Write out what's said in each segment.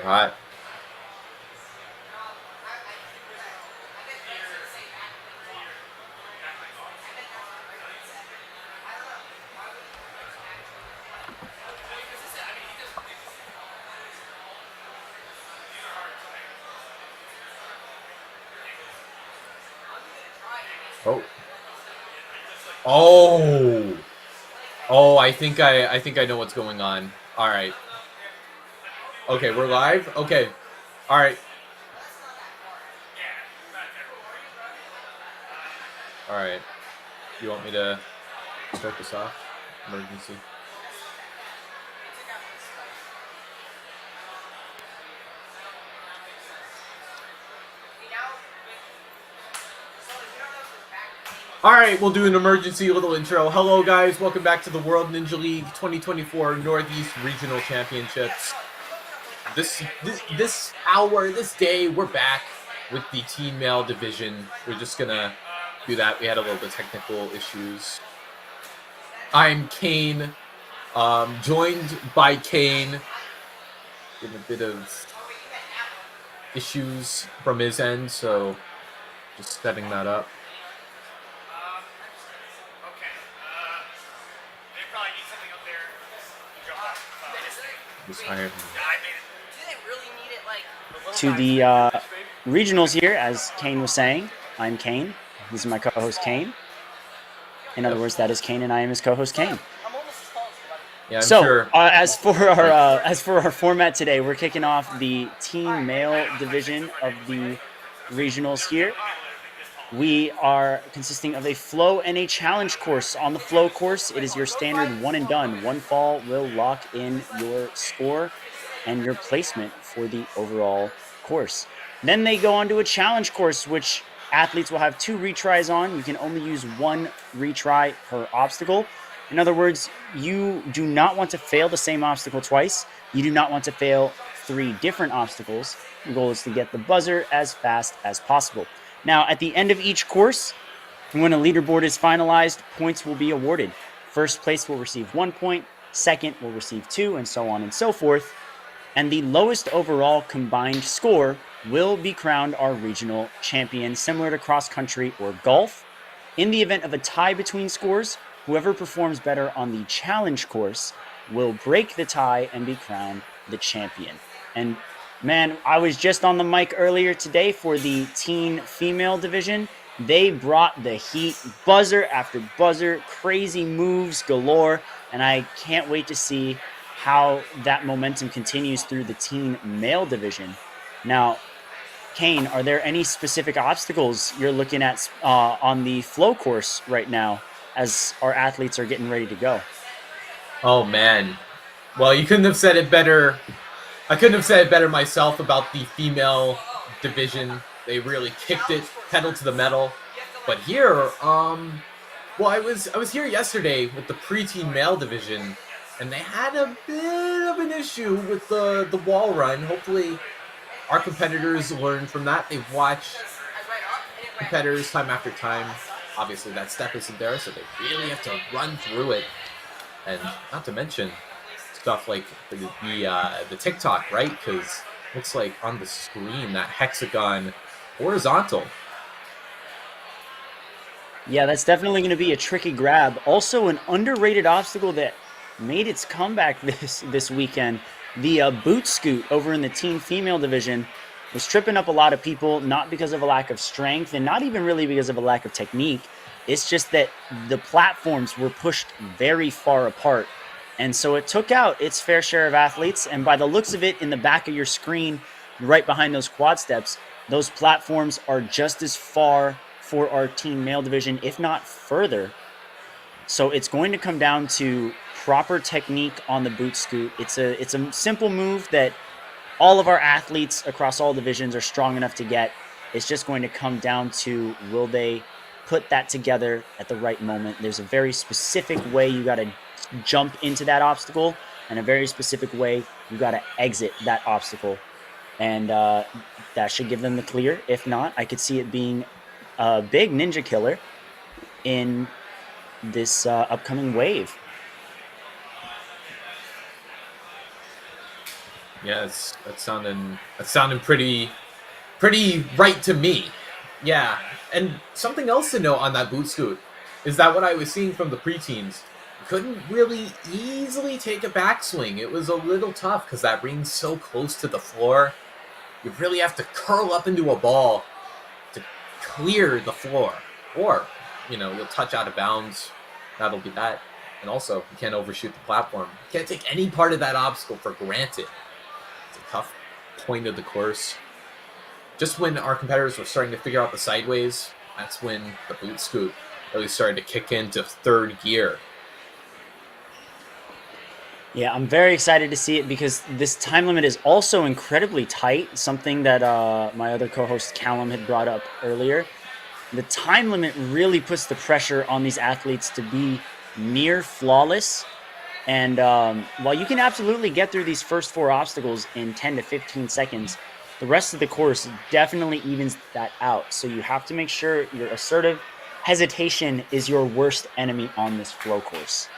All right. Oh. Oh. Oh, I think I know what's going on. All right. Okay, we're live. Okay. All right. All right. You want me to start this off? Emergency. All right, we'll do an emergency little intro. Hello, guys. Welcome back to the World Ninja League 2024 Northeast Regional Championships. This day, we're back with the teen male division. We're just gonna do that. We had a little bit of technical issues. I'm Kane, joined by Kane. Getting a bit of issues from his end, so just setting that up. To the regionals here, as Kane was saying, I'm Kane. This is my co-host Kane. In other words, that is Kane, and I am his co-host Kane. Yeah, I'm so, sure. as for our format today, we're kicking off the teen male division of the regionals here. We are consisting of a flow and a challenge course. On the flow course, it is your standard one and done. One fall will lock in your score and your placement for the overall course. Then they go on to a challenge course, which athletes will have 2 retries on. You can only use 1 retry per obstacle. In other words, you do not want to fail the same obstacle twice. You do not want to fail 3 different obstacles. The goal is to get the buzzer as fast as possible. Now, at the end of each course, when a leaderboard is finalized, points will be awarded. First place will receive 1 point, second will receive 2, and so on and so forth. And the lowest overall combined score will be crowned our regional champion, similar to cross country or golf. In the event of a tie between scores, whoever performs better on the challenge course will break the tie and be crowned the champion. And man, I was just on the mic earlier today for the teen female division. They brought the heat, buzzer after buzzer, crazy moves galore, and I can't wait to see how that momentum continues through the teen male division. Now, Kane, are there any specific obstacles you're looking at on the flow course right now as our athletes are getting ready to go? Oh, man. Well, you couldn't have said it better. I couldn't have said it better myself about the female division. They really kicked it, pedal to the metal. But here, well, I was here yesterday with the preteen male division, and they had a bit of an issue with the wall run. Hopefully, our competitors learned from that. They've watched competitors time after time. Obviously, that step isn't there, so they really have to run through it. And not to mention stuff like the TikTok, right? Because looks like on the screen that hexagon horizontal. Yeah, that's definitely going to be a tricky grab. Also, an underrated obstacle that made its comeback this weekend. The boot scoot over in the teen female division was tripping up a lot of people, not because of a lack of strength and not even really because of a lack of technique. It's just that the platforms were pushed very far apart. And so it took out its fair share of athletes. And by the looks of it, in the back of your screen, right behind those quad steps, those platforms are just as far for our teen male division, if not further. So it's going to come down to proper technique on the boot scoot. It's a simple move that all of our athletes across all divisions are strong enough to get. It's just going to come down to, will they put that together at the right moment? There's a very specific way you got to jump into that obstacle and a very specific way you got to exit that obstacle. And that should give them the clear. If not, I could see it being a big ninja killer in this upcoming wave. Yes, that's sounding pretty right to me. Yeah, and something else to note on that boot scoot is that what I was seeing from the preteens couldn't really easily take a backswing. It was a little tough because that ring's so close to the floor. You really have to curl up into a ball to clear the floor, or you'll touch out of bounds. That'll be that. And also, you can't overshoot the platform. You can't take any part of that obstacle for granted. It's a tough point of the course. Just when our competitors were starting to figure out the sideways, that's when the boot scoot really started to kick into third gear. Yeah, I'm very excited to see it because this time limit is also incredibly tight, something that my other co-host Callum had brought up earlier. The time limit really puts the pressure on these athletes to be near flawless. And while you can absolutely get through these first 4 obstacles in 10 to 15 seconds, the rest of the course definitely evens that out. So you have to make sure you're assertive. Hesitation is your worst enemy on this flow course.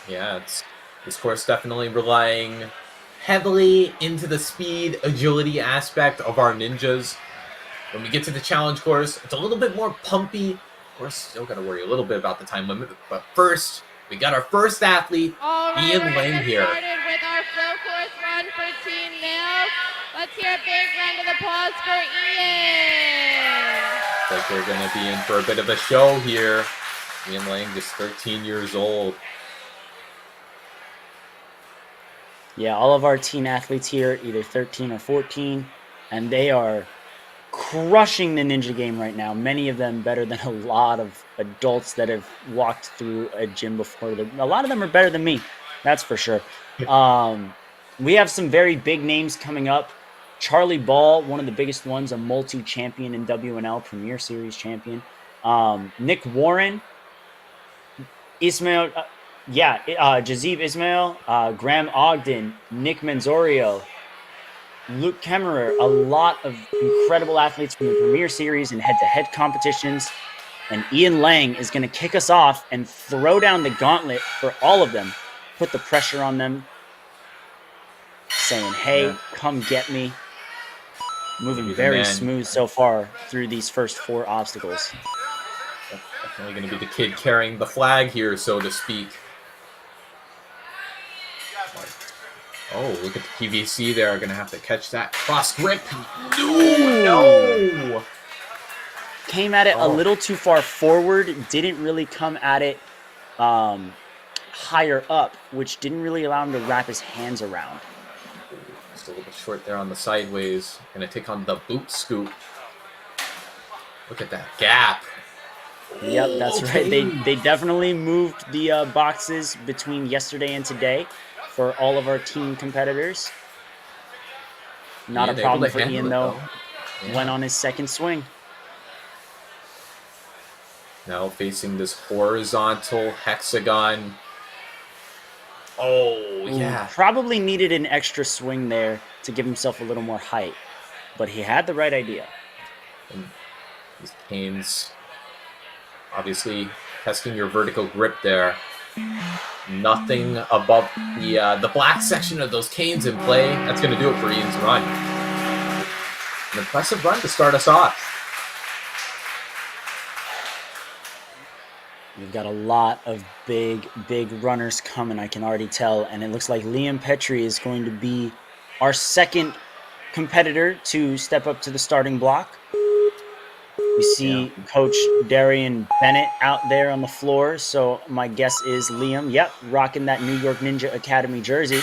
Yeah, this course definitely relying heavily into the speed, agility aspect of our ninjas. When we get to the challenge course, it's a little bit more pumpy. We're still got to worry a little bit about the time limit, but first, we got our first athlete, Ian Lang here. Started with our flow course run for Team Nails. Let's hear a big round of applause for Ian. Like they're going to be in for a bit of a show here. Ian Lang, just 13 years old. Yeah, all of our teen athletes here, either 13 or 14, and they are crushing the ninja game right now. Many of them better than a lot of adults that have walked through a gym before. A lot of them are better than me, that's for sure. We have some very big names coming up. Charlie Ball, one of the biggest ones, a multi-champion in WNL, Premier Series champion. Nick Warren, Ismail... Jazib Ismail, Graham Ogden, Nick Menzorio, Luke Kemmerer, a lot of incredible athletes from the Premier Series and head-to-head competitions. And Ian Lang is going to kick us off and throw down the gauntlet for all of them, put the pressure on them, saying, hey, come get me. Moving very smooth so far through these first 4 obstacles. Definitely going to be the kid carrying the flag here, so to speak. Oh, look at the PVC there. Going to have to catch that cross grip. No! Came at it a little too far forward. Didn't really come at it higher up, which didn't really allow him to wrap his hands around. Just a little bit short there on the sideways. Going to take on the boot scoop. Look at that gap. Yep, that's right. They definitely moved the boxes between yesterday and today for all of our team competitors. Not a problem for Ian, though. Went on his second swing. Now facing this horizontal hexagon. Oh, yeah. Probably needed an extra swing there to give himself a little more height. But he had the right idea. And these canes, obviously testing your vertical grip there. Nothing above the black section of those canes in play. That's going to do it for Ian's run. An impressive run to start us off. We've got a lot of big runners coming, I can already tell. And it looks like Liam Petrie is going to be our second competitor to step up to the starting block. We see Coach Darian Bennett out there on the floor, so my guess is Liam. Yep, rocking that New York Ninja Academy jersey,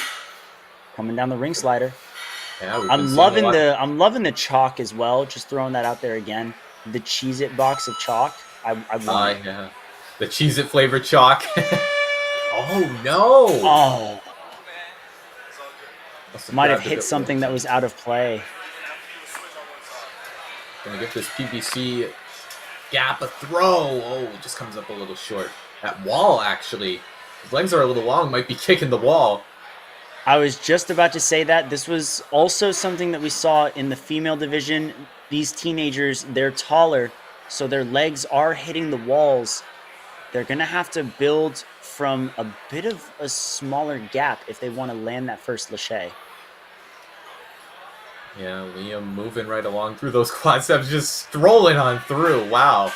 coming down the ring slider. Yeah, I'm loving the chalk as well. Just throwing that out there again. The Cheez-It box of chalk. I want it. Yeah. The Cheez-It flavored chalk. Oh no! Oh, might have hit something that was out of play. Gonna get this PVC gap a throw. Oh, it just comes up a little short. That wall, actually. His legs are a little long. Might be kicking the wall. I was just about to say that. This was also something that we saw in the female division. These teenagers, they're taller, so their legs are hitting the walls. They're going to have to build from a bit of a smaller gap if they want to land that first lache. Yeah, Liam moving right along through those quad steps, just strolling on through. Wow.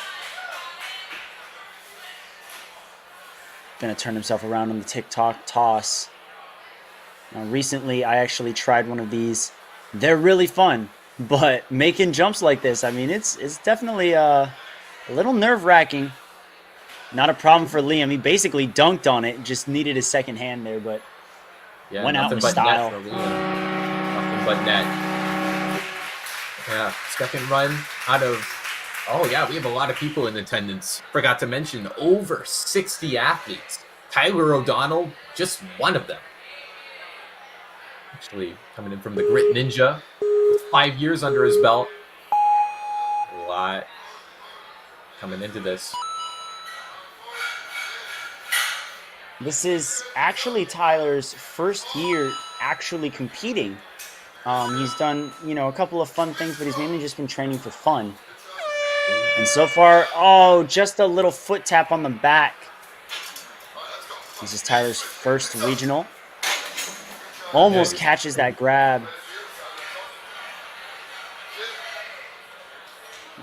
Gonna turn himself around on the TikTok toss. Now, recently, I actually tried one of these. They're really fun, but making jumps like this, I mean, it's definitely a little nerve-wracking. Not a problem for Liam. He basically dunked on it, just needed his second hand there, but Yeah, went out with but style. net for Liam. Nothing but net. Yeah, second run out of... Oh, yeah, we have a lot of people in attendance. Forgot to mention, over 60 athletes. Tyler O'Donnell, just one of them. Actually, coming in from the Grit Ninja, with 5 years under his belt. A lot coming into this. This is actually Tyler's first year actually competing. He's done, a couple of fun things, but he's mainly just been training for fun. And so far, just a little foot tap on the back. This is Tyler's first regional. Almost catches that grab.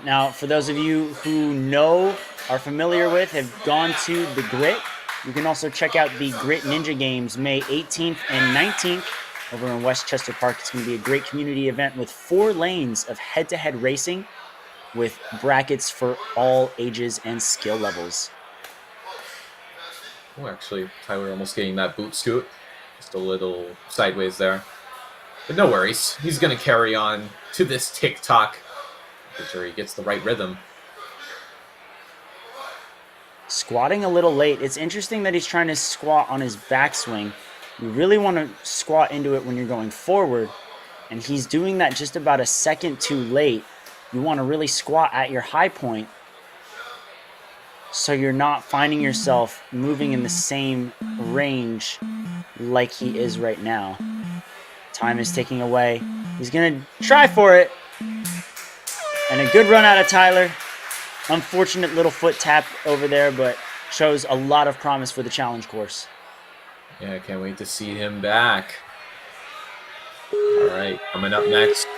Now, for those of you who are familiar with, have gone to the Grit, you can also check out the Grit Ninja Games May 18th and 19th over in Westchester Park. It's going to be a great community event with 4 lanes of head-to-head racing with brackets for all ages and skill levels. Oh, actually, Tyler almost getting that boot scoot. Just a little sideways there. But no worries. He's going to carry on to this TikTok. Make sure he gets the right rhythm. Squatting a little late. It's interesting that he's trying to squat on his backswing. You really want to squat into it when you're going forward, and he's doing that just about a second too late. You want to really squat at your high point so you're not finding yourself moving in the same range like he is right now. Time is ticking away. He's going to try for it. And a good run out of Tyler. Unfortunate little foot tap over there, but shows a lot of promise for the challenge course. Yeah, I can't wait to see him back. All right, coming up next,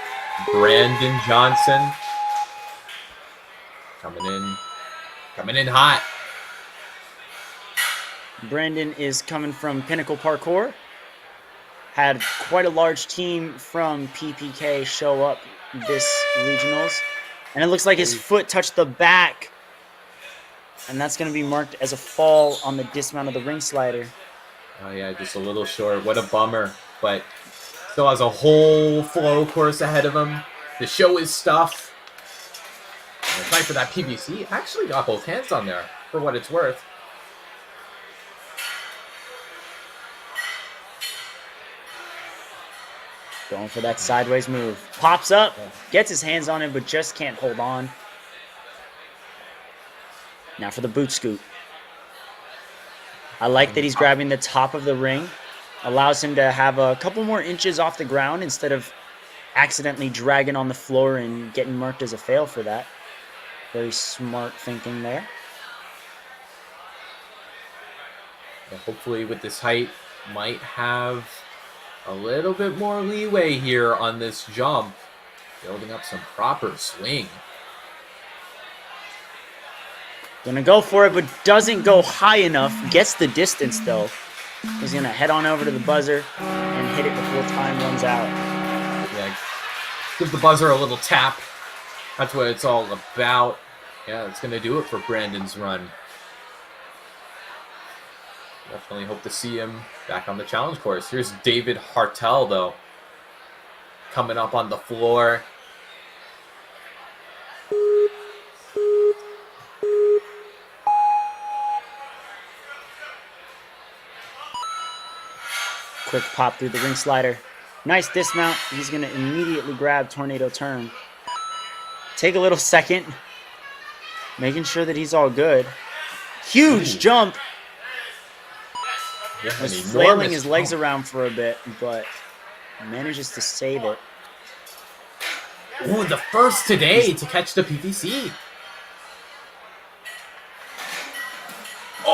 Brandon Johnson. Coming in hot. Brandon is coming from Pinnacle Parkour. Had quite a large team from PPK show up this regionals. And it looks like his foot touched the back. And that's going to be marked as a fall on the dismount of the ring slider. Oh, yeah, just a little short. What a bummer. But still has a whole flow course ahead of him to show his stuff. And fight for that PBC. Actually got both hands on there, for what it's worth. Going for that sideways move. Pops up, gets his hands on it, but just can't hold on. Now for the boot scoot. I like that he's grabbing the top of the ring. Allows him to have a couple more inches off the ground instead of accidentally dragging on the floor and getting marked as a fail for that. Very smart thinking there. Yeah, hopefully with this height, might have a little bit more leeway here on this jump. Building up some proper swing. Gonna go for it, but doesn't go high enough. Gets the distance, though. He's gonna head on over to the buzzer and hit it before time runs out. Yeah, give the buzzer a little tap. That's what it's all about. Yeah, that's gonna do it for Brandon's run. Definitely hope to see him back on the challenge course. Here's David Hartel, though, coming up on the floor. Quick pop through the ring slider. Nice dismount. He's going to immediately grab Tornado Turn. Take a little second. Making sure that he's all good. Huge jump. Yeah, Was flailing his legs around for a bit, but manages to save it. Ooh, the first today to catch the PVC.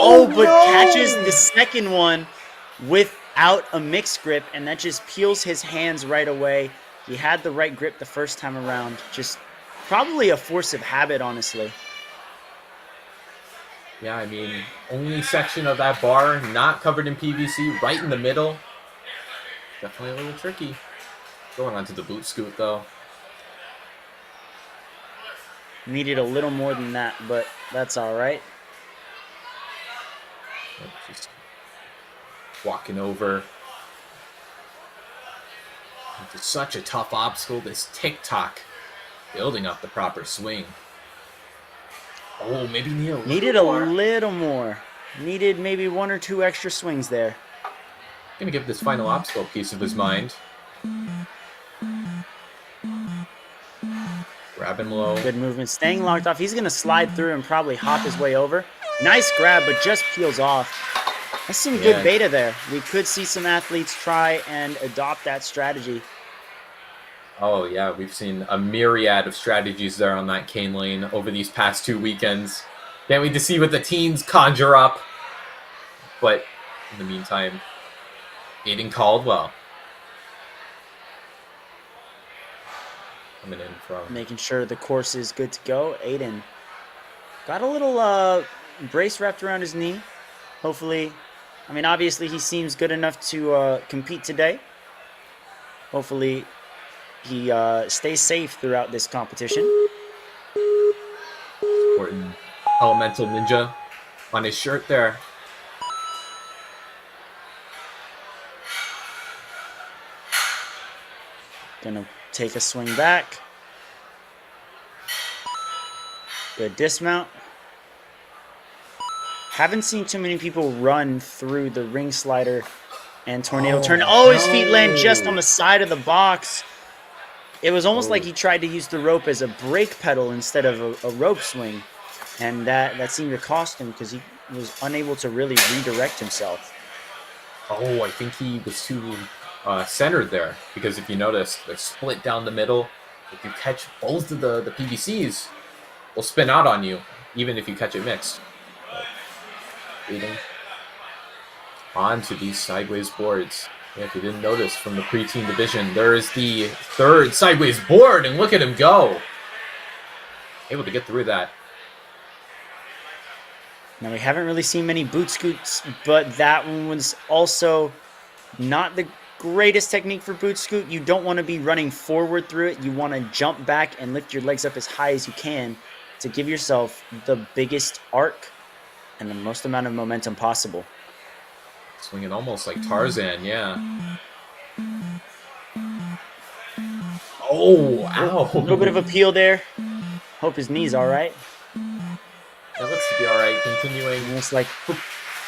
Oh, but catches the second one without a mixed grip, and that just peels his hands right away. He had the right grip the first time around. Just probably a force of habit, honestly. Yeah, I mean, only section of that bar not covered in PVC, right in the middle. Definitely a little tricky. Going on to the boot scoot, though. Needed a little more than that, but that's all right. Just walking over. It's such a tough obstacle, this TikTok. Building up the proper swing. Oh, maybe Needed a little more. Needed maybe 1 or 2 extra swings there. Gonna give this final obstacle a piece of his mind. Grab him low. Good movement. Staying locked off. He's going to slide through and probably hop his way over. Nice grab, but just peels off. That's some good beta there. We could see some athletes try and adopt that strategy. Oh, yeah. We've seen a myriad of strategies there on that cane lane over these past 2 weekends. Can't wait to see what the teens conjure up. But in the meantime, Aiden Caldwell coming in from... Making sure the course is good to go. Aiden got a little brace wrapped around his knee. Hopefully, I mean, obviously he seems good enough to compete today. Hopefully he stays safe throughout this competition. Important Elemental Ninja on his shirt there. Gonna take a swing back. Good dismount. Haven't seen too many people run through the ring slider and tornado turn. Oh, his feet land just on the side of the box. It was almost like he tried to use the rope as a brake pedal instead of a rope swing. And that seemed to cost him because he was unable to really redirect himself. Oh, I think he was too centered there. Because if you notice, they're split down the middle. If you catch both of the PVCs, will spin out on you, even if you catch it mixed. Leading on to these sideways boards. Yeah, if you didn't notice from the preteen division, there is the third sideways board, and look at him go. Able to get through that. Now, we haven't really seen many boot scoots, but that one was also not the greatest technique for boot scoot. You don't want to be running forward through it. You want to jump back and lift your legs up as high as you can to give yourself the biggest arc and the most amount of momentum possible. Swinging almost like Tarzan, yeah. Oh, ow. A little bit of a peel there. Hope his knee's all right. That looks to be all right. Continuing. Looks like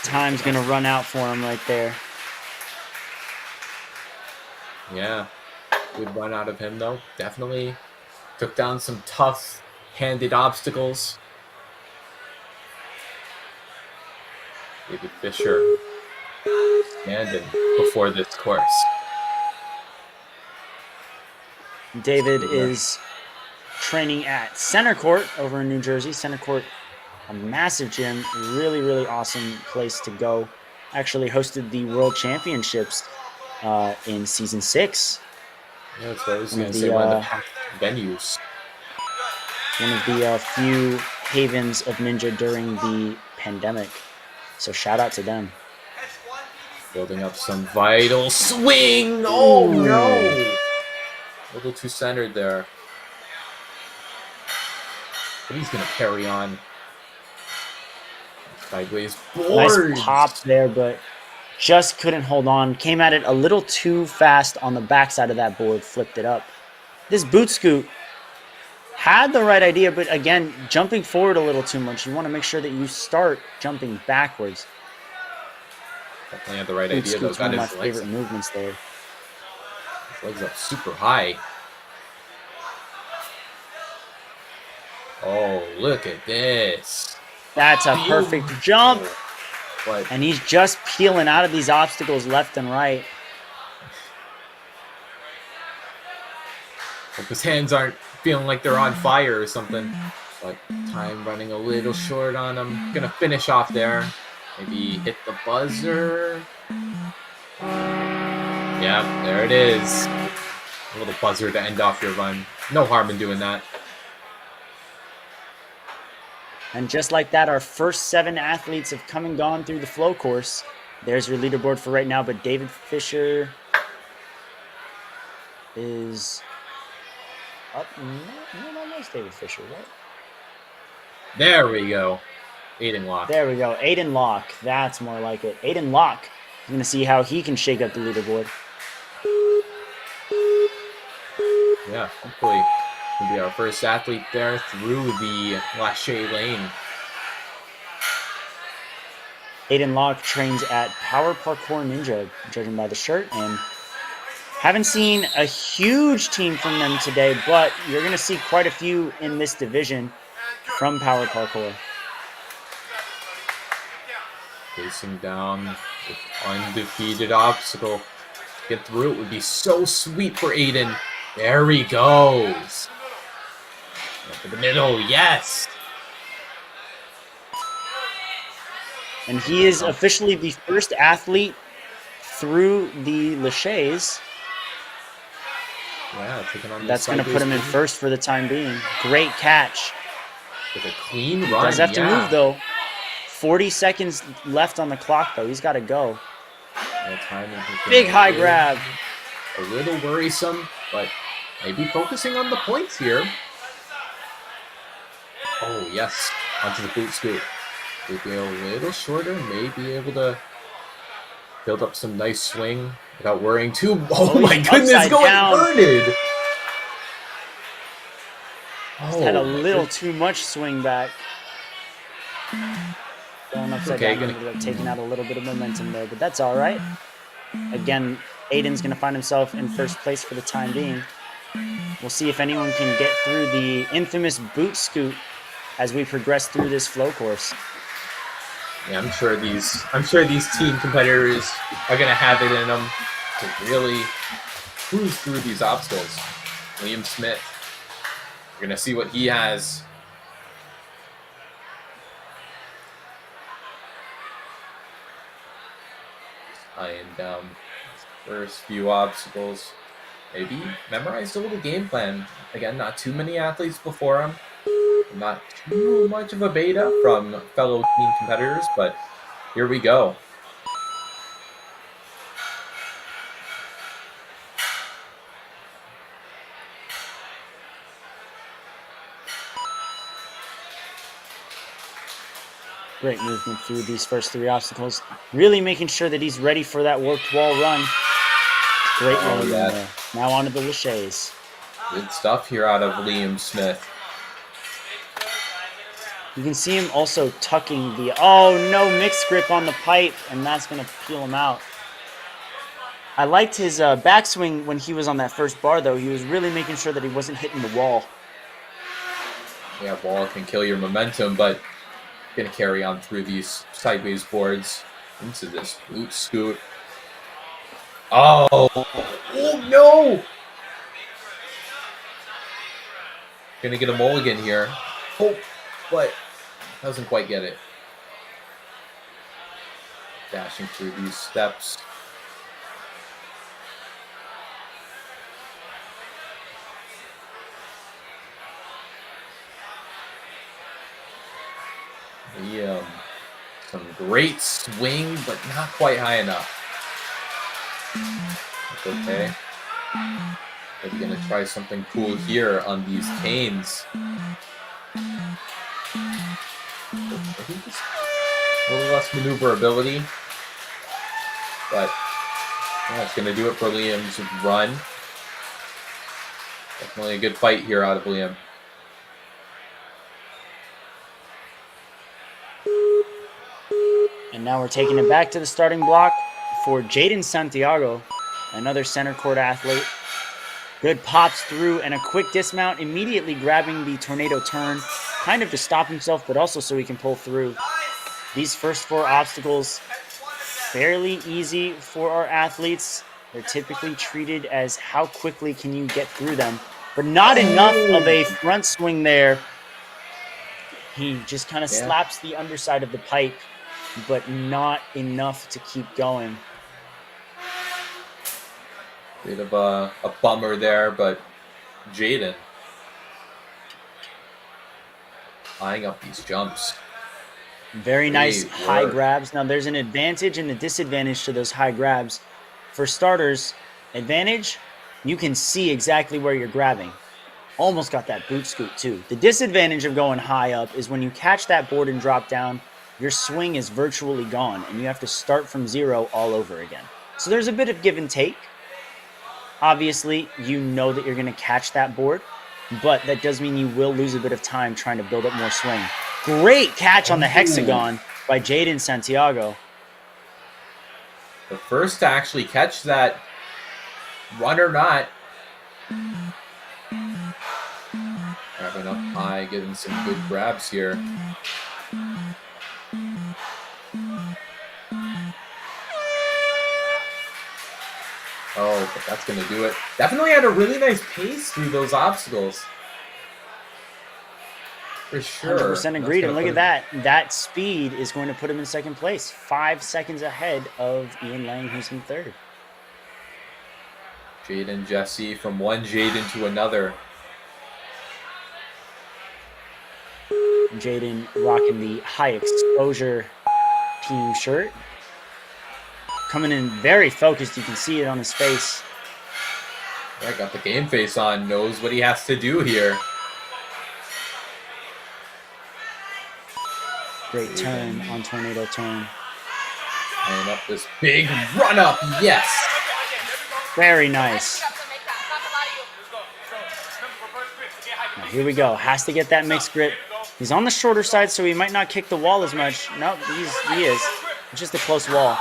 time's going to run out for him right there. Yeah. Good run out of him, though. Definitely took down some tough-handed obstacles. David Fisher standing before this course. David is training at Center Court over in New Jersey. Center Court, a massive gym, really, really awesome place to go. Actually hosted the World Championships in Season 6. Yeah, that's what I was going to say, one of the packed venues. One of the few havens of Ninja during the pandemic. So shout out to them. Building up some vital swing. Oh, no. A little too centered there. But he's going to carry on. Sideways board. Nice pop there, but just couldn't hold on. Came at it a little too fast on the backside of that board. Flipped it up. This boot scoot had the right idea, but again, jumping forward a little too much. You want to make sure that you start jumping backwards. Definitely had the right Boot idea, though. scoot's Got one of my his legs, favorite movements there. his legs up super high. Oh, look at this. That's a perfect jump. But And he's just peeling out of these obstacles left and right. hope his hands aren't feeling like they're on fire or something. But time running a little short on him. Gonna finish off there. Maybe hit the buzzer. Yeah, there it is. A little buzzer to end off your run. No harm in doing that. And just like that, our first 7 athletes have come and gone through the flow course. There's your leaderboard for right now, but David Fisher is up. No, that was David Fisher, right? There we go. Aiden Locke. There we go. Aiden Locke. That's more like it. Aiden Locke. I'm going to see how he can shake up the leaderboard. Yeah, hopefully he'll be our first athlete there through the Lachey lane. Aiden Locke trains at Power Parkour Ninja, judging by the shirt, and haven't seen a huge team from them today, but you're going to see quite a few in this division from Power Parkour. Facing down with undefeated obstacle. Get through it would be so sweet for Aiden. There he goes. Into the middle, yes. And he is officially the first athlete through the Lachaise. Yeah, taking on That's going to put him in first for the time being. Great catch. With a clean run. Does have to move, though. 40 seconds left on the clock, though. He's got to go. Big high grab. A little worrisome, but maybe focusing on the points here. Oh, yes. Onto the boot scoop. Maybe a little shorter. May be able to build up some nice swing without worrying too. Oh my goodness, going inverted. Just had a little too much swing back. Going upside down, ended up taking out a little bit of momentum there, but that's all right. Again, Aiden's going to find himself in first place for the time being. We'll see if anyone can get through the infamous boot scoot as we progress through this flow course. Yeah, I'm sure these team competitors are going to have it in them to really cruise through these obstacles. Liam Smith, you're going to see what he has. Eyeing down his first few obstacles. Maybe memorized a little game plan. Again, not too many athletes before him. Not too much of a beta from fellow team competitors, but here we go. Great movement through these first 3 obstacles. Really making sure that he's ready for that warped wall run. Great run there. Now onto the Lachaise. Good stuff here out of Liam Smith. You can see him also tucking the, oh no, mixed grip on the pipe, and that's going to peel him out. I liked his backswing when he was on that first bar, though. He was really making sure that he wasn't hitting the wall. Yeah, wall can kill your momentum, but going to carry on through these sideways boards into this boot scoot. Oh no! Going to get a mulligan here. Oh, but doesn't quite get it. Dashing through these steps. Some great swing, but not quite high enough. That's okay. We're going to try something cool here on these canes. A little less maneuverability, but yeah, it's going to do it for Liam's run. Definitely a good fight here out of Liam. And now we're taking it back to the starting block for Jaden Santiago, another center court athlete. Good pops through and a quick dismount, immediately grabbing the tornado turn, kind of to stop himself, but also so he can pull through. These first 4 obstacles, fairly easy for our athletes. They're typically treated as how quickly can you get through them, but not enough of a front swing there. He just kind of slaps the underside of the pipe but not enough to keep going. Bit of a bummer there, but Jaden eyeing up these jumps. Very nice Great high work. grabs. Now, there's an advantage and a disadvantage to those high grabs. For starters, advantage, you can see exactly where you're grabbing. Almost got that boot scoop, too. The disadvantage of going high up is when you catch that board and drop down, your swing is virtually gone, and you have to start from zero all over again. So there's a bit of give and take. Obviously, you know that you're going to catch that board, but that does mean you will lose a bit of time trying to build up more swing. Great catch on the hexagon by Jaden Santiago. The first to actually catch that run or not. Grabbing up high, getting some good grabs here. Oh, but that's going to do it. Definitely had a really nice pace through those obstacles. For sure. 100% agreed. And look at that. That speed is going to put him in second place. 5 seconds ahead of Ian Lang, who's in third. Jaden Jesse from one Jaden to another. Jaden rocking the high exposure team shirt. Coming in very focused. You can see it on his face. Yeah, got the game face on. Knows what he has to do here. Great turn on Tornado Turn. And up this big run up. Yes. Very nice. Now here we go. Has to get that mixed grip. He's on the shorter side, so he might not kick the wall as much. No, he is. It's just a close wall.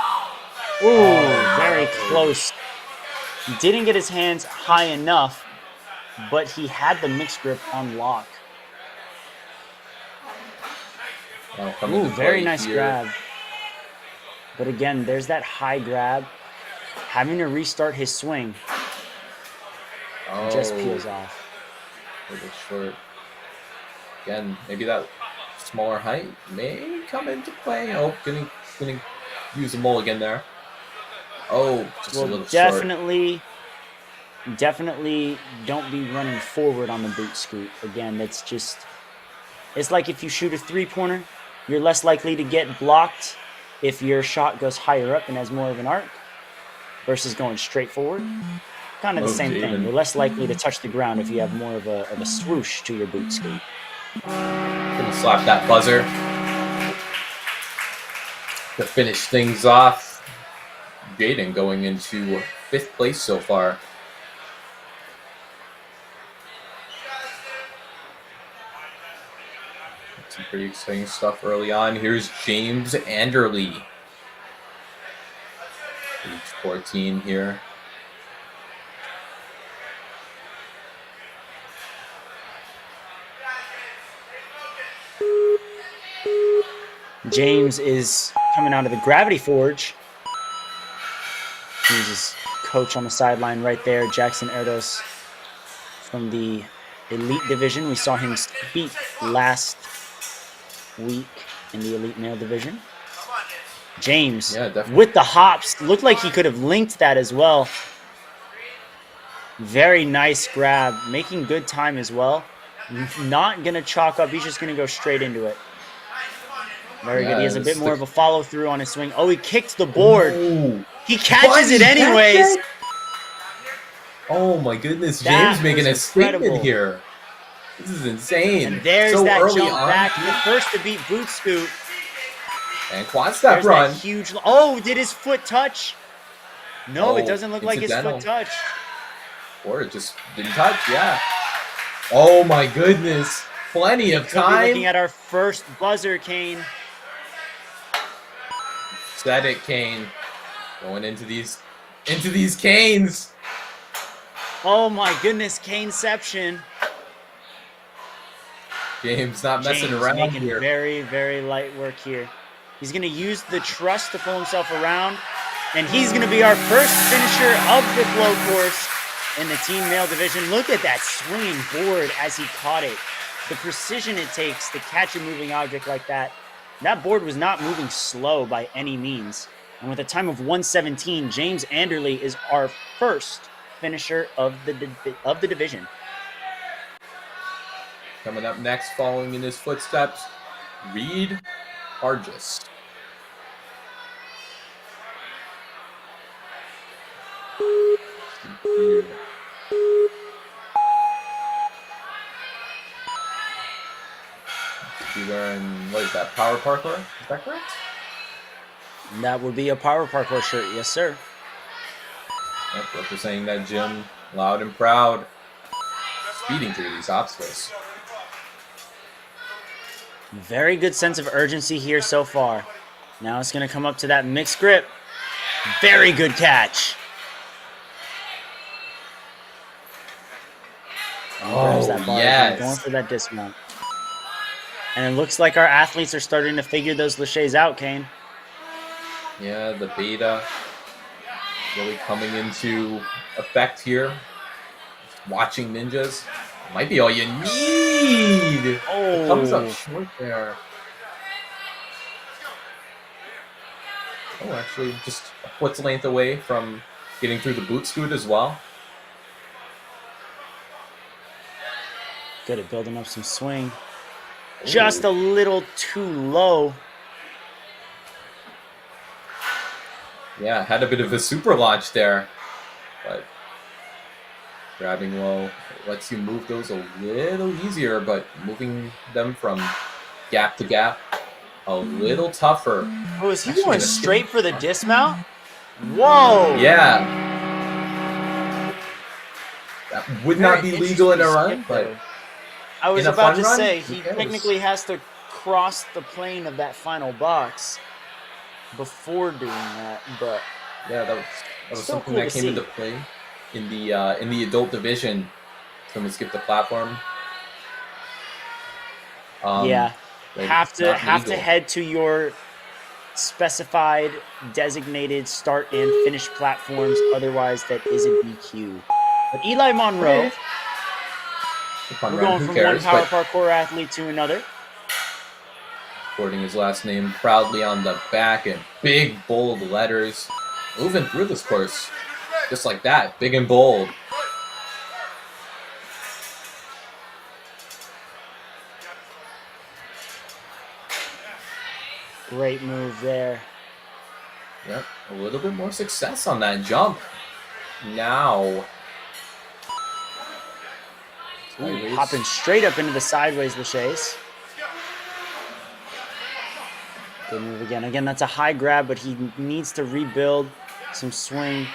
Ooh, very close. He didn't get his hands high enough, but he had the mixed grip on lock. Ooh, very nice grab. But again, there's that high grab. Having to restart his swing. Just peels off. A little short. Again, maybe that smaller height may come into play. Oh, gonna use a mulligan there. Oh, just a little definitely don't be running forward on the boot scoop. Again, that's just, it's like if you shoot a three-pointer, you're less likely to get blocked if your shot goes higher up and has more of an arc versus going straight forward. Kind of the same thing. You're less likely to touch the ground if you have more of a swoosh to your boot scoop. Gonna slap that buzzer to finish things off. Jaden going into 5th place so far. Some pretty exciting stuff early on. Here's James Anderley. Age 14 here. James is coming out of the Gravity Forge. He's his coach on the sideline right there, Jackson Erdos from the Elite Division. We saw him speak last week in the Elite Male Division. James, with the hops, looked like he could have linked that as well. Very nice grab, making good time as well. Not going to chalk up, he's just going to go straight into it. Very good. He has a bit more of a follow through on his swing. Oh, he kicked the board. Ooh. He catches it anyways. Oh my goodness, James making a statement here. This is insane. And there's so that early jump on. back, the first to beat boot scoop. And quad step run. That huge. Oh, did his foot touch? No, it doesn't look like his foot touched. Or it just didn't touch. Yeah. Oh my goodness. Plenty of time. Looking at our first buzzer, Kane. Said it, Kane. Going into these canes. Oh my goodness, Kaneception. James not messing around making here. Very, very light work here. He's going to use the truss to pull himself around, and he's going to be our first finisher of the flow course in the team male division. Look at that swinging board as he caught it. The precision it takes to catch a moving object like that. That board was not moving slow by any means. And with a time of 1:17, James Anderley is our first finisher of the division. Coming up next, following in his footsteps, Reed Hargis. Be wearing, what is that, Power Parkour? Is that correct? That would be a Power Parkour shirt, yes, sir. Yep, representing that gym loud and proud, speeding through these obstacles. Very good sense of urgency here so far. Now it's going to come up to that mixed grip. Very good catch. Oh, that bar, yes. going for that dismount. And it looks like our athletes are starting to figure those laches out, Kane. Yeah, the beta really coming into effect here. Just watching ninjas might be all you need. Oh. It comes up short there. Oh, actually, just a foot's length away from getting through the boot scoot as well. Good at building up some swing. Just a little too low. Yeah, had a bit of a super launch there, but grabbing low lets you move those a little easier, but moving them from gap to gap a little tougher. Oh, is he going straight for the dismount? Whoa! Yeah. That would not be legal in a run, but I was in a about fun to run, say, who he cares? technically has to cross the plane of that final box before doing that, but yeah, that was Still something cool that to came into see. play in the adult division. Someone skipped the platform. yeah, but have it's to not have to legal. head to your specified designated start and finish platforms, otherwise that is a DQ. But Eli Monroe, The fun we're run, going who from cares? one power But parkour athlete to another. recording his last name proudly on the back in big, bold letters. Moving through this course just like that, big and bold. Great move there. Yep, a little bit more success on that jump. Now, sideways. Hopping straight up into the sideways laches. Good move again. Again, that's a high grab, but he needs to rebuild some swing.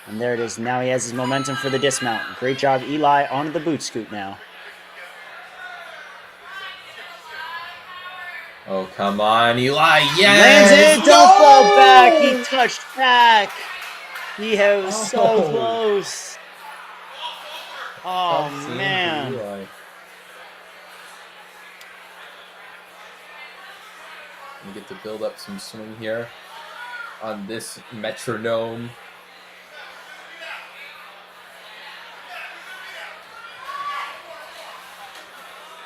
And there it is. Now he has his momentum for the dismount. Great job, Eli, onto the boot scoot now. Oh, come on, Eli. Lands Yes! it! Don't fall back! He touched back! He was so Oh. close. Oh, Tough scene for man. Eli. We get to build up some swing here on this metronome.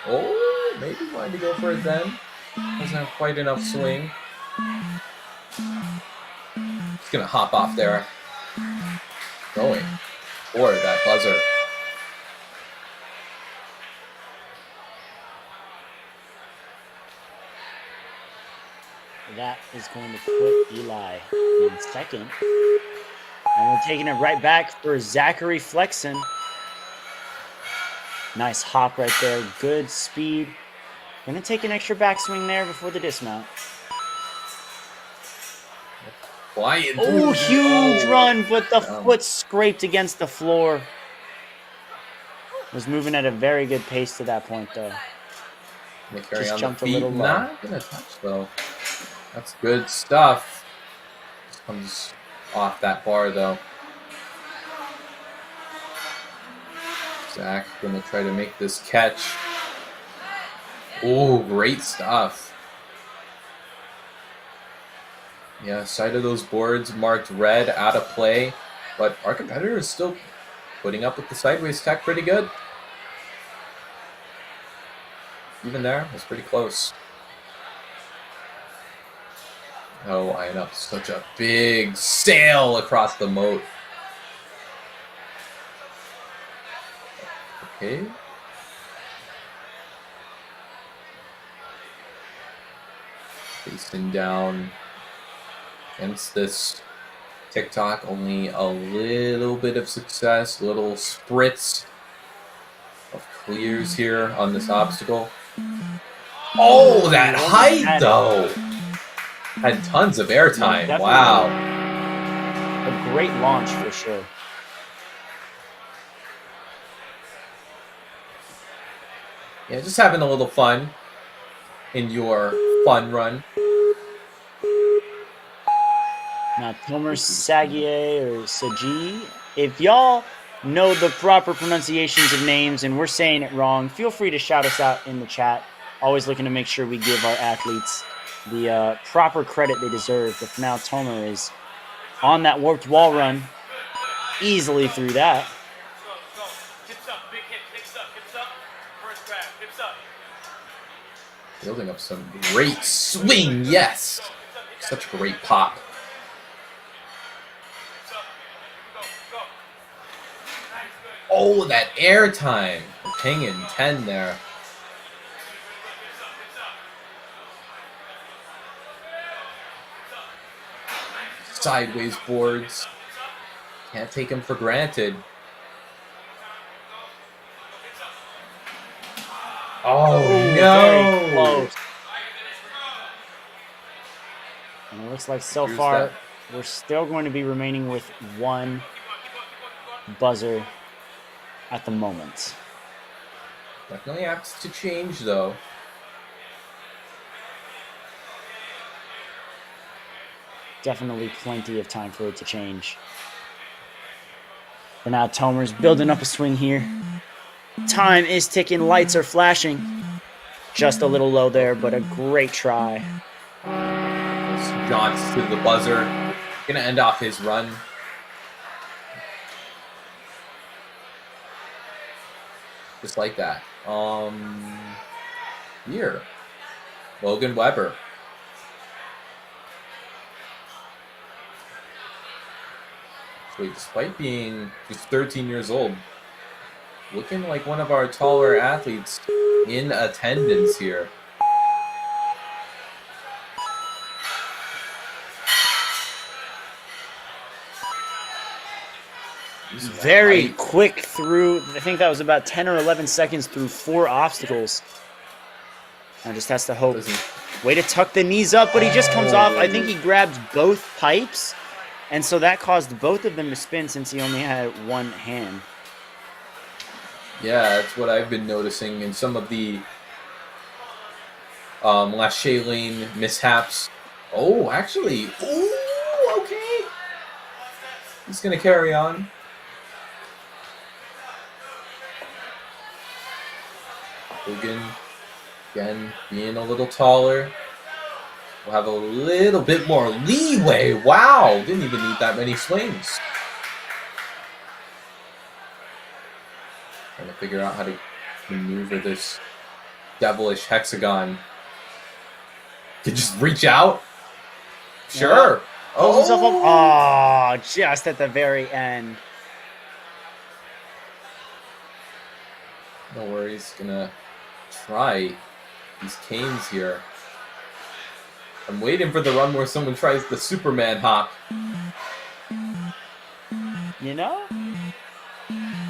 Oh, maybe wanted to go for it then. Doesn't have quite enough swing. He's gonna hop off there. Going for that buzzer. That is going to put Eli in second. And we're taking it right back for Zachary Flexen. Nice hop right there. Good speed. Gonna take an extra backswing there before the dismount. Quiet. Oh, huge run, but the Down. foot scraped against the floor. Was moving at a very good pace to that point, though. Gonna carry Just on jumped the a feet. little low. Not gonna touch though. That's good stuff. Just comes off that bar though. Zach gonna try to make this catch. Oh, great stuff. Yeah, side of those boards marked red, out of play, but our competitor is still putting up with the sideways tech pretty good. Even there, was pretty close. Oh, eyeing up such a big sail across the moat. Okay. Facing down against this TikTok, only a little bit of success, little spritz of clears here on this obstacle. Oh, that height though! Had tons of airtime. Definitely. Wow. A great launch for sure. Yeah, just having a little fun in your fun run. Now, Tomer Sagier or Saji, if y'all know the proper pronunciations of names and we're saying it wrong, feel free to shout us out in the chat. Always looking to make sure we give our athletes the proper credit they deserve. But for now, Tomer is on that warped wall run, easily through that. Building up some great swing, yes! Such a great pop. Oh, that air time. Pinging 10 there. Sideways boards. Can't take him for granted. Oh, no! Very close. And it looks like so Here's far that. we're still going to be remaining with one buzzer at the moment. Definitely has to change, though. Definitely plenty of time for it to change. For now, Tomer's building up a swing here. Time is ticking. Lights are flashing. Just a little low there, but a great try. Jaunts to the buzzer. Gonna end off his run. Just like that. Here. Logan Weber. So despite being just 13 years old, looking like one of our taller athletes in attendance here. Very quick through. I think that was about 10 or 11 seconds through 4 obstacles. Now just has to hope. Way to tuck the knees up, but he just comes off. I think he grabbed both pipes, and so that caused both of them to spin since he only had one hand. Yeah, that's what I've been noticing in some of the last lane mishaps. Oh, actually. Oh, okay. He's going to carry on. Logan, again, being a little taller. We'll have a little bit more leeway. Wow, didn't even need that many swings. Trying to figure out how to maneuver this devilish hexagon. Could just reach out? Sure. Yeah. Pulls himself up. Oh, just at the very end. No worries. Gonna try these canes here. I'm waiting for the run where someone tries the Superman hop. You know,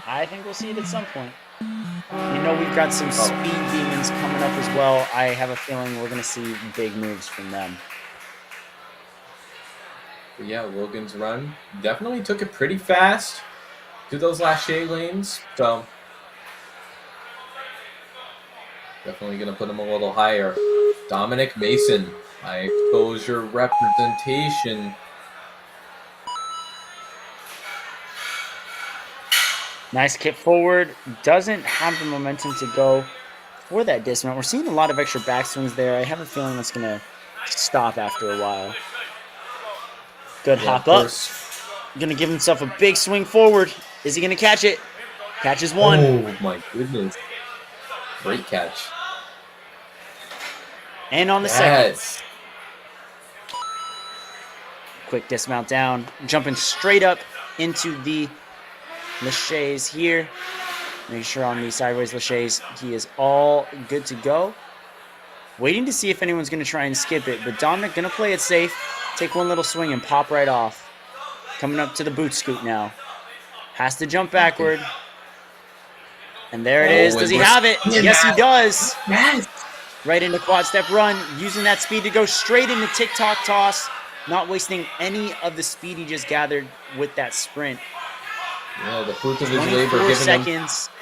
I think we'll see it at some point. You know, we've got some speed demons coming up as well. I have a feeling we're going to see big moves from them. But yeah, Logan's run definitely took it pretty fast to those last lanes. So definitely going to put him a little higher. Dominic Mason, high exposure representation. Nice kick forward. Doesn't have the momentum to go for that dismount. We're seeing a lot of extra backswings there. I have a feeling that's going to stop after a while. Good hop up. Going to give himself a big swing forward. Is he going to catch it? Catches one. Oh my goodness. Great catch. And on the second. quick dismount down, jumping straight up into the laches here. Make sure on the sideways laches he is all good to go. Waiting to see if anyone's going to try and skip it, but Dominic going to play it safe, take one little swing and pop right off. Coming up to the boot scoot now. Has to jump backward. And there it is. Does he have it? Yes, he does. Yes. Right into quad step run, using that speed to go straight into tick-tock toss, not wasting any of the speed he just gathered with that sprint. Yeah, the fruits of his labor giving seconds. him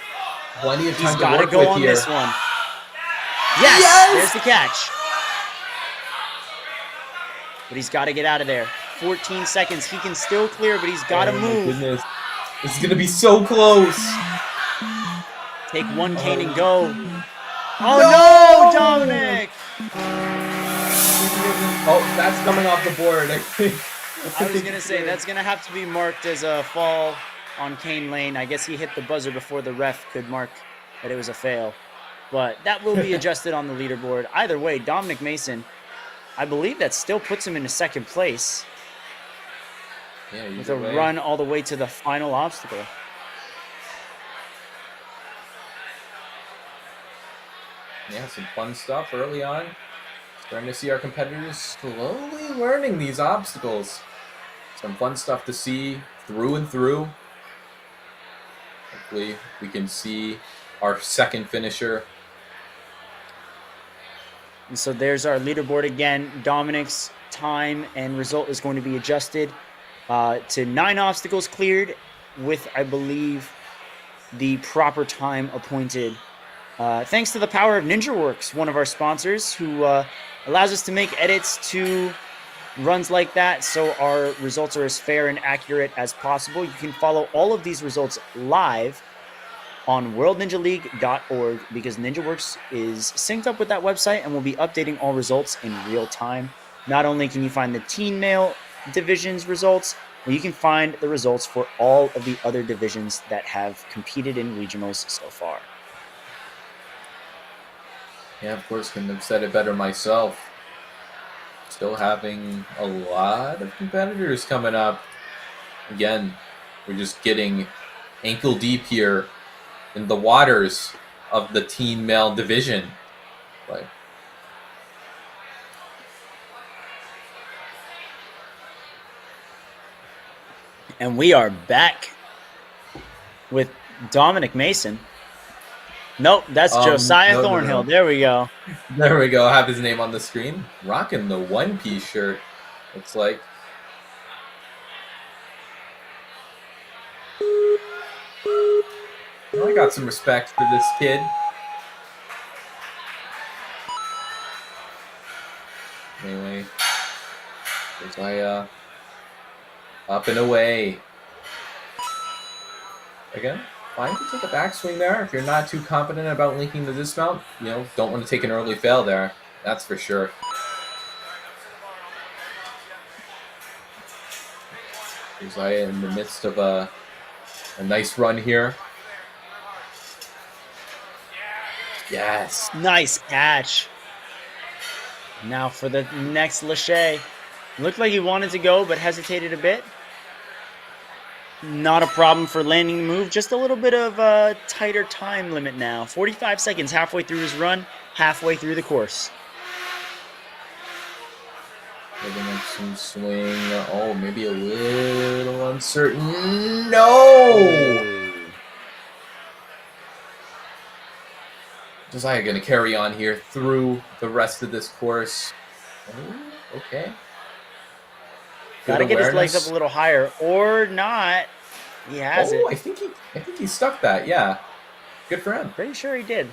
plenty of time He's to got to work go with on here. this one. Yes! There's the catch. But he's got to get out of there. 14 seconds. He can still clear, but he's got to move. My goodness. This is going to be so close. Take one cane and go. Oh, no, Dominic! Oh, that's coming off the board, I think. I was going to say, that's going to have to be marked as a fall on Cane Lane. I guess he hit the buzzer before the ref could mark that it was a fail. But that will be adjusted on the leaderboard. Either way, Dominic Mason, I believe that still puts him into second place. Yeah, with a run all the way to the final obstacle. Yeah, some fun stuff early on. Starting to see our competitors slowly learning these obstacles. Some fun stuff to see through and through. Hopefully we can see our second finisher. And so there's our leaderboard again. Dominic's time and result is going to be adjusted to 9 obstacles cleared with, I believe, the proper time appointed. Thanks to the power of NinjaWorks, one of our sponsors, who allows us to make edits to runs like that so our results are as fair and accurate as possible. You can follow all of these results live on worldninjaleague.org because NinjaWorks is synced up with that website and will be updating all results in real time. Not only can you find the teen male division's results, but you can find the results for all of the other divisions that have competed in regionals so far. Yeah, of course, couldn't have said it better myself. Still having a lot of competitors coming up. Again, we're just getting ankle deep here in the waters of the teen male division. But and we are back with Dominic Mason. Nope, that's Josiah Thornhill. No. There we go. There we go. I have his name on the screen. Rocking the one-piece shirt, looks like. Well, I got some respect for this kid. Anyway, Josiah up and away. Again, fine to take a backswing there if you're not too confident about linking the dismount. You know, don't want to take an early fail there. That's for sure. Josiah in the midst of a nice run here. Yes. Nice catch. Now for the next Lachey. Looked like he wanted to go, but hesitated a bit. Not a problem for landing the move. Just a little bit of a tighter time limit now. 45 seconds halfway through his run, halfway through the course. Giving up some swing. Oh, maybe a little uncertain. No! Josiah going to carry on here through the rest of this course. Oh, okay. Got to get his legs up a little higher, or not. He has it. I think he stuck that. Yeah, good for him. Pretty sure he did.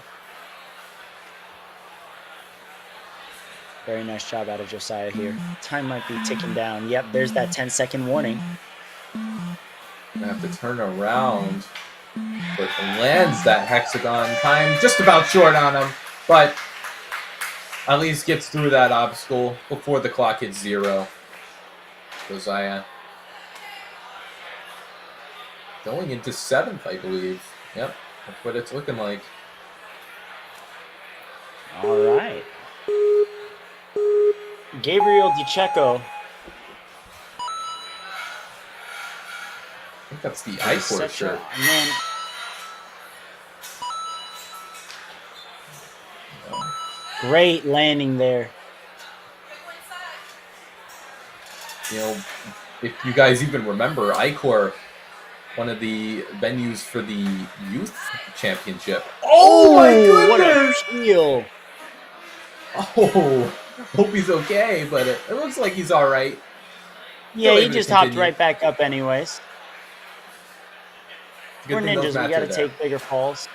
Very nice job out of Josiah here. Time might be ticking down. Yep, there's that 10-second warning. Gonna have to turn around, but lands that hexagon time just about short on him, but at least gets through that obstacle before the clock hits 0. Josiah going into 7th, I believe. Yep, that's what it's looking like. All right. Gabriel DiCecco think that's the Icor shirt. Man. Great landing there. You know, if you guys even remember, Icor, one of the venues for the youth championship. Oh my goodness! What a steal! Oh, hope he's okay, but it looks like he's all right. Yeah, he just hopped right back up anyways. We're ninjas, we gotta take bigger falls.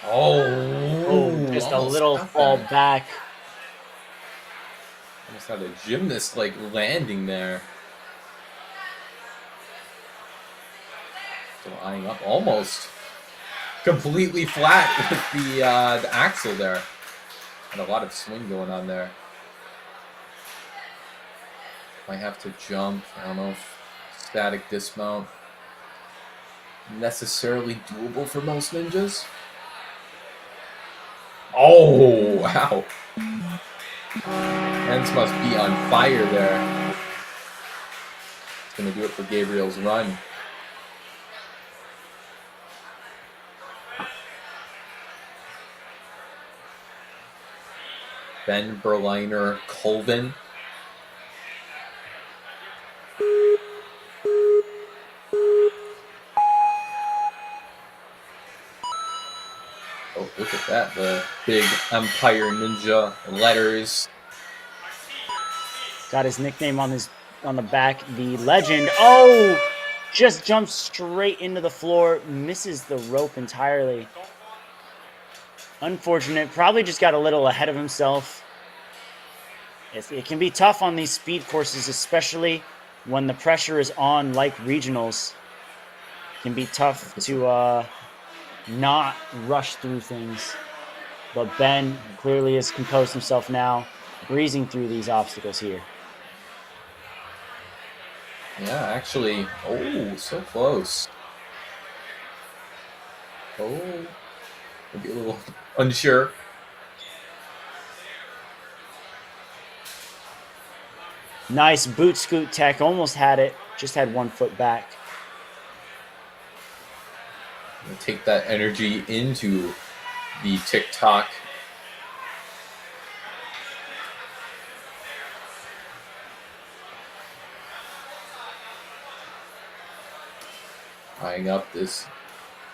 Oh, just a little fall back. Almost had a gymnast like landing there. Still eyeing up, almost completely flat with the axle there. And a lot of swing going on there. Might have to jump. I don't know if static dismount necessarily doable for most ninjas. Oh, wow. Hands must be on fire there. It's going to do it for Gabriel's run. Ben Berliner Colvin. Oh, look at that. The big Empire Ninja letters. Got his nickname on the back. The Legend. Oh! Just jumps straight into the floor. Misses the rope entirely. Unfortunate. Probably just got a little ahead of himself. It can be tough on these speed courses, especially when the pressure is on like regionals. It can be tough to not rush through things. But Ben clearly has composed himself now, breezing through these obstacles here. Yeah, actually, oh, so close. Oh, maybe a little unsure. Nice boot scoot tech, almost had it, just had 1 foot back. Take that energy into the TikTok. Eyeing up this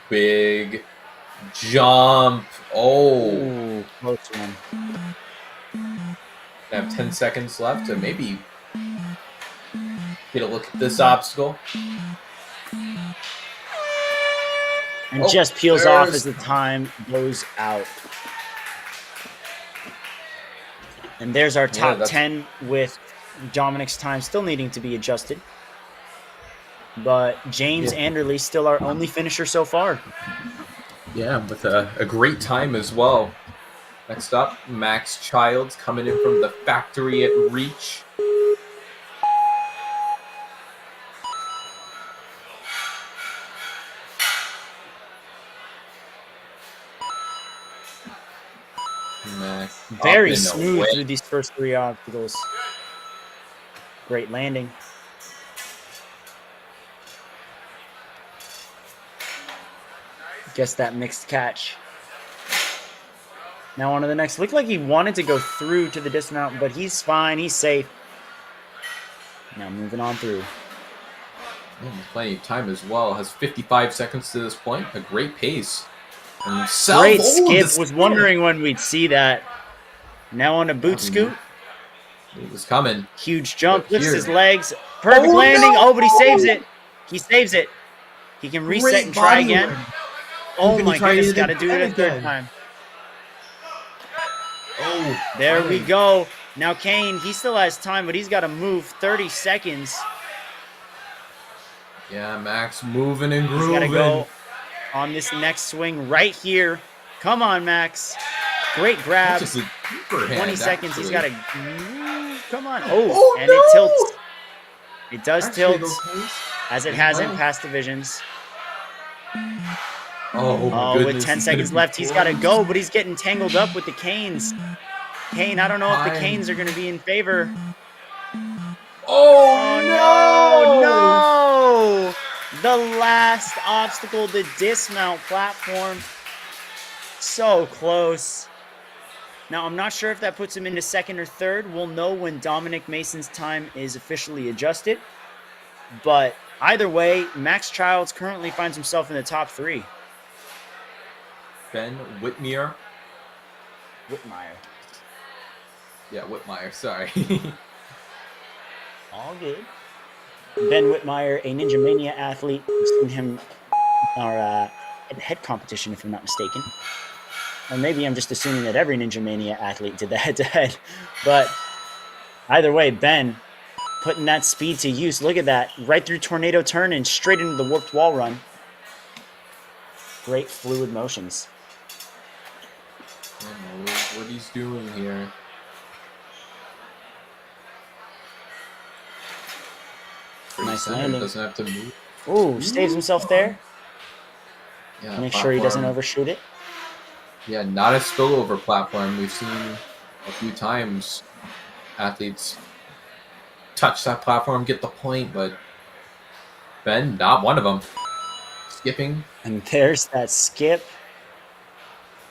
big jump. Oh. Ooh, close one. I have 10 seconds left to maybe get a look at this obstacle. And just peels off as the time goes out. And there's our top 10 with Dominic's time still needing to be adjusted. But James Anderley still our only finisher so far. Yeah, with a great time as well. Next up, Max Childs coming in from the factory at Reach. Max very smooth through these first 3 obstacles. Great landing. Guess that mixed catch. Now on to the next. Looked like he wanted to go through to the dismount, but he's fine. He's safe. Now moving on through. Plenty of time as well. Has 55 seconds to this point. A great pace. And great skip. Was wondering when we'd see that. Now on a boot scoot. It was coming. Huge jump. Lifts his legs. Perfect landing. No! Oh, but he saves it. He saves it. He can reset and try again. Oh my goodness. Got to do it a third time. Oh, there we go. Now Kane, he still has time, but he's got to move 30 seconds. Yeah, Max moving and grooving. He's got to go on this next swing right here. Come on, Max. Great grab. 20 seconds. He's got to come on. Oh, and it tilts. It does tilt, as it has in past divisions. Oh my Oh, goodness. with 10 he's gonna seconds be left, he's got to close. go, but he's getting tangled up with the Canes. Kane, I don't know if the Time. Canes are going to be in favor. Oh, Oh, no! The last obstacle, the dismount platform. So close. Now, I'm not sure if that puts him into second or third. We'll know when Dominic Mason's time is officially adjusted. But either way, Max Childs currently finds himself in the top 3. Ben Whitmire. Whitmire. Yeah, Whitmire, sorry. All good. Ben Whitmire, a Ninja Mania athlete. We've seen him in our head-to-head competition, if I'm not mistaken. Or maybe I'm just assuming that every Ninja Mania athlete did the head-to-head. But either way, Ben putting that speed to use. Look at that. Right through Tornado Turn and straight into the Warped Wall Run. Great fluid motions. I don't know what he's doing here. Nice Center landing. doesn't have to move. Ooh, staves himself there. Yeah, Make sure he doesn't platform. overshoot it. Yeah, not a spillover platform. We've seen a few times athletes touch that platform, get the point, but Ben, not one of them. Skipping. And there's that skip.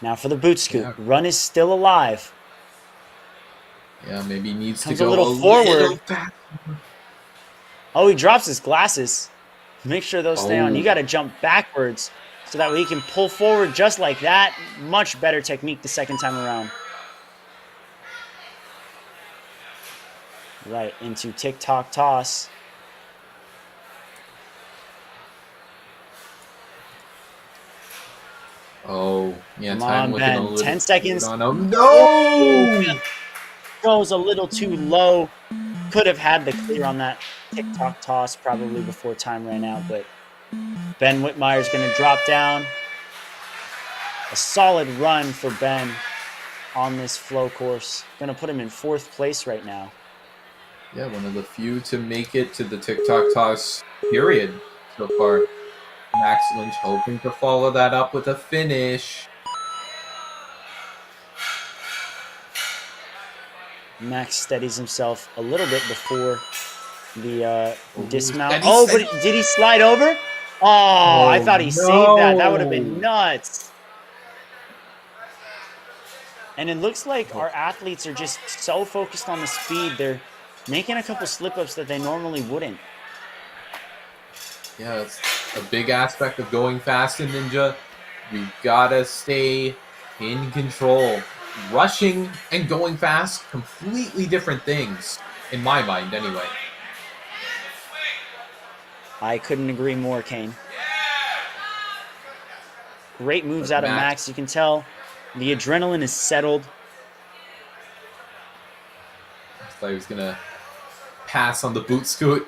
Now for the boot scoop. Yeah. Run is still alive. Yeah, maybe he needs Comes to a go little forward. fast. Oh, he drops his glasses. Make sure those stay on. Oh. You got to jump backwards so that way he can pull forward just like that. Much better technique the second time around. Right into tick-tock toss. Oh, yeah, Come time on, looking a Ben. little 10 seconds. on him. No! Goes a little too low. Could have had the clear on that tick-tock toss probably before time ran out, but Ben Whitmire's going to drop down. A solid run for Ben on this flow course. Going to put him in 4th place right now. Yeah, one of the few to make it to the TikTok toss period so far. Max Lynch hoping to follow that up with a finish. Max steadies himself a little bit before the dismount. steady, Oh, steady. but did he slide over? Oh, I thought he saved that. That would have been no. nuts. And it looks like our athletes are just so focused on the speed. They're making a couple slip-ups that they normally wouldn't. Yeah, that's a big aspect of going fast in Ninja. You gotta stay in control. Rushing and going fast, completely different things, in my mind anyway. I couldn't agree more, Kane. Great moves out of Max. You can tell the adrenaline is settled. I thought he was gonna pass on the boot scoot.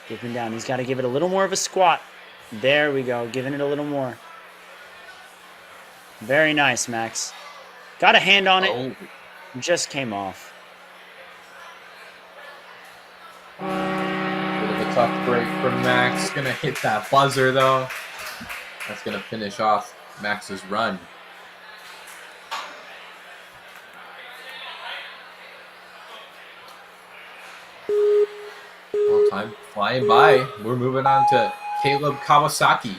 Dipping down. He's got to give it a little more of a squat. There we go. Giving it a little more. Very nice, Max. Got a hand on it. Oh, Just came off. bit of a tough break for Max. Gonna hit that buzzer though. That's gonna finish off Max's run. Well, time flying by. We're moving on to Caleb Kawasaki.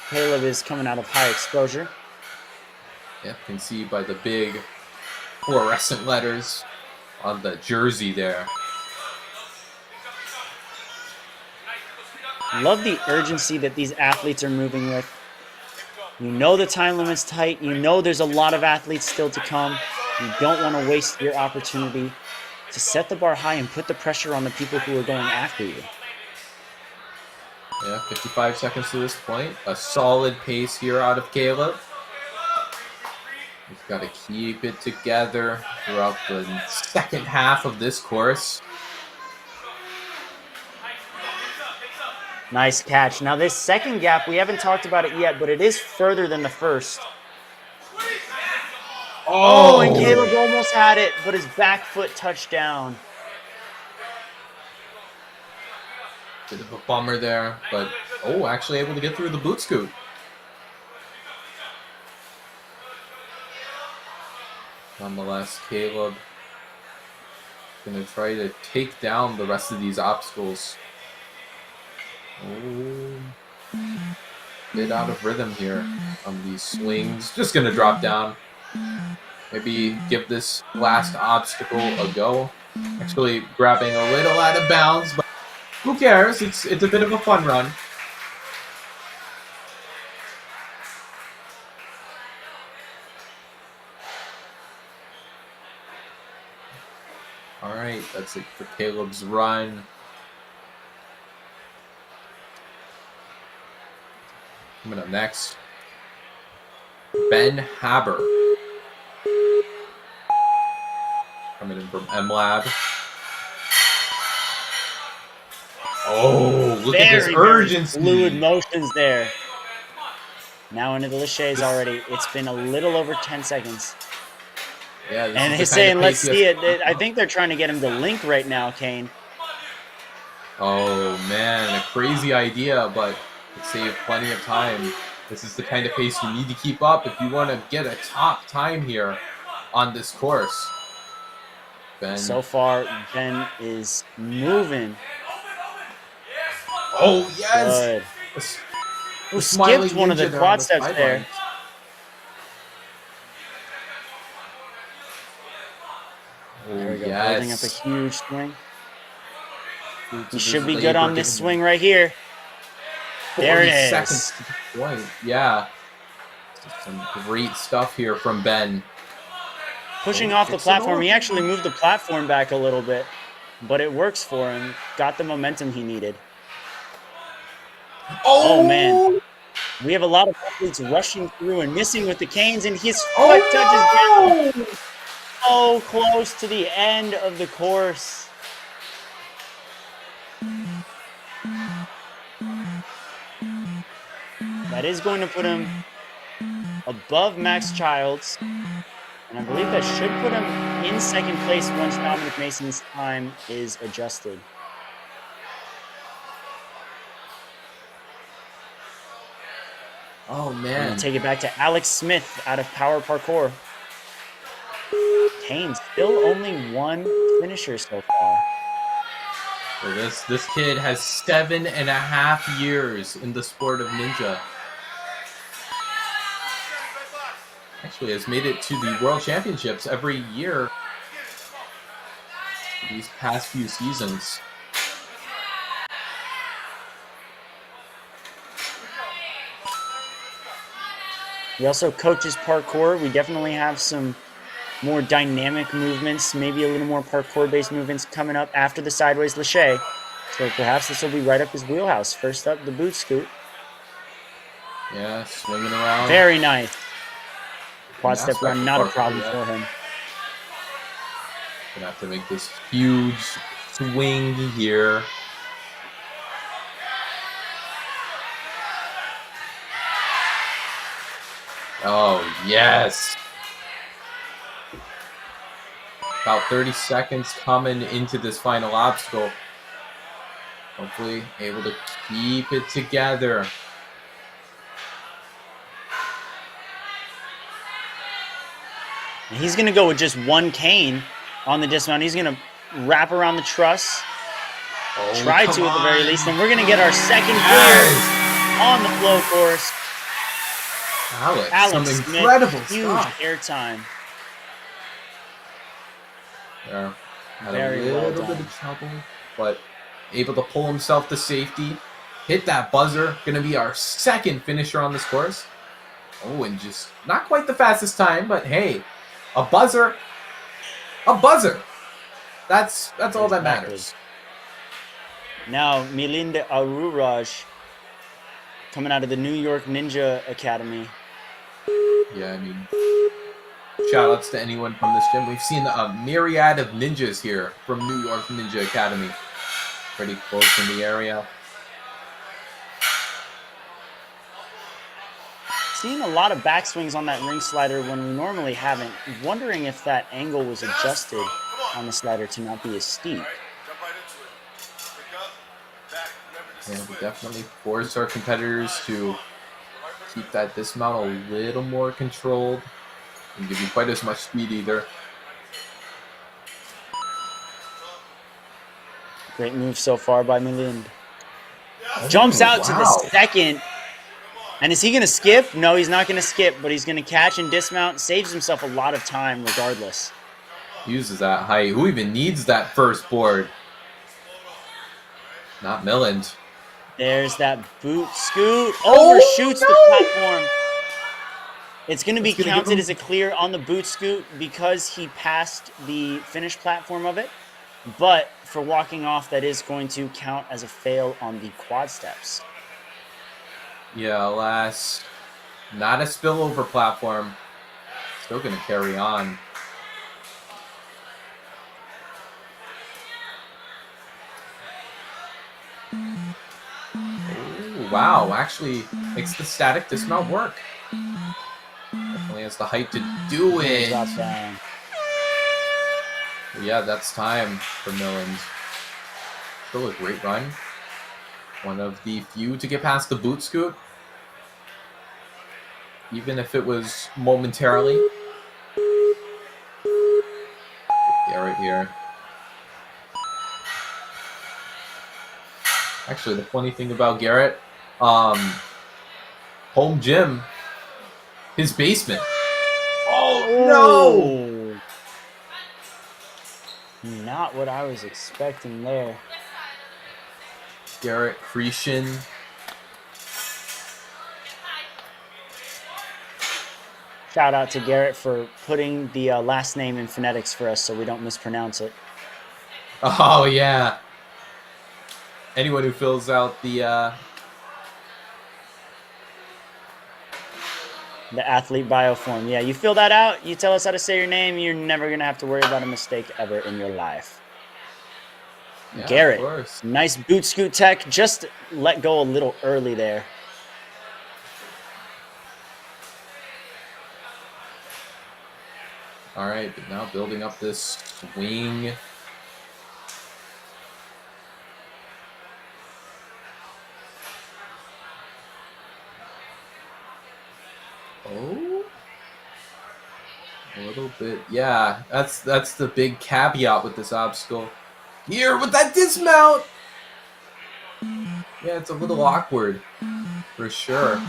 Caleb is coming out of high exposure. Yeah, you can see by the big fluorescent letters on the jersey there. Love the urgency that these athletes are moving with. You know the time limit's tight. You know there's a lot of athletes still to come. You don't want to waste your opportunity to set the bar high and put the pressure on the people who are going after you. Yeah, 55 seconds to this point. A solid pace here out of Caleb. He's got to keep it together throughout the second half of this course. Nice catch. Now this second gap, we haven't talked about it yet, but it is further than the first. Oh, and Caleb almost had it, but his back foot touchdown. Bit of a bummer there, but actually able to get through the boot scoot. Nonetheless, Caleb gonna try to take down the rest of these obstacles. Bit out of rhythm here on these swings. Just gonna drop down. Maybe give this last obstacle a go. Actually grabbing a little out of bounds, but who cares? It's a bit of a fun run. All right, that's it for Caleb's run. Coming up next, Ben Haber. Coming in from MLab. Oh, look at this urgency. Fluid motions there. Now into the Lachey's already. It's been a little over 10 seconds. Yeah, and he's saying, let's see it. I think they're trying to get him to link right now, Kane. Oh, man, a crazy idea, but it saved plenty of time. This is the kind of pace you need to keep up if you want to get a top time here on this course. Ben. So far, Ben is moving. Oh, yes! Good. Who skipped one of the quad steps there. There we go, building up a huge swing. He should be good on this swing right here. There it is. Seconds to the point. Yeah. Some great stuff here from Ben. Pushing off the platform. He actually moved the platform back a little bit, but it works for him. Got the momentum he needed. Oh, man. We have a lot of athletes rushing through and missing with the canes, and his foot touches down. So close to the end of the course. That is going to put him above Max Childs. And I believe that should put him in second place once Dominic Mason's time is adjusted. Oh, man. Take it back to Alex Smith out of Power Parkour. Kane still only one finisher so far. So this kid has 7.5 years in the sport of ninja. Actually has made it to the World Championships every year these past few seasons. He also coaches parkour. We definitely have some more dynamic movements, maybe a little more parkour-based movements coming up after the sideways lache. So perhaps this will be right up his wheelhouse. First up, the boot scoot. Yeah, swinging around. Very nice. Quad step run, not a problem for him. Gonna have to make this huge swing here. Oh, yes. About 30 seconds coming into this final obstacle. Hopefully able to keep it together. And he's going to go with just one cane on the dismount. He's going to wrap around the truss. Try to at the very least. And we're going to get our second clear on the flow course. Alex some Smith, incredible huge stuff. airtime. Yeah, had Very a little bit of trouble, but able to pull himself to safety. Hit that buzzer. Gonna be our second finisher on this course. Oh, and just not quite the fastest time, but hey, a buzzer. A buzzer. That's all that matters. Now, Milinda Aruraj coming out of the New York Ninja Academy. Yeah, I mean, shout outs to anyone from this gym. We've seen a myriad of ninjas here from New York Ninja Academy. Pretty close in the area. seeing a lot of backswings on that ring slider when we normally haven't. Wondering if that angle was adjusted on the slider to not be as steep. Yeah, we definitely force our competitors to keep that dismount a little more controlled. And give you quite as much speed either. Great move so far by Milind. Jumps out to the second. And is he going to skip? No, he's not going to skip, but he's going to catch and dismount. Saves himself a lot of time regardless. Uses that height. Who even needs that first board? Not Milind. There's that boot scoot. Overshoots the platform. It's going to be counted as a clear on the boot scoot because he passed the finished platform of it. But for walking off, that is going to count as a fail on the quad steps. Yeah, alas. Not a spillover platform. Still going to carry on. Ooh, wow, actually makes the static dismount work. Definitely has the height to do it. Yeah, that's time for Milind. Still a great run. One of the few to get past the boot scoot. Even if it was momentarily. Garrett here. Actually, the funny thing about Garrett, home gym, his basement. Oh, no! Not what I was expecting there. Garrett Cretion. Shout out to Garrett for putting the last name in phonetics for us so we don't mispronounce it. Oh, yeah. Anyone who fills out the athlete bio form. Yeah, you fill that out, you tell us how to say your name, you're never going to have to worry about a mistake ever in your life. Yeah, Garrett, nice boot scoot tech. Just let go a little early there. All right, but now building up this swing. Oh, a little bit. Yeah, that's the big caveat with this obstacle. Here with that dismount. Yeah, it's a little awkward for sure.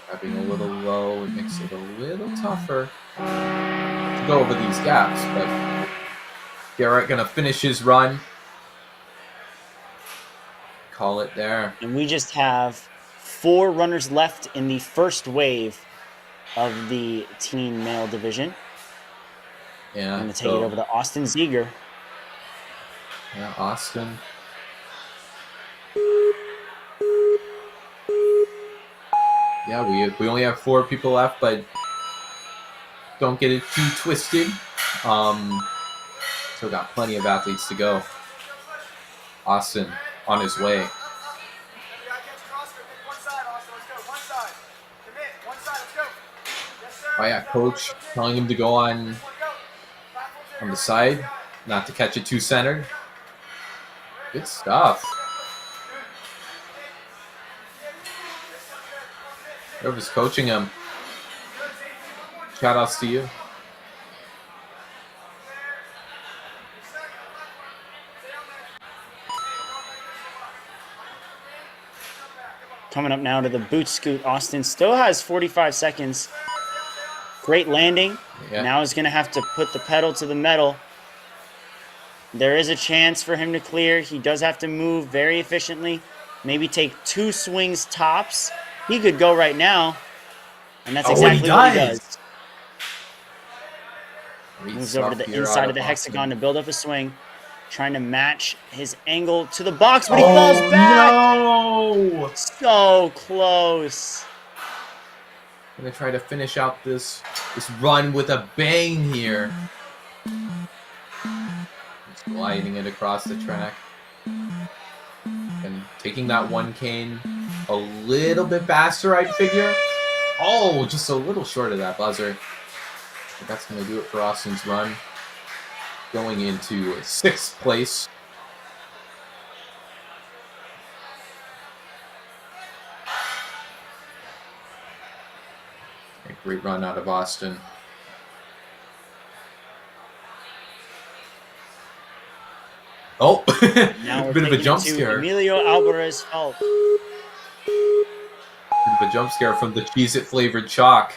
Having a little low, it makes it a little tougher to go over these gaps. But Garrett gonna finish his run. Call it there. And we just have 4 runners left in the first wave of the teen male division. Yeah, I'm going to take it over to Austin Ziegler. Yeah, Austin. Yeah, we only have 4 people left, but don't get it too twisted. Still got plenty of athletes to go. Austin on his way. Oh yeah, coach telling him to go on the side, not to catch it too centered. Good stuff. Whoever's coaching him, shout outs to you. Coming up now to the boot scoot. Austin still has 45 seconds. Great landing. Yeah. Now he's going to have to put the pedal to the metal. There is a chance for him to clear. He does have to move very efficiently. Maybe take 2 swings tops. He could go right now. And that's exactly what he does. Moves over to the inside of the hexagon to build up a swing. Trying to match his angle to the box, but he falls back. No! So close. Gonna try to finish out this run with a bang here. Just gliding it across the track. And taking that 1 cane a little bit faster, I'd figure. Oh, just a little short of that buzzer. But that's going to do it for Austin's run. Going into 6th place. A great run out of Austin. Oh, Now we're bit of a taking jump it to scare. Emilio Alvarez Felt. Bit of a jump scare from the Cheez-It flavored chalk.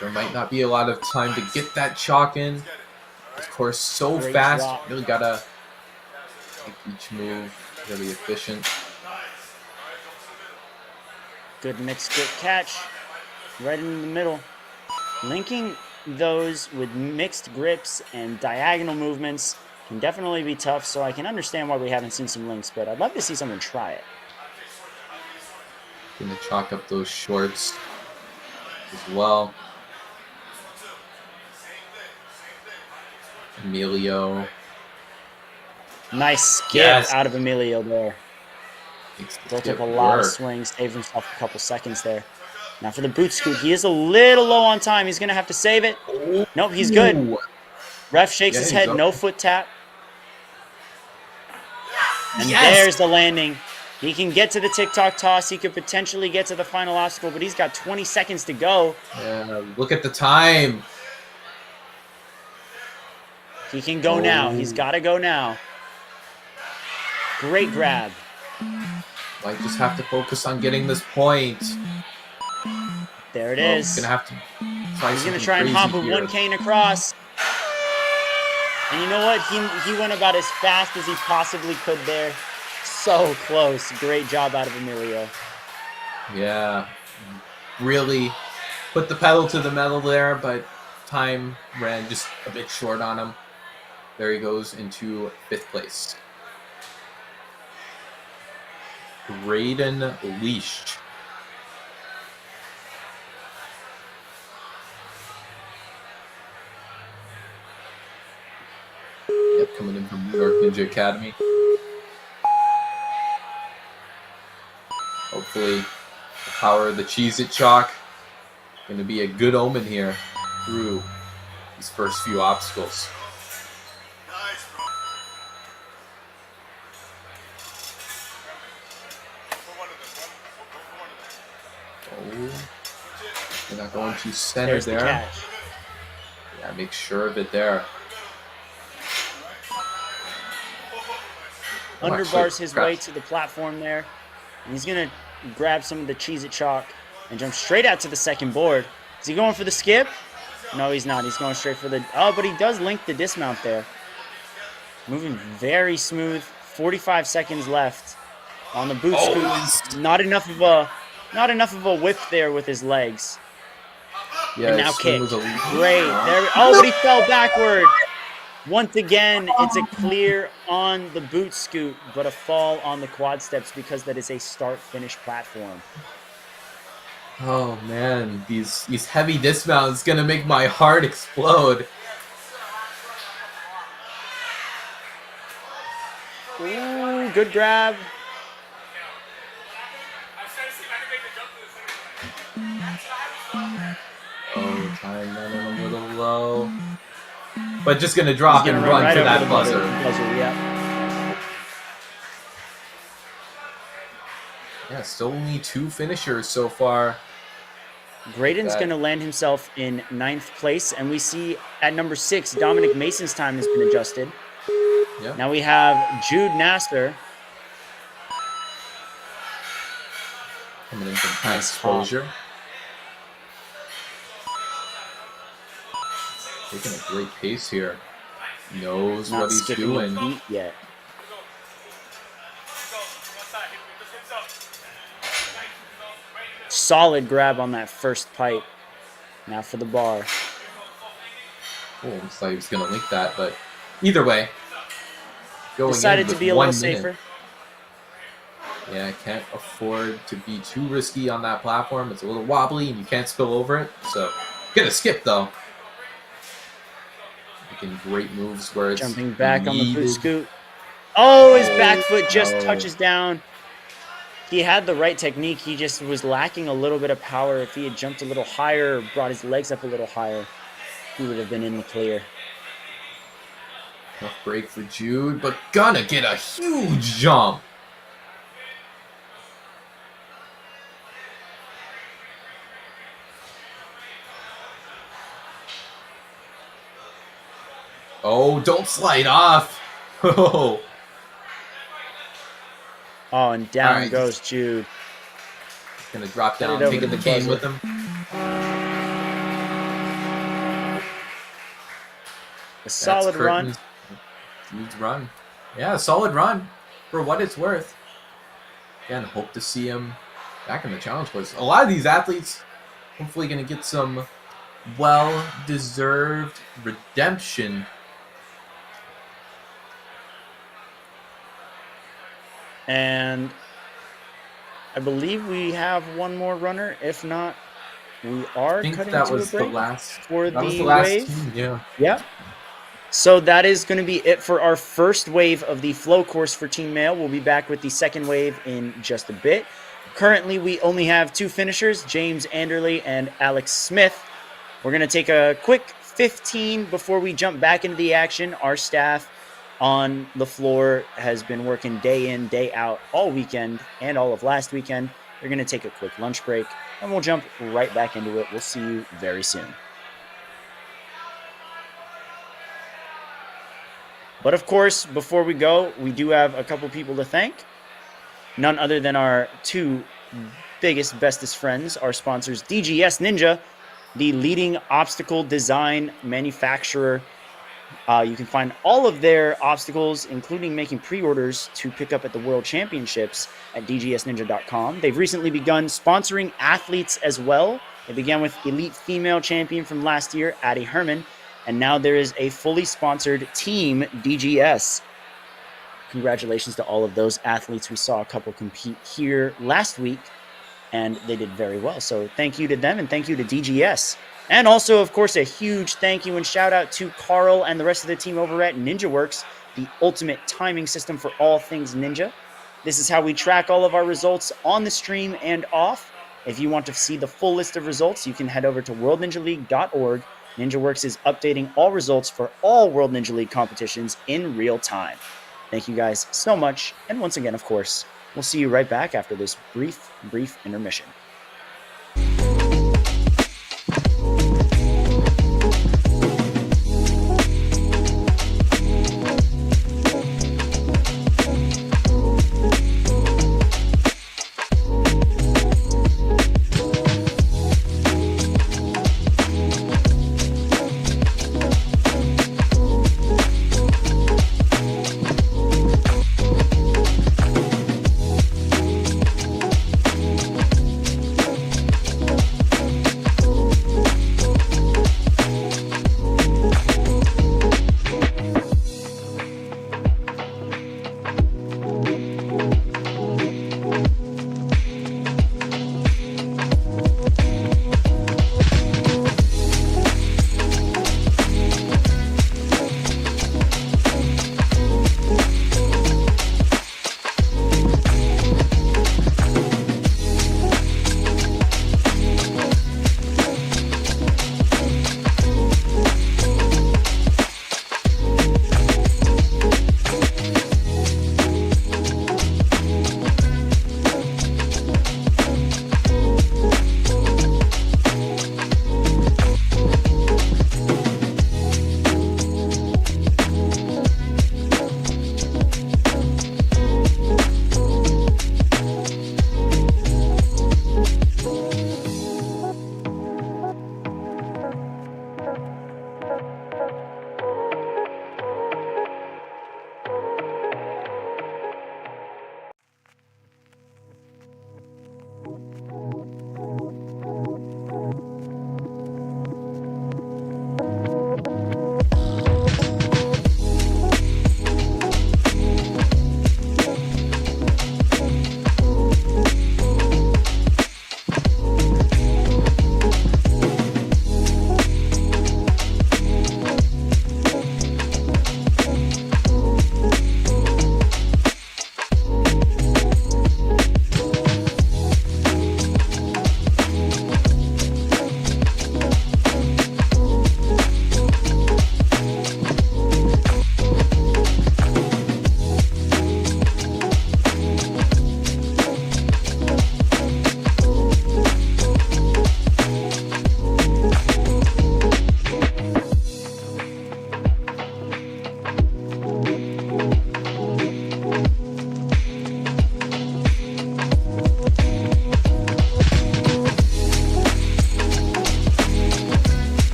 There might not be a lot of time to get that chalk in. Of course, so Great fast. drop. Really gotta make each move really efficient. Good mixed grip catch. Right in the middle. Linking those with mixed grips and diagonal movements can definitely be tough, so I can understand why we haven't seen some links, but I'd love to see someone try it. Gonna chalk up those shorts as well. Emilio. Nice skip Yes. out of Emilio there. Makes the Built skip up a lot of work. swings, saved himself a couple seconds there. Now for the boot scoot, he is a little low on time. He's going to have to save it. Nope, he's good. Ooh. Ref shakes his he's head, up. no foot tap. And Yes! there's the landing. He can get to the TikTok toss. He could potentially get to the final obstacle, but he's got 20 seconds to go. Yeah, look at the time. He can go now. He's Oh. got to go now. Great grab. Might just have to focus on getting this point. There it Oh, is. gonna have to try He's going to something try and crazy hop with here. one cane across. And you know what? He went about as fast as he possibly could there. So close. Great job out of Emilio. Yeah, really put the pedal to the metal there, but time ran just a bit short on him. There he goes into 5th place. Graydon Leash. Yep, coming in from New York Ninja Academy. Hopefully, the power of the Cheez-It chalk going to be a good omen here through these first few obstacles. Oh, they're not going to center There's the there. catch. Yeah, make sure of it there. Oh, Underbars actually, his crap. way to the platform there. And he's going to grab some of the Cheez-It chalk and jump straight out to the second board. Is he going for the skip? No, he's not. He's going straight for the... Oh, but he does link the dismount there. Moving very smooth. 45 seconds left on the boot scoot. Not enough of a whip there with his legs. Yeah, And now his swing kick. was a Great. There. Oh, but he fell backward. Once again, it's a clear on the boot scoot, but a fall on the quad steps because that is a start-finish platform. Oh man, these heavy dismounts gonna make my heart explode. Ooh, good grab. Oh, time running a little low. But just gonna drop He's and gonna run right for over that the buzzer. Yeah. Yeah, still only 2 finishers so far. Graydon's going to land himself in 9th place, and we see at number 6, Dominic Mason's time has been adjusted. Yeah. Now we have Jude Nasser. Coming in from high Nice exposure. Taking a great pace here. Knows Not what he's skipping doing. a beat yet. Solid grab on that first pipe. Now for the bar. Oh, looks like he was gonna link that, but either way. Going Decided in to with be a 1 little minute. safer. Yeah, I can't afford to be too risky on that platform. It's a little wobbly and you can't spill over it. So, get a skip though. making great moves where it's Jumping back on the boot needed. scoot. Oh, his back foot just no. touches down. He had the right technique. He just was lacking a little bit of power. If he had jumped a little higher or brought his legs up a little higher, he would have been in the clear. Tough break for Jude, but gonna get a huge jump. Oh, don't slide off. Oh, Oh, and down Alright. goes Jude. gonna drop Put it down, over taking to the the cane buzzer. with him. A solid run. Curtin's Jude's run. Yeah, solid run for what it's worth. Again, hope to see him back in the challenge place. A lot of these athletes hopefully gonna get some well-deserved redemption. And I believe we have one more runner. If not, we are I think cutting that to was a break the last. for That was the the last wave. team, yeah. Yeah. So that is going to be it for our first wave of the flow course for Team Male. We'll be back with the second wave in just a bit. Currently, we only have 2 finishers, James Anderley and Alex Smith. We're going to take a quick 15 before we jump back into the action. Our staff on the floor has been working day in, day out all weekend and all of last weekend. They're going to take a quick lunch break, and we'll jump right back into it. We'll see you very soon. But of course, before we go, we do have a couple people to thank. None other than our 2 biggest, bestest friends, our sponsors, DGS Ninja, the leading obstacle design manufacturer. You can find all of their obstacles, including making pre-orders to pick up at the World Championships at dgsninja.com. They've recently begun sponsoring athletes as well. They began with elite female champion from last year, Addie Herman, and now there is a fully sponsored team, DGS. Congratulations to all of those athletes. We saw a couple compete here last week, and they did very well. So thank you to them, and thank you to DGS. And also, of course, a huge thank you and shout out to Carl and the rest of the team over at NinjaWorks, the ultimate timing system for all things ninja. This is how we track all of our results on the stream and off. If you want to see the full list of results, you can head over to worldninjaleague.org. NinjaWorks is updating all results for all World Ninja League competitions in real time. Thank you guys so much. And once again, of course, we'll see you right back after this brief intermission.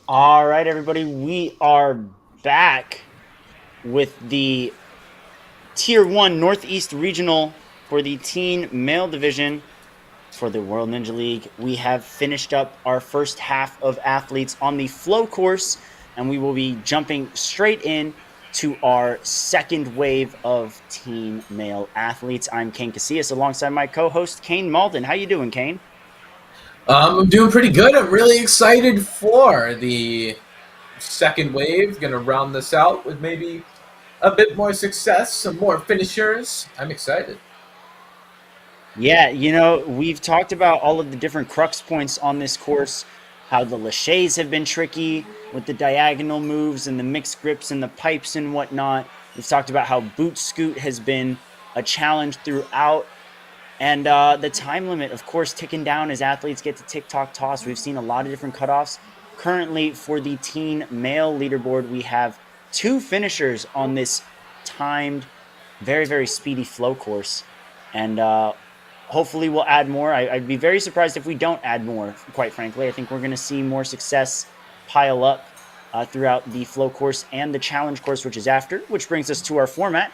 All right, everybody, we are back with the Tier 1 Northeast Regional for the teen male division for the World Ninja League. We have finished up our first half of athletes on the flow course, and we will be jumping straight in to our second wave of teen male athletes. I'm Kane Casillas alongside my co-host Kane Malden. How you doing, Kane? I'm doing pretty good. I'm really excited for the second wave. Gonna round this out with maybe a bit more success, some more finishers. I'm excited. Yeah, we've talked about all of the different crux points on this course, how the laches have been tricky with the diagonal moves and the mixed grips and the pipes and whatnot. We've talked about how boot scoot has been a challenge throughout. And the time limit, of course, ticking down as athletes get to tick-tock toss. We've seen a lot of different cutoffs. Currently, for the teen male leaderboard, we have 2 finishers on this timed, very, very speedy flow course. And hopefully we'll add more. I'd be very surprised if we don't add more, quite frankly. I think we're going to see more success pile up throughout the flow course and the challenge course, which is after, which brings us to our format.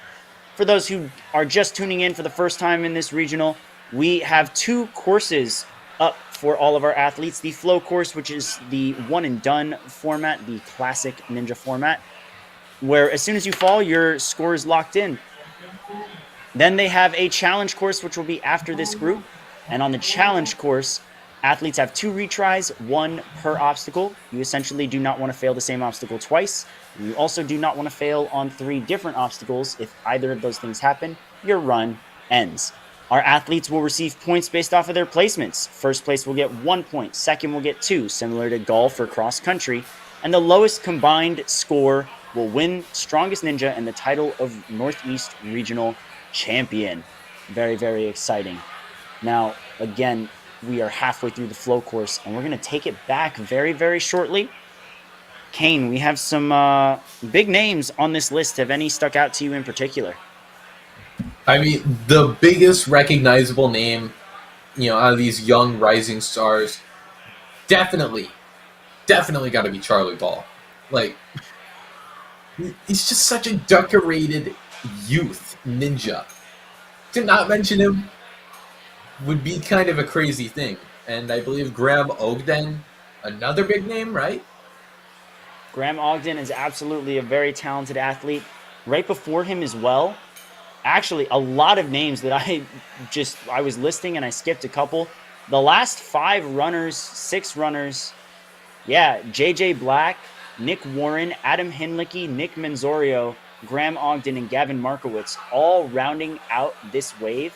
For those who are just tuning in for the first time in this regional, we have 2 courses up for all of our athletes. The flow course, which is the one and done format, the classic ninja format, where as soon as you fall, your score is locked in. Then they have a challenge course, which will be after this group. And on the challenge course, athletes have 2 retries, 1 per obstacle. You essentially do not want to fail the same obstacle twice. And you also do not want to fail on 3 different obstacles. If either of those things happen, your run ends. Our athletes will receive points based off of their placements. First place will get 1 point, second will get 2, similar to golf or cross country. And the lowest combined score will win Strongest Ninja and the title of Northeast Regional Champion. Very, very exciting. Now, again, we are halfway through the flow course, and we're going to take it back very, very shortly. Kane, we have some big names on this list. Have any stuck out to you in particular? I mean, the biggest recognizable name, out of these young rising stars, definitely got to be Charlie Ball. Like, he's just such a decorated youth ninja. To not mention him would be kind of a crazy thing. And I believe Graham Ogden, another big name, right? Graham Ogden is absolutely a very talented athlete. Right before him as well, actually a lot of names that I was listing and I skipped a couple. The last 6 runners, JJ Black, Nick Warren, Adam Hinlicky, Nick Menzorio, Graham Ogden, and Gavin Markowitz all rounding out this wave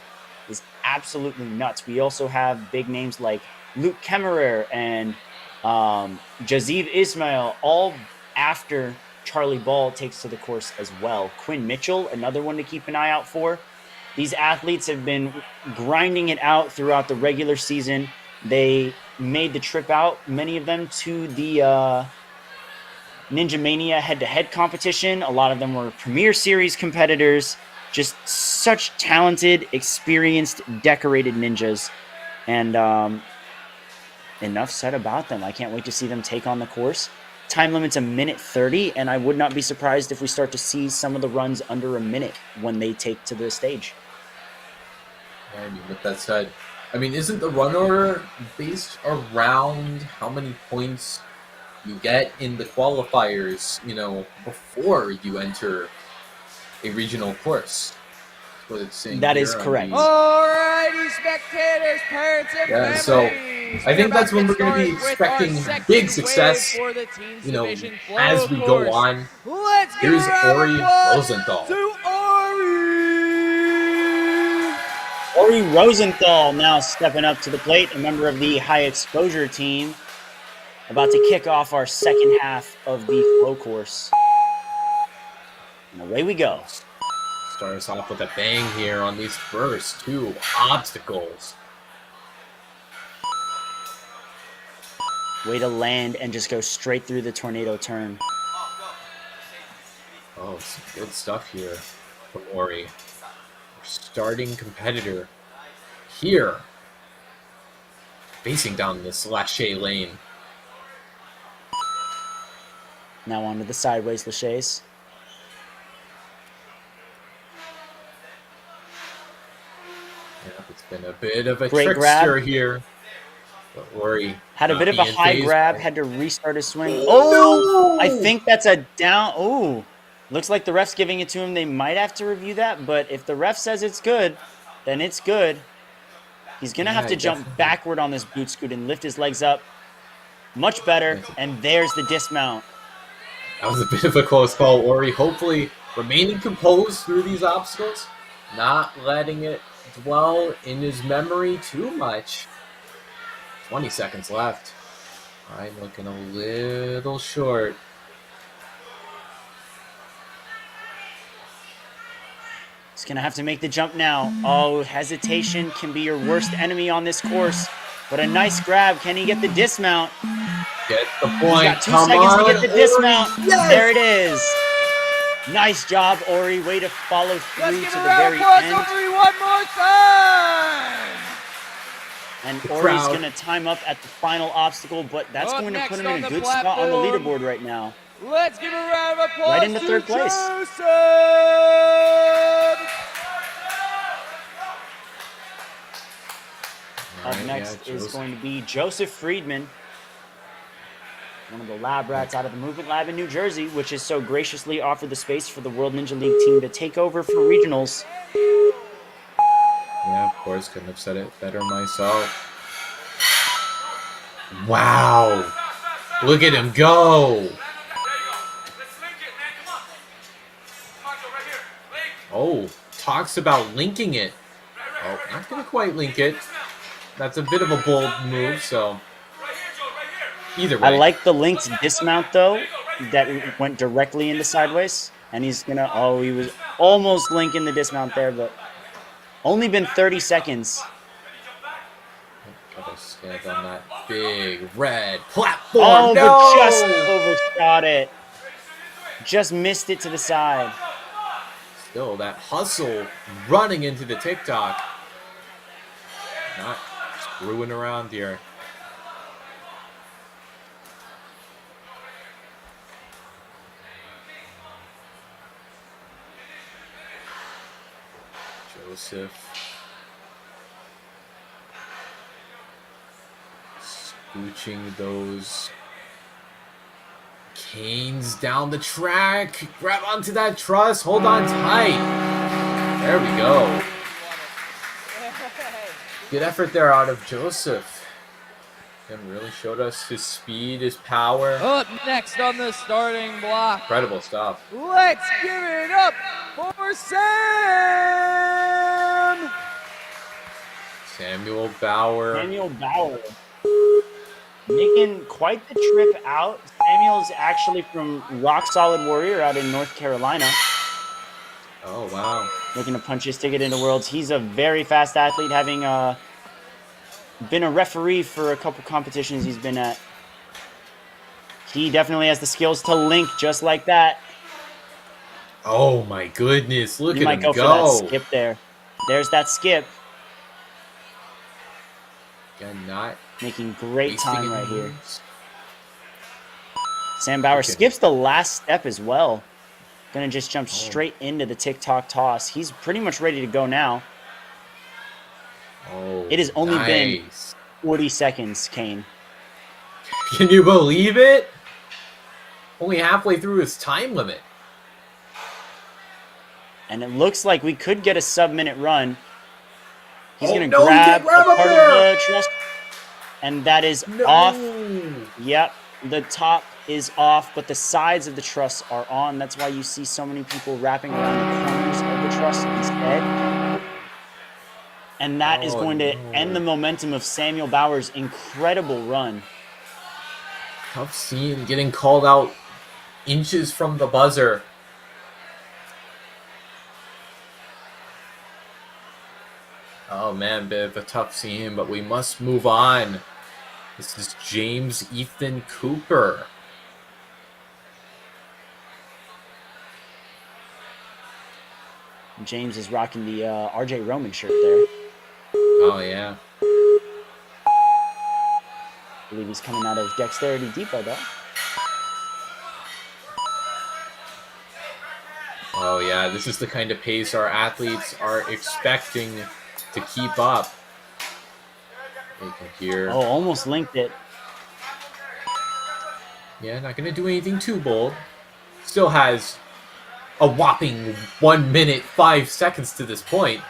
is absolutely nuts. We also have big names like Luke Kemmerer and Jaziv Ismail, all after Charlie Ball takes to the course as well. Quinn Mitchell, another one to keep an eye out for. These athletes have been grinding it out throughout the regular season. They made the trip out, many of them, to the Ninja Mania head-to-head competition. A lot of them were Premier Series competitors. Just such talented, experienced, decorated ninjas. And enough said about them. I can't wait to see them take on the course. Time limit's 1:30, and I would not be surprised if we start to see some of the runs under a minute when they take to the stage. I mean, with that said, isn't the run order based around how many points you get in the qualifiers, before you enter a regional course? That's what it's saying. That is correct. Alrighty, spectators, parents, and families. So I think that's when we're going to be expecting big success, as we go on. Let's Here's Ori Rosenthal. To Ori Rosenthal now stepping up to the plate, a member of the high exposure team, about to kick off our second half of the flow course. And away we go. Start us off with a bang here on these first 2 obstacles. Way to land and just go straight through the tornado turn. Oh, some good stuff here from Ori. Starting competitor here, facing down this lache lane. Now onto the sideways laches. Yeah, it's been a bit of a Great trickster grab. here. Don't worry. Had a bit of a Being high phased grab, by- had to restart his swing. Oh, I No! think that's a down. Oh, looks like the ref's giving it to him. They might have to review that, but if the ref says it's good, then it's good. He's going to have to jump definitely. backward on this boot scoot and lift his legs up. Much better. And there's the dismount. That was a bit of a close call, Ori. Hopefully remaining composed through these obstacles, not letting it dwell in his memory too much. 20 seconds left. I'm looking a little short. He's going to have to make the jump now. Oh, hesitation can be your worst enemy on this course. But a nice grab. Can he get the dismount? Get the He's point. got 2 Come seconds on, to get the Ori. dismount. Yes! There it is. Nice job, Ori. Way to follow Let's through give to a the round very of applause, end. Ori, one more time. And The Ori's crowd. going to time up at the final obstacle, but that's Up going to put next him on in a the good spot on the platform. leaderboard right now. Let's give a round of applause Right into to third place. Joseph. All Up right, next yeah, is Joseph. going to be Joseph Friedman, one of the lab rats out of the Movement Lab in New Jersey, which has so graciously offered the space for the World Ninja League team to take over for regionals. Yeah, of course, couldn't have said it better myself. Wow. Look at him go. Oh, talks about linking it. Oh, not going to quite link it. That's a bit of a bold move, so either way. I like the linked dismount, though, that went directly into sideways. And he's going to, oh, he was almost linking the dismount there, but only been 30 seconds. Gotta stand on that big red platform. Oh, no! but just overshot it. Just missed it to the side. Still, that hustle running into the TikTok. Not screwing around here. Joseph. Scooching those canes down the track. Grab onto that truss. Hold on tight. There we go. Good effort there out of Joseph. And really showed us his speed, his power. Up next on the starting block. Incredible stuff. Let's give it up for Sam. Samuel Bauer. Samuel Bauer making quite the trip out. Samuel's actually from Rock Solid Warrior out in North Carolina. Oh, wow. Looking to punch his ticket into Worlds. He's a very fast athlete, having been a referee for a couple competitions he's been at. He definitely has the skills to link just like that. Oh, my goodness. Look You at might him go go. for that skip there. There's that skip. Again, not Making great wasting time any right here. moves. Sam Bauer Okay. skips the last step as well. Gonna just jump straight into the TikTok toss. He's pretty much ready to go now. Oh, It has only been nice. 40 seconds, Kane. Can you believe it? Only halfway through his time limit. And it looks like we could get a sub-minute run. He's Oh, gonna no, he grab can't grab a up part there. of the truss. And that is No. off. Yep, the top is off, but the sides of the truss are on. That's why you see so many people wrapping around the corners of the truss instead. And that is Oh, going to no. end the momentum of Samuel Bauer's incredible run. Tough scene getting called out inches from the buzzer. Oh man, bit of a tough scene, but we must move on. This is James Ethan Cooper. James is rocking the RJ Roman shirt there. Oh yeah. I believe he's coming out of Dexterity Depot, though. Oh yeah, this is the kind of pace our athletes are expecting to keep up. Taken here. Oh, almost linked it. Yeah, not gonna do anything too bold. Still has a whopping 1 minute 5 seconds to this point.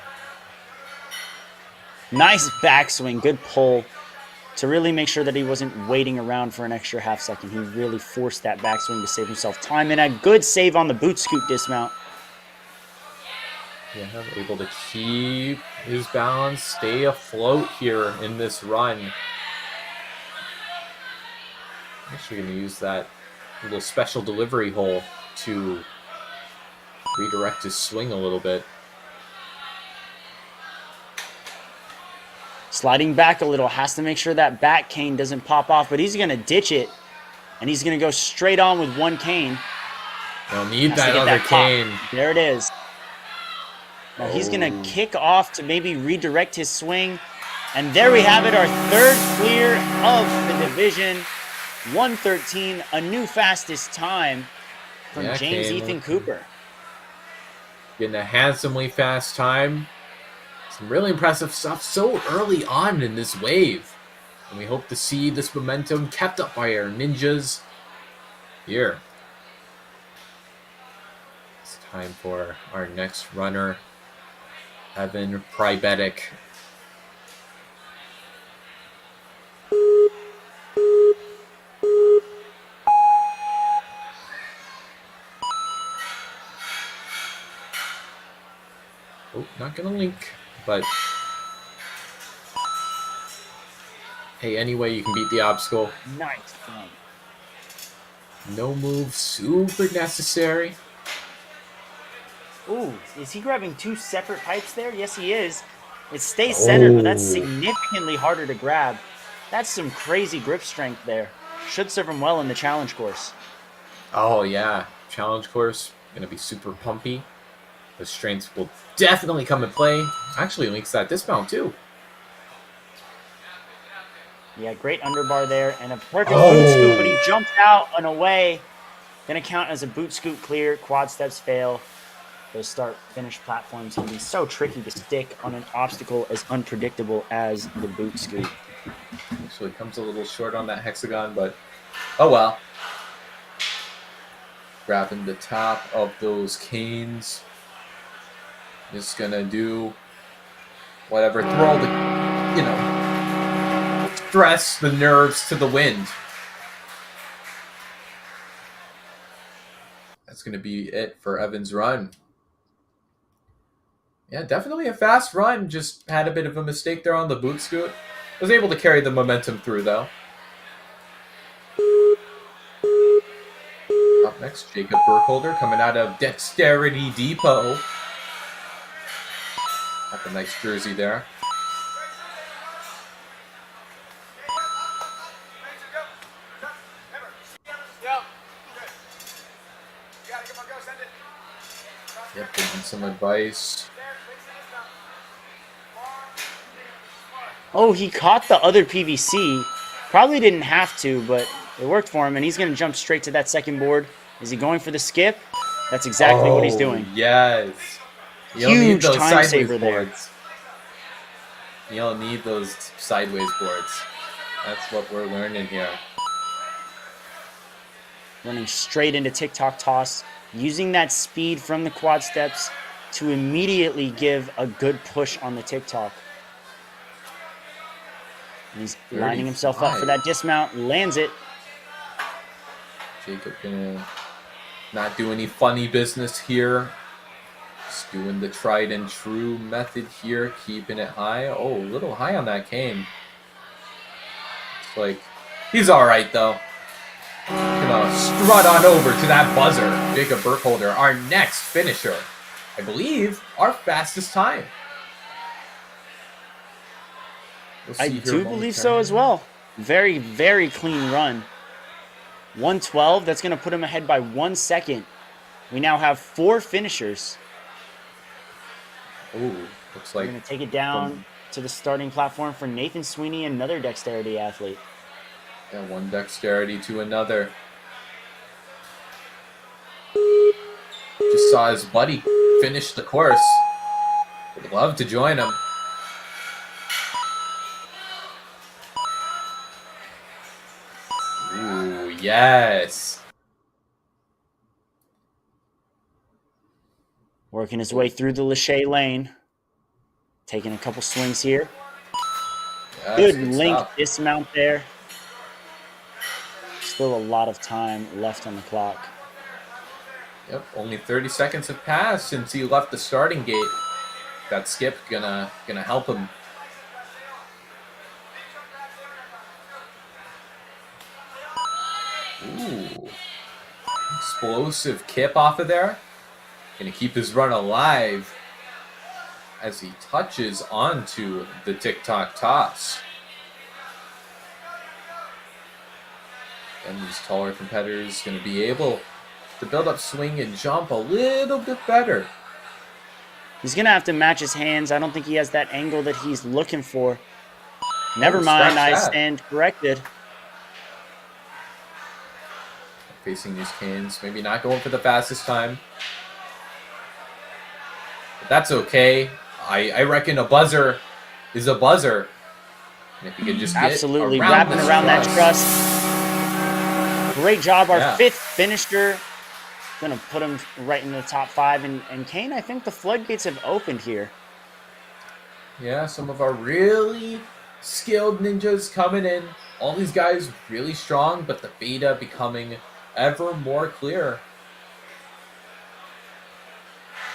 Nice backswing, good pull to really make sure that he wasn't waiting around for an extra half second. He really forced that backswing to save himself time, and a good save on the boot scoot dismount. Yeah, able to keep his balance, stay afloat here in this run. Actually going to use that little special delivery hole to redirect his swing a little bit. Sliding back a little, has to make sure that back cane doesn't pop off, but he's going to ditch it, and he's going to go straight on with one cane. They'll need that other cane. There it is. Now he's going to kick off to maybe redirect his swing, and there we have it, our third clear of the division. 1:13, a new fastest time from James Ethan Cooper. Getting a handsomely fast time. Some really impressive stuff so early on in this wave. And we hope to see this momentum kept up by our ninjas here. It's time for our next runner, Evan Pribetic. Oh, not gonna link, but hey, anyway, you can beat the obstacle. Nice run. No move, super necessary. Ooh, is he grabbing two separate pipes there? Yes, he is. It stays centered, but that's significantly harder to grab. That's some crazy grip strength there. Should serve him well in the challenge course. Oh yeah, challenge course, gonna be super pumpy. The strengths will definitely come in play. Actually links that dismount too. Yeah, great underbar there, and a perfect boot scoot, but he jumped out and away. Gonna count as a boot scoot clear, quad steps fail. Those start-finish platforms can be so tricky to stick on an obstacle as unpredictable as the boot scoot. Actually comes a little short on that hexagon, but oh well. Grabbing the top of those canes. Just gonna do whatever, throw the, stress the nerves to the wind. That's gonna be it for Evan's run. Yeah, definitely a fast run. Just had a bit of a mistake there on the boot scoot. Was able to carry the momentum through, though. Up next, Jacob Burkholder coming out of Dexterity Depot. Got the nice jersey there. Yep, giving some advice. Oh, he caught the other PVC. Probably didn't have to, but it worked for him, and he's going to jump straight to that second board. Is he going for the skip? That's exactly what he's doing. Yes. You'll Huge need those time sideways saver boards. You'll need those sideways boards. That's what we're learning here. Running straight into TikTok toss, using that speed from the quad steps to immediately give a good push on the TikTok. And he's lining himself up for that dismount, lands it. Jacob gonna not do any funny business here. Just doing the tried and true method here, keeping it high. Oh, a little high on that cane. It's like, he's alright though. Gonna strut on over to that buzzer. Jacob Burkholder, our next finisher. I believe our fastest time. I do believe so as well. Very, very clean run. 1:12, that's going to put him ahead by 1 second. We now have 4 finishers. Ooh, looks like... We're going to take it down to the starting platform for Nathan Sweeney, another dexterity athlete. Yeah, one dexterity to another. Just saw his buddy finish the course. Would love to join him. Ooh, yes. Working his way through the Lachey lane. Taking a couple swings here. Yes, Good good link stuff. dismount there. Still a lot of time left on the clock. Yep, only 30 seconds have passed since he left the starting gate. That skip gonna help him. Ooh. Explosive kip off of there. Gonna keep his run alive as he touches onto the TikTok toss. And these taller competitors gonna be able to build up swing and jump a little bit better. He's going to have to match his hands. I don't think he has that angle that he's looking for. Never Oh, mind, scratch I that. stand corrected. Facing these canes, maybe not going for the fastest time. But that's okay. I reckon a buzzer is a buzzer. And if you could just get Absolutely, around wrapping this around that truss. truss. Great job, our Yeah. 5th finisher. Gonna put him right in the top 5. And Kane, I think the floodgates have opened here. Yeah, some of our really skilled ninjas coming in. All these guys really strong, but the beta becoming ever more clear.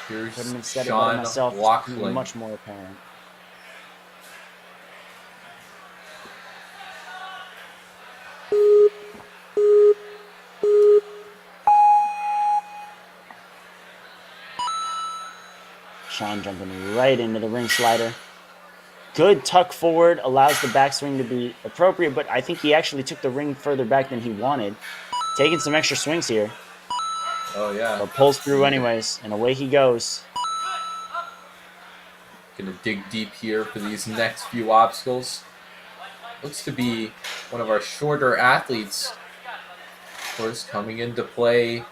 Here's Couldn't have said it better Sean myself. It's Walkland. much more apparent. Sean jumping right into the ring slider. Good tuck forward, allows the backswing to be appropriate, but I think he actually took the ring further back than he wanted. Taking some extra swings here, Oh, yeah. but pulls through anyways, and away he goes. Gonna dig deep here for these next few obstacles. Looks to be one of our shorter athletes. Of course, coming into play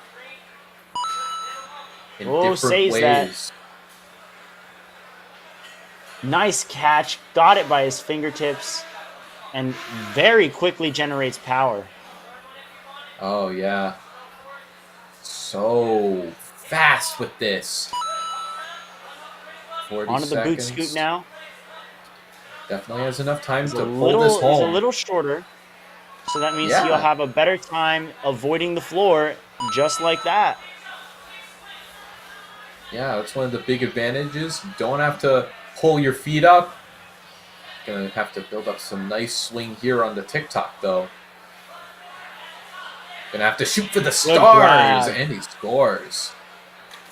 in Oh, different saves ways. that. Nice catch, got it by his fingertips, and very quickly generates power. Oh, yeah. So fast with this. 40 Onto the boot seconds. scoot now. Definitely has enough time He's to a pull this little, he's a home. little shorter, so that means Yeah. he'll have a better time avoiding the floor just like that. Yeah, that's one of the big advantages. You don't have to pull your feet up. Gonna have to build up some nice swing here on the TikTok, though. Gonna have to shoot for the stars, grab. and he scores.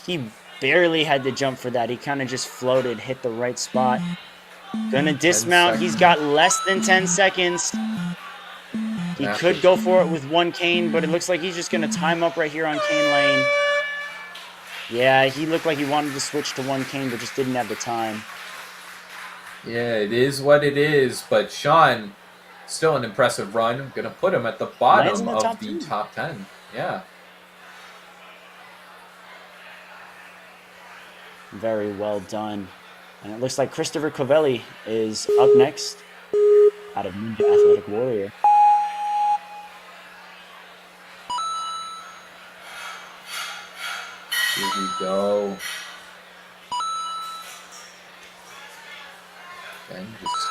He barely had to jump for that. He kind of just floated, hit the right spot. Gonna dismount. He's got less than 10 seconds. He could go for it with one cane, but it looks like he's just gonna time up right here on cane lane. Yeah, he looked like he wanted to switch to one cane, but just didn't have the time. Yeah, it is what it is, but Sean, still an impressive run. I'm gonna put him at the Lands in bottom the of top the 10. top 10. Yeah. Very well done. And it looks like Christopher Covelli is up next out of Ninja Athletic Warrior. Here we go. And just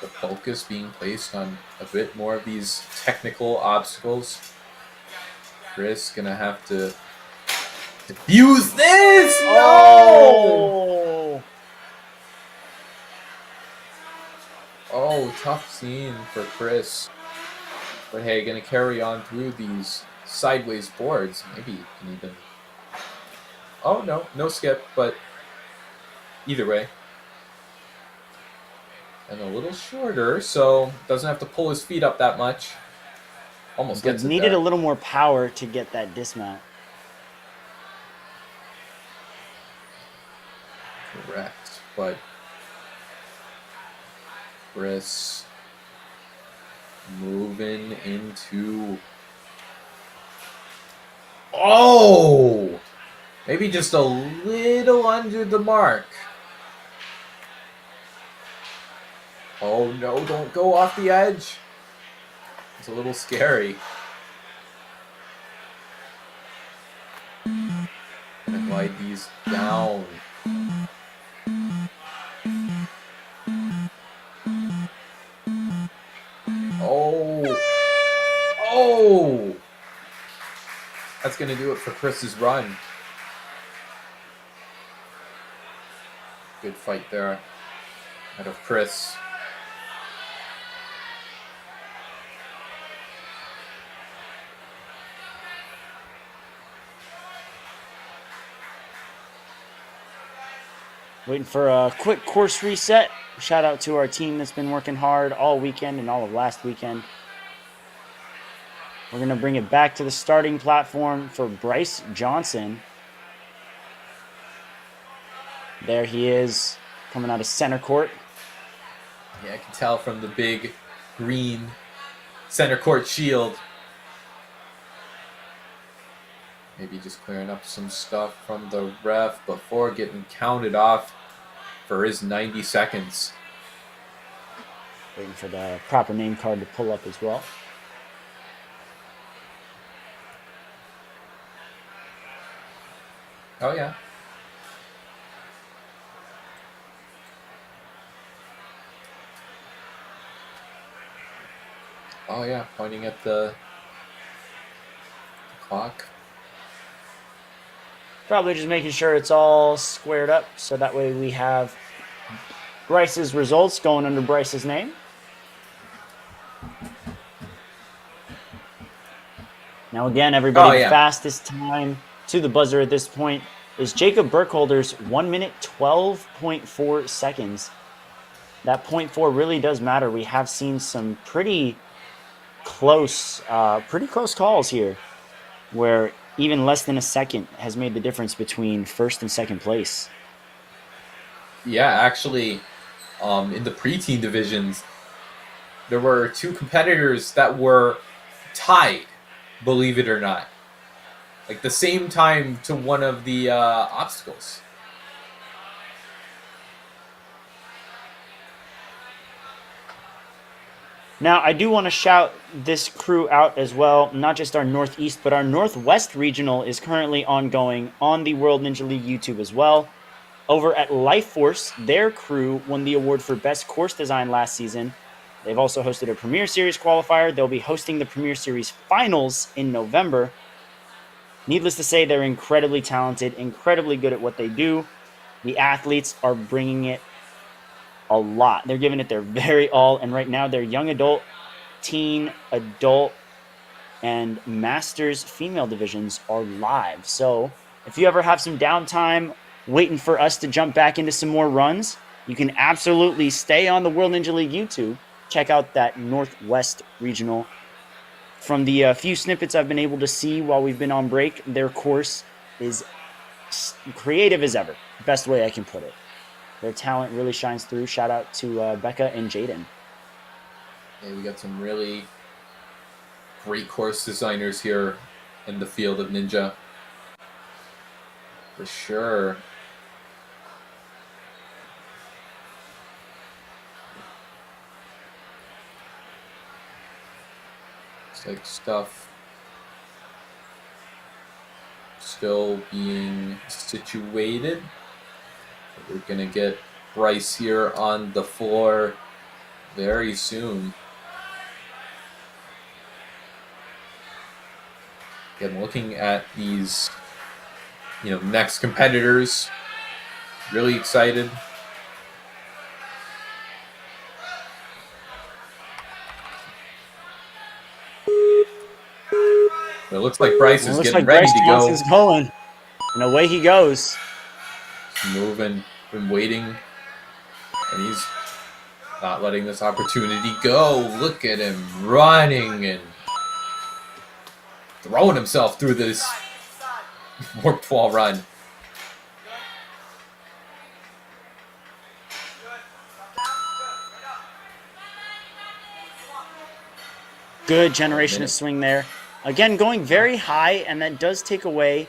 the focus being placed on a bit more of these technical obstacles. Chris gonna have to defuse this! No! Oh! Oh, tough scene for Chris. But hey, gonna carry on through these sideways boards. Maybe you can even... Oh, no. No skip, but either way. And a little shorter, so doesn't have to pull his feet up that much. Almost But gets it needed there. a little more power to get that dismount. Correct, but Chris moving into... Oh! Maybe just a little under the mark. Oh no, don't go off the edge. It's a little scary. Gonna glide these down. Oh! Oh! That's gonna do it for Chris's run. Good fight there out of Chris. Waiting for a quick course reset. Shout out to our team that's been working hard all weekend and all of last weekend. We're going to bring it back to the starting platform for Bryce Johnson. There he is, coming out of center court. Yeah, I can tell from the big green center court shield. Maybe just clearing up some stuff from the ref before getting counted off for his 90 seconds. Waiting for the proper name card to pull up as well. Oh, yeah. Oh, yeah, pointing at the clock. Probably just making sure it's all squared up so that way we have Bryce's results going under Bryce's name. Now again, everybody, the fastest time to the buzzer at this point is Jacob Burkholder's 1 minute 12.4 seconds. That 0.4 really does matter. We have seen some pretty close calls here where even less than a second has made the difference between first and second place. Yeah, actually, in the preteen divisions, there were two competitors that were tied, believe it or not. Like the same time to one of the obstacles. Now, I do want to shout this crew out as well, not just our Northeast, but our Northwest Regional is currently ongoing on the World Ninja League YouTube as well. Over at Life Force, their crew won the award for Best Course Design last season. They've also hosted a Premier Series qualifier. They'll be hosting the Premier Series Finals in November. Needless to say, they're incredibly talented, incredibly good at what they do. The athletes are bringing it a lot. They're giving it their very all, and right now their young adult, teen, adult, and masters female divisions are live. So if you ever have some downtime waiting for us to jump back into some more runs, you can absolutely stay on the World Ninja League YouTube. Check out that Northwest Regional. From the few snippets I've been able to see while we've been on break, their course is creative as ever. Best way I can put it. Their talent really shines through. Shout out to Becca and Jaden. Yeah, we got some really great course designers here in the field of ninja. For sure. Looks like stuff still being situated. We're going to get Bryce here on the floor very soon. Again, looking at these, next competitors, really excited. It looks like Bryce is getting ready to go. Johnson's going, and away he goes. He's moving, been waiting, and he's not letting this opportunity go. Look at him running and throwing himself through this warped wall run. Good generation of swing there. Again, going very high, and that does take away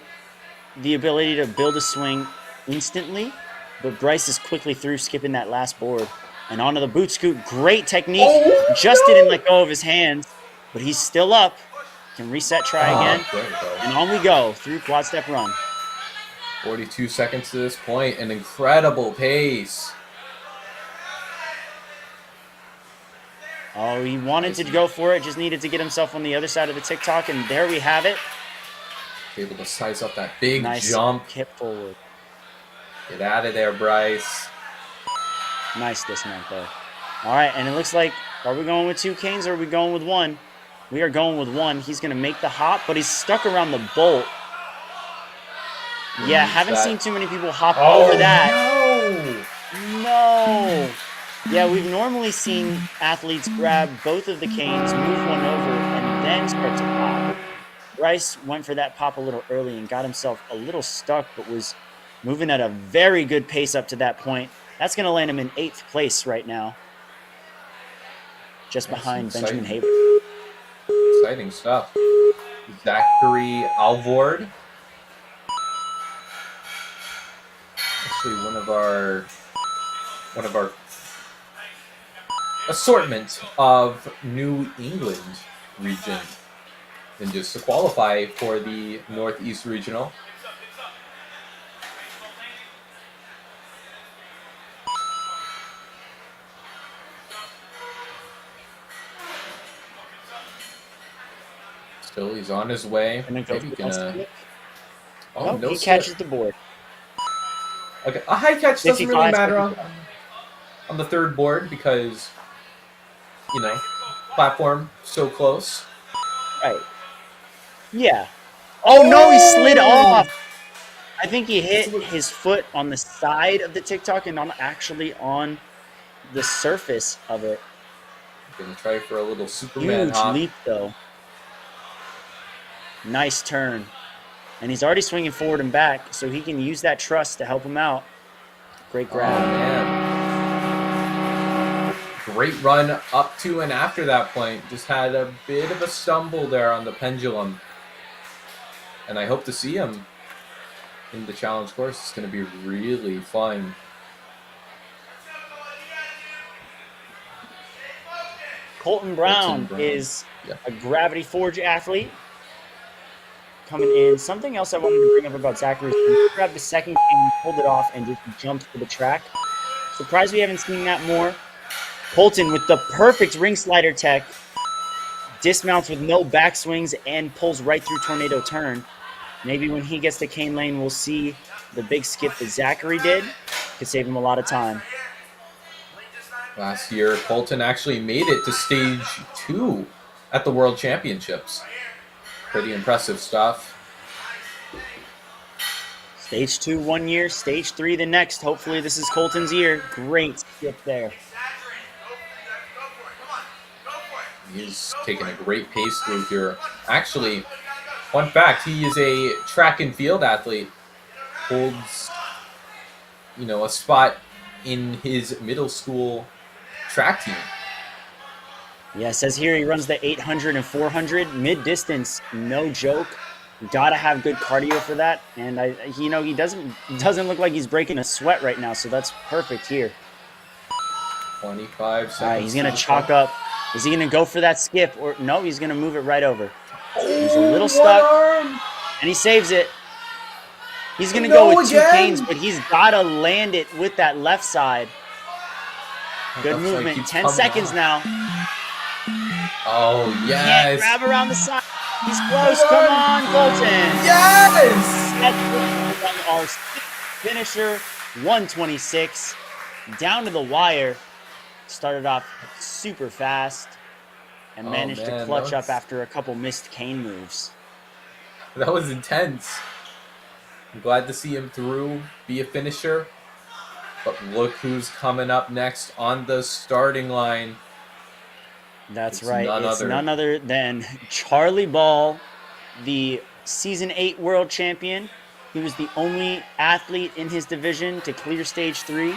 the ability to build a swing instantly, but Bryce is quickly through, skipping that last board. And onto the boot scoot. Great technique. Oh, Just didn't let go of his hands, but he's still up. Can reset, try again. There we go. And on we go through quad step run. 42 seconds to this point. An incredible pace. Oh, he wanted to go for it. Just needed to get himself on the other side of the TikTok. And there we have it. Able to size up that big Nice jump. hip forward. Get out of there, Bryce. Nice dismount there. All right, and it looks like, are we going with 2 canes or are we going with 1? We are going with 1. He's going to make the hop, but he's stuck around the bolt. Yeah, haven't seen too many people hop over that. No. Yeah, we've normally seen athletes grab both of the canes, move one over, and then start to pop. Bryce went for that pop a little early and got himself a little stuck, but was moving at a very good pace up to that point. That's going to land him in 8th place right now, just behind Benjamin Haber. Exciting stuff. Zachary Alvord. Actually, one of our assortment of New England region ninjas to qualify for the Northeast Regional. Still, he's on his way. Maybe gonna. Oh, no he slip. catches the board. Okay, a high catch doesn't really 55, matter on the 3rd board because, you know, platform so close. Right. Yeah. Oh, no, he slid off. I think he hit his foot on the side of the TikTok and not actually on the surface of it. Gonna try for a little Superman Huge hop. leap, though. Nice turn. And he's already swinging forward and back, so he can use that truss to help him out. Great Oh, grab. man. Great run up to and after that point. Just had a bit of a stumble there on the pendulum. And I hope to see him in the challenge course. It's going to be really fun. Colton Brown is a Gravity Forge athlete. Coming in. Something else I wanted to bring up about Zachary is he grabbed the second game, pulled it off, and just jumped for the track. Surprised we haven't seen that more. Colton with the perfect ring slider tech. Dismounts with no backswings and pulls right through Tornado Turn. Maybe when he gets to cane lane, we'll see the big skip that Zachary did. Could save him a lot of time. Last year, Colton actually made it to stage 2 at the World Championships. Pretty impressive stuff. Stage 2 1 year, stage 3 the next. Hopefully this is Colton's year. Great skip there. He's taking a great pace through here. Actually, fun fact, he is a track and field athlete. Holds, you know, a spot in his middle school track team. Yeah, it says here he runs the 800 and 400 mid-distance. No joke. Gotta have good cardio for that. And he doesn't look like he's breaking a sweat right now, so that's perfect here. 25 seconds. All right, he's gonna chalk up. Is he gonna go for that skip or no? He's gonna move it right over. He's a little stuck, and he saves it. He's gonna go with 2 canes, but he's gotta land it with that left side. Good movement. 10 seconds now. Oh, yes. Yeah, grab around the side. He's close. Come on, Colton. Yes! That's our finisher, 126. Down to the wire. Started off super fast and managed to clutch up after a couple missed cane moves. That was intense. I'm glad to see him through, be a finisher. But look who's coming up next on the starting line. That's right. It's none other than Charlie Ball, the Season 8 World Champion. He was the only athlete in his division to clear Stage 3.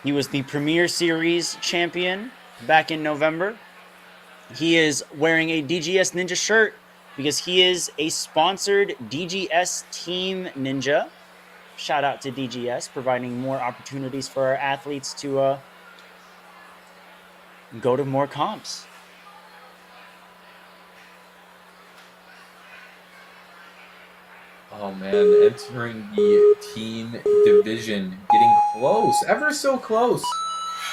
He was the Premier Series champion back in November. He is wearing a DGS Ninja shirt because he is a sponsored DGS Team Ninja. Shout out to DGS, providing more opportunities for our athletes to go to more comps. Oh man, entering the teen division, getting close, ever so close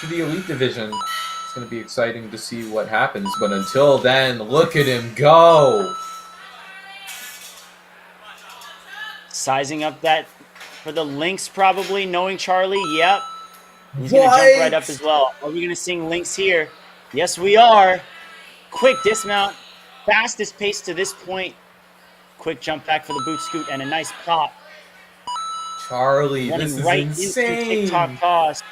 to the elite division. It's going to be exciting to see what happens, but until then, look at him go. Sizing up that for the links, probably, knowing Charlie. Yep. He's going to jump right up as well. Are we going to sing links here? Yes, we are. Quick dismount. Fastest pace to this point. Quick jump back for the boot scoot and a nice pop. Charlie, Running this is right insane. into TikTok toss.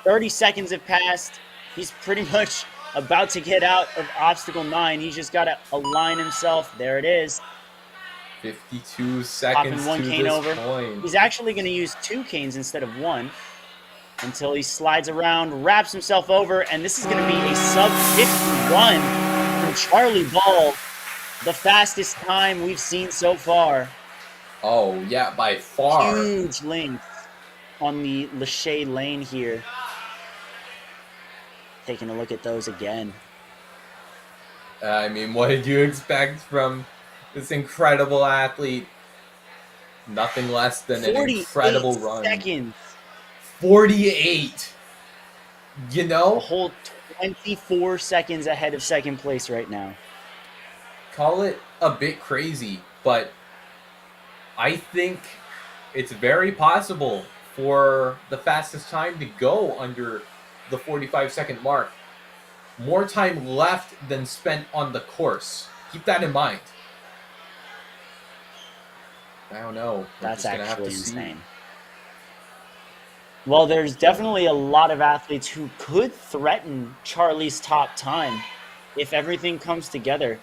30 seconds have passed. He's pretty much about to get out of obstacle 9. He's just got to align himself. There it is. 52 seconds Popping one to cane this over. point. He's actually going to use 2 canes instead of 1 until he slides around, wraps himself over, and this is going to be a sub 51 from Charlie Ball, the fastest time we've seen so far. Oh, yeah, by far. Huge length on the Lachey lane here. Taking a look at those again. I mean, what did you expect from this incredible athlete? Nothing less than an incredible run. Seconds. 48. You A know? whole 24 seconds ahead of second place right now. Call it a bit crazy, but I think it's very possible for the fastest time to go under the 45-second mark. More time left than spent on the course. Keep that in mind. I don't know. That's actually insane. Well, there's definitely a lot of athletes who could threaten Charlie's top time if everything comes together.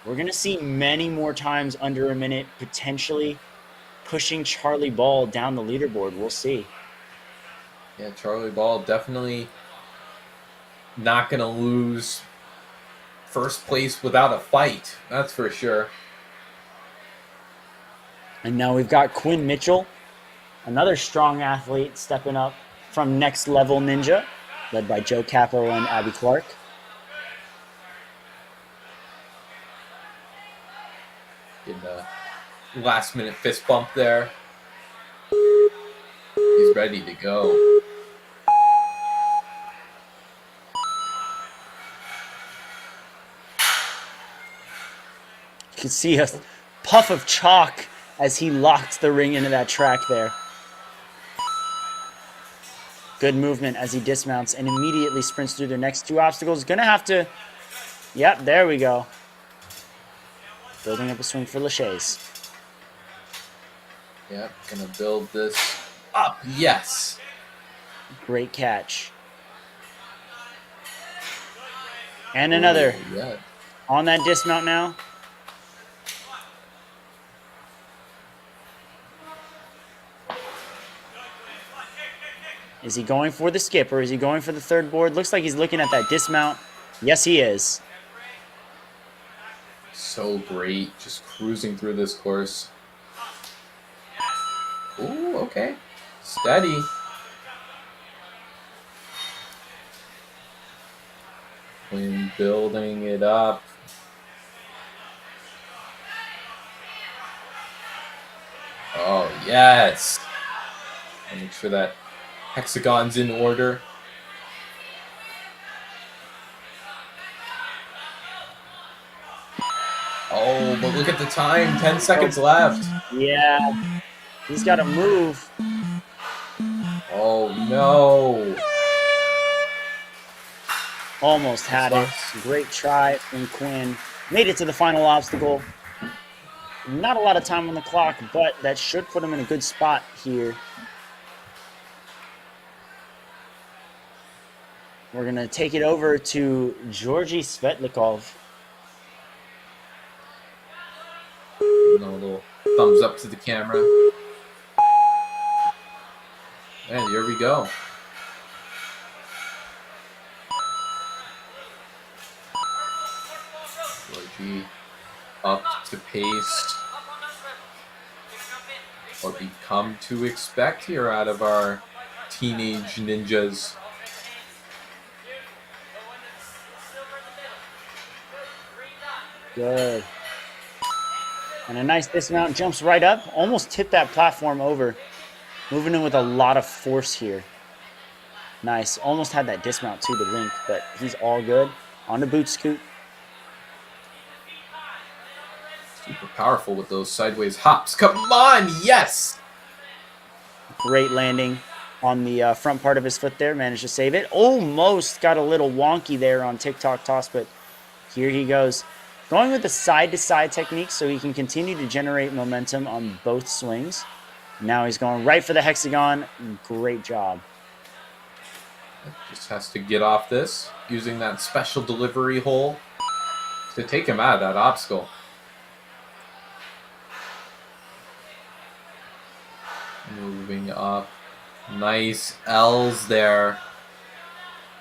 We're going to see many more times under a minute, potentially pushing Charlie Ball down the leaderboard. We'll see. Yeah, Charlie Ball definitely not going to lose first place without a fight. That's for sure. And now we've got Quinn Mitchell, another strong athlete stepping up from Next Level Ninja, led by Joe Capo and Abby Clark. Getting a last-minute fist bump there. He's ready to go. You can see a puff of chalk as he locked the ring into that track there. Good movement as he dismounts and immediately sprints through the next 2 obstacles. Gonna have to, yep, there we go. Building up a swing for Lachey's. Yep, gonna build this up. Yes. Great catch. And another. Oh, yeah. On that dismount now. Is he going for the skip or is he going for the third board? Looks like he's looking at that dismount. Yes, he is. So great. Just cruising through this course. Ooh, okay. Steady. When building it up. Oh, yes. I'll make sure that hexagon's in order. Oh, but look at the time. 10 seconds left. Yeah. He's got to move. Oh, no. Almost had it. Great try from Quinn. Made it to the final obstacle. Not a lot of time on the clock, but that should put him in a good spot here. We're going to take it over to Georgy Svetlikov. A little thumbs up to the camera. And here we go. Georgie up to pace or become to expect here out of our teenage ninjas. Good. And a nice dismount, jumps right up, almost tipped that platform over. Moving in with a lot of force here. Nice. Almost had that dismount to the rink, but he's all good. On the boot scoot. Super powerful with those sideways hops. Come on, yes! Great landing on the front part of his foot there. Managed to save it. Almost got a little wonky there on TikTok toss, but here he goes. Going with the side-to-side technique so he can continue to generate momentum on both swings. Now he's going right for the hexagon. Great job. Just has to get off this, using that special delivery hole to take him out of that obstacle. Moving up. Nice L's there.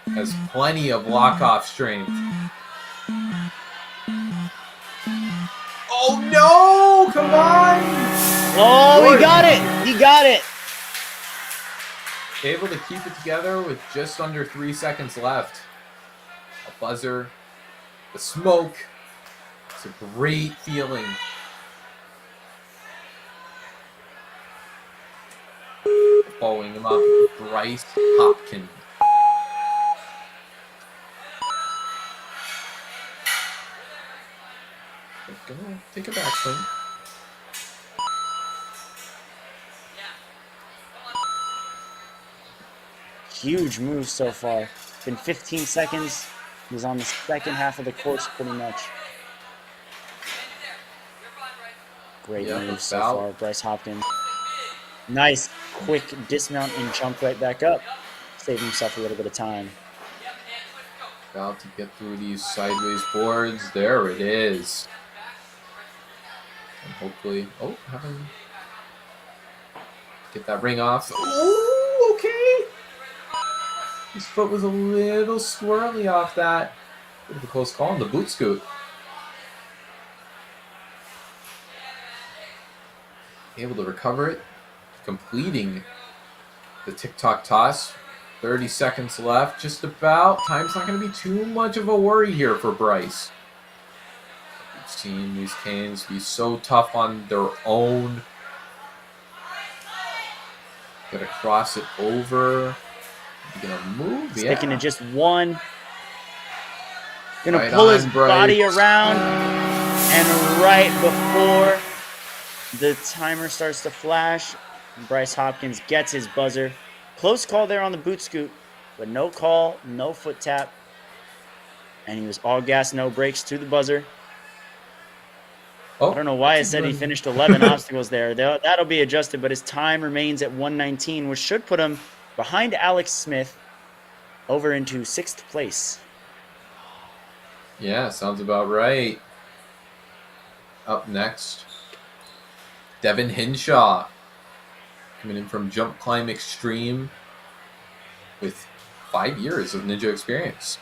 Has plenty of walk-off strength. Oh no! Come on! Oh, he got it! He got it! Able to keep it together with just under 3 seconds left. A buzzer, the smoke. It's a great feeling. Following him up, Bryce Hopkins. Gonna take a backswing. Huge move so far. Been 15 seconds. He's on the second half of the course pretty much. Great move so far, Bryce Hopkins. Nice, quick dismount and jump right back up. Save himself a little bit of time. About to get through these sideways boards. There it is. And hopefully, having get that ring off. Oh, okay. His foot was a little swirly off that. Bit of a close call on the boot scoot. Able to recover it, completing the TikTok toss. 30 seconds left, just about. Time's not going to be too much of a worry here for Bryce. We've seen these canes be so tough on their own. Gotta cross it over. Gonna move, Sticking to just one. Gonna right pull his Bryce. body around, and right before the timer starts to flash, Bryce Hopkins gets his buzzer. Close call there on the boot scoot, but no call, no foot tap. And he was all gas, no brakes to the buzzer. I don't know why I said he finished 11 obstacles there. That'll be adjusted, but his time remains at 1:19, which should put him behind Alex Smith over into 6th place. Yeah, sounds about right. Up next, Devin Hinshaw. Coming in from Jump Climb Extreme with 5 years of ninja experience.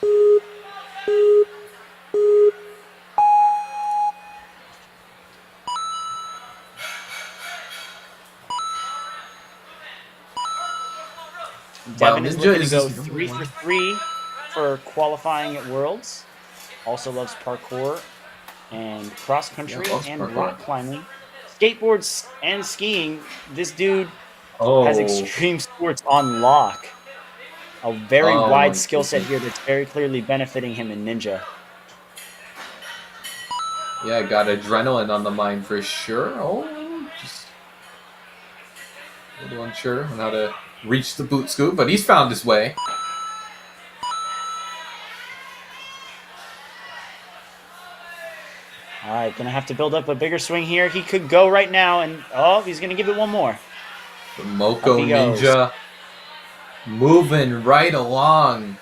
Devin is looking to go 3 for 3 for qualifying at Worlds. Also loves parkour and cross country and rock climbing. Skateboards and skiing. This dude has extreme sports on lock. A very wide skill set here that's very clearly benefiting him in ninja. Yeah, got adrenaline on the mind for sure. Just a little unsure on how to reach the boot scoop, but he's found his way. All right, gonna have to build up a bigger swing here. He could go right now, and he's gonna give it one more. The Moko Ninja moving right along.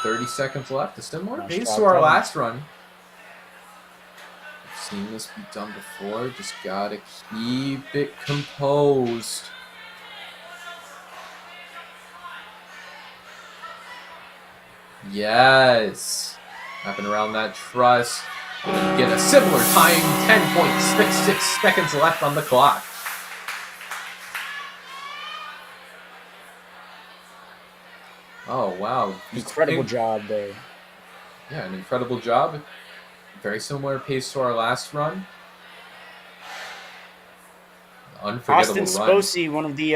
30 seconds left. A similar pace to our last run. I've seen this be done before. Just gotta keep it composed. Yes. Wrapping around that truss. Gonna get a similar time. 10.66 seconds left on the clock. Oh, wow. Incredible job there. Yeah, an incredible job. Very similar pace to our last run. Unforgettable Austin run. Sposi, one of the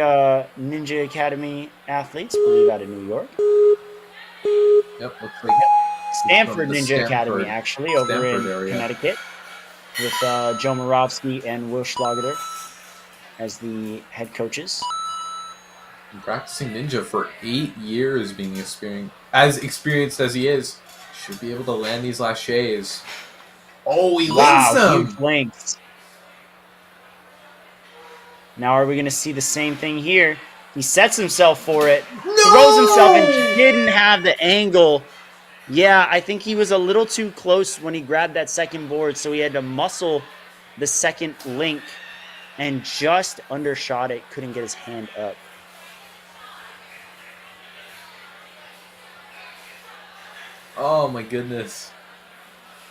Ninja Academy athletes, I believe out of New York. Yep, looks like Stanford from the Ninja Academy, Stanford actually, over in area. Connecticut, with Joe Moravsky and Will Schlageter as the head coaches. Been practicing ninja for 8 years, being as experienced as he is, should be able to land these laches. Oh, he lands Huge them! links. Now are we going to see the same thing here? He sets himself for it, throws himself, and didn't have the angle. Yeah, I think he was a little too close when he grabbed that second board, so he had to muscle the second link and just undershot it. Couldn't get his hand up. Oh my goodness.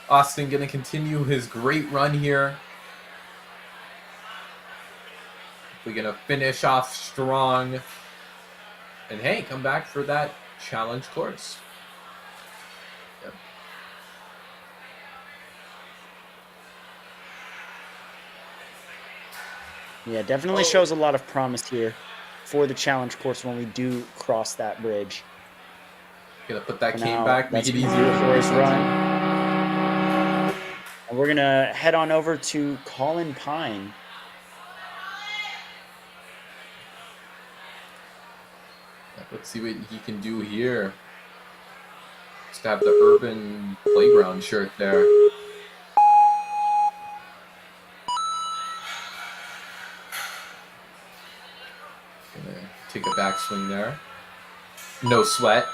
Austin gonna continue his great run here. We're gonna finish off strong. And hey, come back for that challenge course. Yep. Yeah, definitely shows a lot of promise here for the challenge course when we do cross that bridge. Gonna put that cane Now, back, make that's it easier for his run. And we're gonna head on over to Colin Pine. Let's see what he can do here. Just have the urban playground shirt there. Gonna take a backswing there. No sweat.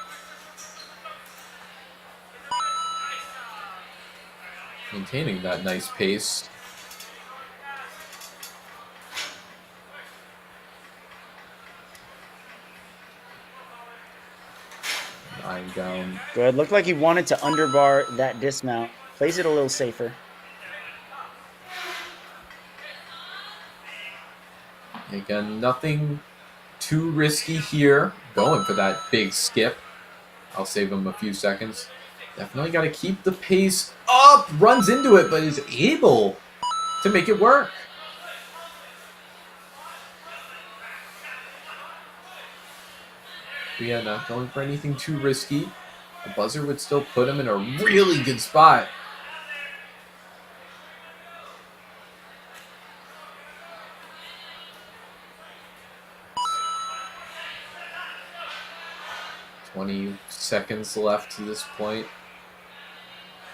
Maintaining that nice pace. Nine down. Good. Looked like he wanted to underbar that dismount. Plays it a little safer. Again, nothing too risky here. Going for that big skip. I'll save him a few seconds. Definitely got to keep the pace up. Runs into it, but is able to make it work. But yeah, not going for anything too risky. The buzzer would still put him in a really good spot. "20 seconds left to this point.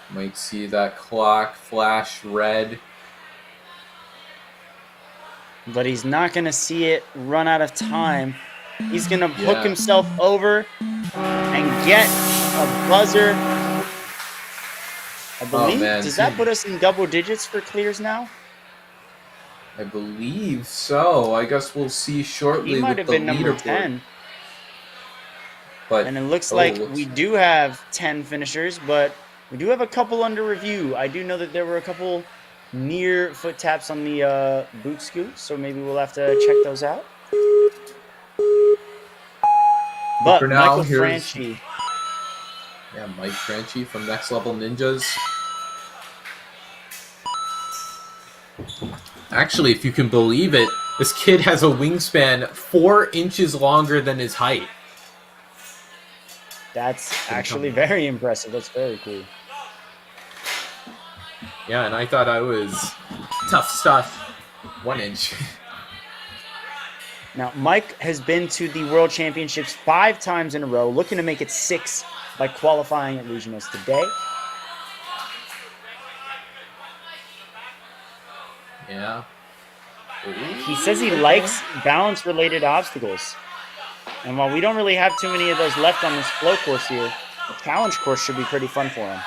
Might see that clock flash red. But he's not going to see it run out of time. He's going to hook himself over and get a buzzer. I believe. Does that put us in double digits for clears now? I believe so. I guess we'll see shortly. He might with have been the number leaderboard. 10. But, and it looks like we do have 10 finishers, but we do have a couple under review. I do know that there were a couple near foot taps on the boot scoot, so maybe we'll have to check those out. But for now, Michael Franchi. Yeah, Mike Franchi from Next Level Ninjas. Actually, if you can believe it, this kid has a wingspan 4 inches longer than his height. That's actually very impressive. That's very cool. Yeah, and I thought I was tough stuff. 1 inch. Now, Mike has been to the World Championships 5 times in a row, looking to make it 6 by qualifying at regionals today. Yeah. He says he likes balance-related obstacles. And while we don't really have too many of those left on this flow course here, the challenge course should be pretty fun for him.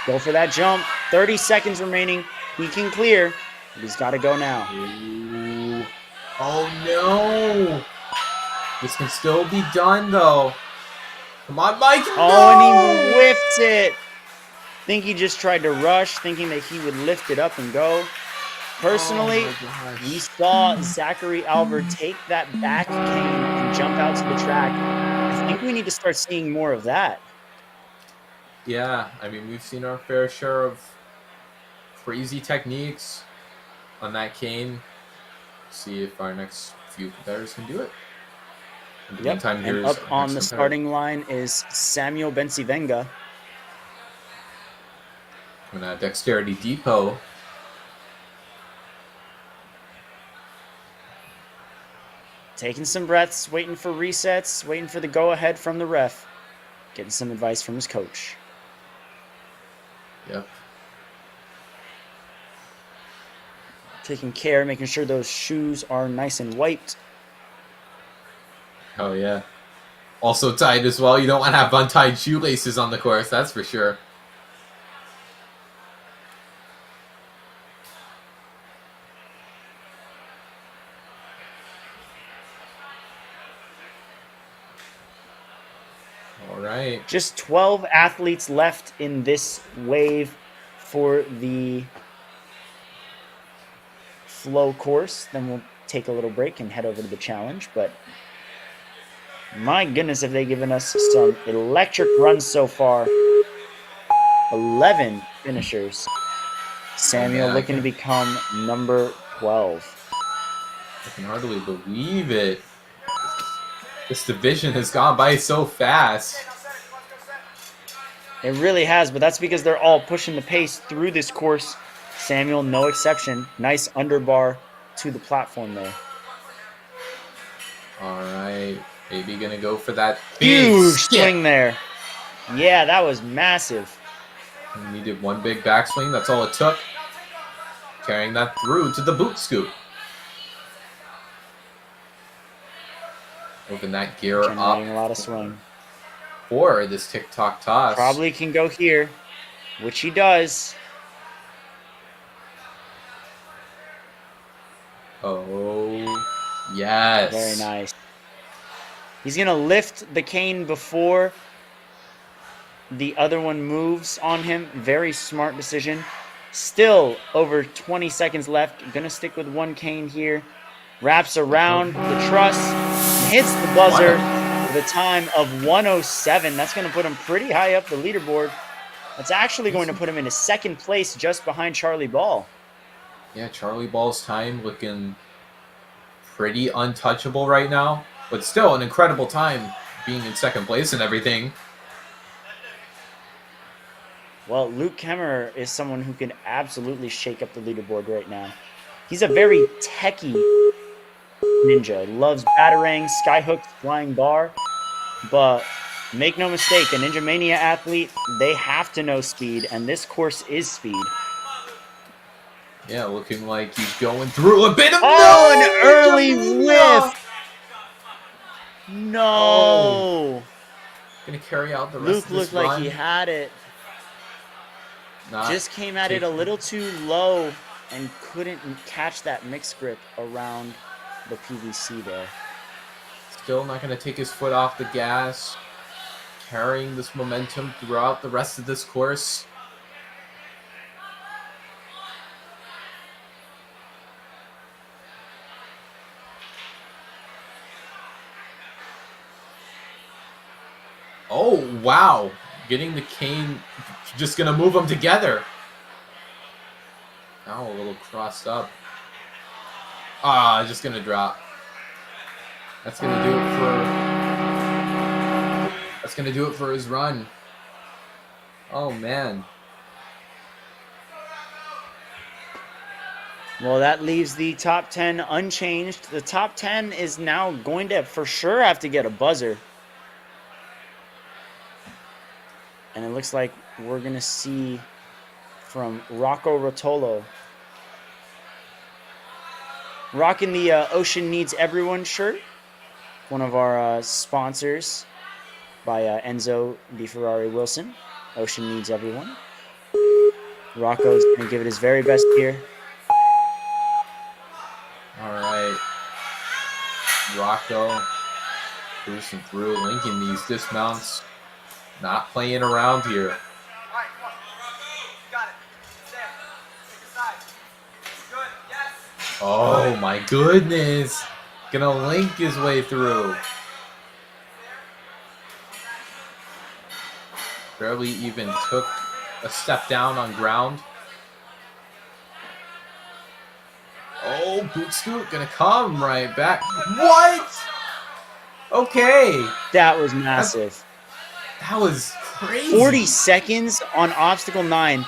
Go for that jump. 30 seconds remaining. He can clear. He's got to go now. Ooh. Oh no! This can still be done though. Come on, Mike! Oh, and No! he whiffs it. Think he just tried to rush, thinking that he would lift it up and go. Personally, Oh my gosh. we saw Zachary Albert take that back cane and jump out to the track. I think we need to start seeing more of that. Yeah, I mean, we've seen our fair share of crazy techniques on that cane. See if our next few competitors can do it. In the Yep, meantime, and here's up our on next the competitor. starting line is Samuel Bensivenga. And Dexterity Depot. Taking some breaths, waiting for resets, waiting for the go-ahead from the ref. Getting some advice from his coach. Yep. Taking care, making sure those shoes are nice and wiped. Oh, yeah. Also tied as well. You don't want to have untied shoelaces on the course, that's for sure. All right. Just 12 athletes left in this wave for the flow course. Then we'll take a little break and head over to the challenge. But my goodness, have they given us some electric runs so far. 11 finishers. Samuel looking to become number 12. I can hardly believe it. This division has gone by so fast. It really has, but that's because they're all pushing the pace through this course. Samuel, no exception. Nice underbar to the platform there. All right. Maybe going to go for that big Huge skip. swing there. Yeah, that was massive. He needed one big backswing. That's all it took. Carrying that through to the boot scoop. Open that gear Generating up a lot of swing. for this TikTok toss. Probably can go here, which he does. Oh, yes. Very nice. He's going to lift the cane before the other one moves on him. Very smart decision. Still over 20 seconds left. Going to stick with one cane here. Wraps around the truss. Hits the buzzer with a time of 1:07. That's going to put him pretty high up the leaderboard. That's actually going to put him into second place just behind Charlie Ball. Yeah, Charlie Ball's time looking pretty untouchable right now. But still an incredible time being in second place and everything. Well, Luke Kemmerer is someone who can absolutely shake up the leaderboard right now. He's a very techie ninja. He loves batarangs, skyhooks, flying bar. But make no mistake, a Ninja Mania athlete, they have to know speed, and this course is speed. Yeah, looking like he's going through a bit of... Oh, an early whiff! No! Oh. Gonna carry out the rest Luke of this looked run. like he had it. Not Just came at it a little too low and couldn't catch that mix grip around the PVC there. Still not going to take his foot off the gas. Carrying this momentum throughout the rest of this course. Oh, wow. Getting the cane, just going to move them together. Now a little crossed up. Ah, just going to drop. That's going to do it for... That's going to do it for his run. Oh, man. Well, that leaves the top 10 unchanged. The top 10 is now going to for sure have to get a buzzer. And it looks like we're going to see from Rocco Rotolo. Rocking the Ocean Needs Everyone shirt. One of our sponsors by Enzo Di Ferrari Wilson. Ocean Needs Everyone. Rocco's going to give it his very best here. Rocco cruising through, linking these dismounts. Not playing around here. Oh my goodness. Gonna link his way through. Barely even took a step down on ground. Oh, boot scoot gonna come right back. What? Okay. That was massive. That was crazy. 40 seconds on obstacle 9.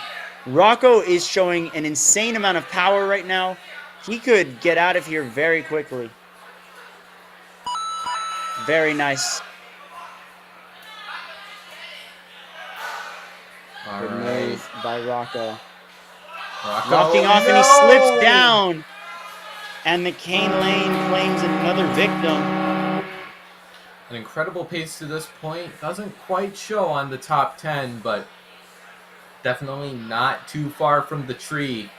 Rocco is showing an insane amount of power right now. He could get out of here very quickly. Very nice. All Good right. move by Rocco. Rocco. Locking off and he slips down. And the Cane Lane claims another victim. An incredible pace to this point. Doesn't quite show on the top 10, but definitely not too far from the tree.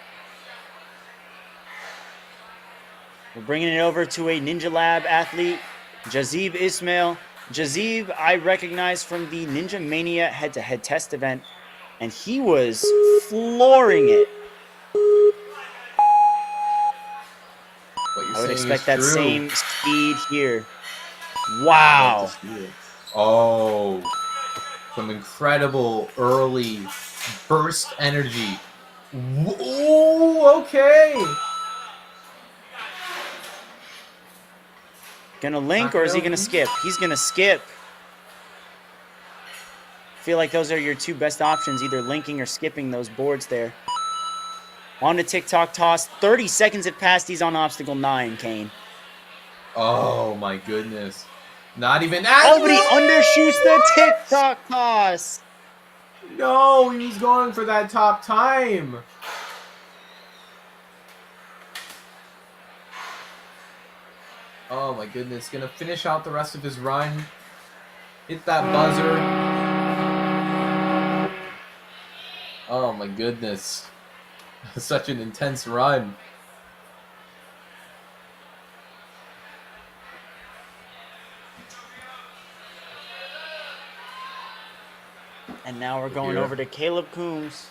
We're bringing it over to a Ninja Lab athlete, Jazib Ismail. Jazib, I recognize from the Ninja Mania head-to-head test event, and he was flooring it. What you're I would saying expect is that true. same speed here. Wow. Oh, some incredible early burst energy. Oh, okay. Gonna link or is he gonna skip? He's gonna skip. I feel like those are your two best options, either linking or skipping those boards there. On to TikTok toss. 30 seconds have passed. He's on obstacle 9, Kane. Oh my goodness. Not even Oh, but he undershoots the TikTok toss. No, he was going for that top time. Oh my goodness. Gonna finish out the rest of his run. Hit that buzzer. Oh my goodness. Such an intense run. And now we're going over to Caleb Coombs.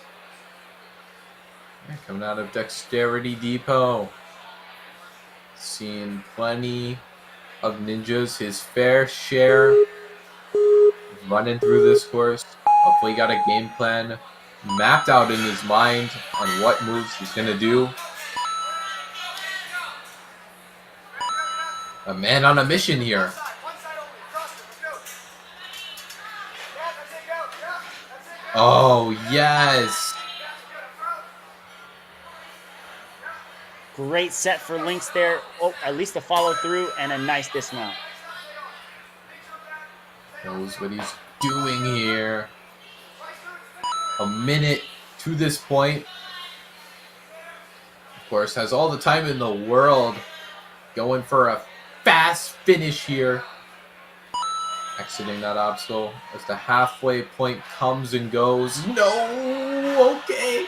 Coming out of Dexterity Depot. Seeing plenty of ninjas, his fair share. Running through this course. Hopefully got a game plan mapped out in his mind on what moves he's going to do. A man on a mission here. Oh, yes. Great set for links there. Oh, at least a follow through and a nice dismount. Knows what he's doing here. A minute to this point. Of course, has all the time in the world. Going for a fast finish here. Exiting that obstacle as the halfway point comes and goes. No! Okay.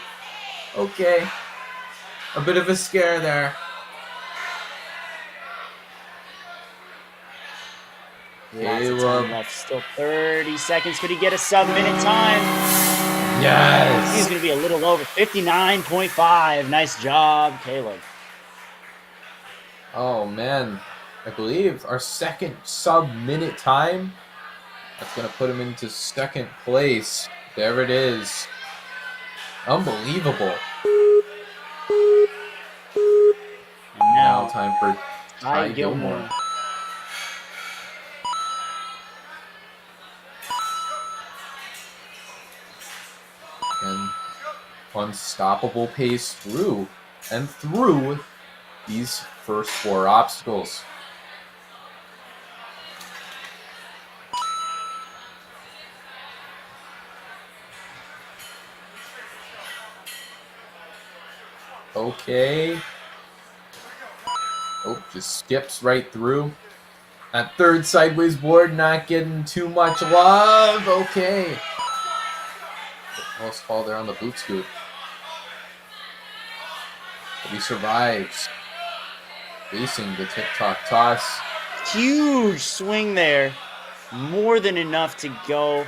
Okay. A bit of a scare there. Lots of time left. Still 30 seconds. Could he get a sub-minute time? Yes! He's going to be a little over. 59.5. Nice job, Caleb. Oh, man. I believe our second sub-minute time. That's going to put him into second place. There it is. Unbelievable. And Now time for Ty Gilmore. And unstoppable pace through these first 4 obstacles. Okay. Oh, just skips right through. That third sideways board not getting too much love. Okay. Almost fall there on the boot scoot. But he survives. Facing the TikTok toss. Huge swing there. More than enough to go.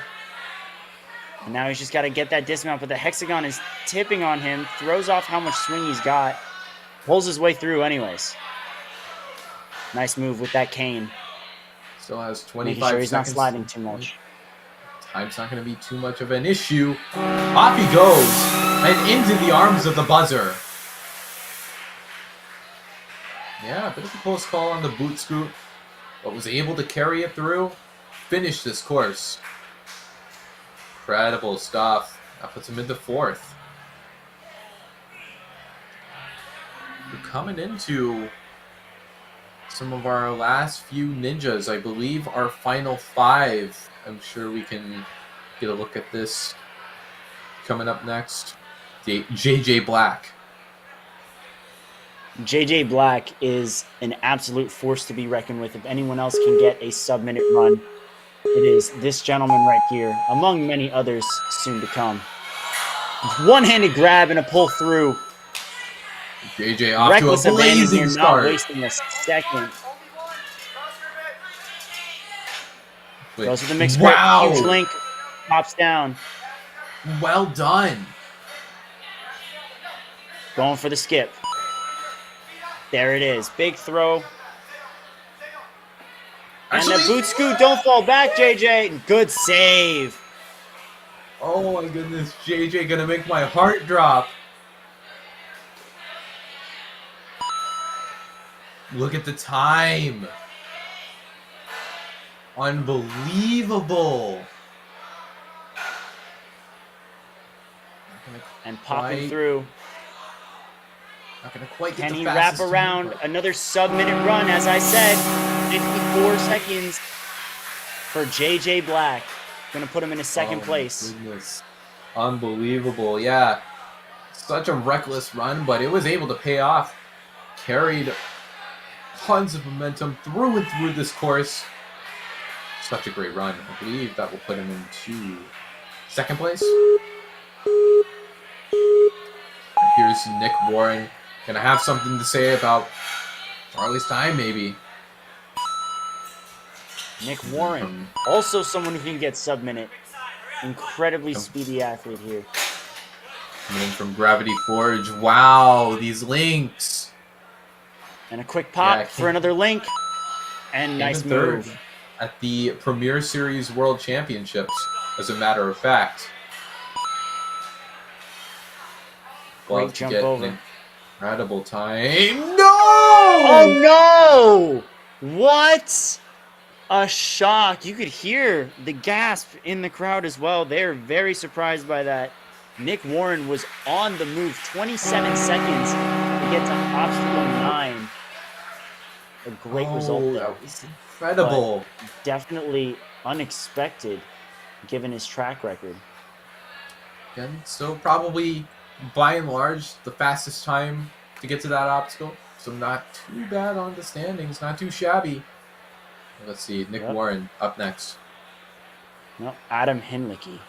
And now he's just got to get that dismount, but the hexagon is tipping on him. Throws off how much swing he's got. Pulls his way through anyways. Nice move with that cane. Still has 25 Making sure he's not seconds. sliding too much. Time's not going to be too much of an issue. Off he goes, and into the arms of the buzzer. Yeah, a bit of a close call on the boot scoop, but was able to carry it through, finish this course. Incredible stuff. That puts him into 4th. We're coming into some of our last few ninjas. I believe our final 5. I'm sure we can get a look at this coming up next. JJ Black. JJ Black is an absolute force to be reckoned with. If anyone else can get a sub-minute run, it is this gentleman right here, among many others soon to come. One-handed grab and a pull through. JJ off Reckless to a abandon blazing here, not start. wasting a second. Goes with the mixed grip. Wow. Huge link. Pops down. Well done. Going for the skip. There it is. Big throw. And the boot scoot. Don't fall back, JJ. Good save. Oh my goodness, JJ gonna make my heart drop. Look at the time. Unbelievable. And popping through. Not gonna quite get Can the he wrap fastest time, around but- another sub-minute run? As I said, 54 seconds for JJ Black. Gonna put him in a second place. Goodness. Unbelievable, yeah. Such a reckless run, but it was able to pay off. Carried tons of momentum through and through this course. Such a great run. I believe that will put him into 2nd place. Here's Nick Warren. Gonna have something to say about Charlie's time, maybe. Nick Warren, also someone who can get sub-minute. Incredibly speedy athlete here. Coming in from Gravity Forge. Wow, these links. And a quick pop Yeah, for another link. And nice Came in third move. at the Premier Series World Championships, as a matter of fact. Great Love to jump get over. an incredible time. No! Oh no! What? A shock. You could hear the gasp in the crowd as well. They're very surprised by that. Nick Warren was on the move. 27 seconds to get to obstacle 9. A great result there. That was incredible. But definitely unexpected given his track record. And so probably, by and large, the fastest time to get to that obstacle. So not too bad on the standings. Not too shabby. Let's see. Nick Warren up next. No, Adam Hinlicky.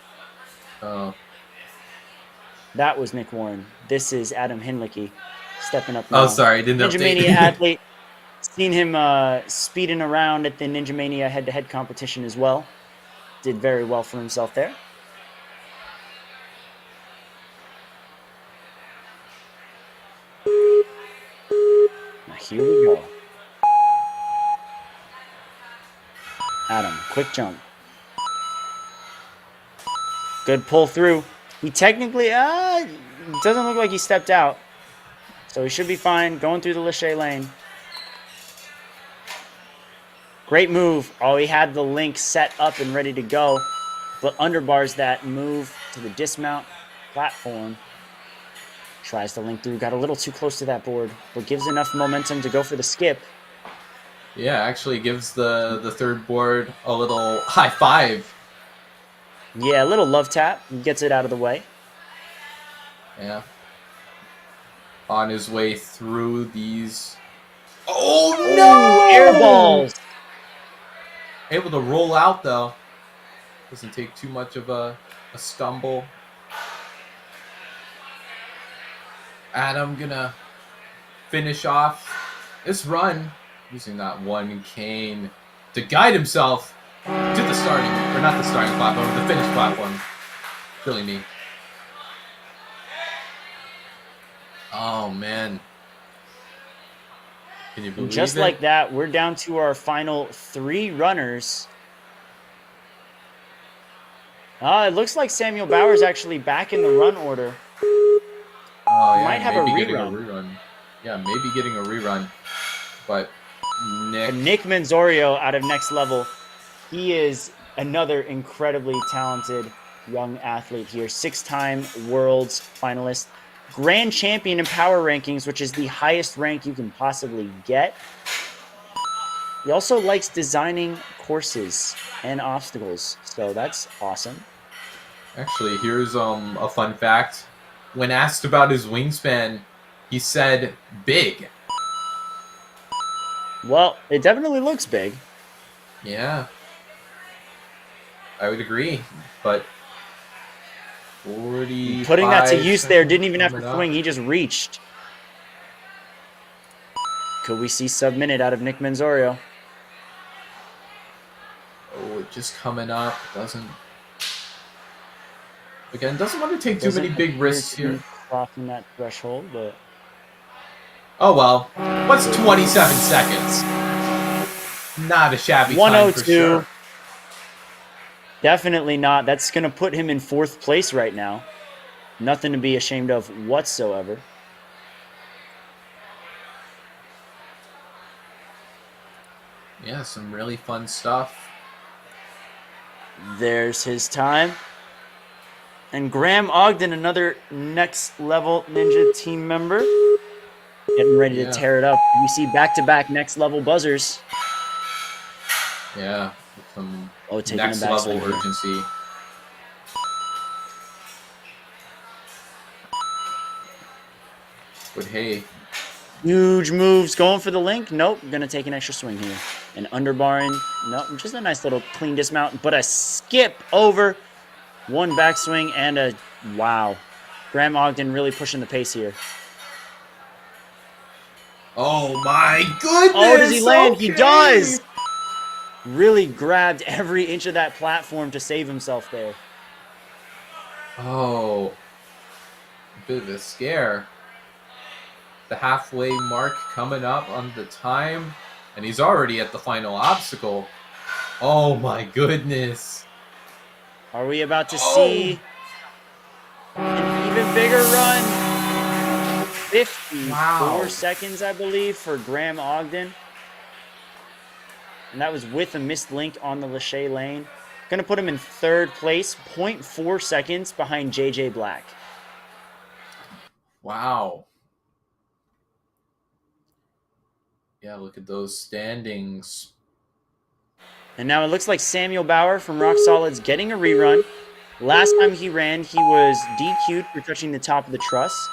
Oh. That was Nick Warren. This is Adam Hinlicky stepping up now. Oh, sorry. I didn't Ninja update. Mania athlete. Seen him speeding around at the Ninja Mania head-to-head competition as well. Did very well for himself there. Now here we go. Adam, quick jump. Good pull through. He technically, doesn't look like he stepped out. So he should be fine going through the Lachey lane. Great move. Oh, he had the link set up and ready to go. But underbars that move to the dismount platform. Tries to link through. Got a little too close to that board. But gives enough momentum to go for the skip. Yeah, actually gives the third board a little high five. Yeah, a little love tap. Gets it out of the way. Yeah. On his way through these. Oh no! Air balls. Able to roll out though. Doesn't take too much of a stumble. Adam gonna finish off this run Using that one cane to guide himself to the starting, or not the starting platform, the finish platform. Really neat. Oh, man. Can you believe Just it? like that, we're down to our final 3 runners. It looks like Samuel Bauer's actually back in the run order. Oh, yeah, Might have a maybe getting a rerun. rerun. Yeah, maybe getting a rerun. But Nick Manzorio out of Next Level. He is another incredibly talented young athlete here. 6-time world's finalist. Grand champion in power rankings, which is the highest rank you can possibly get. He also likes designing courses and obstacles, so that's awesome. Actually, here's a fun fact. When asked about his wingspan, he said big. Well, it definitely looks big. Yeah. I would agree, but 45 Putting that to use there, didn't even have coming to up. swing, he just reached. Could we see sub-minute out of Nick Manzorio? Oh, just coming up. Doesn't want to take too many big risks here. Crossing that threshold, but Oh well. What's 27 seconds? Not a shabby time for 102. sure. Definitely not. That's going to put him in 4th place right now. Nothing to be ashamed of whatsoever. Yeah, some really fun stuff. There's his time. And Graham Ogden, another Next Level Ninja team member, getting ready to tear it up. We see back-to-back Next Level buzzers. Yeah, with some taking next a level backswing here. urgency. But hey, Huge moves. Going for the link. Nope. Going to take an extra swing here. An underbarring. Nope. Just a nice little clean dismount. But a skip over. One backswing and a wow. Graham Ogden really pushing the pace here. oh my goodness! Oh, does he land? Okay. He does! Really grabbed every inch of that platform to save himself there. Oh, a bit of a scare. The halfway mark coming up on the time, and he's already at the final obstacle. Oh my goodness. Are we about to see an even bigger run? 54 seconds, I believe, for Graham Ogden. And that was with a missed link on the Lachey lane. Going to put him in 3rd place, 0.4 seconds behind JJ Black. Wow. Yeah, look at those standings. And now it looks like Samuel Bauer from Rock Solid's getting a rerun. Last time he ran, he was DQ'd for touching the top of the truss.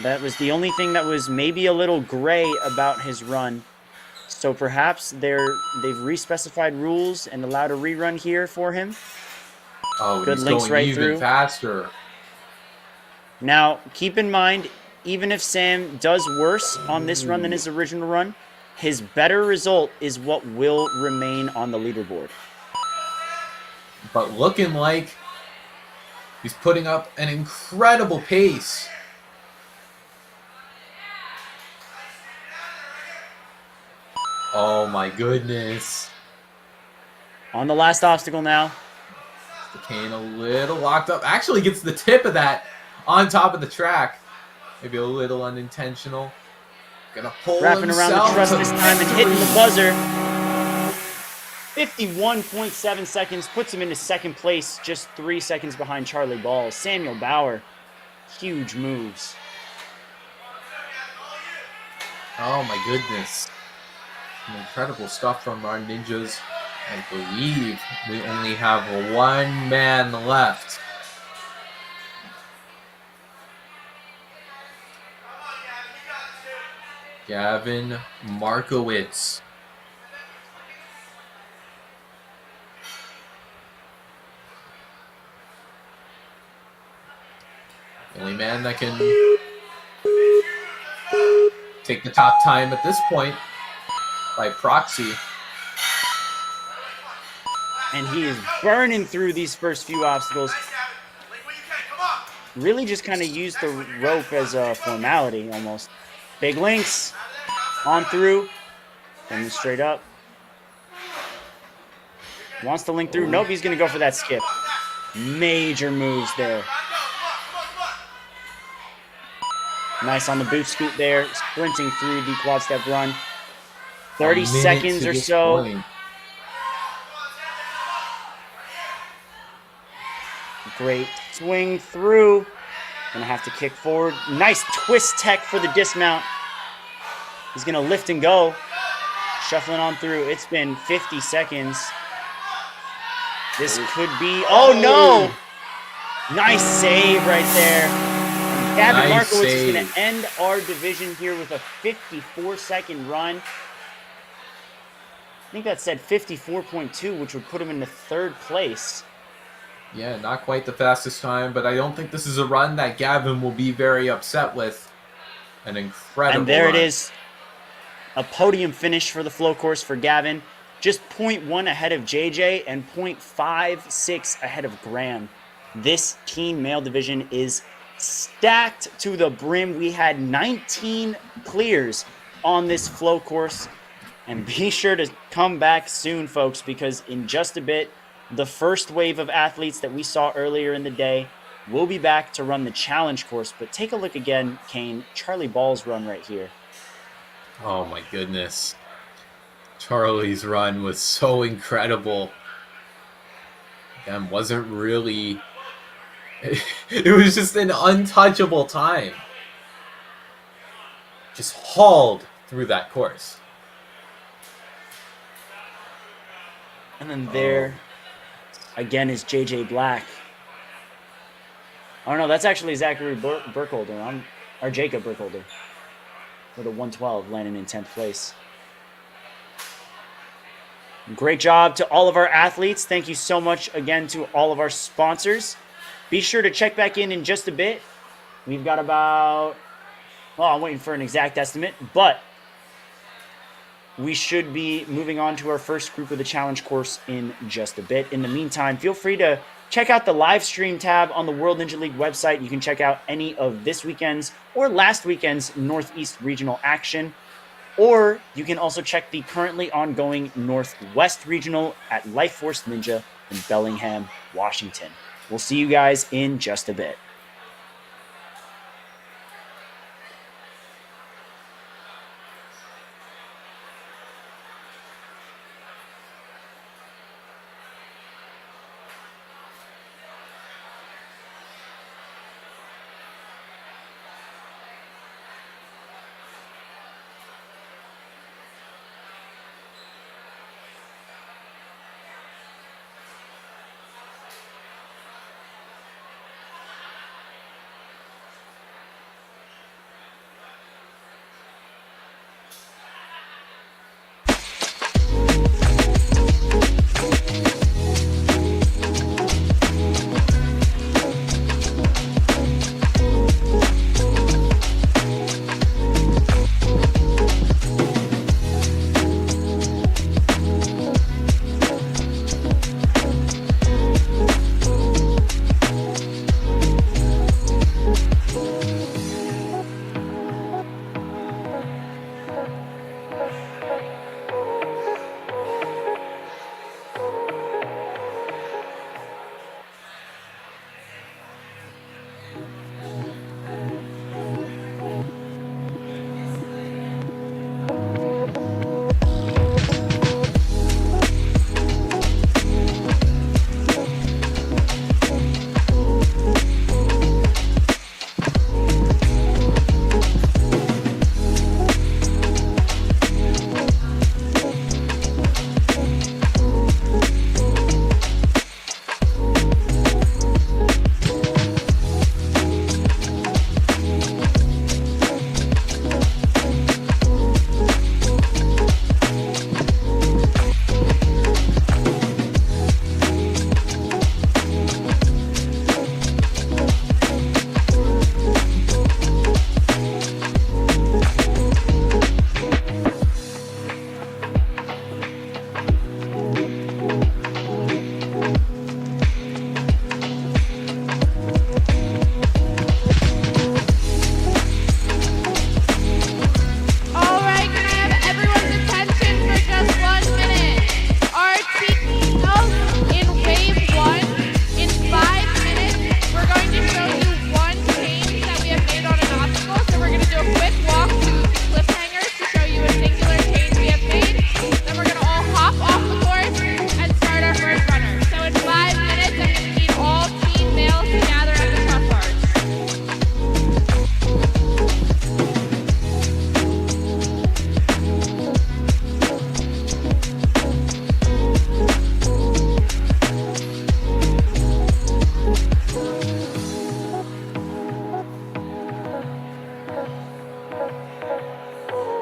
That was the only thing that was maybe a little gray about his run. So perhaps they've respecified rules and allowed a rerun here for him. Oh, Good he's links going right even through. faster. Now, keep in mind, even if Sam does worse on this run than his original run, his better result is what will remain on the leaderboard. But looking like he's putting up an incredible pace. Oh my goodness. On the last obstacle now. The cane a little locked up. Actually gets the tip of that on top of the track. Maybe a little unintentional. Gonna pull Wrapping around the truss this time and hitting the buzzer. 51.7 seconds puts him into 2nd place, just 3 seconds behind Charlie Ball. Samuel Bauer, huge moves. Oh my goodness. Some incredible stuff from our ninjas. I believe we only have one man left. Gavin Markowitz. The only man that can take the top time at this point. by proxy. And he is burning through these first few obstacles. Really just kind of used the rope as a formality almost. Big links on through. Coming straight up. Wants to link through. Nope, he's going to go for that skip. Major moves there. Nice on the boot scoot there. Sprinting through the quad step run. 30 seconds or so. Point. Great swing through. Gonna have to kick forward. Nice twist tech for the dismount. He's gonna lift and go. Shuffling on through. It's been 50 seconds. This could be. Oh no! Nice save right there. And Gavin Nice Markowitz save. is gonna end our division here with a 54-second run. I think that said 54.2, which would put him in the 3rd place. Yeah, not quite the fastest time, but I don't think this is a run that Gavin will be very upset with. An incredible And there run. it is. A podium finish for the flow course for Gavin. Just 0.1 ahead of JJ and 0.56 ahead of Graham. This teen male division is stacked to the brim. We had 19 clears on this flow course. And be sure to come back soon, folks, because in just a bit, the first wave of athletes that we saw earlier in the day will be back to run the challenge course. But take a look again, Kane, Charlie Ball's run right here. Oh my goodness. Charlie's run was so incredible. Again, wasn't really... It was just an untouchable time. Just hauled through that course. And then there, again, is JJ Black. Oh, no, that's actually Zachary Burkholder, or Jacob Burkholder, with a 112, landing in 10th place. Great job to all of our athletes. Thank you so much again to all of our sponsors. Be sure to check back in just a bit. We've got about, well, I'm waiting for an exact estimate, but we should be moving on to our first group of the challenge course in just a bit. In the meantime, feel free to check out the live stream tab on the World Ninja League website. You can check out any of this weekend's or last weekend's Northeast Regional action, or you can also check the currently ongoing Northwest Regional at Life Force Ninja in Bellingham, Washington. We'll see you guys in just a bit.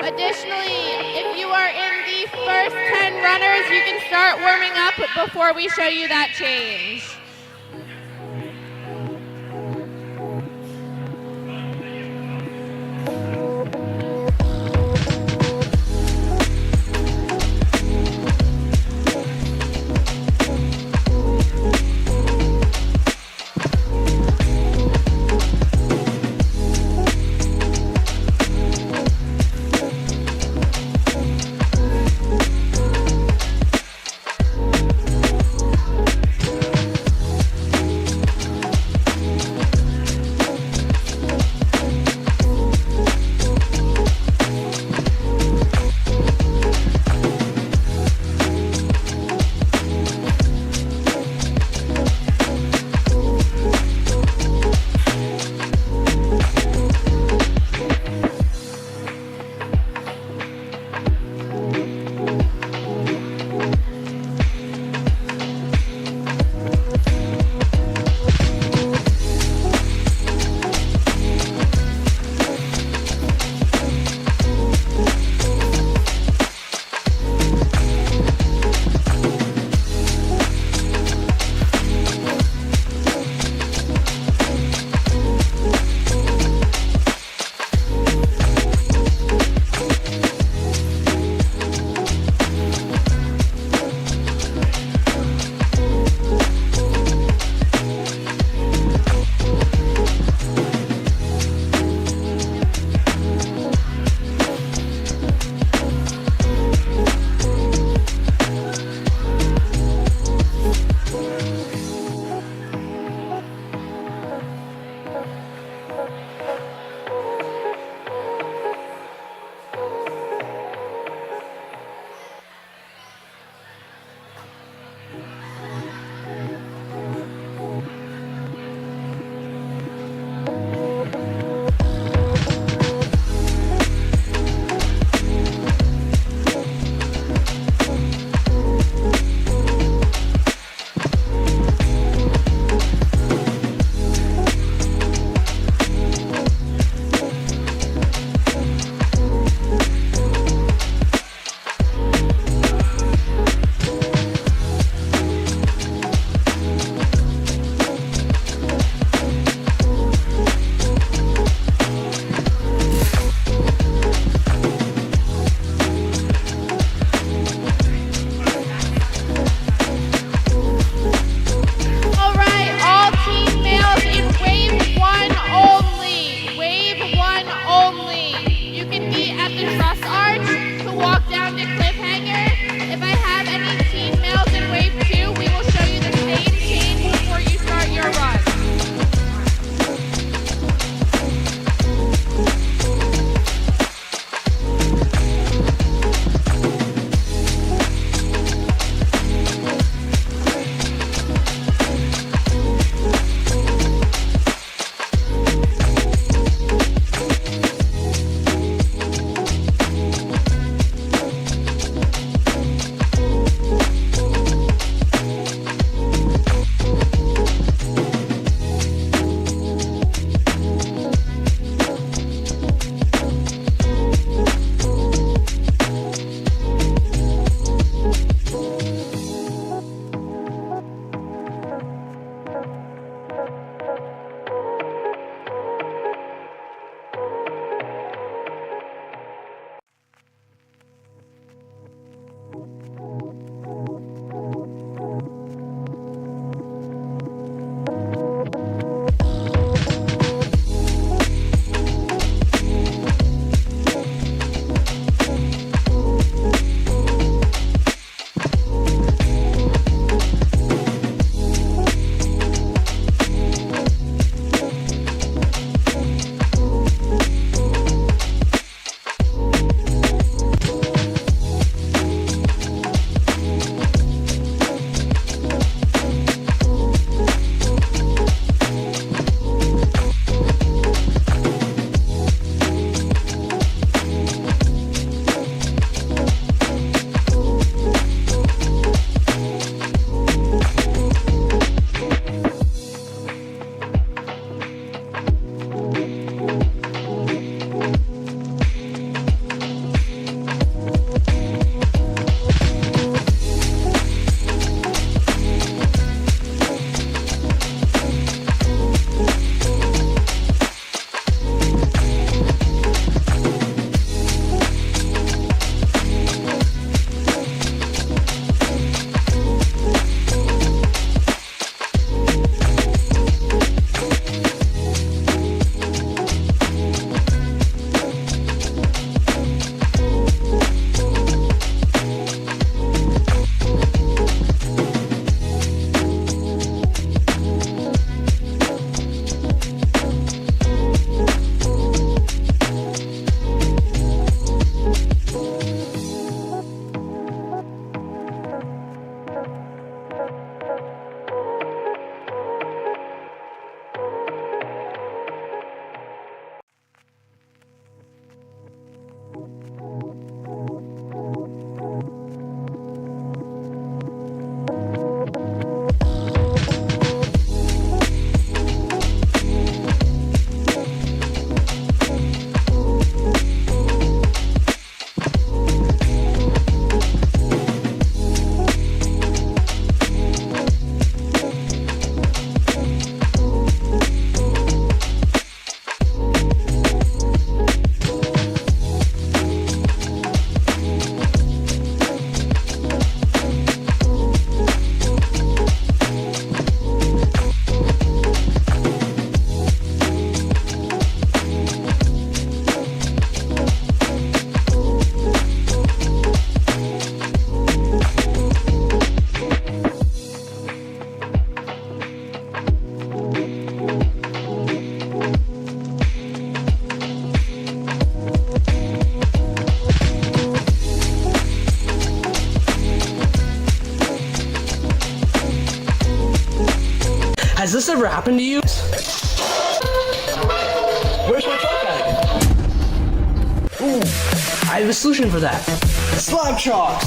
Additionally, if you are in the first 10 runners, you can start warming up before we show you that change. Has this ever happened to you? Where's my chalk bag? Ooh, I have a solution for that. Slap chalks!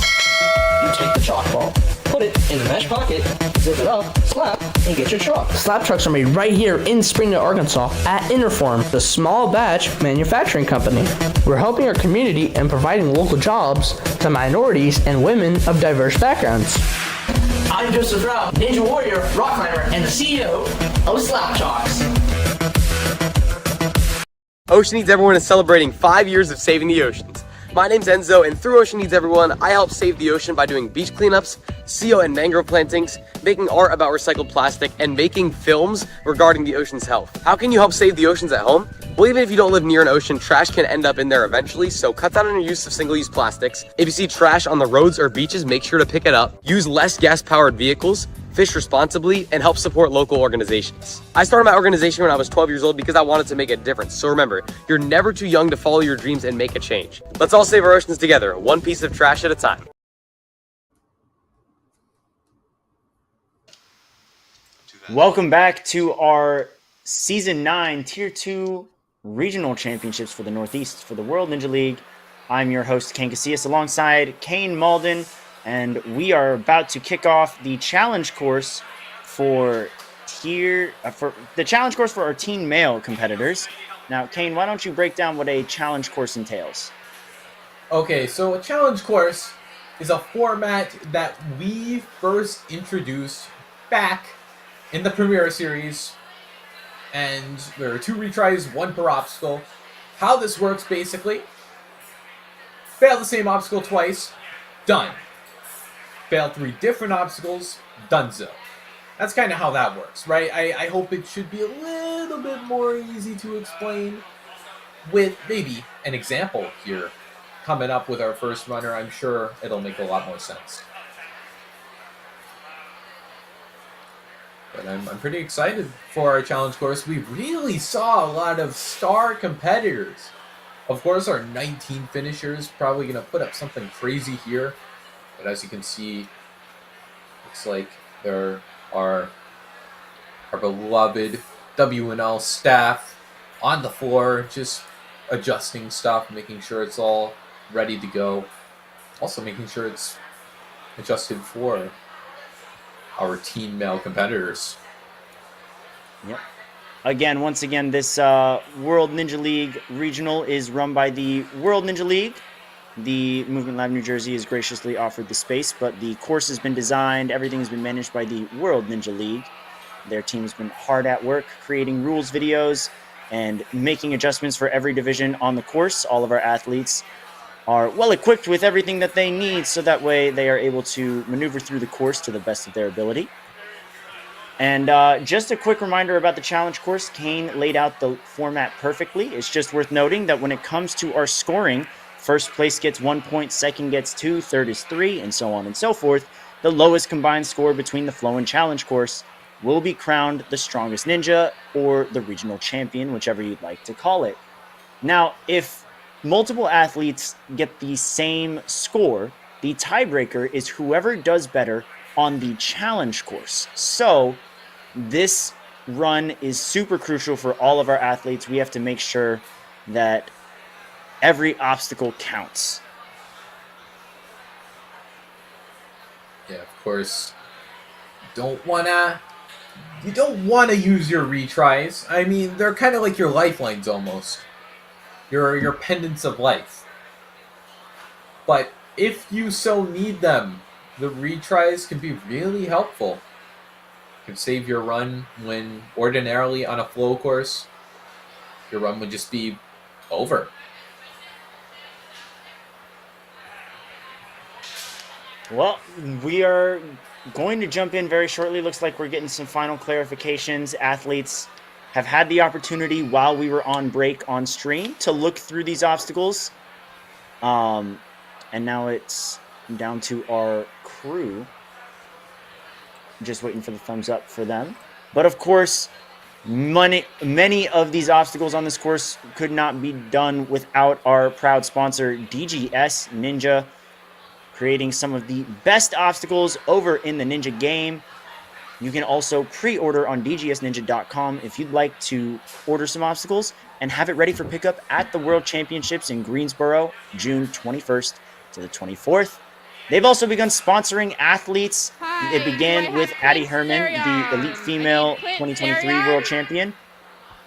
You take the chalk ball, put it in the mesh pocket, zip it up, slap, and get your chalk. Slap chalks are made right here in Springdale, Arkansas at Interform, the small batch manufacturing company. We're helping our community and providing local jobs to minorities and women of diverse backgrounds. I'm Joseph Rao, Ninja Warrior, Rock Climber, and the CEO of Slap Chalks. Ocean Needs Everyone is celebrating 5 years of saving the oceans. My name's Enzo, and through Ocean Needs Everyone, I help save the ocean by doing beach cleanups, CO and mangrove plantings, making art about recycled plastic, and making films regarding the ocean's health. How can you help save the oceans at home? Well, even if you don't live near an ocean, trash can end up in there eventually, so cut down on your use of single-use plastics. If you see trash on the roads or beaches, make sure to pick it up. Use less gas-powered vehicles, fish responsibly, and help support local organizations. I started my organization when I was 12 years old because I wanted to make a difference. So remember, you're never too young to follow your dreams and make a change. Let's all save our oceans together, one piece of trash at a time. Welcome back to our Season 9 Tier 2 Regional Championships for the Northeast for the World Ninja League. I'm your host, Kane Casillas, alongside Kane Malden, and we are about to kick off the challenge course for our teen male competitors. Now, Kane, why don't you break down what a challenge course entails? Okay, so a challenge course is a format that we first introduced back in the Premier Series, and there are 2 retries, 1 per obstacle. How this works, basically, fail the same obstacle twice, done. Fail 3 different obstacles, donezo. That's kind of how that works, right? I hope it should be a little bit more easy to explain with maybe an example here coming up with our first runner. I'm sure it'll make a lot more sense. But I'm pretty excited for our challenge course. We really saw a lot of star competitors. Of course, our 19 finishers probably going to put up something crazy here. But as you can see, looks like there are our beloved WNL staff on the floor, just adjusting stuff, making sure it's all ready to go. Also making sure it's adjusted for our teen male competitors. Yep. Once again, this World Ninja League Regional is run by the World Ninja League. The Movement Lab New Jersey has graciously offered the space, but the course has been designed, everything has been managed by the World Ninja League. Their team has been hard at work creating rules videos and making adjustments for every division on the course. All of our athletes are well equipped with everything that they need, so that way they are able to maneuver through the course to the best of their ability. And just a quick reminder about the challenge course. Kane laid out the format perfectly. It's just worth noting that when it comes to our scoring, first place gets 1 point, second gets 2, third is 3, and so on and so forth. The lowest combined score between the flow and challenge course will be crowned the strongest ninja or the regional champion, whichever you'd like to call it. Now, if multiple athletes get the same score, the tiebreaker is whoever does better on the challenge course. So this run is super crucial for all of our athletes. We have to make sure that every obstacle counts. Yeah, of course. You don't wanna use your retries. I mean, they're kind of like your lifelines almost. Your pendants of life. But if you so need them, the retries can be really helpful. Can save your run when ordinarily on a flow course, your run would just be over. Well, we are going to jump in very shortly. Looks like we're getting some final clarifications. Athletes have had the opportunity while we were on break on stream to look through these obstacles. And now it's down to our crew. Just waiting for the thumbs up for them. But of course, many of these obstacles on this course could not be done without our proud sponsor, DGS Ninja, creating some of the best obstacles over in the Ninja game. You can also pre-order on dgsninja.com if you'd like to order some obstacles and have it ready for pickup at the World Championships in Greensboro, June 21st to the 24th. They've also begun sponsoring athletes. It began with Addie Herman, the Elite Female 2023 World Champion.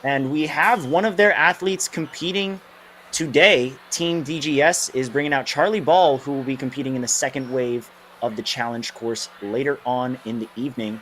And we have one of their athletes competing today. Team DGS is bringing out Charlie Ball, who will be competing in the second wave of the challenge course later on in the evening.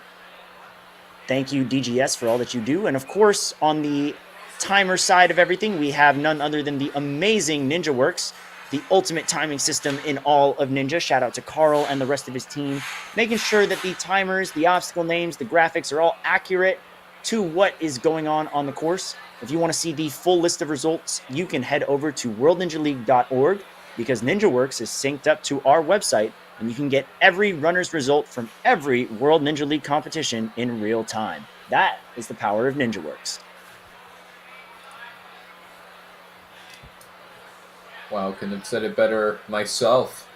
Thank you, DGS, for all that you do. And of course, on the timer side of everything, we have none other than the amazing NinjaWorks, the ultimate timing system in all of Ninja. Shout out to Carl and the rest of his team, making sure that the timers, the obstacle names, the graphics are all accurate to what is going on the course. If you want to see the full list of results, you can head over to worldninjaleague.org because NinjaWorks is synced up to our website, and you can get every runner's result from every World Ninja League competition in real time. That is the power of NinjaWorks. Wow, couldn't have said it better myself.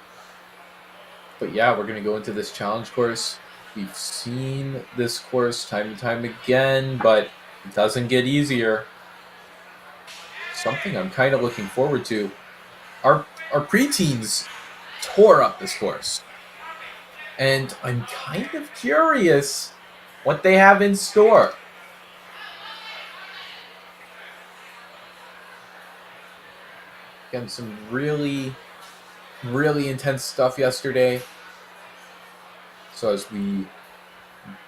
But yeah, we're going to go into this challenge course. We've seen this course time and time again, but it doesn't get easier. Something I'm kind of looking forward to. Our preteens tore up this course. And I'm kind of curious what they have in store. Again, some really intense stuff yesterday. So as we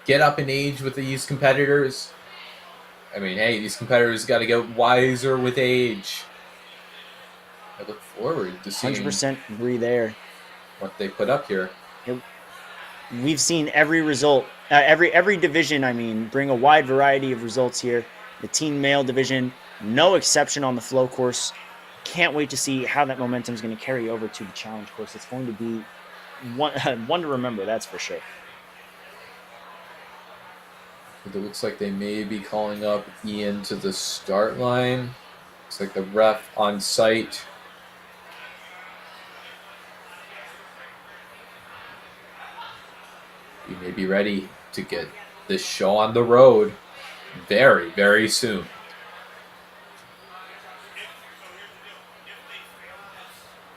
get up in age with these competitors, I mean, hey, these competitors got to get wiser with age. I look forward to seeing 100% agree there. What they put up here. We've seen every result, every division, I mean, bring a wide variety of results here. The team male division, no exception on the flow course. Can't wait to see how that momentum is going to carry over to the challenge course. It's going to be one to remember, that's for sure. It looks like they may be calling up Ian to the start line. Looks like the ref on site. We may be ready to get this show on the road very, very soon.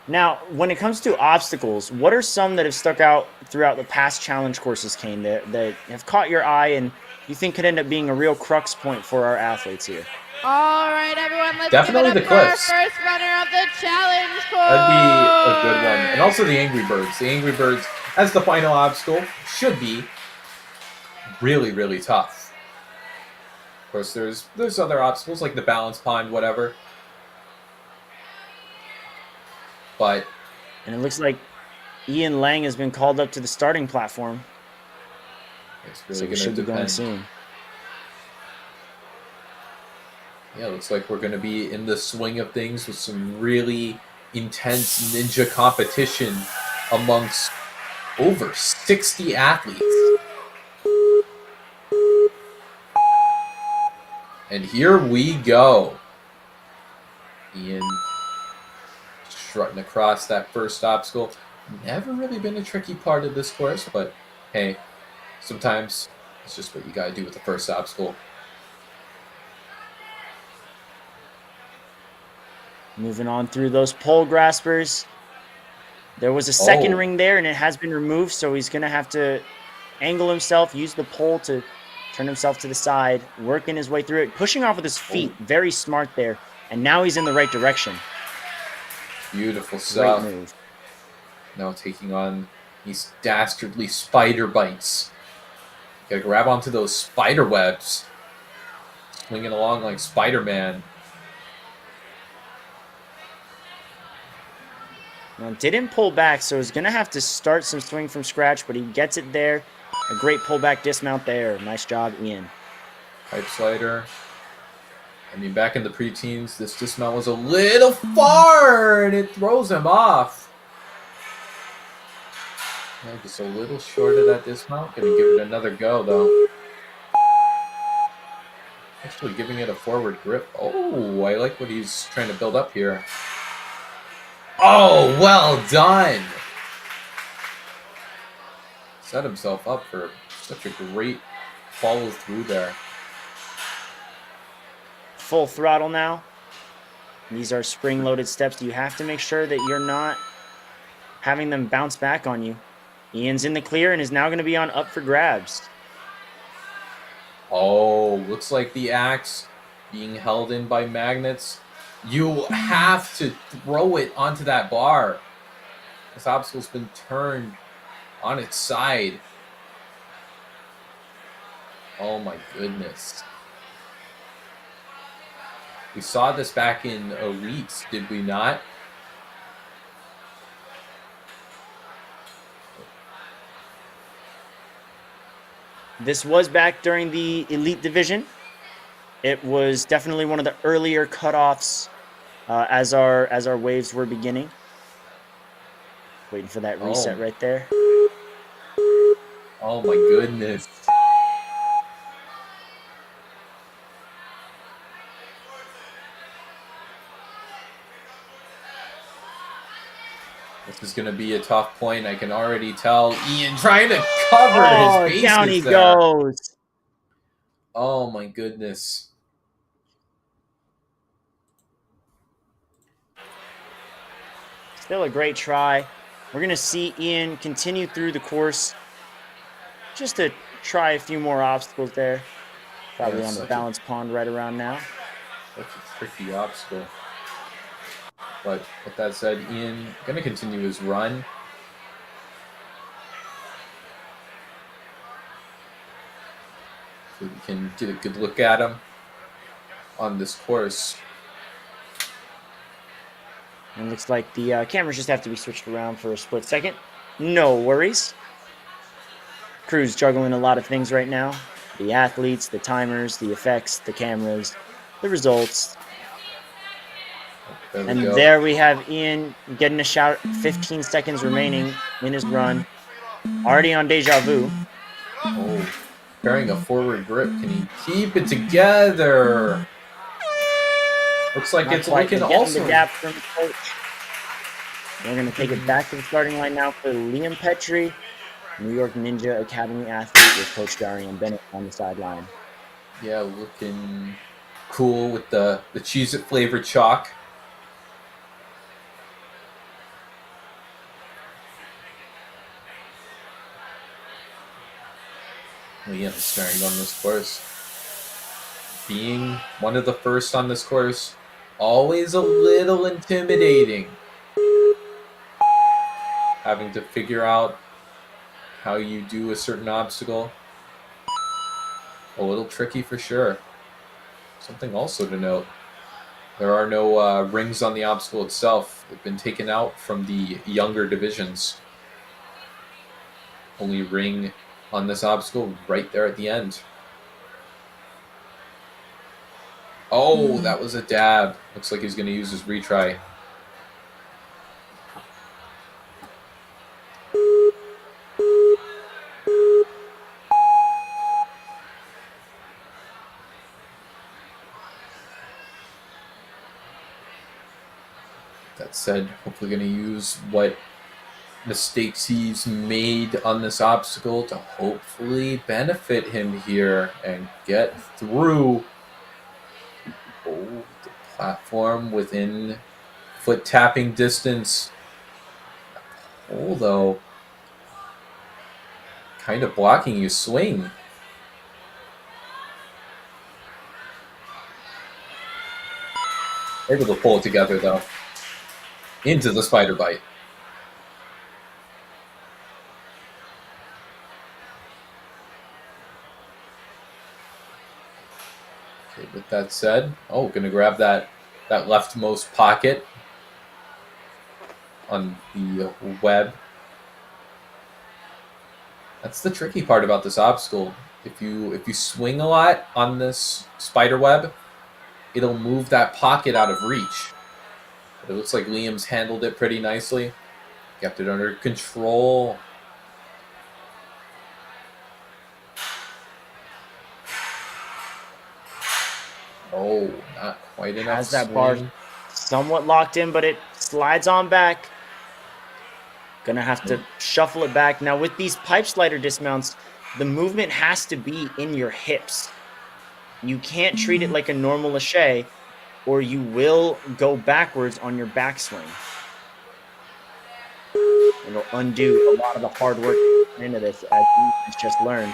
Now, when it comes to obstacles, what are some that have stuck out throughout the past challenge courses, Kane, that have caught your eye and you think could end up being a real crux point for our athletes here? All right, everyone, let's Definitely give it the up for our cliffs. first runner of the challenge course. That'd be a good one. And also the Angry Birds. The Angry Birds, as the final obstacle, should be really, really tough. Of course, there's other obstacles like the balance pond, whatever. But And it looks like Ian Lang has been called up to the starting platform. it's So really we going should to be going depend. soon. Yeah, looks like we're going to be in the swing of things with some really intense ninja competition amongst over 60 athletes. And here we go. Ian strutting across that first obstacle. Never really been a tricky part of this course, but hey, sometimes it's just what you gotta do with the first obstacle. Moving on through those pole graspers. There was a second Oh. ring there, and it has been removed, so he's going to have to angle himself, use the pole to turn himself to the side, working his way through it, pushing off with his feet. Very smart there, and now he's in the right direction. Beautiful Great stuff. move. Now taking on these dastardly spider bites. Gotta grab onto those spider webs. Swinging along like Spider-Man. Now, didn't pull back, so he's going to have to start some swing from scratch, but he gets it there. A great pullback dismount there. Nice job, Ian. Pipe slider. I mean, back in the preteens, this dismount was a little far, and it throws him off. Yeah, just a little short of that dismount. Gonna give it another go, though. Actually giving it a forward grip. Oh, I like what he's trying to build up here. Oh, well done! Set himself up for such a great follow through there. Full throttle now. These are spring-loaded steps. You have to make sure that you're not having them bounce back on you. Ian's in the clear and is now going to be on up for grabs. Oh, looks like the axe being held in by magnets. You have to throw it onto that bar. This obstacle's been turned on its side. Oh my goodness. We saw this back in Elites, did we not? This was back during the Elite Division. It was definitely one of the earlier cutoffs as our waves were beginning. Waiting for that reset right there. Oh my goodness. This is going to be a tough point. I can already tell Ian trying to cover his bases down he there. goes. Oh my goodness. Still a great try. We're going to see Ian continue through the course just to try a few more obstacles there. Probably on the balance pond right around now. Such a tricky obstacle. But with that said, Ian going to continue his run. So we can get a good look at him on this course. And looks like the cameras just have to be switched around for a split second. No worries. Crew's juggling a lot of things right now. The athletes, the timers, the effects, the cameras, the results. There we have Ian getting a shout. 15 seconds remaining in his run. Already on Deja Vu. Oh, carrying a forward grip. Can he keep it together? Looks like it's looking awesome. From coach. We're going to take it back to the starting line now for Liam Petrie, New York Ninja Academy athlete with Coach Darian Bennett on the sideline. Yeah, looking cool with the Cheez-It flavored chalk. Liam starting on this course. Being one of the first on this course, always a little intimidating. Having to figure out how you do a certain obstacle. A little tricky for sure. Something also to note, there are no rings on the obstacle itself. They've been taken out from the younger divisions. Only ring on this obstacle right there at the end. Oh, that was a dab. Looks like he's going to use his retry. That said, hopefully going to use what mistakes he's made on this obstacle to hopefully benefit him here and get through the platform within foot tapping distance. Oh, though, kind of blocking you swing. Able to pull it together though. Into the spider bite. Okay, with that said, gonna grab that leftmost pocket on the web. That's the tricky part about this obstacle. If you swing a lot on this spider web, it'll move that pocket out of reach. But it looks like Liam's handled it pretty nicely. Kept it under control. Oh, not quite enough. Has that bar somewhat locked in, but it slides on back. Gonna have to shuffle it back. Now with these pipe slider dismounts, the movement has to be in your hips. You can't treat it like a normal lache, or you will go backwards on your backswing. It'll undo a lot of the hard work into this, as he's just learned.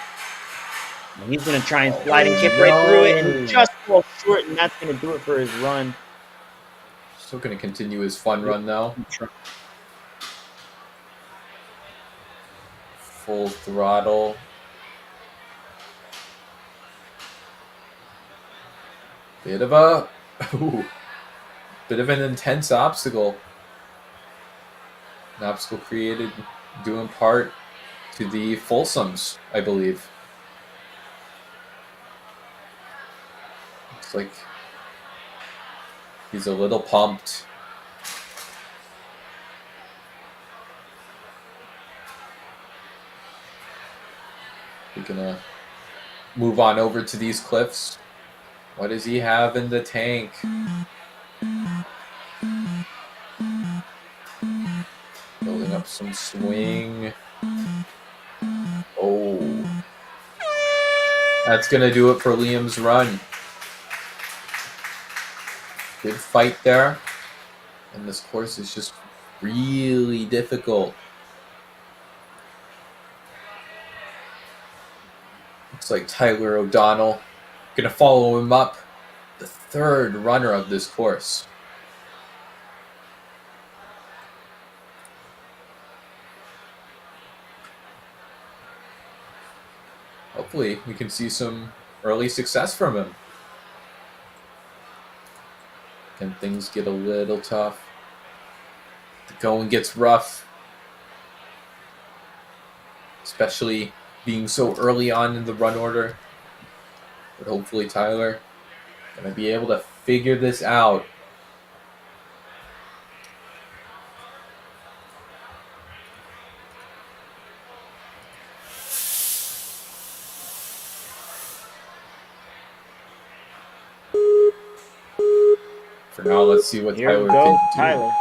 And he's going to try and slide and kick right through it, and just fall short, and that's going to do it for his run. Still going to continue his fun run, though. Full throttle. Bit of an intense obstacle. An obstacle created due in part to the Folsoms, I believe. Looks like he's a little pumped. We're gonna move on over to these cliffs. What does he have in the tank? Building up some swing. Oh. That's going to do it for Liam's run. Good fight there. And this course is just really difficult. Looks like Tyler O'Donnell going to follow him up, the third runner of this course. Hopefully we can see some early success from him. And things get a little tough. The going gets rough. Especially being so early on in the run order. But hopefully Tyler gonna be able to figure this out. For now, let's see what Here Tyler we go, can do. Tyler.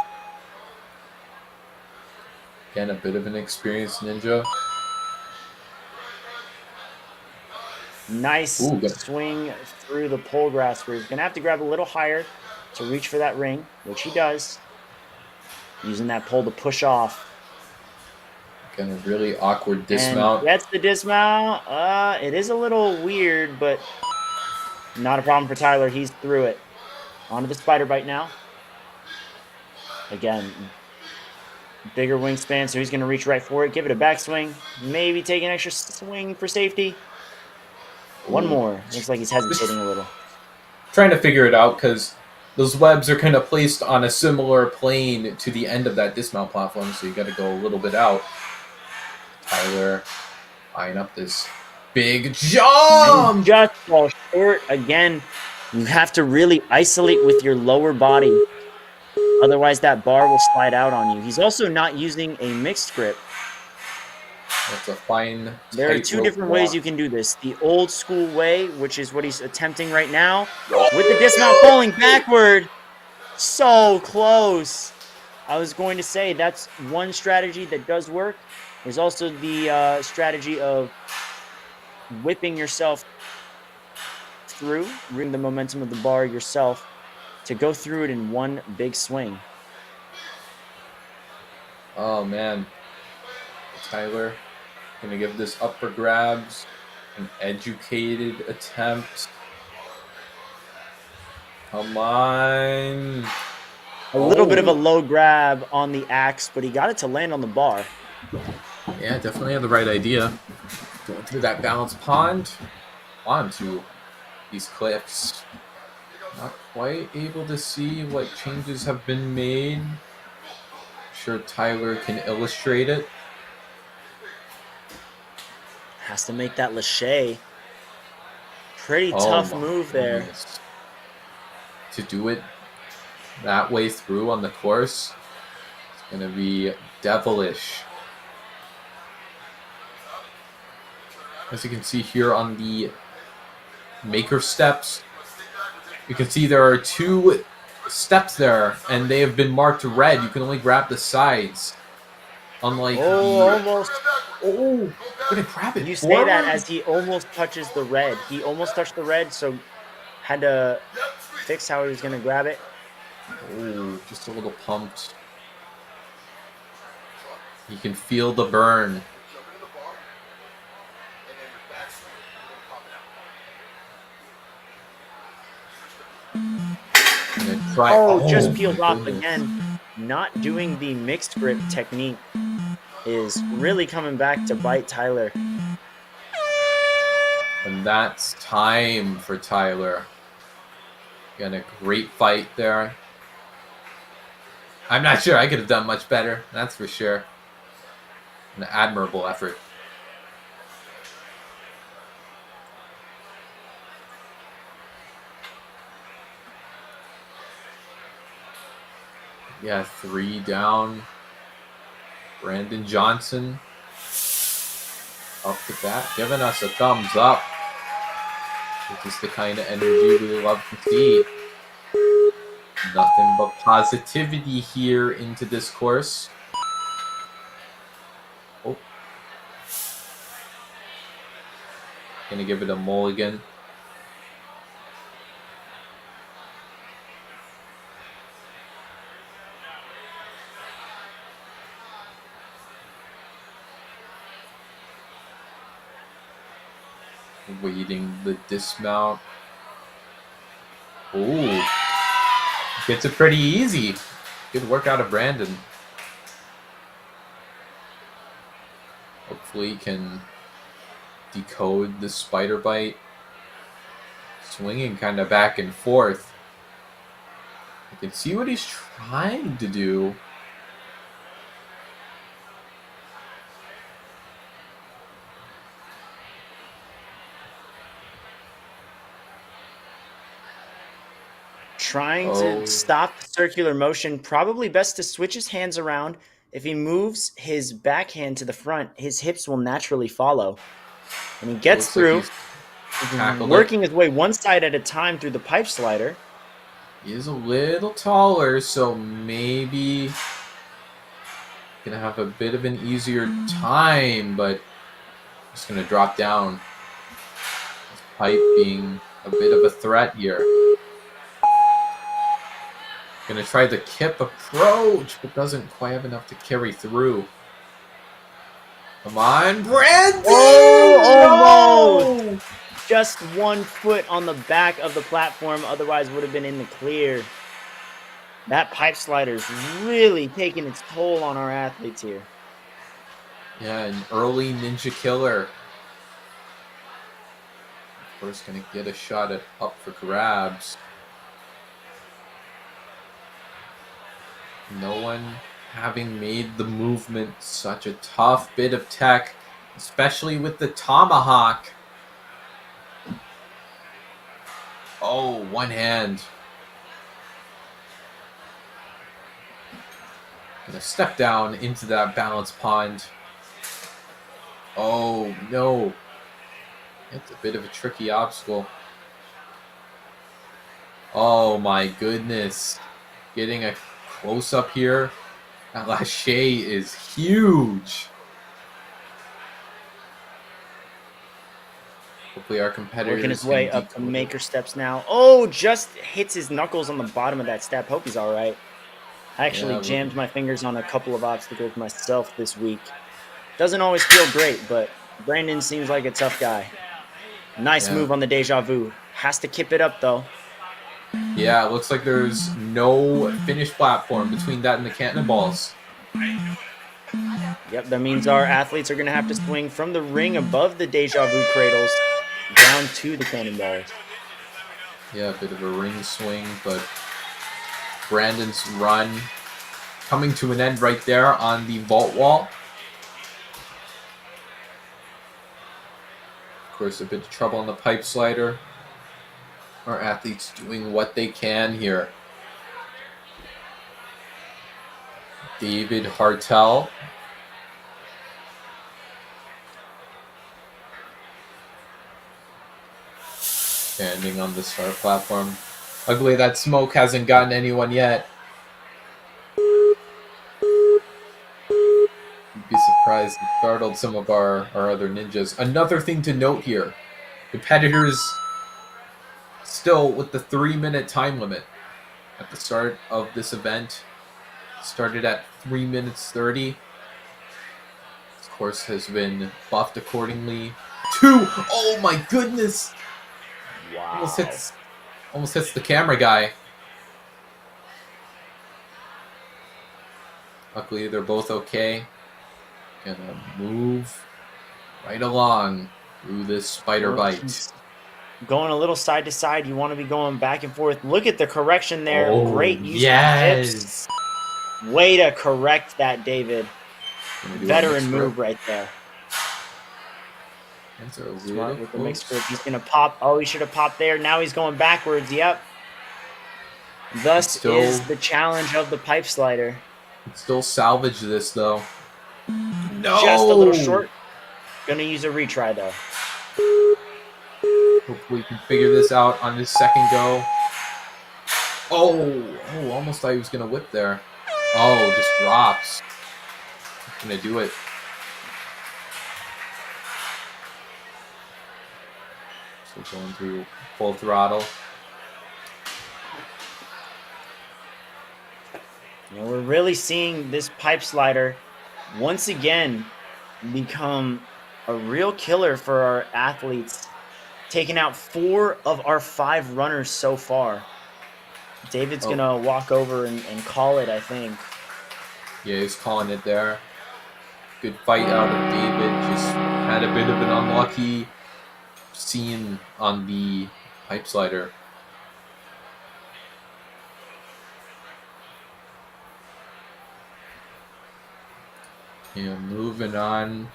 Again, a bit of an experienced ninja. Nice Ooh, good. swing through the pole grass where he's going to have to grab a little higher to reach for that ring, which he does. Using that pole to push off. Again, a really awkward dismount. And gets the dismount. It is a little weird, but not a problem for Tyler. He's through it. Onto the spider bite now. Again, bigger wingspan, so he's going to reach right for it. Give it a backswing. Maybe take an extra swing for safety. One more. Looks like he's hesitating a little. Trying to figure it out because those webs are kind of placed on a similar plane to the end of that dismount platform, so you got to go a little bit out. Tyler eyeing up this big jump. And just fall short again. You have to really isolate with your lower body. Otherwise, that bar will slide out on you. He's also not using a mixed grip. That's a fine. There are two different ways you can do this. The old school way, which is what he's attempting right now, with the dismount falling backward. So close. I was going to say that's one strategy that does work. There's also the strategy of whipping yourself through, bring the momentum of the bar yourself to go through it in one big swing. Oh man, Tyler gonna give this up for grabs, an educated attempt. Come on. A little bit of a low grab on the axe, but he got it to land on the bar. Yeah, definitely had the right idea. Going through that balanced pond onto these cliffs. Not quite able to see what changes have been made. I'm sure Tyler can illustrate it. Has to make that lache. Pretty tough my move there. goodness. To do it that way through on the course, it's going to be devilish. As you can see here on the maker steps, you can see there are two steps there, and they have been marked red. You can only grab the sides. Unlike Oh, the almost. Oh, gonna grab it. You say that forward? as he almost touches the red. He almost touched the red, so had to fix how he was going to grab it. Oh, just a little pumped. You can feel the burn. Just peeled my off goodness. again. Not doing the mixed grip technique is really coming back to bite Tyler. And that's time for Tyler. Got a great fight there. I'm not sure I could have done much better. That's for sure. An admirable effort. Yeah, 3 down. Brandon Johnson up to bat, giving us a thumbs up. This is the kind of energy we love to see. Nothing but positivity here into this course. Oh. Gonna give it a mulligan. Waiting the dismount. Ooh. Gets it pretty easy. Good work out of Brandon. Hopefully he can decode the spider bite. Swinging kind of back and forth. I can see what he's trying to do. Trying to stop the circular motion. Probably best to switch his hands around. If he moves his backhand to the front, his hips will naturally follow. And he gets through, working his way one side at a time through the pipe slider. He is a little taller, so maybe gonna have a bit of an easier time, but just gonna drop down. This pipe being a bit of a threat here. Gonna try the kip approach, but doesn't quite have enough to carry through. Come on, Brandon! Oh, almost! Just 1 foot on the back of the platform, otherwise would have been in the clear. That pipe slider's really taking its toll on our athletes here. Yeah, an early ninja killer. Of course, gonna get a shot at up for grabs. No one having made the movement. Such a tough bit of tech, especially with the tomahawk. Oh, one hand. Gonna step down into that balance pond. Oh, no. It's a bit of a tricky obstacle. Oh, my goodness. Getting a close up here. That lache is huge. Hopefully our competitors working his way up the maker steps now. Oh, just hits his knuckles on the bottom of that step. Hope he's all right. I actually jammed my fingers on a couple of obstacles myself this week. Doesn't always feel great, but Brandon seems like a tough guy. Nice move on the deja vu. Has to kip it up, though. Yeah, it looks like there's no finished platform between that and the cannonballs. Yep, that means our athletes are going to have to swing from the ring above the deja vu cradles down to the cannonballs. Yeah, a bit of a ring swing, but Brandon's run coming to an end right there on the vault wall. Of course, a bit of trouble on the pipe slider. Our athletes doing what they can here. David Hartel. Standing on the start platform. Luckily, that smoke hasn't gotten anyone yet. You'd be surprised surprised and startled some of our other ninjas. Another thing to note here, competitors still with the 3-minute time limit at the start of this event. Started at 3 minutes 30. This course has been buffed accordingly. 2! Oh my goodness! Wow. Almost hits the camera guy. Luckily, they're both okay. Gonna move right along through this spider bite. Going a little side to side. You want to be going back and forth. Look at the correction there. Oh, Great use yes. of hips. Way to correct that, David. Veteran move right there. Smart with the mixed grip. He's going to pop. Oh, he should have popped there. Now he's going backwards. Yep. Thus is the challenge of the pipe slider. Still salvage this, though. No! Just a little short. Gonna use a retry, though. Hopefully we can figure this out on his second go. Oh, almost thought he was gonna whip there. Oh, just drops. Gonna do it. So going through full throttle. You know, we're really seeing this pipe slider once again become a real killer for our athletes, taking out 4 of our 5 runners so far. David's gonna walk over and call it, I think. Yeah, he's calling it there. Good fight out of David. Just had a bit of an unlucky scene on the pipe slider. Yeah, moving on.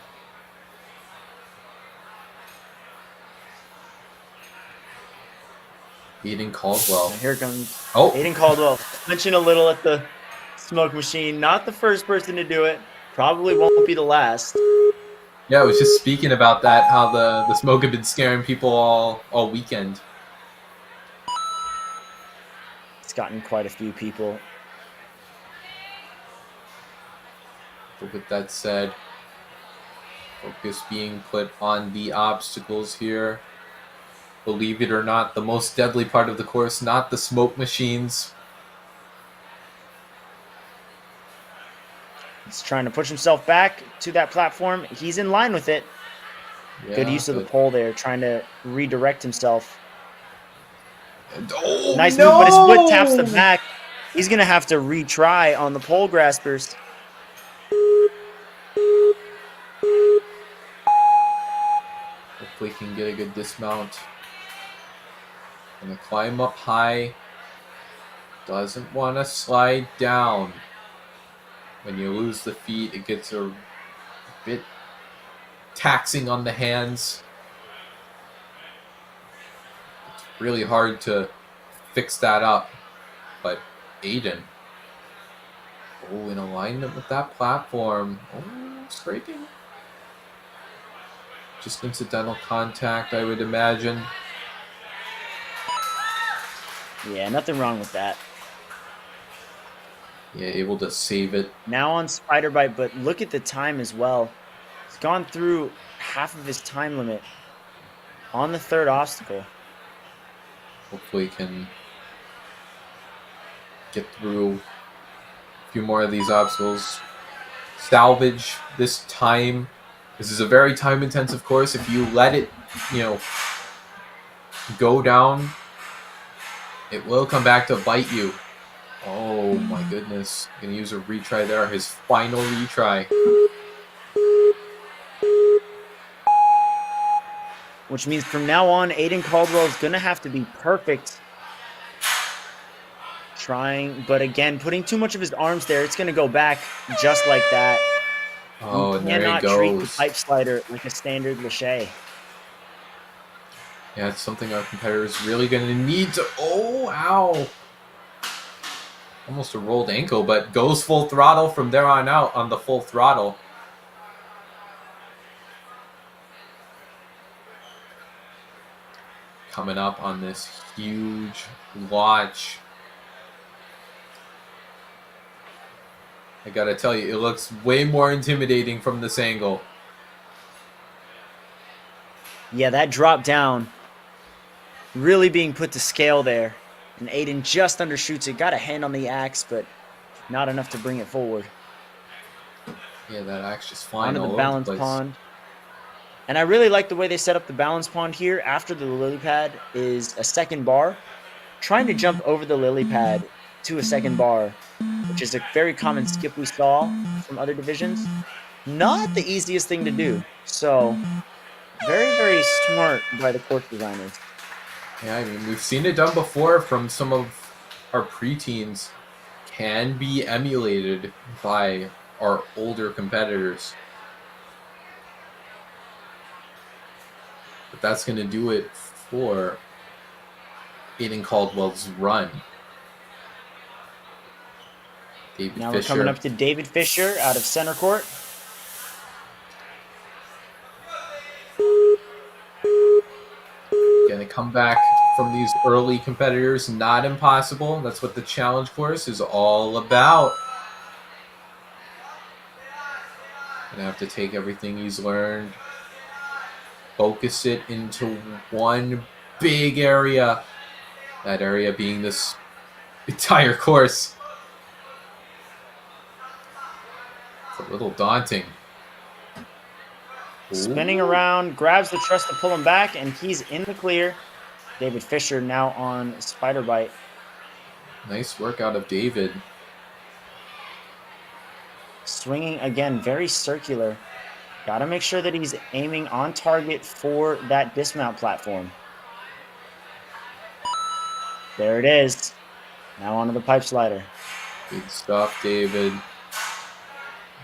Aiden Caldwell. And here comes Aiden Caldwell. Punching a little at the smoke machine. Not the first person to do it. Probably won't be the last. Yeah, I was just speaking about that, how the smoke had been scaring people all weekend. It's gotten quite a few people. But with that said, focus being put on the obstacles here. Believe it or not, the most deadly part of the course, not the smoke machines. He's trying to push himself back to that platform. He's in line with it. Yeah, good use of the pole there, trying to redirect himself. Oh, nice move, but his foot taps the back. He's going to have to retry on the pole graspers. Hopefully he can get a good dismount. Gonna climb up high. Doesn't want to slide down. When you lose the feet, it gets a bit taxing on the hands. It's really hard to fix that up. But Aiden. Oh, in alignment with that platform. Oh, scraping. Just incidental contact, I would imagine. Yeah, nothing wrong with that. Yeah, able to save it. Now on spider bite, but look at the time as well. He's gone through half of his time limit on the third obstacle. Hopefully can get through a few more of these obstacles. Salvage this time. This is a very time-intensive course. If you let it, go down, it will come back to bite you. Oh my goodness. Gonna use a retry there. His final retry. Which means from now on, Aiden Caldwell is going to have to be perfect. Trying, but again, putting too much of his arms there, it's going to go back just like that. Oh, and there he cannot treat the goes. pipe slider like a standard lache. Yeah, it's something our competitors really going to need to... Oh, ow. Almost a rolled ankle, but goes full throttle from there on out on the full throttle. Coming up on this huge launch. I gotta tell you, it looks way more intimidating from this angle. Yeah, that drop down really being put to scale there. And Aiden just undershoots it. Got a hand on the axe, but not enough to bring it forward. Yeah, that axe just flying Onto all the over balance the place. pond. And I really like the way they set up the balance pond here. After the lily pad is a second bar. Trying to jump over the lily pad to a second bar, which is a very common skip we saw from other divisions. Not the easiest thing to do. So, very, very smart by the course designers. Yeah, I mean, we've seen it done before from some of our preteens. Can be emulated by our older competitors. But that's going to do it for Aiden Caldwell's run. David Now Fisher. we're coming up to David Fisher out of center court. Gonna come back from these early competitors, not impossible. That's what the challenge course is all about. Gonna have to take everything he's learned, focus it into one big area. That area being this entire course. It's a little daunting. Spinning around, grabs the truss to pull him back, and he's in the clear. David Fisher now on spider bite. Nice work out of David. Swinging again, very circular. Got to make sure that he's aiming on target for that dismount platform. There it is. Now onto the pipe slider. Good stuff, David.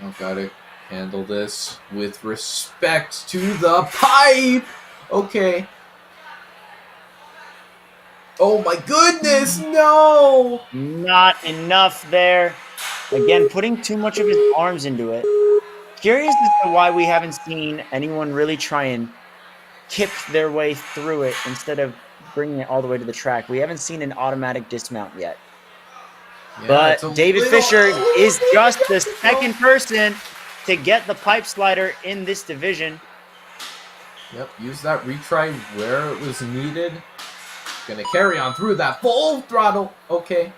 Oh, gotta handle this with respect to the pipe. Okay. Oh my goodness, no! Not enough there. Again, putting too much of his arms into it. Curious as to why we haven't seen anyone really try and kip their way through it instead of bringing it all the way to the track. We haven't seen an automatic dismount yet. Yeah, But David Fisher is just the little- second person to get the pipe slider in this division. Yep, use that retry where it was needed. Gonna carry on through that full throttle. Okay.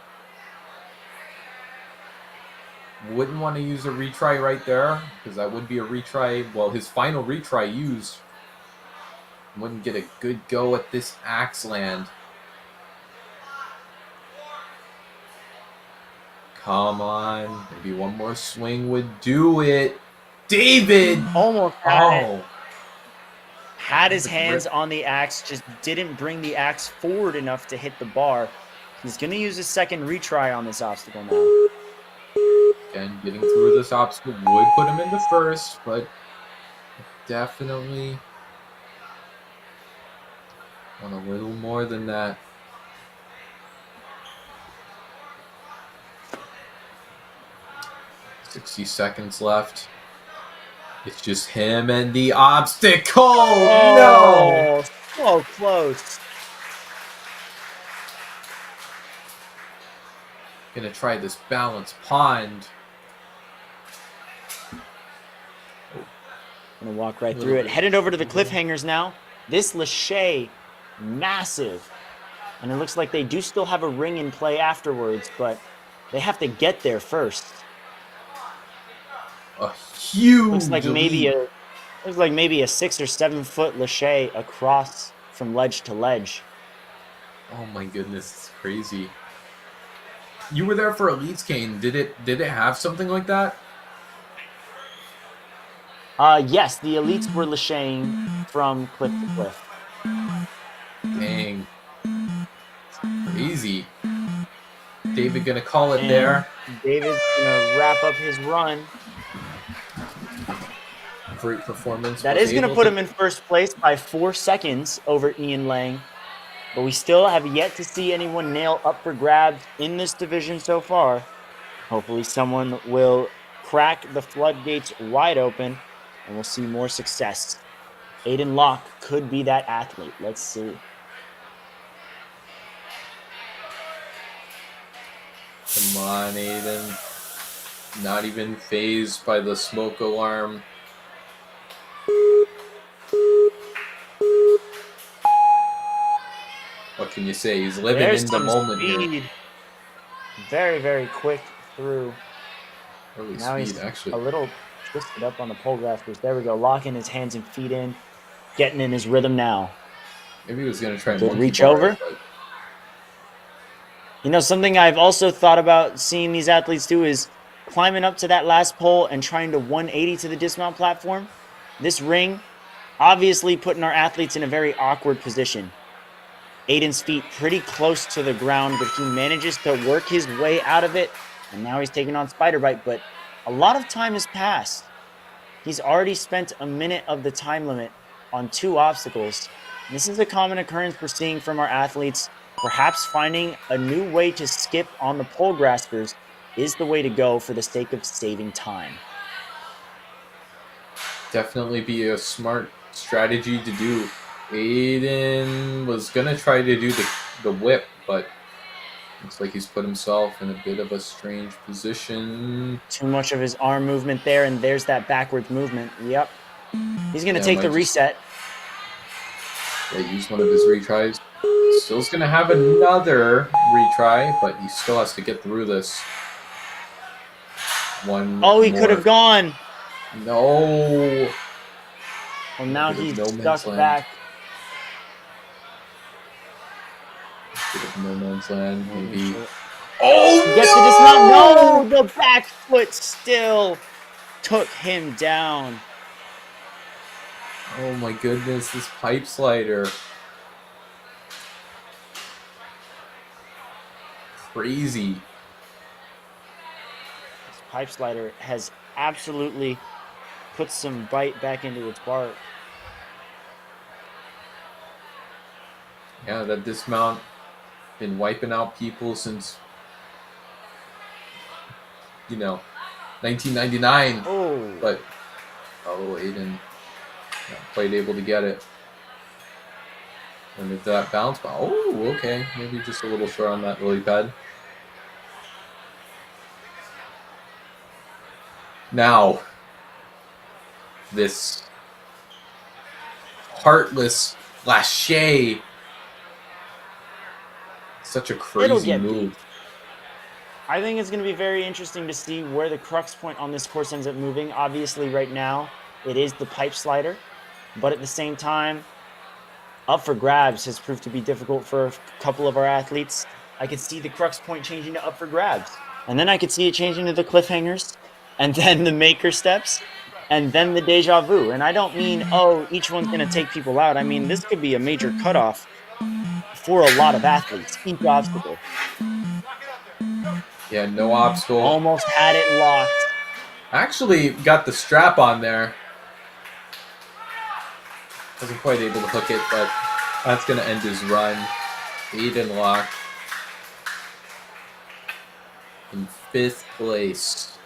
Wouldn't want to use a retry right there, because that would be a retry. Well, his final retry used. Wouldn't get a good go at this axe land. Come on. Maybe one more swing would do it. David! Almost had it. Oh. Had his hands on the axe, just didn't bring the axe forward enough to hit the bar. He's going to use a second retry on this obstacle now. Again, getting through this obstacle would put him into first, but definitely want a little more than that. $60 left. It's just him and the obstacle. No! So close. Gonna try this balance pond. Gonna walk right through it. Headed over to the cliffhangers now. This Lachey, massive. And it looks like they do still have a ring in play afterwards, but they have to get there first. A huge Looks like lead. maybe a 6 or 7 foot Lachey across from ledge to ledge. Oh my goodness, it's crazy. You were there for Elites, Kane. Did it have something like that? Yes, the elites were Lacheying from cliff to cliff. Dang. Crazy. David gonna call it And there. David's gonna wrap up his run. Great performance. That Was is going to able put him in first place by 4 seconds over Ian Lang. But we still have yet to see anyone nail up for grabs in this division so far. Hopefully someone will crack the floodgates wide open and we'll see more success. Aiden Locke could be that athlete. Let's see. Come on, Aiden. Not even phased by the smoke alarm. What can you say? He's living There's in the some moment here. speed. Very, very quick through. Early Now speed, he's actually. a little twisted up on the pole graspers. There we go. Locking his hands and feet in. Getting in his rhythm now. Maybe he was going to try Good monkey reach bar over. it, but You know, something I've also thought about seeing these athletes do is climbing up to that last pole and trying to 180 to the dismount platform. This ring, obviously putting our athletes in a very awkward position. Aiden's feet pretty close to the ground, but he manages to work his way out of it. And now he's taking on Spider Bite, but a lot of time has passed. He's already spent a minute of the time limit on 2 obstacles. And this is a common occurrence we're seeing from our athletes. Perhaps finding a new way to skip on the pole graspers is the way to go for the sake of saving time. definitely be a smart strategy to do. Aiden was going to try to do the whip, but looks like he's put himself in a bit of a strange position. Too much of his arm movement there, and there's that backwards movement. Yep. He's going to take the reset. Use one of his retries. Still's going to have another retry, but he still has to get through this. Oh, he could have gone. No. Well, now he's No man's stuck land. back. Bit of no man's land, maybe. Oh, he gets to dismount. No, the back foot still took him down. Oh my goodness, this pipe slider. Crazy. This pipe slider has absolutely put some bite back into its bark. Yeah, that dismount been wiping out people since 1999. Oh, But Aiden not quite able to get it. And if that bounce, okay, maybe just a little short on that lily pad. Now, this heartless Lachey. Such a crazy move. I think it's going to be very interesting to see where the crux point on this course ends up moving. Obviously, right now, it is the pipe slider. But at the same time, up for grabs has proved to be difficult for a couple of our athletes. I could see the crux point changing to up for grabs. And then I could see it changing to the cliffhangers, and then the maker steps, and then the deja vu. And I don't mean, each one's going to take people out. I mean, this could be a major cutoff for a lot of athletes, each obstacle. Yeah, no obstacle. Almost had it locked. Actually got the strap on there. Wasn't quite able to hook it, but that's going to end his run. Aiden locked in 5th place.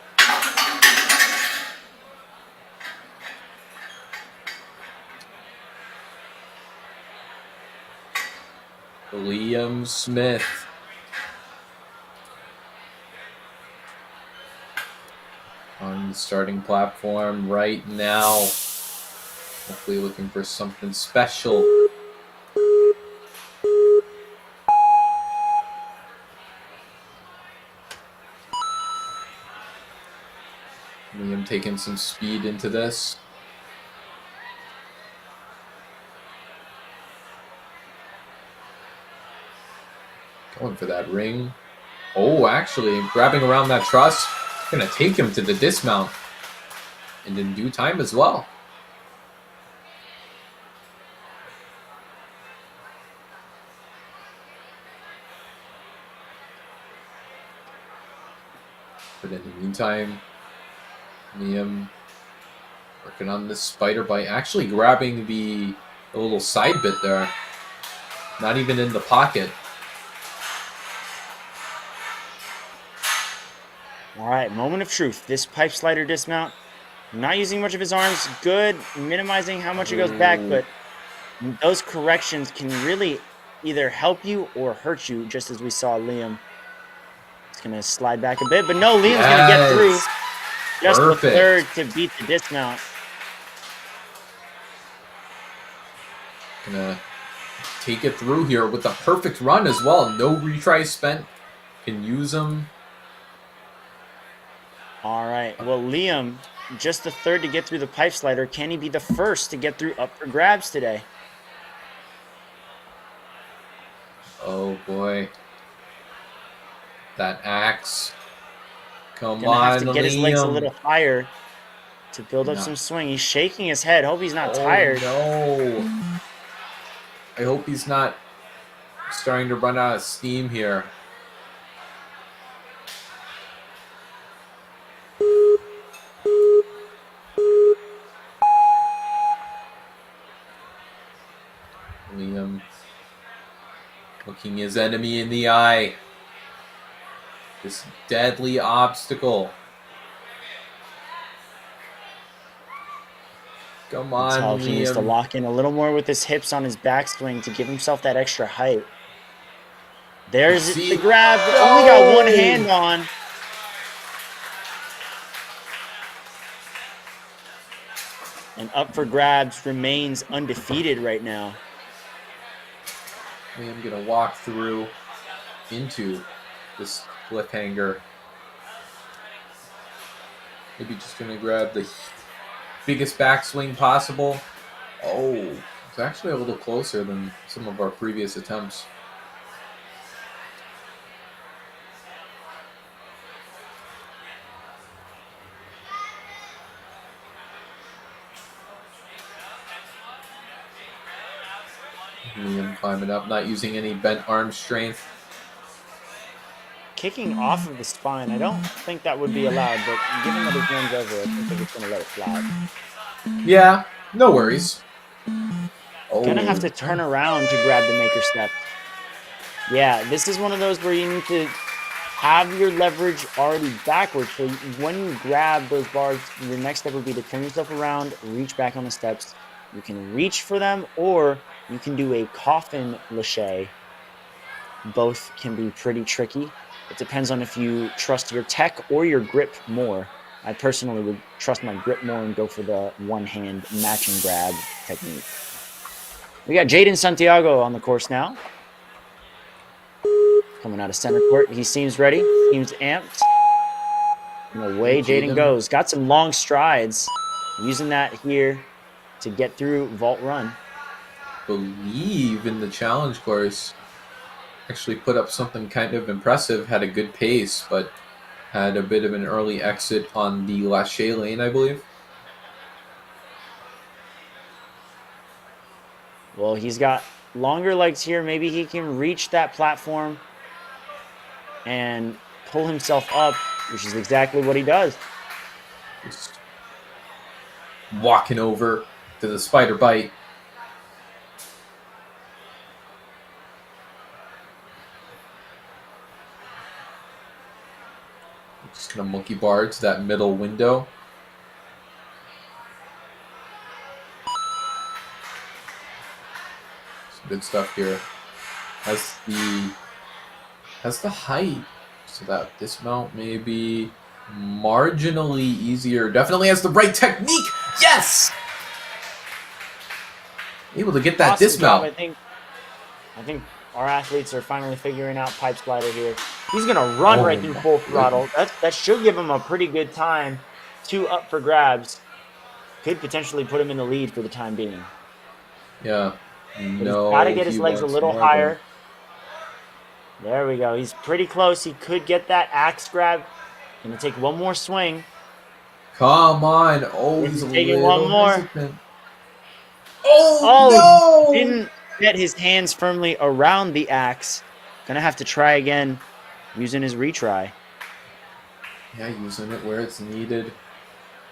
Liam Smith. On the starting platform right now. Hopefully looking for something special. Liam taking some speed into this. Going for that ring. Oh, actually, grabbing around that truss. Gonna take him to the dismount. And in due time as well. But in the meantime, Liam working on this spider bite. Actually grabbing the little side bit there. Not even in the pocket. All right, moment of truth. This pipe slider dismount, not using much of his arms, good, minimizing how much it goes back, but those corrections can really either help you or hurt you, just as we saw Liam. It's going to slide back a bit, but no, Liam's going to get through. Just Perfect. the third to beat the dismount. Gonna take it through here with a perfect run as well. No retries spent. Can use them. All right. Well, Liam, just the third to get through the pipe slider. Can he be the first to get through up for grabs today? Oh boy. That axe. Come Gonna on, have to get his legs a Liam. little higher to build up No. some swing. He's shaking his head. Hope he's not Oh, tired. no. I hope he's not starting to run out of steam here. Liam looking his enemy in the eye. This deadly obstacle. Come That's how on, he needs to Liam. lock in a little more with his hips on his backswing to give himself that extra height. There's See? the grab. Only got one hand on. And up for grabs remains undefeated right now. I'm going to walk through into this cliffhanger. Maybe just going to grab the biggest backswing possible. Oh, it's actually a little closer than some of our previous attempts. Liam climbing up, not using any bent arm strength. Kicking off of the spine, I don't think that would be allowed, but given that his runs over, I think they're just going to let it slide. Yeah, no worries. Oh, Gonna have to turn around to grab the maker step. Yeah, this is one of those where you need to have your leverage already backwards. So when you grab those bars, your next step would be to turn yourself around, reach back on the steps. You can reach for them, or you can do a coffin lache. Both can be pretty tricky. It depends on if you trust your tech or your grip more. I personally would trust my grip more and go for the one-hand match and grab technique. We got Jaden Santiago on the course now. Coming out of center court. He seems ready, seems amped. And away Jaden goes. Got some long strides. Using that here to get through vault run. Believe in the challenge course. Actually put up something kind of impressive. Had a good pace, but had a bit of an early exit on the lache lane, I believe. Well, he's got longer legs here. Maybe he can reach that platform and pull himself up, which is exactly what he does. Just walking over to the spider bite. Just gonna monkey bar to that middle window. Some good stuff here. Has the height, so that dismount may be marginally easier. Definitely has the right technique. Yes! Able to get that Awesome dismount. job, I think our athletes are finally figuring out pipe slider here. He's gonna run right through full throttle. That should give him a pretty good time. 2 up for grabs. Could potentially put him in the lead for the time being. Yeah. But he's got to get his legs a little higher. There we go. He's pretty close. He could get that axe grab. Gonna take one more swing. Come on. Oh, he's taking one more. Hesitant. Oh, no! Didn't get his hands firmly around the axe. Gonna have to try again using his retry. Yeah, using it where it's needed.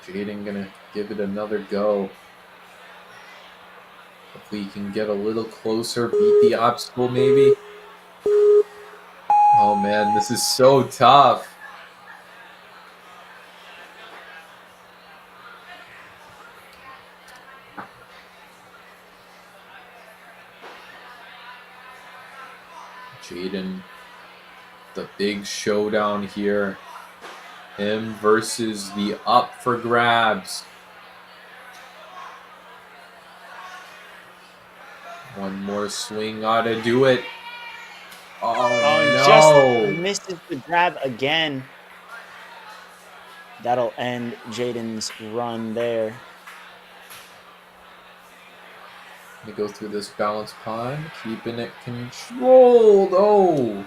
Jaden gonna give it another go. Hopefully he can get a little closer, beat the obstacle maybe. Oh man, this is so tough. Jaden The big showdown here. Him versus the up for grabs. One more swing ought to do it. Oh, Just no. misses the grab again. That'll end Jaden's run there. Let me go through this balance pond, keeping it controlled. Oh.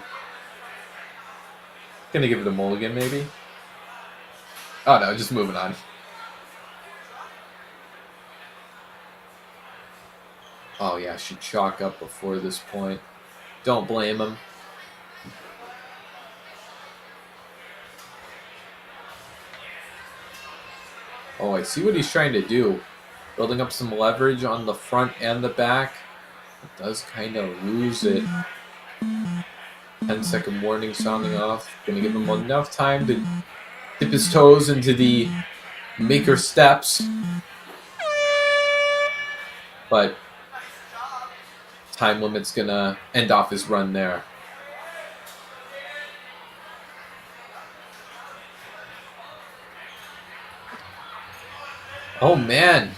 Gonna give it a mulligan, maybe? Oh, no, just moving on. Oh, yeah, should chalk up before this point. Don't blame him. Oh, I see what he's trying to do. Building up some leverage on the front and the back. It does kind of lose it. 10-second warning sounding off. Gonna give him enough time to dip his toes into the maker steps. But time limit's gonna end off his run there. Oh man,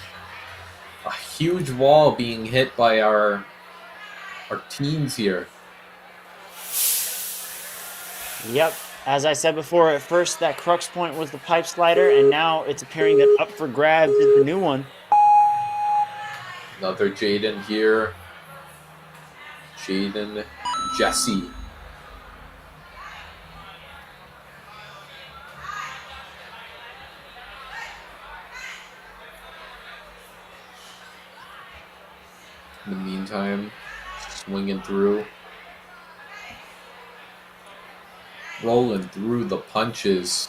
a huge wall being hit by our teams here. Yep. As I said before, at first that crux point was the pipe slider, and now it's appearing that up for grabs is the new one. Another Jaden here. Jaden Jesse. In the meantime, swinging through. Rolling through the punches.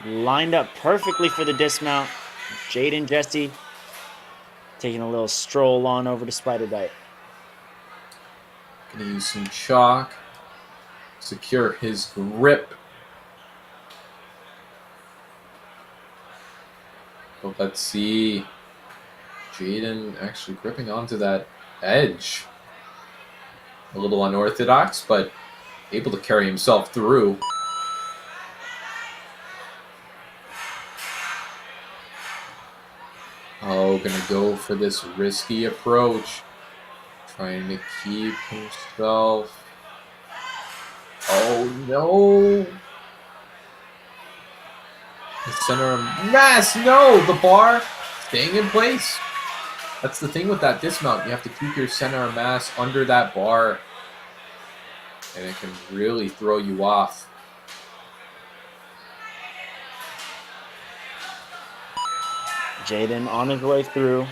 Lined up perfectly for the dismount. Jaden Jesse taking a little stroll on over to Spider Bite. Gonna use some chalk. Secure his grip. But let's see. Jaden actually gripping onto that edge. A little unorthodox, but able to carry himself through. Oh, gonna go for this risky approach. Trying to keep himself. Oh no! The center of mass, no! The bar staying in place. That's the thing with that dismount. You have to keep your center of mass under that bar. And it can really throw you off. Jaden on his way through.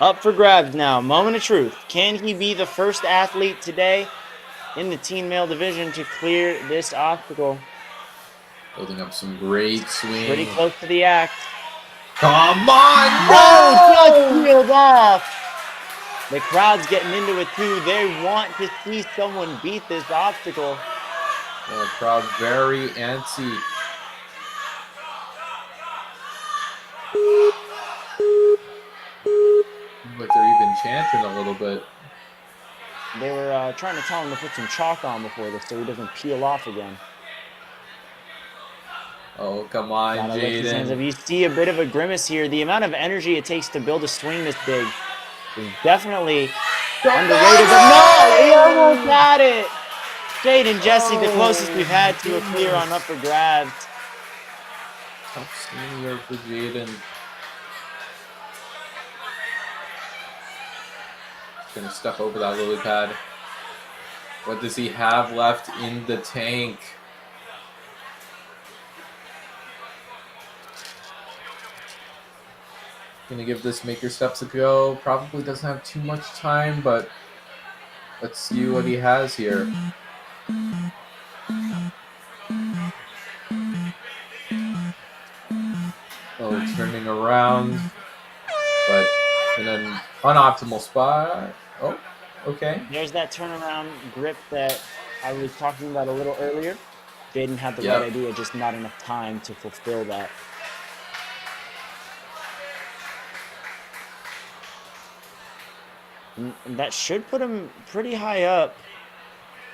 Up for grabs now. Moment of truth. Can he be the first athlete today in the teen male division to clear this obstacle? Building up some great swing. Pretty close to the act. Come on! Oh, No! just peeled off. The crowd's getting into it too. They want to see someone beat this obstacle. The crowd very antsy. Like they're even chanting a little bit. They were trying to tell him to put some chalk on before this so he doesn't peel off again. Oh, come on, Gotta lift his hands up. Jaden. You see a bit of a grimace here. The amount of energy it takes to build a swing this big is definitely underrated. But no, he almost had it. Jaden Jesse, the closest we've had to a clear on up for grabs. Tough senior for Jaden. Gonna step over that lily pad. What does he have left in the tank? Gonna give this maker steps a go. Probably doesn't have too much time, but let's see what he has here. Oh, turning around, but in an unoptimal spot. Oh, Okay. There's that turnaround grip that I was talking about a little earlier. Jaden had the Yep. right idea, just not enough time to fulfill that. And that should put him pretty high up.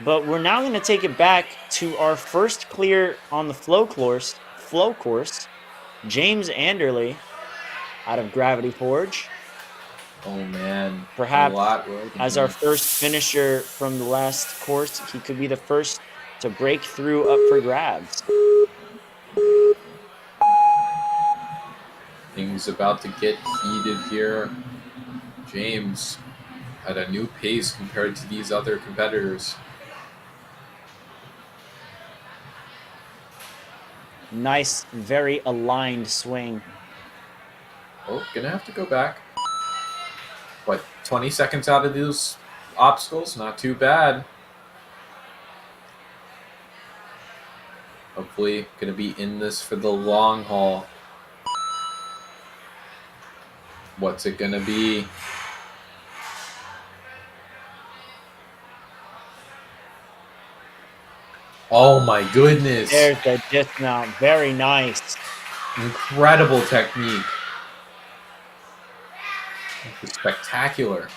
But we're now going to take it back to our first clear on the flow course. James Anderley out of Gravity Forge. Oh man. Perhaps a lot working as here. our first finisher from the last course, he could be the first to break through up for grabs. Things about to get heated here. James at a new pace compared to these other competitors. Nice, very aligned swing. Oh, gonna have to go back. What, 20 seconds out of those obstacles? Not too bad. Hopefully, gonna be in this for the long haul. What's it gonna be? Oh my goodness. There's the dismount. Very nice. Incredible technique. Spectacular.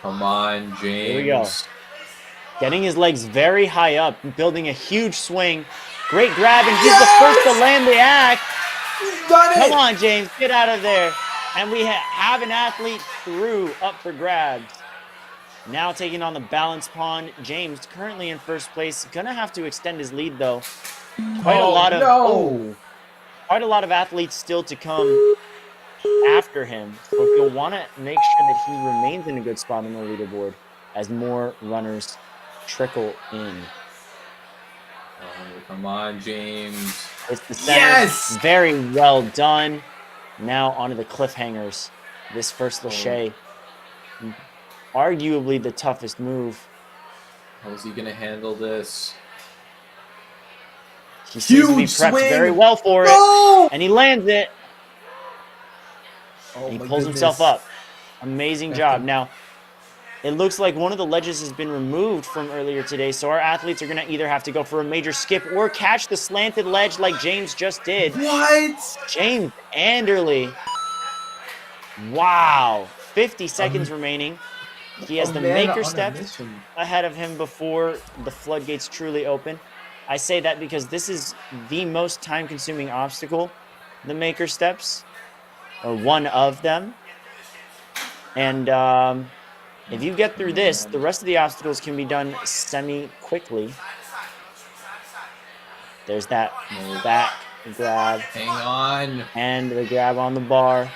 Come on, James. Here we go. Getting his legs very high up, building a huge swing. Great grab, and he's the first to land the act. He's done it! Come on, James, get out of there. And we have an athlete through up for grabs. Now taking on the balance pond. James currently in first place. Gonna have to extend his lead though. Quite a lot of athletes still to come after him. So you'll want to make sure that he remains in a good spot on the leaderboard as more runners trickle in. Oh, come on, James. It's the center. Yes! Very well done. Now onto the cliffhangers. This first lache. Arguably the toughest move. How's he gonna handle this? He seems to be prepped very well for it. And he lands it. Oh, And he my pulls goodness. himself up. Amazing job. Now, it looks like one of the ledges has been removed from earlier today, so our athletes are going to either have to go for a major skip or catch the slanted ledge like James just did. What? James Anderley. Wow. 50 seconds remaining. He has the maker steps ahead of him before the floodgates truly open. I say that because this is the most time-consuming obstacle, the maker steps, or one of them. And if you get through this, the rest of the obstacles can be done semi-quickly. There's that back grab. Hang on. And the grab on the bar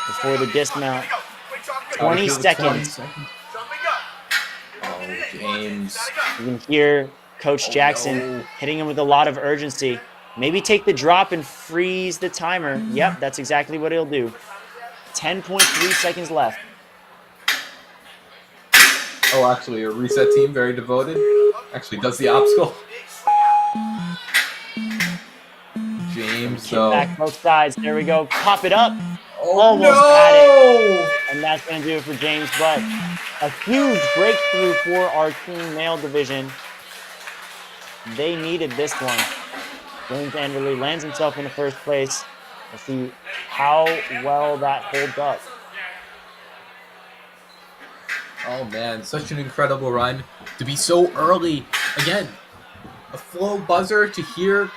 before the dismount. 20 seconds. Oh, James. You can hear Coach Jackson hitting him with a lot of urgency. Maybe take the drop and freeze the timer. Yep, that's exactly what he'll do. 10.3 seconds left. Oh, actually, a reset team, very devoted. Actually does the obstacle. James, Kick though. back both sides. There we go. Pop it up. Oh, Almost no! had it. And that's going to do it for James. But a huge breakthrough for our team male division. They needed this one. James Anderley lands himself in the first place. Let's see how well that holds up. Oh, man, such an incredible run. To be so early. Again, a flow buzzer to hear.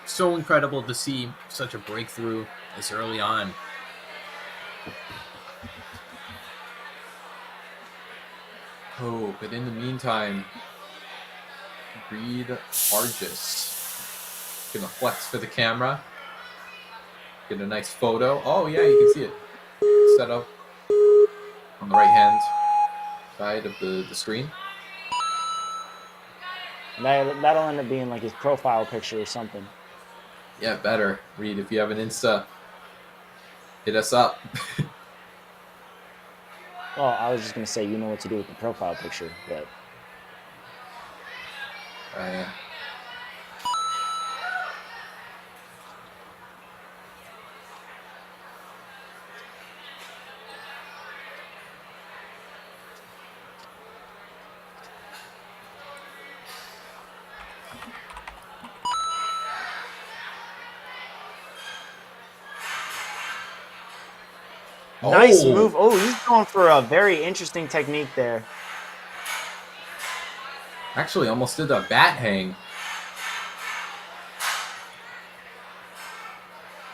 So incredible to see such a breakthrough this early on. Oh, but in the meantime, Reed Hargis. Gonna flex for the camera. Get a nice photo. Oh yeah, you can see it. Set up on the right hand side of the screen. That'll end up being like his profile picture or something. Yeah, better. Reed, if you have an Insta, hit us up. Well, I was just going to say, you know what to do with the profile picture, but... Nice Oh. move. Oh, he's going for a very interesting technique there. Actually, almost did a bat hang.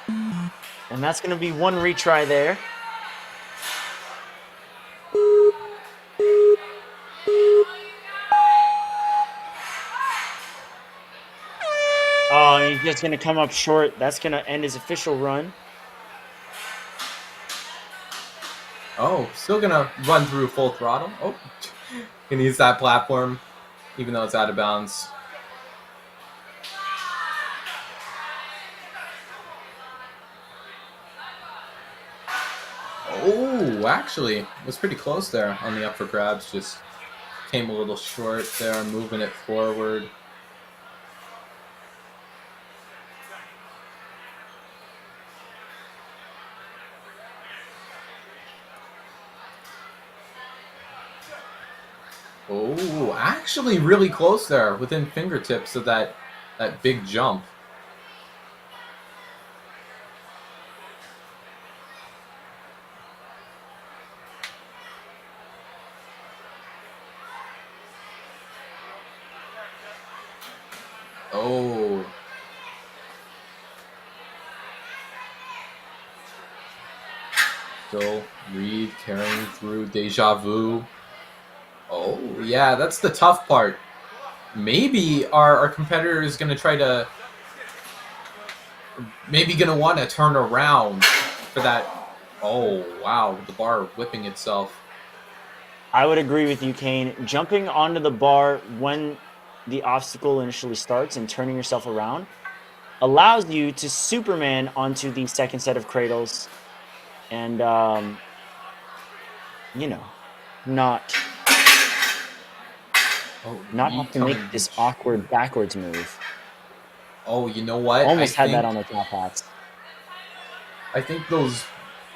And that's going to be one retry there. Oh, and he's just going to come up short. That's going to end his official run. Oh, still gonna run through full throttle. Oh, he needs that platform, even though it's out of bounds. Oh, actually, it was pretty close there on the up for grabs. Just came a little short there, moving it forward. Oh, actually really close there, within fingertips of that big jump. Oh. Still Reed carrying through Deja Vu. Oh, yeah, that's the tough part. Maybe our competitor is going to try to... Maybe going to want to turn around for that... Oh, wow, the bar whipping itself. I would agree with you, Kane. Jumping onto the bar when the obstacle initially starts and turning yourself around allows you to Superman onto the second set of cradles and, you know, not have to make this awkward backwards move. Oh, you know what? Almost had that on the top hats. I think those...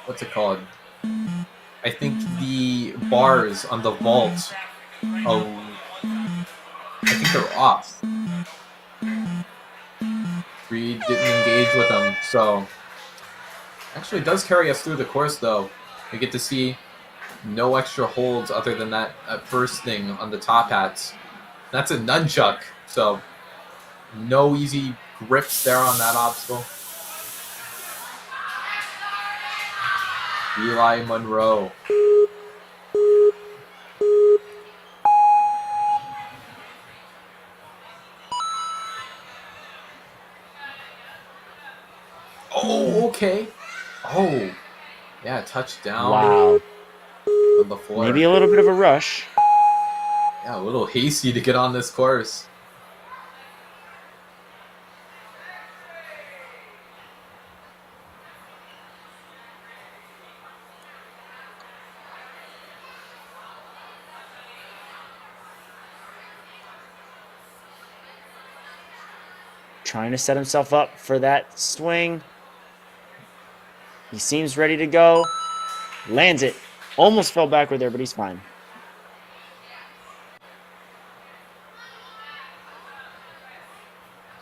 What's it called? I think the bars on the vault... Oh... I think they're off. Reed didn't engage with them, so... Actually, it does carry us through the course, though. We get to see no extra holds other than that first thing on the top hats. That's a nunchuck, so no easy grips there on that obstacle. Eli Monroe. Oh, okay. Oh, yeah, touchdown. Wow. On the floor. Maybe a little bit of a rush. Yeah, a little hasty to get on this course. Trying to set himself up for that swing. He seems ready to go. Lands it. Almost fell backward there, but he's fine.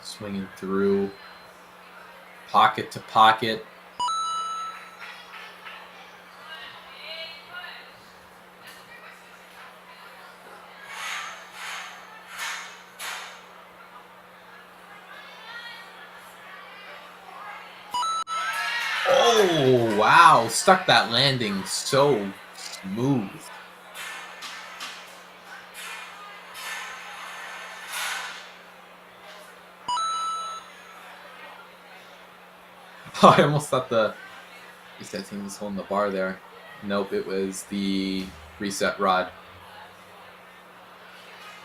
Swinging through. Pocket to pocket. Oh, wow. Stuck that landing so smooth. Oh, I almost thought the reset team was holding the bar there. Nope, it was the reset rod.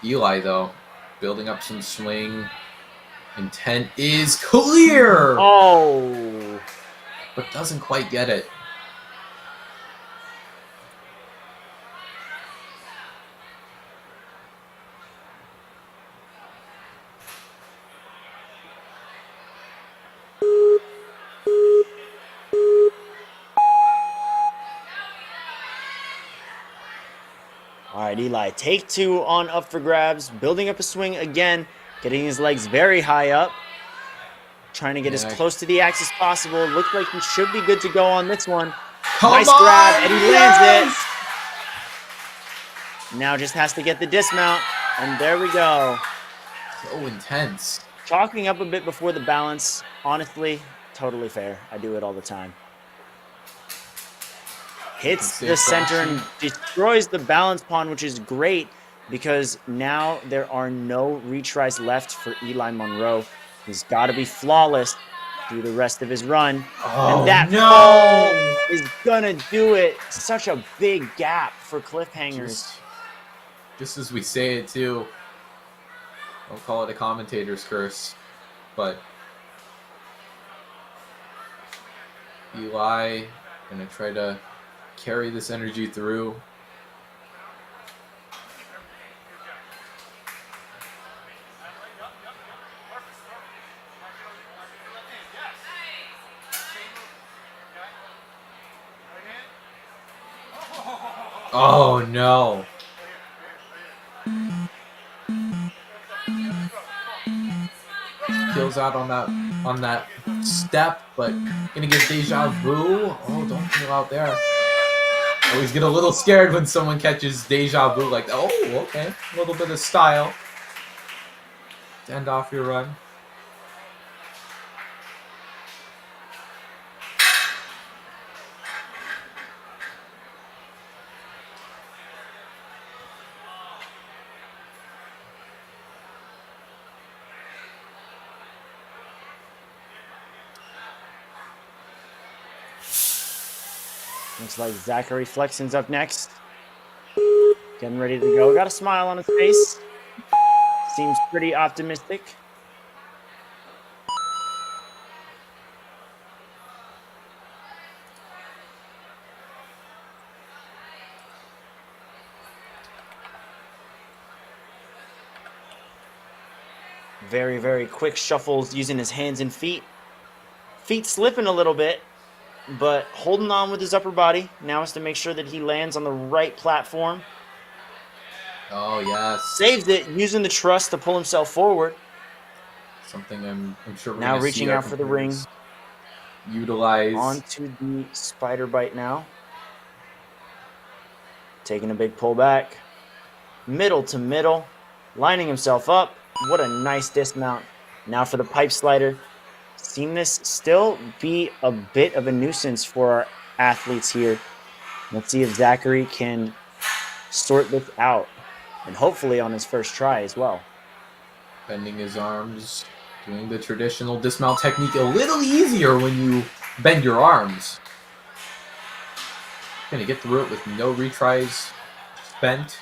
Eli, though, building up some swing. Intent is clear! Oh! But doesn't quite get it. All right, Eli, take two on up for grabs, building up a swing again, getting his legs very high up, trying to get as close to the axe as possible. Looks like he should be good to go on this one. Come Nice on, grab, and he lands yes! it. Now just has to get the dismount, and there we go. So intense. Chalking up a bit before the balance, honestly, totally fair. I do it all the time. Hits the center and destroys the balance pawn, which is great because now there are no retries left for Eli Monroe. He's got to be flawless through the rest of his run. Oh, And that no! fall is going to do it. Such a big gap for cliffhangers. Just as we say it, too. Don't call it a commentator's curse, but Eli gonna try to carry this energy through. Oh no. Kills out on that step, but gonna get deja vu. Oh, don't kill out there. Always get a little scared when someone catches deja vu like that. Oh, okay. A little bit of style to end off your run. Looks like Zachary Flexen's up next. Getting ready to go. Got a smile on his face. Seems pretty optimistic. Very, very quick shuffles using his hands and feet. Feet slipping a little bit, but holding on with his upper body. Now is to make sure that he lands on the right platform. Oh, yes. Saves it, using the trust to pull himself forward. Something I'm sure we're Now gonna reaching see our out for the ring. competitors utilize. Onto the spider bite now. Taking a big pull back. Middle to middle. Lining himself up. What a nice dismount. Now for the pipe slider. Seen this still be a bit of a nuisance for our athletes here. Let's see if Zachary can sort this out. And hopefully on his first try as well. Bending his arms, doing the traditional dismount technique a little easier when you bend your arms. Gonna get through it with no retries spent.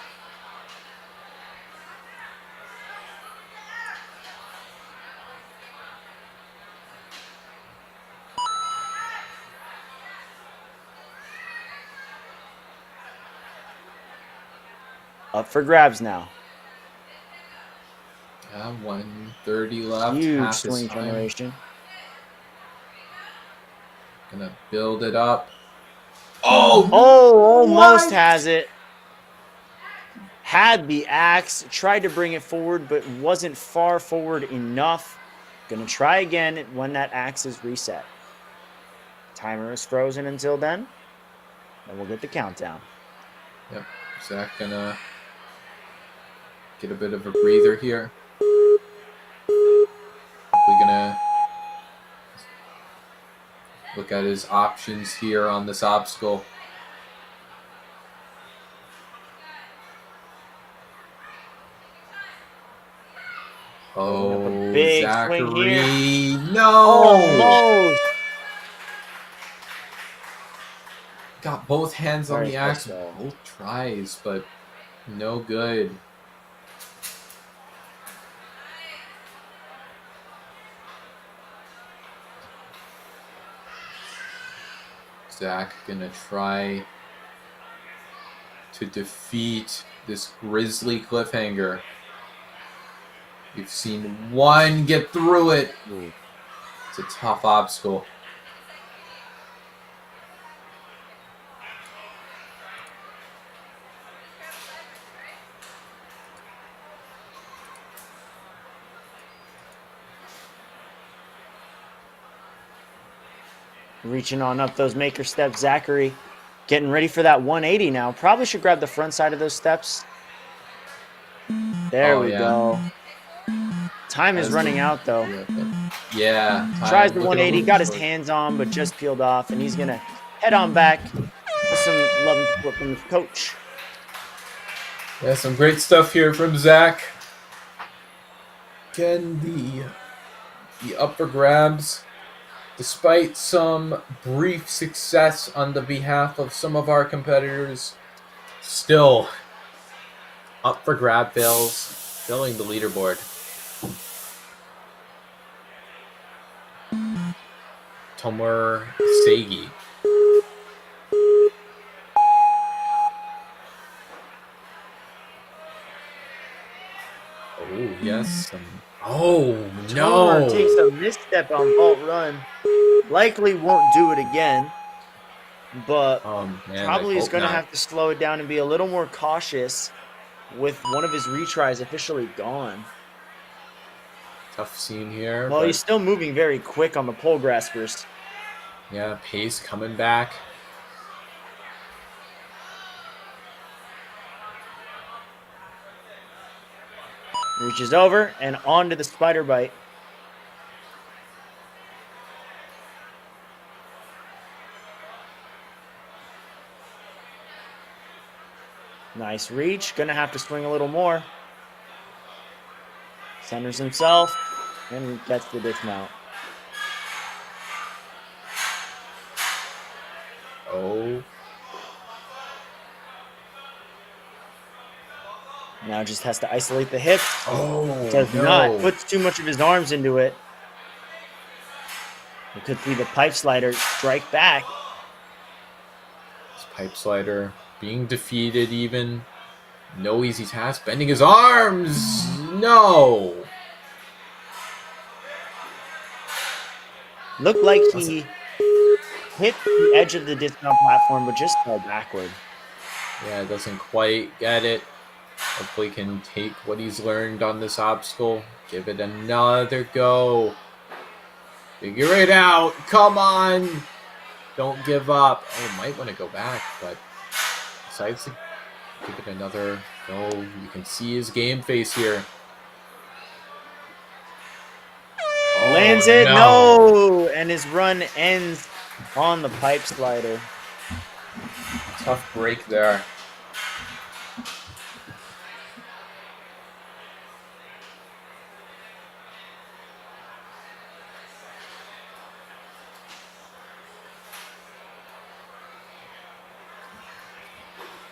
Up for grabs now. 130 left. Huge half his swing time. generation. Gonna build it up. Oh! Oh, almost What? has it. Had the axe, tried to bring it forward, but wasn't far forward enough. Gonna try again when that axe is reset. Timer is frozen until then. And we'll get the countdown. Yep. Zach gonna get a bit of a breather here. We're gonna look at his options here on this obstacle. Oh, big Zachary! swing here. No! Almost. Got both hands on Very the axe, close, though. both tries, but no good. Zach gonna try to defeat this grisly cliffhanger. We've seen one get through it. It's a tough obstacle. Reaching on up those maker steps, Zachary Getting ready for that 180 now. Probably should grab the front side of those steps. There we go. Time is running out, though. Yeah. Tries the Look at 180, him. got his hands on, but just peeled off, and he's going to head on back with some love and support from his coach. Yeah, some great stuff here from Zach. Again, the up for grabs. Despite some brief success on the behalf of some of our competitors, still up for grab fails, filling the leaderboard. Tomer Segi. Oh, yes. Oh, Tomer no. takes a misstep on vault run. Likely won't do it again, but probably is going to have to slow it down and be a little more cautious with one of his retries officially gone. Tough scene here. Well, he's still moving very quick on the pole graspers. Yeah, pace coming back. Reaches over and onto the spider bite. Nice reach. Gonna have to swing a little more. Centers himself and gets the dismount. Oh. Now just has to isolate the hip. Oh, Does not. Puts too much of his arms into it. We could see the pipe slider strike back. This pipe slider being defeated even. No easy task. Bending his arms. No. Looked like he hit the edge of the dismount platform, but just fell backward. Yeah, doesn't quite get it. Hopefully can take what he's learned on this obstacle. Give it another go. Figure it out. Come on. Don't give up. Oh, might want to go back, but decides to give it another go. You can see his game face here. Oh, Lands it. No. And his run ends on the pipe slider. Tough break there.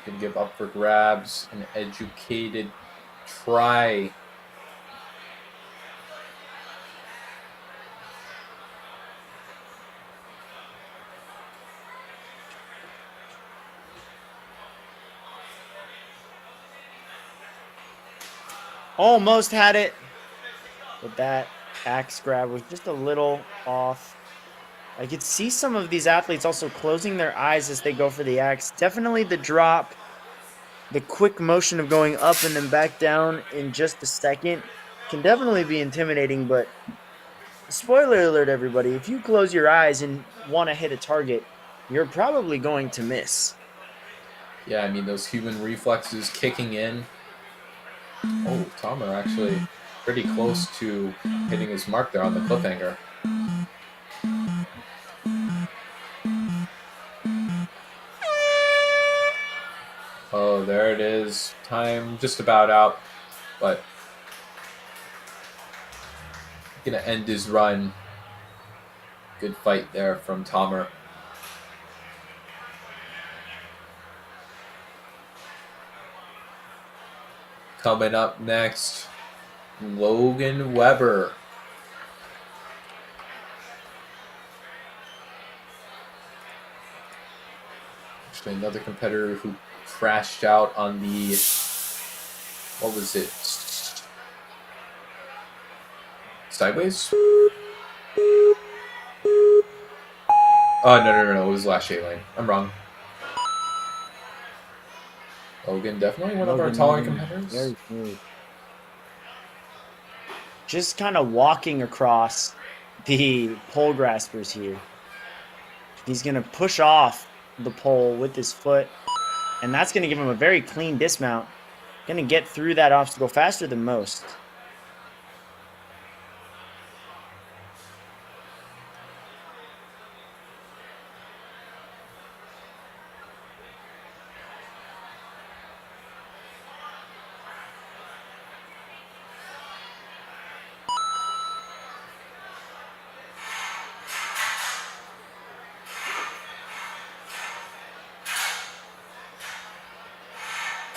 Can give up for grabs, an educated try. Almost had it, but that axe grab was just a little off. I could see some of these athletes also closing their eyes as they go for the axe. Definitely the drop, the quick motion of going up and then back down in just a second can definitely be intimidating, but spoiler alert, everybody, if you close your eyes and want to hit a target, you're probably going to miss. Yeah, I mean, those human reflexes kicking in. Oh, Tomer actually pretty close to hitting his mark there on the cliffhanger. Oh, there it is. Time just about out, but gonna end his run. Good fight there from Tomer. Coming up next, Logan Weber. Actually, another competitor who crashed out on the, what was it? Sideways? Oh, no. It was last shade lane. I'm wrong. Logan, definitely one of our taller competitors. Very smooth. Just kind of walking across the pole graspers here. He's going to push off the pole with his foot. And that's going to give him a very clean dismount. Going to get through that obstacle faster than most.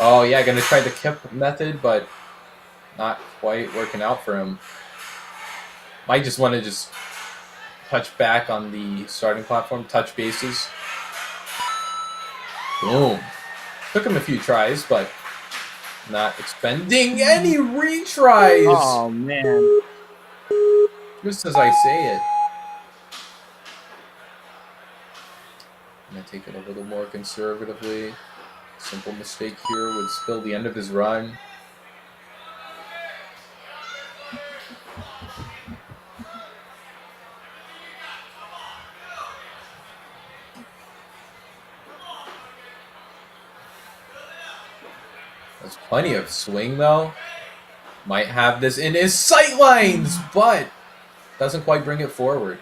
Oh, yeah, gonna try the kip method, but not quite working out for him. Might just want to just touch back on the starting platform, touch bases. Boom. Took him a few tries, but not expending any retries. Oh, man. Just as I say it. I'm going to take it a little more conservatively. Simple mistake here would spill the end of his run. There's plenty of swing, though. Might have this in his sight lines, but doesn't quite bring it forward.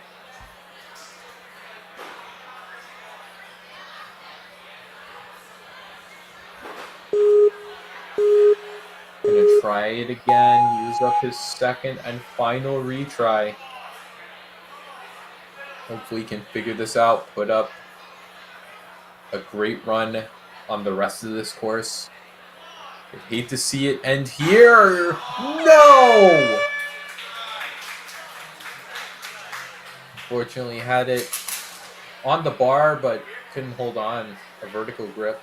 Gonna try it again, use up his second and final retry. Hopefully he can figure this out, put up a great run on the rest of this course. I'd hate to see it end here. No! Unfortunately had it on the bar, but couldn't hold on. A vertical grip.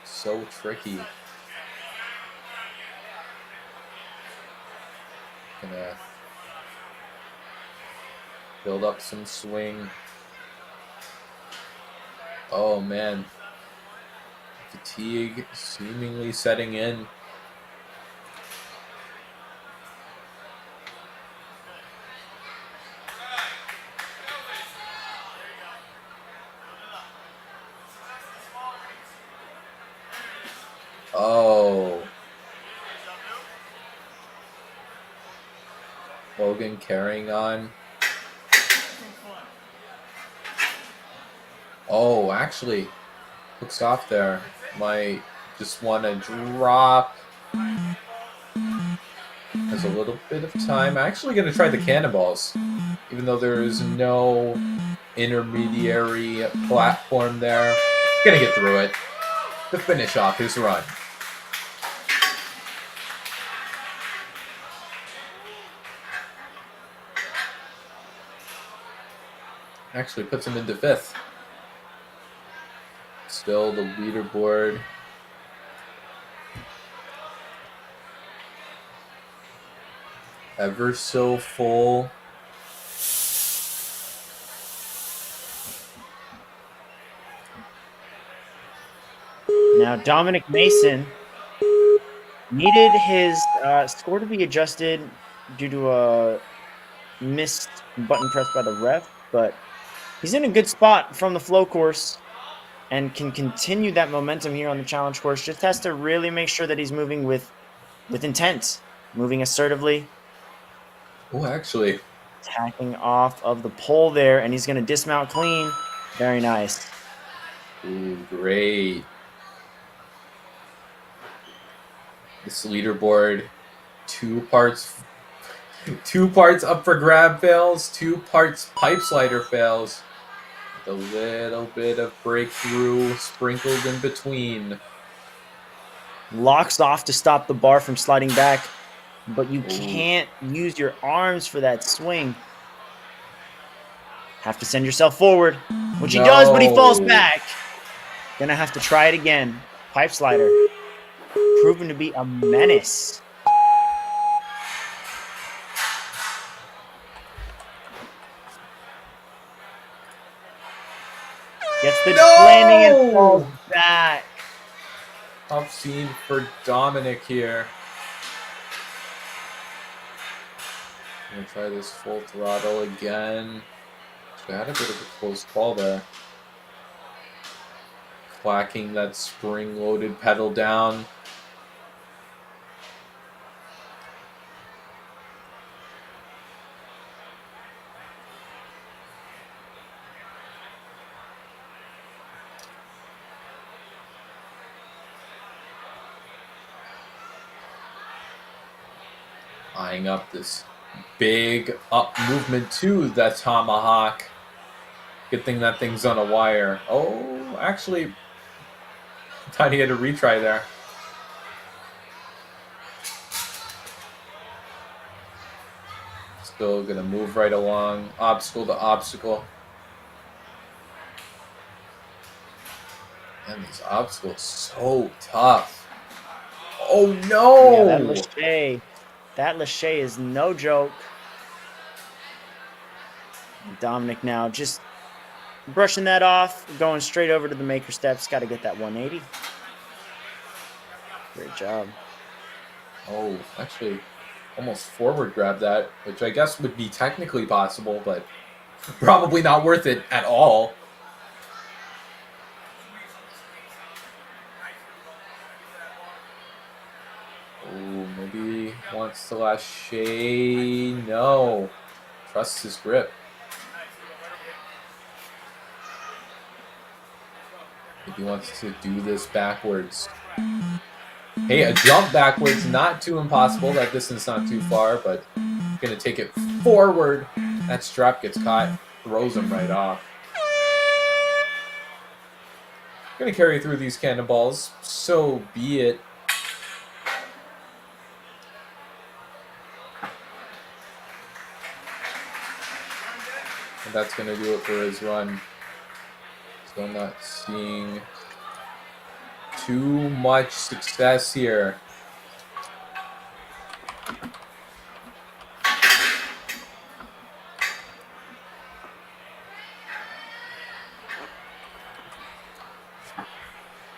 So tricky. Gonna build up some swing. Oh man. Fatigue seemingly setting in. Oh. Logan carrying on. Oh, actually, looks off there. Might just want to drop. Has a little bit of time. Actually going to try the cannonballs. Even though there is no intermediary platform there. Going to get through it to finish off his run. Actually puts him into 5th. Still the leaderboard. Ever so full. Now, Dominic Mason needed his score to be adjusted due to a missed button press by the ref, but he's in a good spot from the flow course and can continue that momentum here on the challenge course. Just has to really make sure that he's moving with intent, moving assertively. Oh, actually. Tacking off of the pole there, and he's going to dismount clean. Very nice. Ooh, great. This leaderboard, two parts up for grab fails, 2 parts pipe slider fails. With a little bit of breakthrough sprinkled in between. Locks off to stop the bar from sliding back, but you can't use your arms for that swing. Have to send yourself forward, which he does, but he falls back. Gonna have to try it again. Pipe slider. Proven to be a menace. Gets the landing and falls back. Tough scene for Dominic here. Gonna try this full throttle again. So I had a bit of a close call there. Whacking that spring-loaded pedal down. Eyeing up this big up movement to the tomahawk. Good thing that thing's on a wire. Oh, actually, thought he had a retry there. Still gonna move right along, obstacle to obstacle. And these obstacles so tough. Oh no! Yeah, that Lachey is no joke. Dominic now just brushing that off, going straight over to the maker steps. Got to get that 180. Great job. Oh, actually, almost forward grab that, which I guess would be technically possible, but probably not worth it at all. Oh, maybe wants to Lachey. No. Trusts his grip. If he wants to do this backwards. Hey, a jump backwards, not too impossible. That distance not too far, but gonna take it forward. That strap gets caught, throws him right off. Gonna carry through these cannonballs, so be it. And that's gonna do it for his run. Still not seeing too much success here.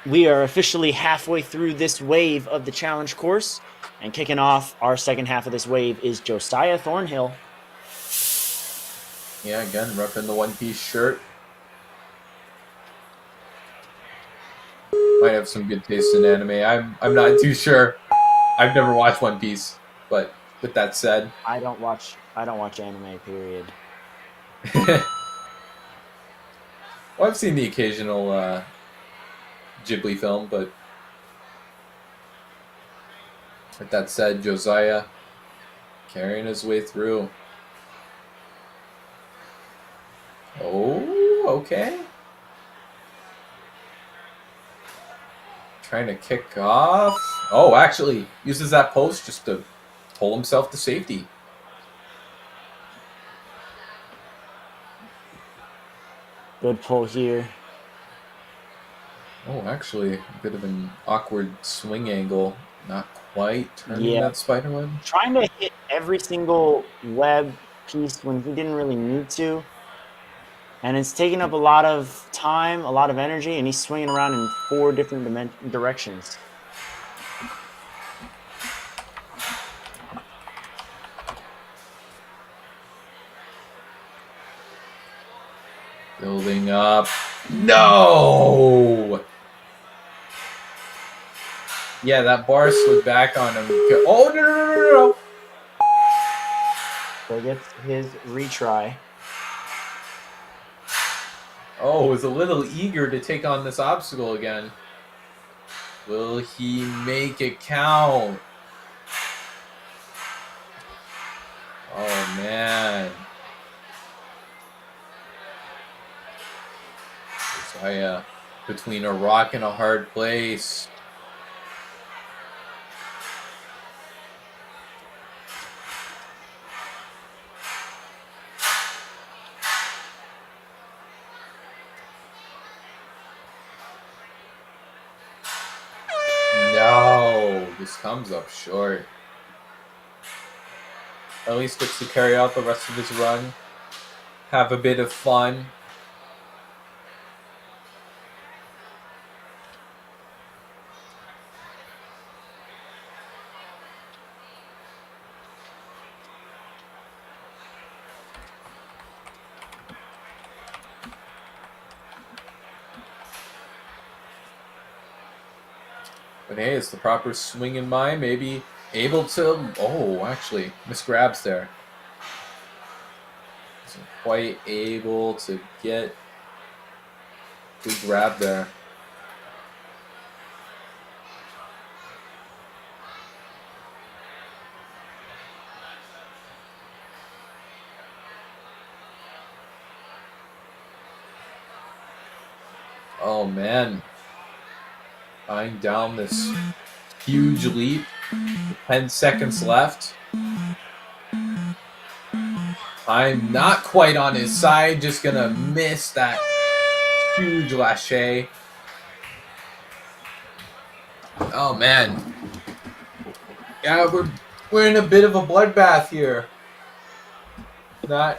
We are officially halfway through this wave of the challenge course, and kicking off our second half of this wave is Josiah Thornhill. Yeah, again, repping the one-piece shirt. Might have some good taste in anime. I'm not too sure. I've never watched One Piece, but with that said, I don't watch anime, period. well, I've seen the occasional Ghibli film, but with that said, Josiah carrying his way through. Oh, okay. Trying to kick off. Oh, actually uses that post just to pull himself to safety. Good pull here. Oh, actually, a bit of an awkward swing angle. Not quite turning that spider web. Trying to hit every single web piece when he didn't really need to. And it's taking up a lot of time, a lot of energy, and he's swinging around in 4 different directions. Building up. No! Yeah, that bar slid back on him. Oh, no. So gets his retry. Oh, was a little eager to take on this obstacle again. Will he make it count? Oh, man. Josiah between a rock and a hard place. No, this comes up short. At least gets to carry out the rest of his run. Have a bit of fun. But hey, it's the proper swing in mind. Maybe able to... Oh, actually, misgrabs there. Wasn't quite able to get good grab there. Oh, man. Tying down this huge leap. 10 seconds left. I'm not quite on his side. Just going to miss that huge lâcher. Oh, man. Yeah, we're in a bit of a bloodbath here.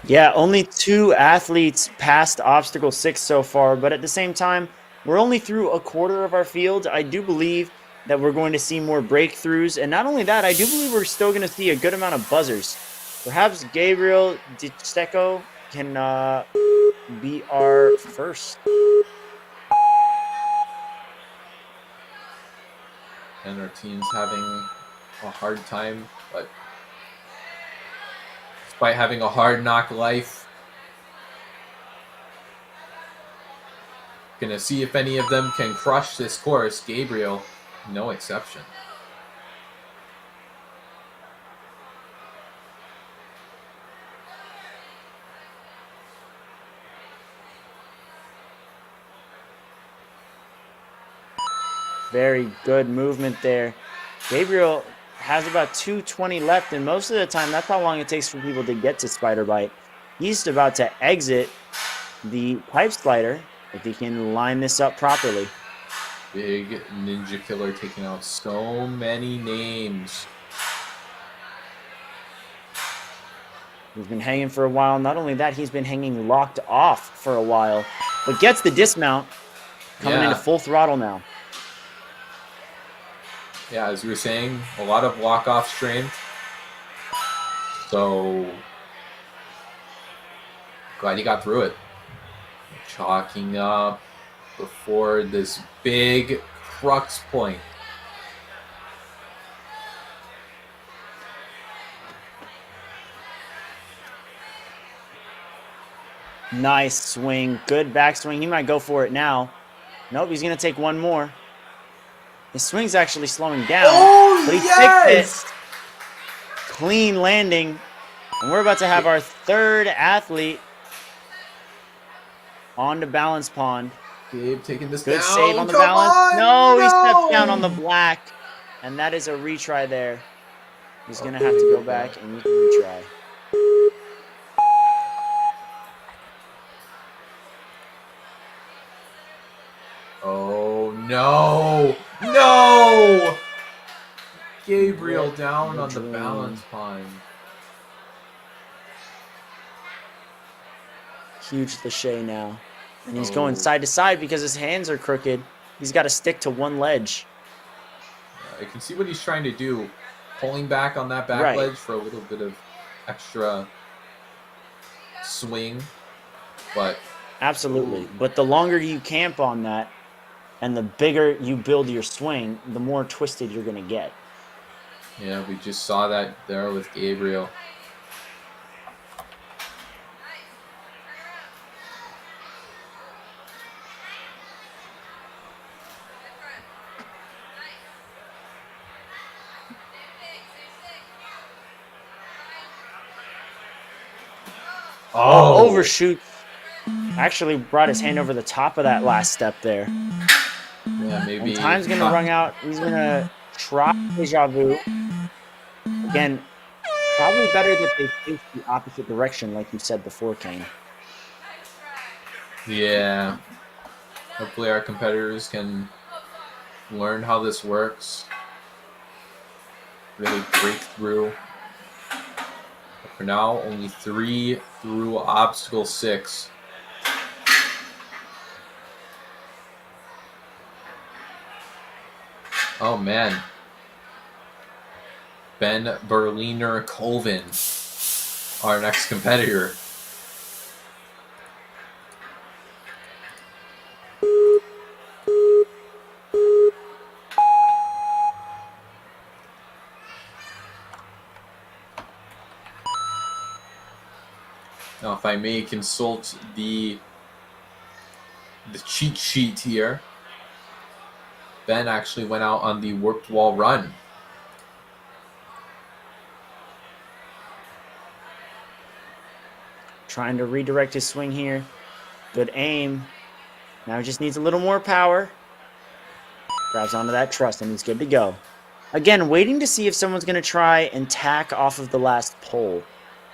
Yeah, only 2 athletes passed obstacle 6 so far, but at the same time, we're only through a quarter of our field. I do believe that we're going to see more breakthroughs, and not only that, I do believe we're still going to see a good amount of buzzers. Perhaps Gabriel DiStecco can be our first. And our team's having a hard time, but despite having a hard knock life, gonna see if any of them can crush this course. Gabriel, no exception. Very good movement there. Gabriel has about 2:20 left, and most of the time, that's how long it takes for people to get to Spider Bite. He's about to exit the pipe slider if he can line this up properly. Big ninja killer taking out so many names. He's been hanging for a while. Not only that, he's been hanging locked off for a while, but gets the dismount, coming into full throttle now. Yeah, as we were saying, a lot of walk-off strength. So, glad he got through it. Chalking up before this big crux point. Nice swing. Good backswing. He might go for it now. Nope, he's going to take one more. His swing's actually slowing down, but he fixed it. Clean landing. And we're about to have our third athlete on the balance pond. Gabe taking this Good down. save on the Come balance. on, No, he stepped down on the black. And that is a retry there. He's going to have to go back and retry. Oh, no. No! Gabriel down on the balance pond. Huge lâcher now. And he's going side to side because his hands are crooked. He's got to stick to one ledge. I can see what he's trying to do. Pulling back on that back ledge for a little bit of extra swing. But absolutely. But the longer you camp on that and the bigger you build your swing, the more twisted you're going to get. Yeah, we just saw that there with Gabriel. Oh, overshoot. Actually brought his hand over the top of that last step there. Yeah, maybe. And time's going to run out. He's going to try deja vu. Again, probably better that they face the opposite direction, like you said before, Kane. Yeah. Hopefully our competitors can learn how this works. Really break through. But for now, only 3 through obstacle 6. Oh, man. Ben Berliner Colvin, our next competitor. Now, if I may consult the cheat sheet here, Ben actually went out on the warped wall run. Trying to redirect his swing here. Good aim. Now he just needs a little more power. Grabs onto that truss and he's good to go. Again, waiting to see if someone's going to try and tack off of the last pole,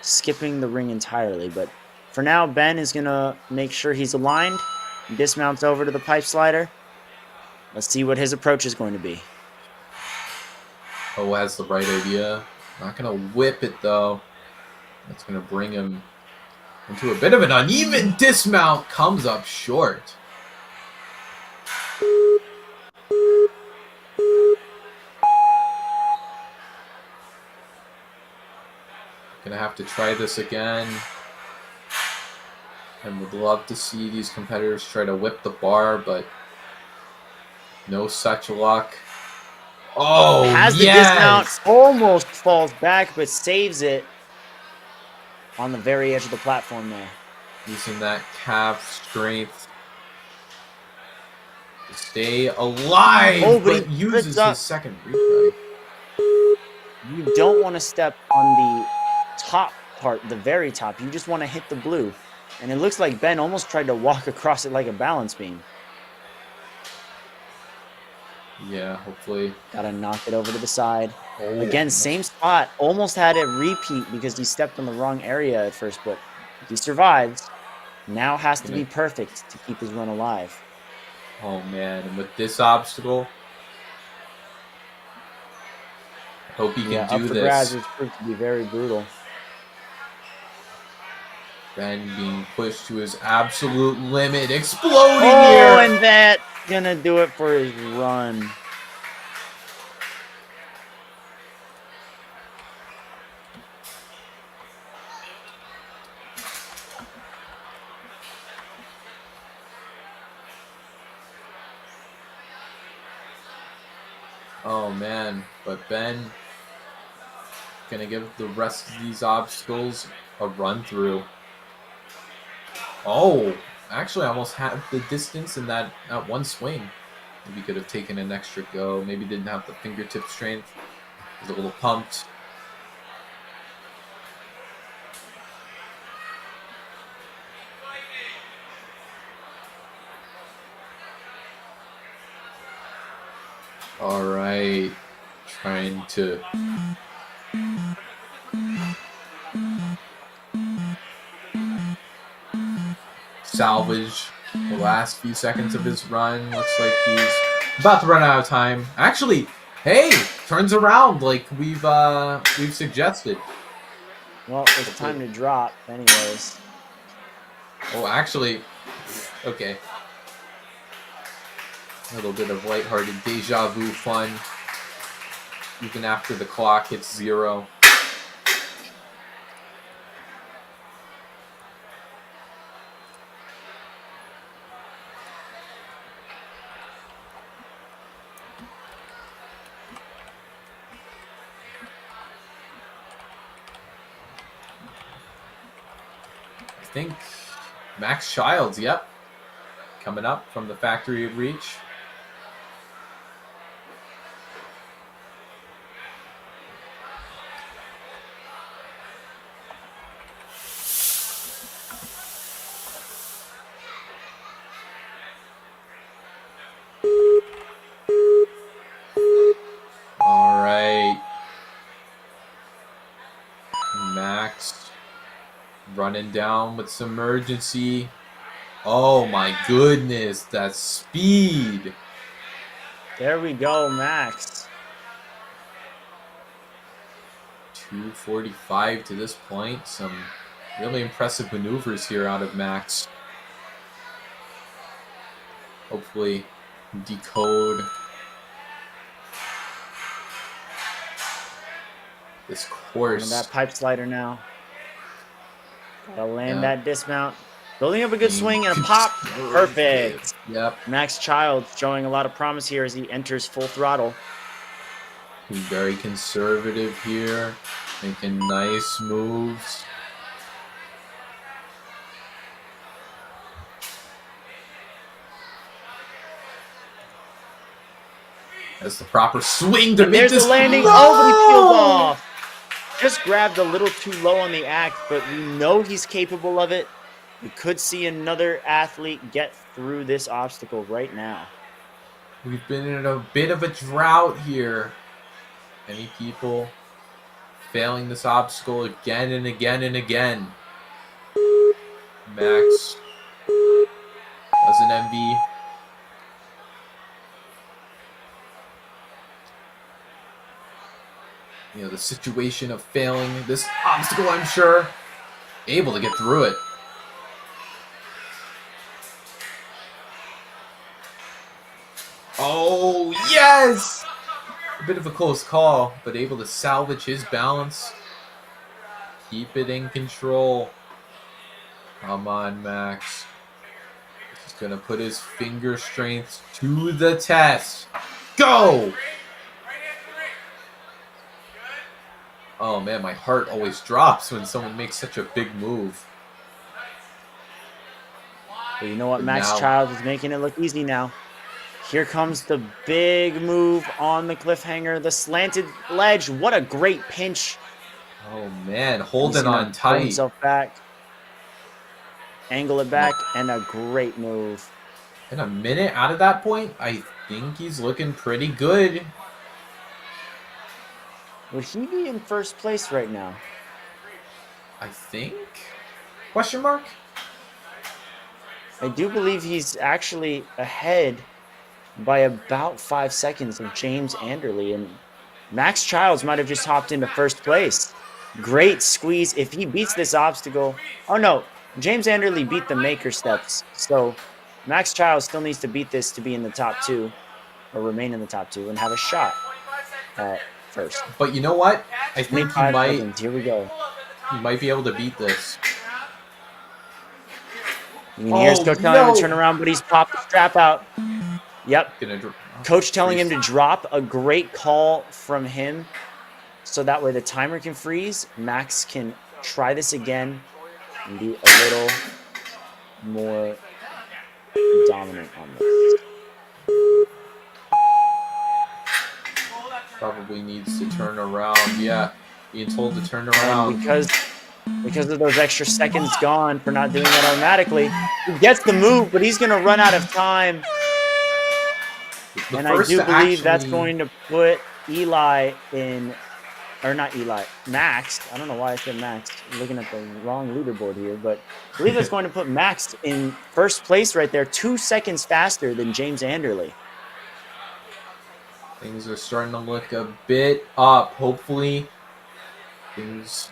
skipping the ring entirely. But for now, Ben is going to make sure he's aligned. Dismounts over to the pipe slider. Let's see what his approach is going to be. Oh, has the right idea. Not going to whip it, though. That's going to bring him into a bit of an uneven dismount. Comes up short. Gonna have to try this again. And would love to see these competitors try to whip the bar, but no such luck. Oh, Has the dismount, almost falls back, but saves it on the very edge of the platform there. Using that calf strength to stay alive, Oh, but uses his second retry. You don't want to step on the top part, the very top. You just want to hit the blue. And it looks like Ben almost tried to walk across it like a balance beam. Yeah, hopefully. Gotta knock it over to the side. Oh, Again, same spot. Almost had it repeat because he stepped on the wrong area at first, but he survives. Now has to be perfect to keep his run alive. Oh, man. And with this obstacle, I hope he can do up for this. grabs has proved to be very brutal. Ben being pushed to his absolute limit. Exploding Oh, here. and that's gonna do it for his run. Oh, man. But Ben gonna give the rest of these obstacles a run through. Oh, actually almost had the distance in that one swing. Maybe could have taken an extra go. Maybe didn't have the fingertip strength. Was a little pumped. All right, trying to salvage the last few seconds of his run. Looks like he's about to run out of time. Actually, hey, turns around like we've suggested. Well, it's time to drop anyways. Oh, actually, okay. A little bit of lighthearted deja vu fun. Even after the clock hits 0. I think Max Childs, yep. Coming up from the factory of Reach. All right. Max running down with some urgency. Oh my goodness, that speed. There we go, Max. 2:45 to this point. Some really impressive maneuvers here out of Max. Hopefully decode this course. And that pipe slider now. Gotta land that dismount. Building up a good swing and a pop. Perfect. Yep. Max Child showing a lot of promise here as he enters full throttle. He's very conservative here, making nice moves. That's the proper swing to And make there's this. the landing. No! Oh, but he peels off. Just grabbed a little too low on the axe, but we know he's capable of it. We could see another athlete get through this obstacle right now. We've been in a bit of a drought here. Many people failing this obstacle again and again and again. Max doesn't envy. You know, the situation of failing this obstacle, I'm sure. Able to get through it. Oh, yes! A bit of a close call, but able to salvage his balance. Keep it in control. Come on, Max. He's going to put his finger strength to the test. Go! Oh, man, my heart always drops when someone makes such a big move. But you know what? But Max now- Child is making it look easy now. Here comes the big move on the cliffhanger, the slanted ledge. What a great pinch. Oh, man, He's holding gonna on pull tight. himself back, angle it back, and a great move. In a minute out of that point, I think he's looking pretty good. Would he be in first place right now? I think? Question mark? I do believe he's actually ahead by about 5 seconds of James Anderley, and Max Childs might have just hopped into first place. Great squeeze. If he beats this obstacle, oh no, James Anderley beat the maker steps, so Max Childs still needs to beat this to be in the top 2, or remain in the top 2, and have a shot at first. But you know what? I think he 25 might. seconds. Here we go. He might be able to beat this. I mean, here's Oh, Coach telling him no. to turn around, but he's popped the strap out. Yep. Coach telling him to drop. A great call from him. So that way the timer can freeze. Max can try this again and be a little more dominant on this. Probably needs to turn around. Yeah, being told to turn And around. because of those extra seconds gone for not doing that automatically, he gets the move, but he's going to run out of time. The And I first do to believe that's actually- going to put Eli in, or not Eli, Max. I don't know why I said Max. I'm looking at the wrong leaderboard here, but I believe that's going to put Max in first place right there, 2 seconds faster than James Anderley. Things are starting to look a bit up. Hopefully, things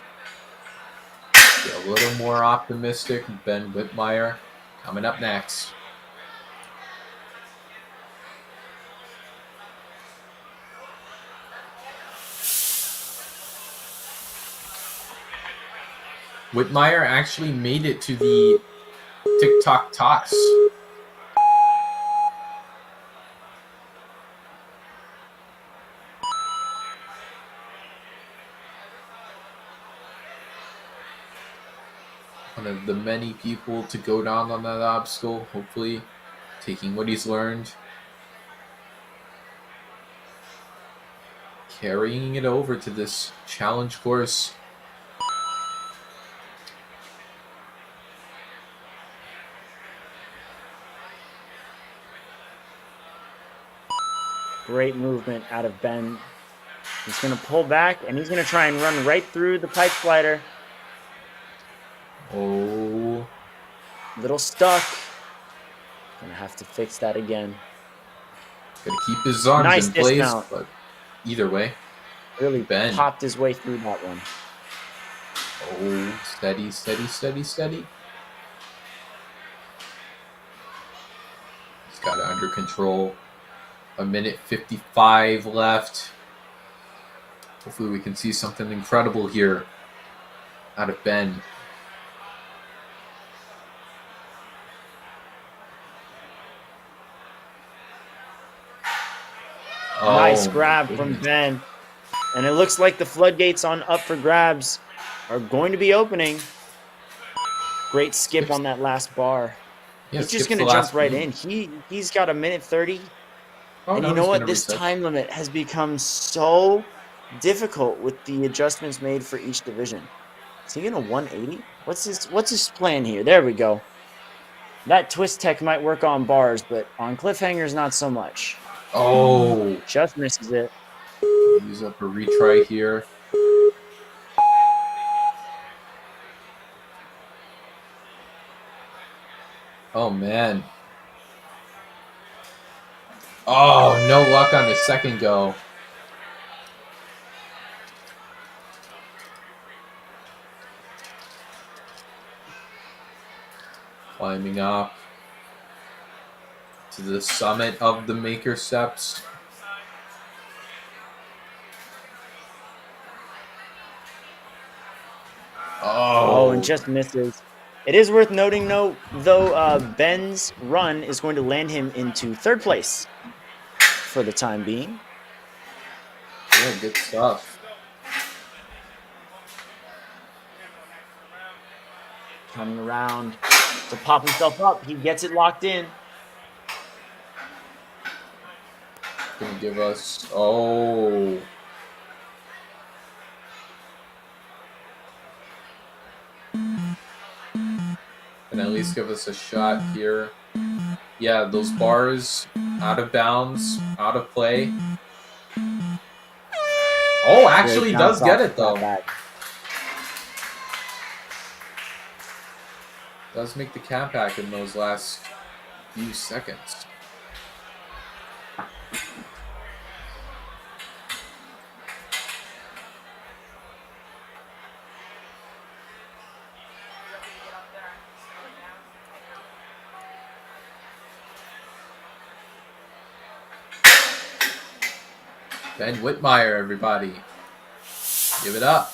get a little more optimistic. Ben Whitmire coming up next. Whitmire actually made it to the TikTok Talks. One of the many people to go down on that obstacle, hopefully taking what he's learned, carrying it over to this challenge course. Great movement out of Ben. He's going to pull back, and he's going to try and run right through the pipe slider. Oh, Little stuck. Gonna have to fix that again. gotta keep his arms Nice in place, dismount. but either way, Really Ben. popped his way through that one. oh, steady, steady, steady, steady. He's got it under control. 1:55 left. Hopefully we can see something incredible here out of Ben. Nice Oh, grab my from goodness. Ben. And it looks like the floodgates on Up for Grabs are going to be opening. Great skip on that last bar. Yeah, He's just skips going the to last jump right beat. in. He's got 1:30. Oh, And no, you know he's what? gonna This reset. time limit has become so difficult with the adjustments made for each division. Is he gonna 180? What's his plan here? There we go. That twist tech might work on bars, but on cliffhangers, not so much. Oh, Just misses it. use up a retry here. Oh, man. Oh, no luck on his second go. Climbing up to the summit of the Maker Steps. Oh, and just misses. It is worth noting, though, Ben's run is going to land him into third place for the time being. Yeah, good stuff. Coming around to pop himself up. He gets it locked in. Gonna give us. Oh. And at least give us a shot here. Yeah, those bars out of bounds, out of play. Oh, actually does get it though. Does make the cap back in those last few seconds. Ben Whitmire, everybody. Give it up.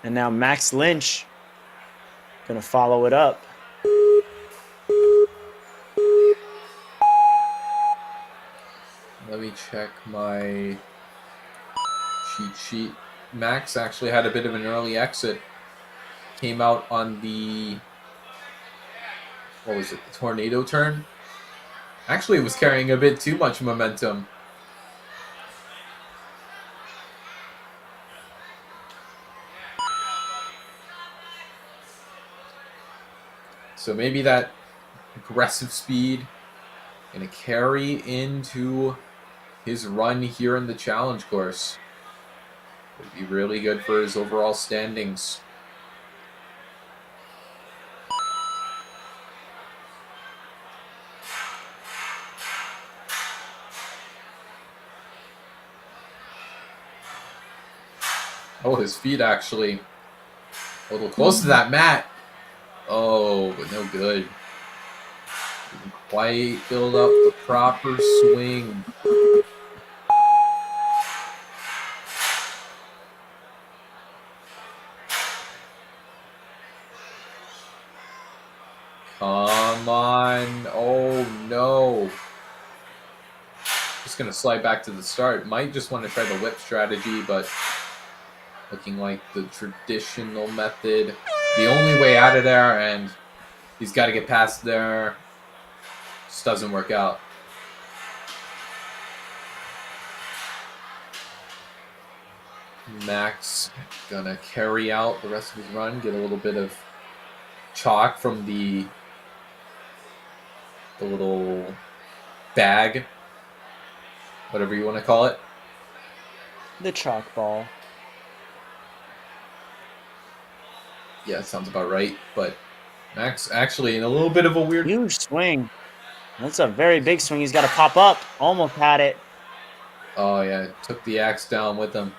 And now Max Lynch gonna follow it up. Let me check my cheat sheet. Max actually had a bit of an early exit. Came out on the, what was it, the tornado turn? Actually, it was carrying a bit too much momentum. So maybe that aggressive speed going to carry into his run here in the challenge course. Would be really good for his overall standings. Oh, his feet actually a little close to that mat. Oh, but no good. Didn't quite build up the proper swing. Come on. Oh, no. Just going to slide back to the start. Might just want to try the whip strategy, but looking like the traditional method. The only way out of there, and he's got to get past there. Just doesn't work out. Max gonna carry out the rest of his run, get a little bit of chalk from the little bag, whatever you want to call it. The chalk ball. Yeah, sounds about right. But Max actually in a little bit of a weird... Huge swing. That's a very big swing. He's got to pop up. Almost had it. Oh, yeah. Took the axe down with him.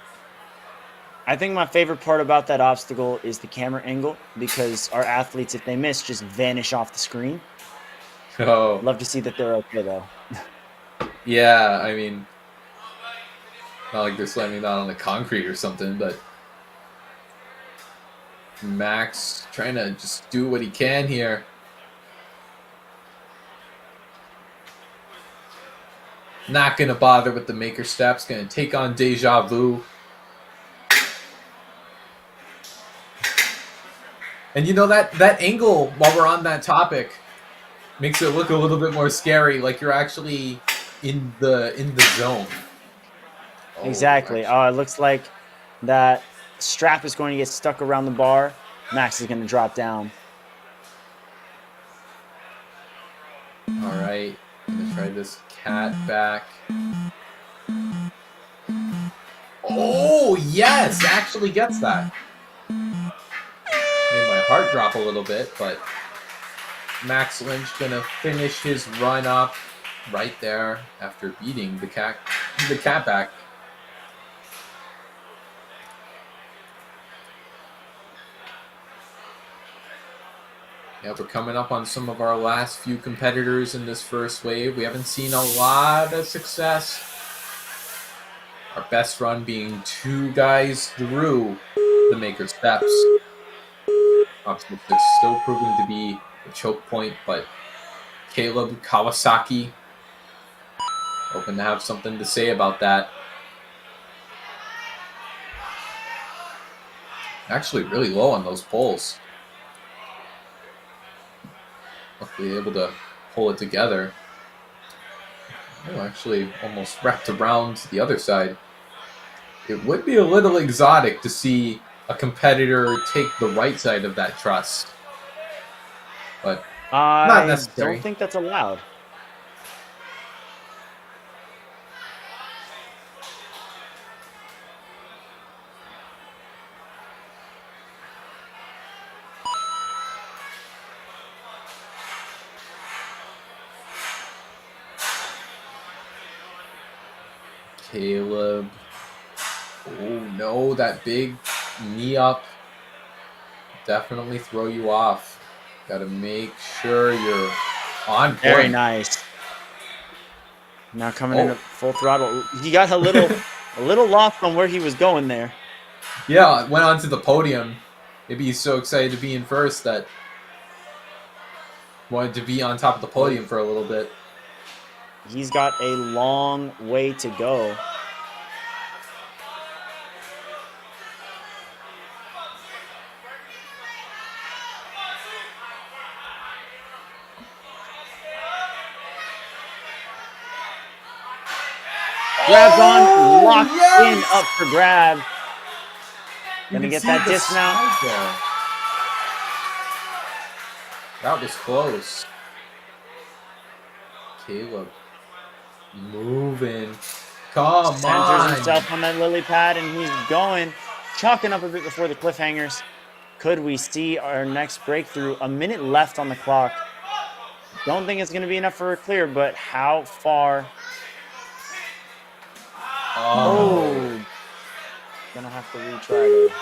I think my favorite part about that obstacle is the camera angle, because our athletes, if they miss, just vanish off the screen. Oh. Love to see that they're okay, though. Yeah, I mean, not like they're slamming down on the concrete or something, but Max trying to just do what he can here. Not going to bother with the maker steps. Going to take on Deja Vu. And you know that angle, while we're on that topic, Makes it look a little bit more scary, like you're actually in the zone. Oh, Exactly. It looks like that strap is going to get stuck around the bar. Max is going to drop down. All right, gonna try this cat back. Oh yes, actually gets that. Made my heart drop a little bit, but Max Lynch gonna finish his run up right there after beating the cat back. Yeah, we're coming up on some of our last few competitors in this first wave. We haven't seen a lot of success. Our best run being 2 guys through the Maker Steps. Obviously, it's still proving to be a choke point, but Caleb Kawasaki hoping to have something to say about that. Actually really low on those poles. Luckily able to pull it together. Oh, actually almost wrapped around the other side. It would be a little exotic to see a competitor take the right side of that truss. But not I necessary. don't think that's allowed. Caleb. Oh no, that big knee up. Definitely throw you off. Gotta make sure you're on point. Very nice. Now coming in at full throttle. He got a little lost on where he was going there. Yeah, went onto the podium. Maybe he's so excited to be in first that wanted to be on top of the podium for a little bit. He's got a long way to go. Grabs on, locked in, up for grab. Gonna get that dismount. That was close. Caleb moving. Come Centers on. himself on that lily pad, and he's going. Chalking up a bit before the cliffhangers. Could we see our next breakthrough? A minute left on the clock. Don't think it's going to be enough for a clear, but how far? Oh. Gonna have to retry there.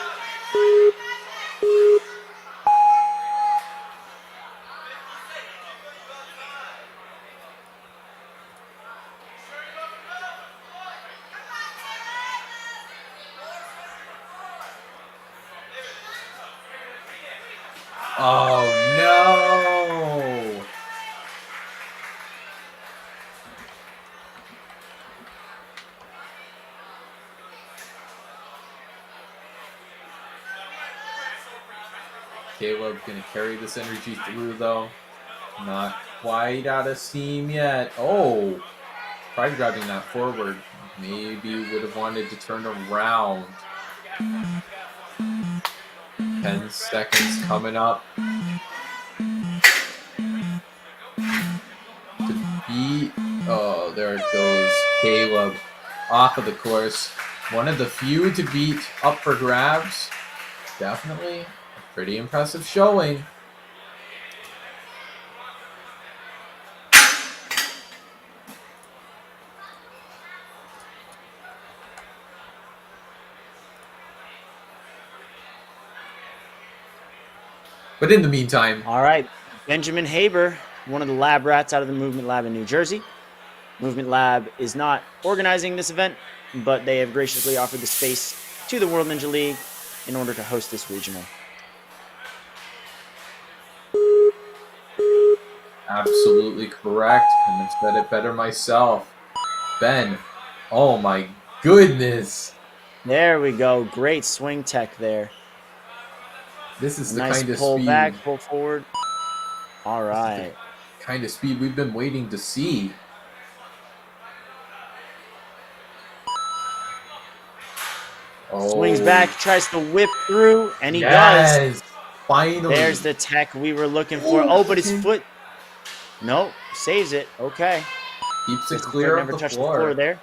Oh no! Caleb gonna carry this energy through though. Not quite out of steam yet. Oh! Tried grabbing that forward. Maybe would have wanted to turn around. 10 seconds coming up. To beat. Oh, there it goes. Caleb off of the course. One of the few to beat up for grabs. Definitely a pretty impressive showing. But in the meantime... All right, Benjamin Haber, one of the lab rats out of the Movement Lab in New Jersey. Movement Lab is not organizing this event, but they have graciously offered the space to the World Ninja League in order to host this regional. Absolutely correct. Couldn't have said it better myself. Ben, oh my goodness. There we go. Great swing tech there. This is the nice kind of pull speed. back, pull forward. All right. kind of speed we've been waiting to see. Swings back, tries to whip through, and he does. Yes, finally. There's the tech we were looking for. Oh, but his foot. Nope, saves it. Okay. Keeps it His foot clear of never the touched floor. the floor there.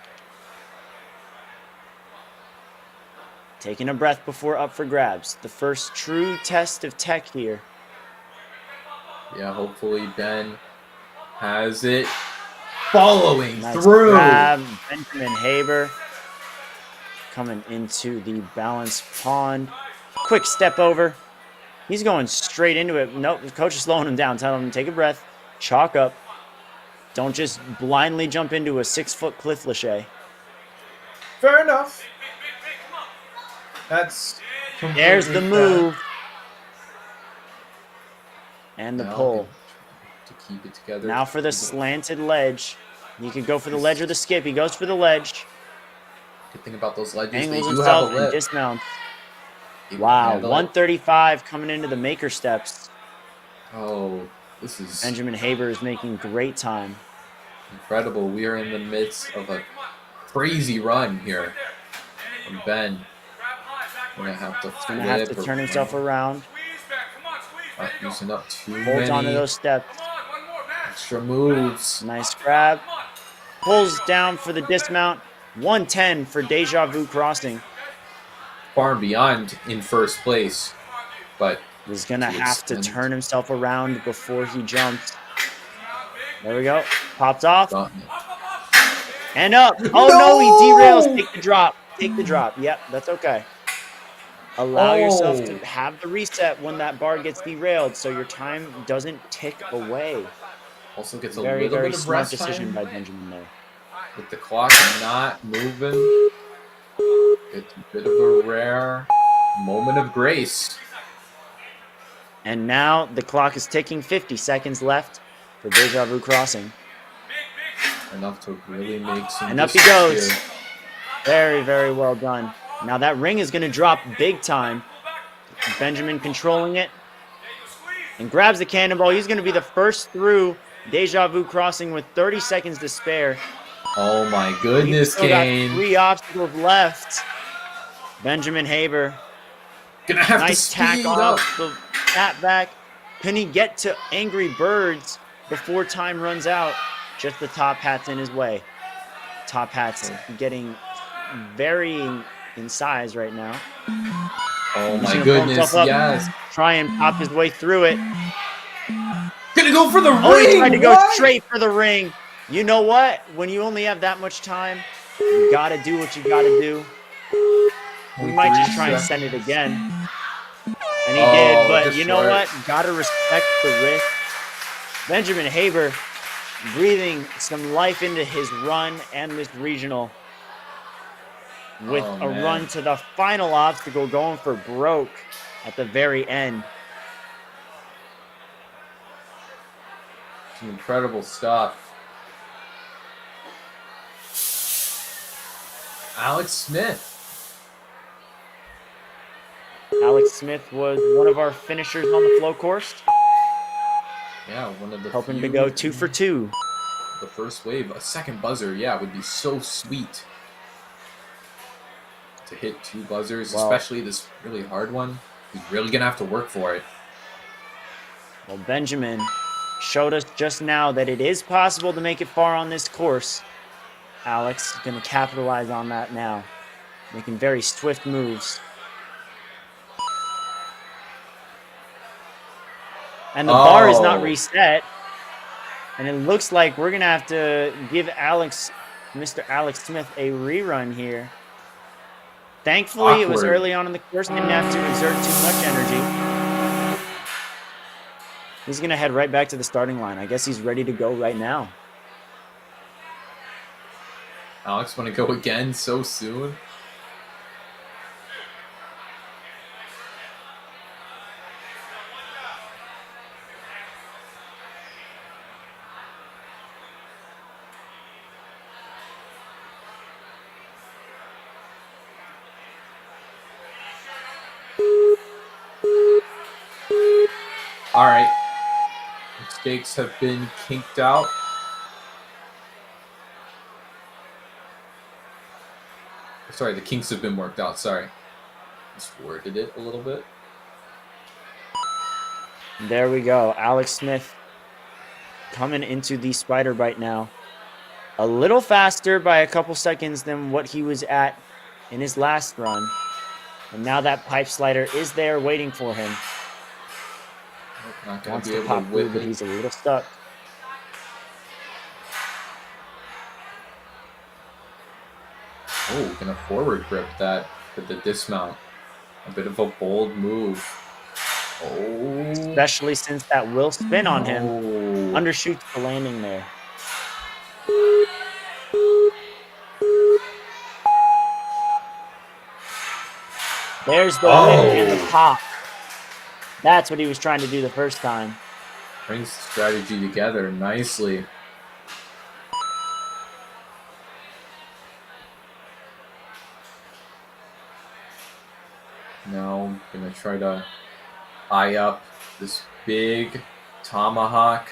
Taking a breath before up for grabs. The first true test of tech here. Yeah, hopefully Ben has it. Following Nice through. grab. Benjamin Haber coming into the balanced pond. Quick step over. He's going straight into it. Nope, the coach is slowing him down, telling him to take a breath, chalk up. Don't just blindly jump into a 6-foot cliff lachey. Fair enough. That's There's the completely move. fair. And the Now pull. to keep it together. Now for the slanted ledge. He could go for the ledge or the skip. He goes for the ledge. Good thing about those ledges, Angles they do have a himself and lip. dismounts. He can Wow, handle it. 135 coming into the maker steps. Oh, this is Benjamin Haber is making great time. incredible. We are in the midst of a crazy run here from Ben. Gonna have to Gonna have to turn himself around. Not using up too Holds onto many those steps. extra moves. Nice grab. Pulls down for the dismount. 110 for Deja Vu crossing. Far and beyond in first place, but He's gonna to have to extend. turn himself around before he jumps. There we go. Pops off. Gotten it. And up. Oh no, he derails. Take the drop. Take the drop. Yep, that's okay. Allow yourself to have the reset when that bar gets derailed so your time doesn't tick away. Also gets a Very, little very bit of smart rest decision time by Benjamin there. with the clock not moving. It's a bit of a rare moment of grace. And now the clock is ticking. 50 seconds left for Deja Vu crossing. Enough to really make some. And up he distance goes. here. Very, very well done. Now that ring is going to drop big time. Benjamin controlling it. And grabs the cannonball. He's going to be the first through Deja Vu crossing with 30 seconds to spare. Oh my We've goodness, still got Kane. 3 obstacles left. Benjamin Haber. Gonna have Nice to tack speed up. off the tap back. Can he get to Angry Birds before time runs out? Just the top hat's in his way. Top hat's getting varying in size right now. Oh He's my gonna pull goodness, himself up, yes. Try and pop his way through it. Gonna go for the ring. Oh, he tried to go what? straight for the ring. You know what? When you only have that much time, you gotta do what you gotta do. We might just try and send it again. And he did, but just you know short. what? Gotta respect the risk. Benjamin Haber breathing some life into his run and this regional with a man. run to the final obstacle going for broke at the very end. Some incredible stuff. Alex Smith. Alex Smith was one of our finishers on the flow course, Yeah, one of the hoping to few go 2 for 2. The first wave. A second buzzer, yeah, would be so sweet. To hit 2 buzzers, Well, especially this really hard one. He's really gonna have to work for it. Well, Benjamin showed us just now that it is possible to make it far on this course. Alex is going to capitalize on that now, making very swift moves. And the bar is not reset. And it looks like we're going to have to give Mr. Alex Smith a rerun here. Thankfully, it was Awkward. early on in the course. Didn't have to exert too much energy. He's going to head right back to the starting line. I guess he's ready to go right now. Alex want to go again so soon? All right. Let's mistakes have been kinked out. Sorry, the kinks have been worked out. Sorry. Just worded it a little bit. There we go. Alex Smith coming into the spider bite now. A little faster by a couple seconds than what he was at in his last run. And now that pipe slider is there waiting for him. Not going Wants to be to able pop to through, whip but it. he's a little stuck. Oh, gonna forward grip that with the dismount. A bit of a bold move. Oh. Especially since that will spin on him. Oh. Undershoots the landing there. There's the whip and the pop. That's what he was trying to do the first time. Brings the strategy together nicely. Now gonna try to eye up this big tomahawk.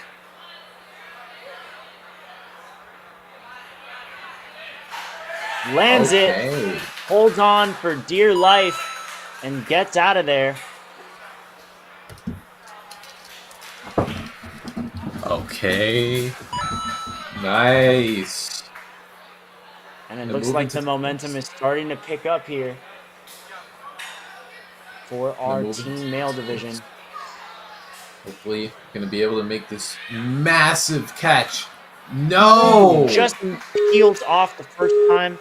Lands it, Okay. holds on for dear life, and gets out of there. Okay. Nice. And it And looks moving like to the the momentum is starting to pick up here for our moving to team male division. Hopefully, gonna be able to make this massive catch. No! Just peels off the first time.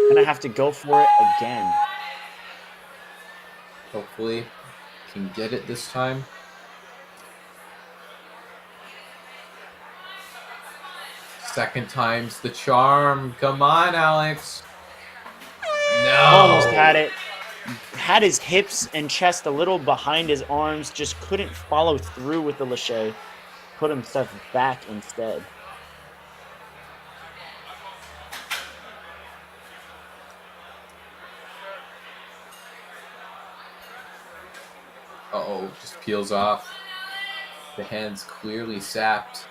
Gonna have to go for it again. Hopefully, can get it this time. Second time's the charm. Come on, Alex. No. Almost had it. Had his hips and chest a little behind his arms. Just couldn't follow through with the lache. Put himself back instead. Uh-oh, just peels off. The hand's clearly sapped.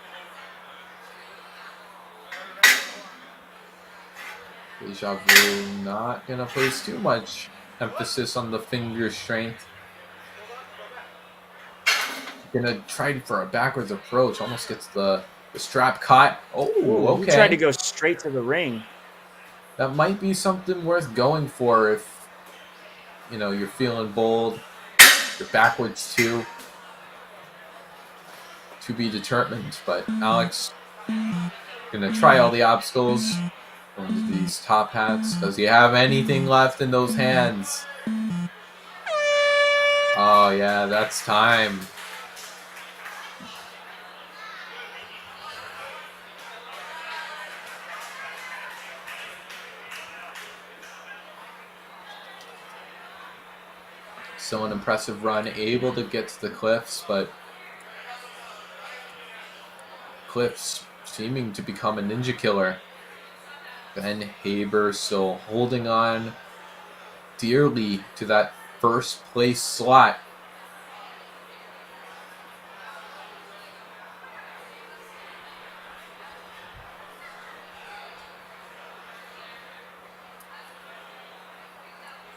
Deja Vu not gonna place too much emphasis on the finger strength. Gonna try for a backwards approach. Almost gets the strap caught. Oh, He okay. tried to go straight to the ring. That might be something worth going for if, you know, you're feeling bold. You're backwards too. To be determined. But Alex gonna try all the obstacles. Into these top hats. Does he have anything left in those hands? Oh yeah, that's time. So an impressive run, able to get to the cliffs, but Cliffs seeming to become a ninja killer. Ben Haber still holding on dearly to that first place slot.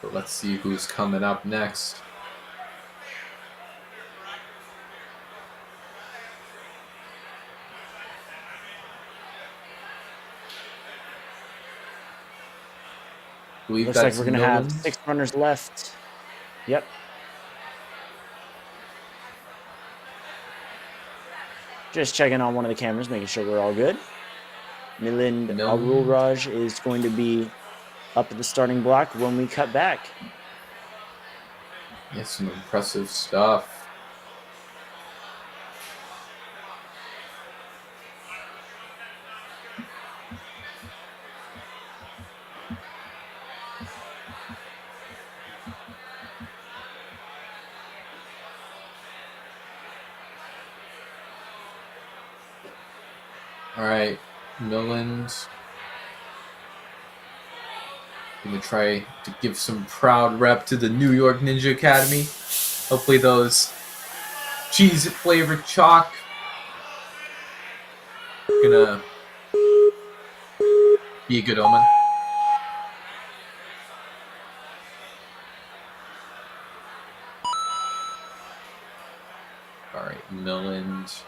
But let's see who's coming up next. Looks like we're going to have 6 runners left. Yep. Just checking on one of the cameras, making sure we're all good. Milind Arulraj is going to be up at the starting block when we cut back. Yeah, some impressive stuff. All right, Millen's gonna try to give some proud rep to the New York Ninja Academy. Hopefully those cheese flavored chalk gonna be a good omen. All right, Milland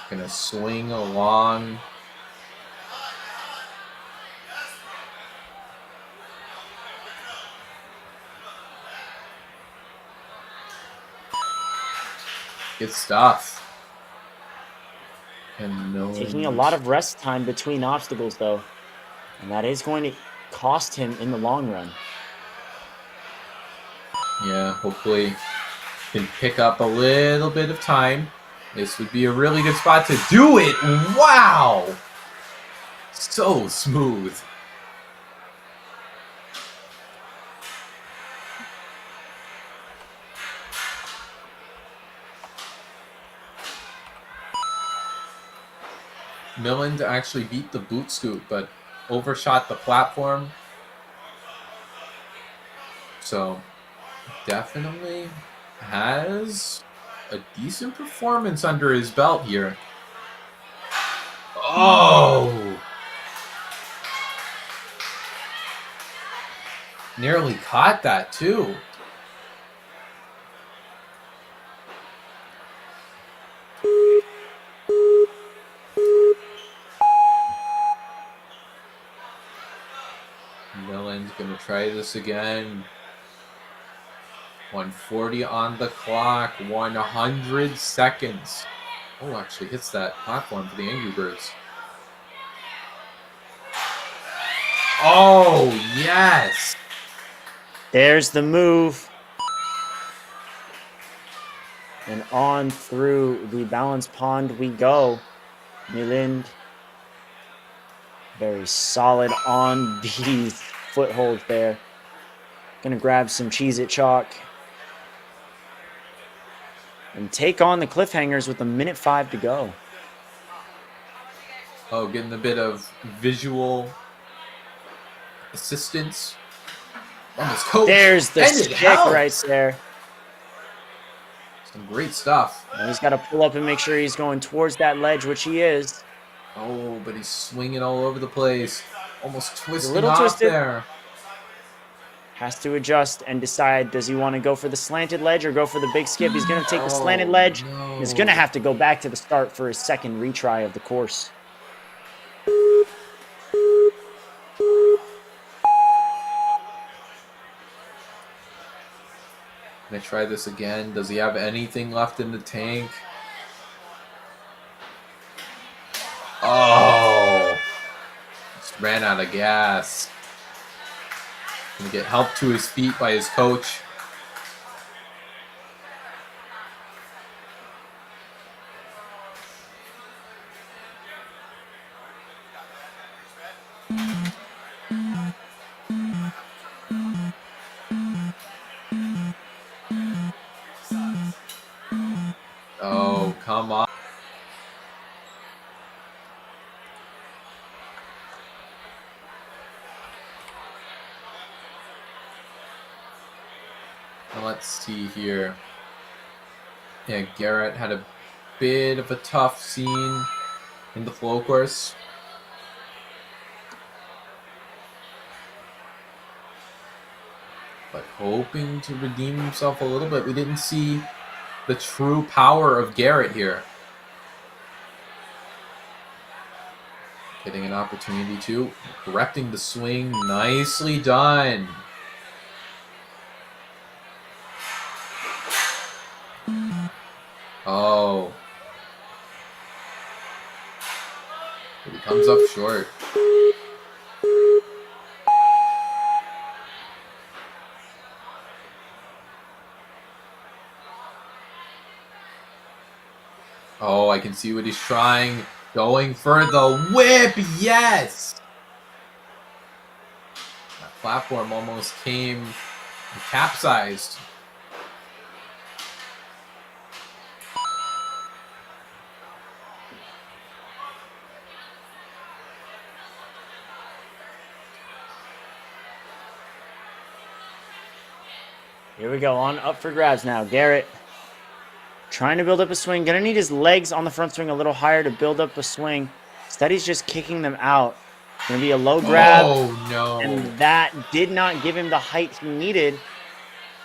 gonna swing along. Good stuff. And Milland Taking a lot of rest time between obstacles, though. And that is going to cost him in the long run. Yeah, hopefully can pick up a little bit of time. This would be a really good spot to do it. Wow! So smooth. Milland actually beat the boot scoot, but overshot the platform. So definitely has a decent performance under his belt here. Oh! Nearly caught that too. Milland's gonna try this again. 140 on the clock, 100 seconds. Oh, actually hits that platform for the Angry Birds. Oh, yes! There's the move. And on through the balance pond we go. Milland, very solid on these footholds there. Gonna grab some Cheez-It chalk and take on the cliffhangers with 1:05 to go. Oh, getting a bit of visual assistance from his coach. There's the And it stick helps. right there. Some great stuff. And he's got to pull up and make sure he's going towards that ledge, which he is. Oh, but he's swinging all over the place. Almost twisting little off twisted. there. Has to adjust and decide, does he want to go for the slanted ledge or go for the big skip? He's going to take the slanted ledge. No. He's going to have to go back to the start for his second retry of the course. Gonna try this again. Does he have anything left in the tank? Oh! Just ran out of gas. Gonna get help to his feet by his coach. Oh, come on. Now let's see here. Yeah, Garrett had a bit of a tough scene in the flow course. But hoping to redeem himself a little bit. We didn't see the true power of Garrett here. Getting an opportunity to. Correcting the swing. Nicely done. Oh. But he comes up short. Oh, I can see what he's trying. Going for the whip. Yes! That platform almost came capsized. Here we go, on up for grabs now. Garrett trying to build up a swing. Gonna need his legs on the front swing a little higher to build up a swing. Steady's just kicking them out. Gonna be a low grab. Oh, no. And that did not give him the height he needed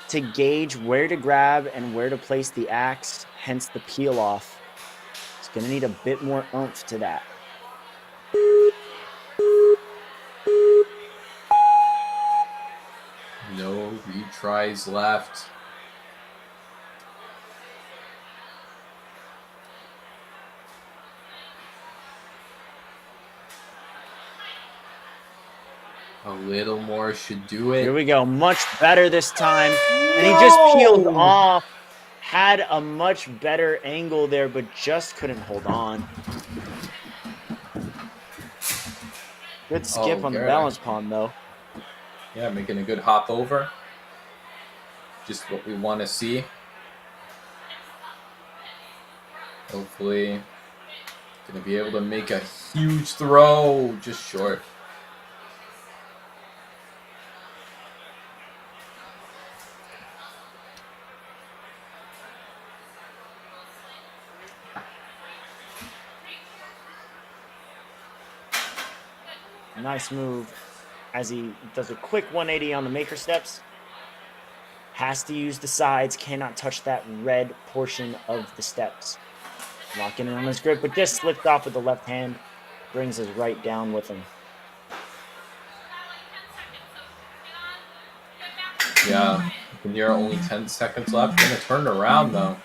to gauge where to grab and where to place the axe, hence the peel off. He's going to need a bit more oomph to that. No retries left. A little more should do it. Here we go. Much better this time. And he just peeled off. Had a much better angle there, but just couldn't hold on. Good skip on the balance pond, though. Yeah, making a good hop over. Just what we want to see. Hopefully, gonna be able to make a huge throw. Just short. Nice move as he does a quick 180 on the maker steps. Has to use the sides, cannot touch that red portion of the steps. Locking in on his grip, but just slipped off with the left hand. Brings his right down with him. Yeah, and you're only 10 seconds left. Gonna turn it around though.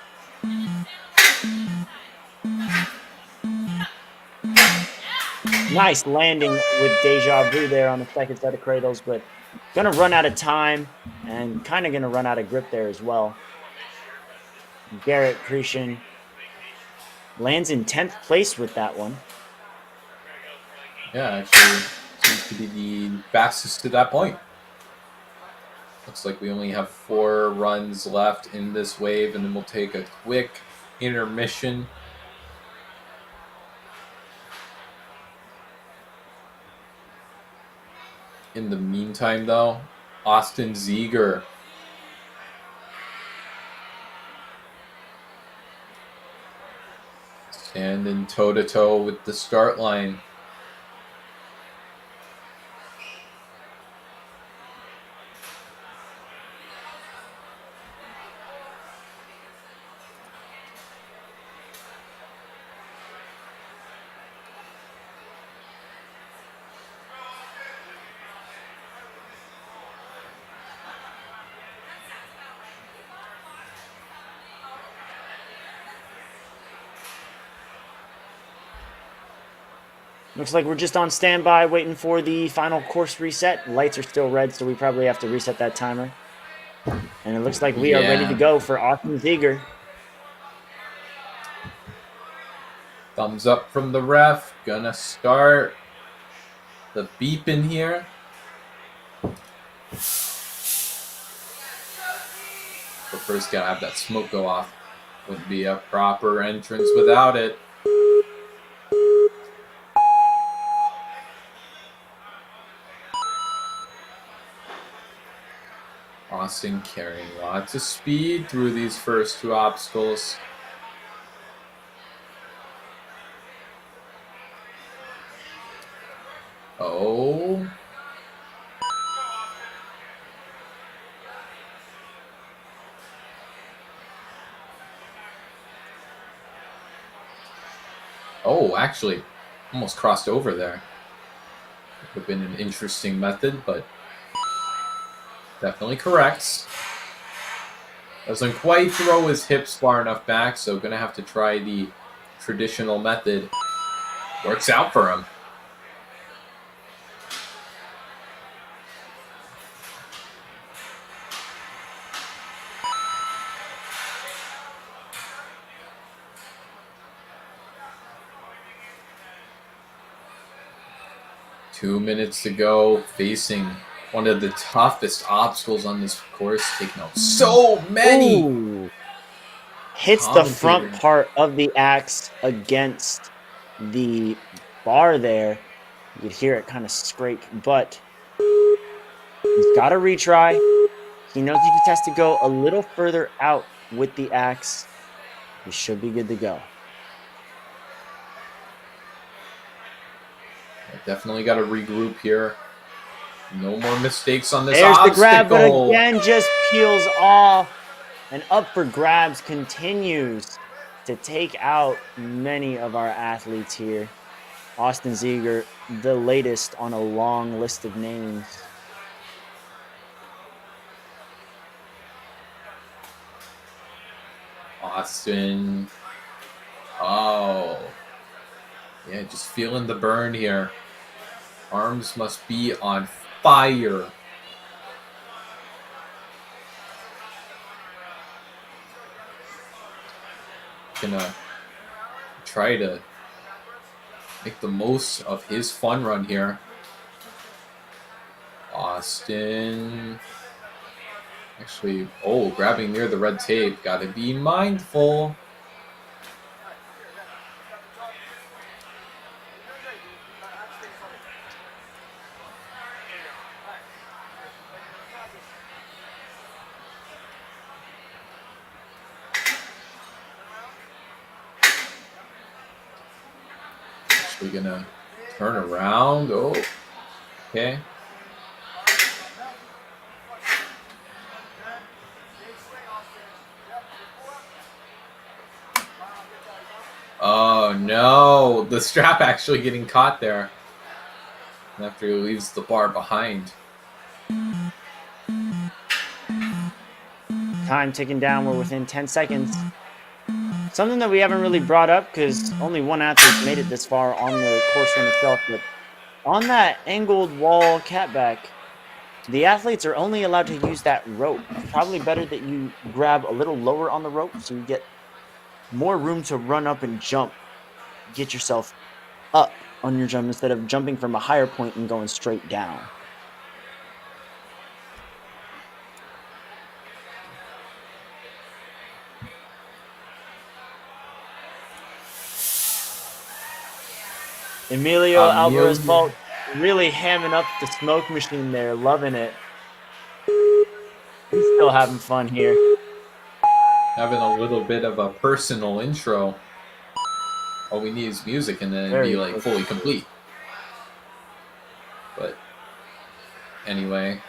Nice landing with Deja Vu there on the second set of cradles, but gonna run out of time and kind of gonna run out of grip there as well. Garrett Cretion lands in 10th place with that one. Yeah, actually seems to be the fastest to that point. Looks like we only have 4 runs left in this wave, and then we'll take a quick intermission. In the meantime, though, Austin Ziegler standing toe-to-toe with the start line. Looks like we're just on standby waiting for the final course reset. Lights are still red, so we probably have to reset that timer. And it looks like we are ready to go for Austin Ziegler. Thumbs up from the ref. Gonna start the beep in here. But first, gotta have that smoke go off. Wouldn't be a proper entrance without it. Austin carrying lots of speed through these first 2 obstacles. Oh. Oh, actually, almost crossed over there. Would have been an interesting method, but definitely corrects. Doesn't quite throw his hips far enough back, so gonna have to try the traditional method. Works out for him. Two minutes to go, facing one of the toughest obstacles on this course, taking out so many. Ooh. Hits the front part of the axe against the bar there. You could hear it kind of scrape, but he's got to retry. He knows he just has to go a little further out with the axe. He should be good to go. definitely got to regroup here. No more mistakes on this There's the obstacle. grab, but again, just peels off. And up for grabs continues to take out many of our athletes here. Austin Ziegler, the latest on a long list of names. Austin. Oh. Yeah, just feeling the burn here. Arms must be on fire. Gonna try to make the most of his fun run here. Austin. Actually, grabbing near the red tape. Gotta be mindful. Actually gonna turn around. Oh, okay. Oh no, the strap actually getting caught there after he leaves the bar behind. Time ticking down, we're within 10 seconds. Something that we haven't really brought up because only one athlete made it this far on the course run itself, but on that angled wall catback, the athletes are only allowed to use that rope. It's probably better that you grab a little lower on the rope so you get more room to run up and jump. Get yourself up on your jump instead of jumping from a higher point and going straight down. Emilio Alvarez Vault really hamming up the smoke machine there, loving it. He's still having fun here. Having a little bit of a personal intro. All we need is music and then it'd be like fully complete. But anyway.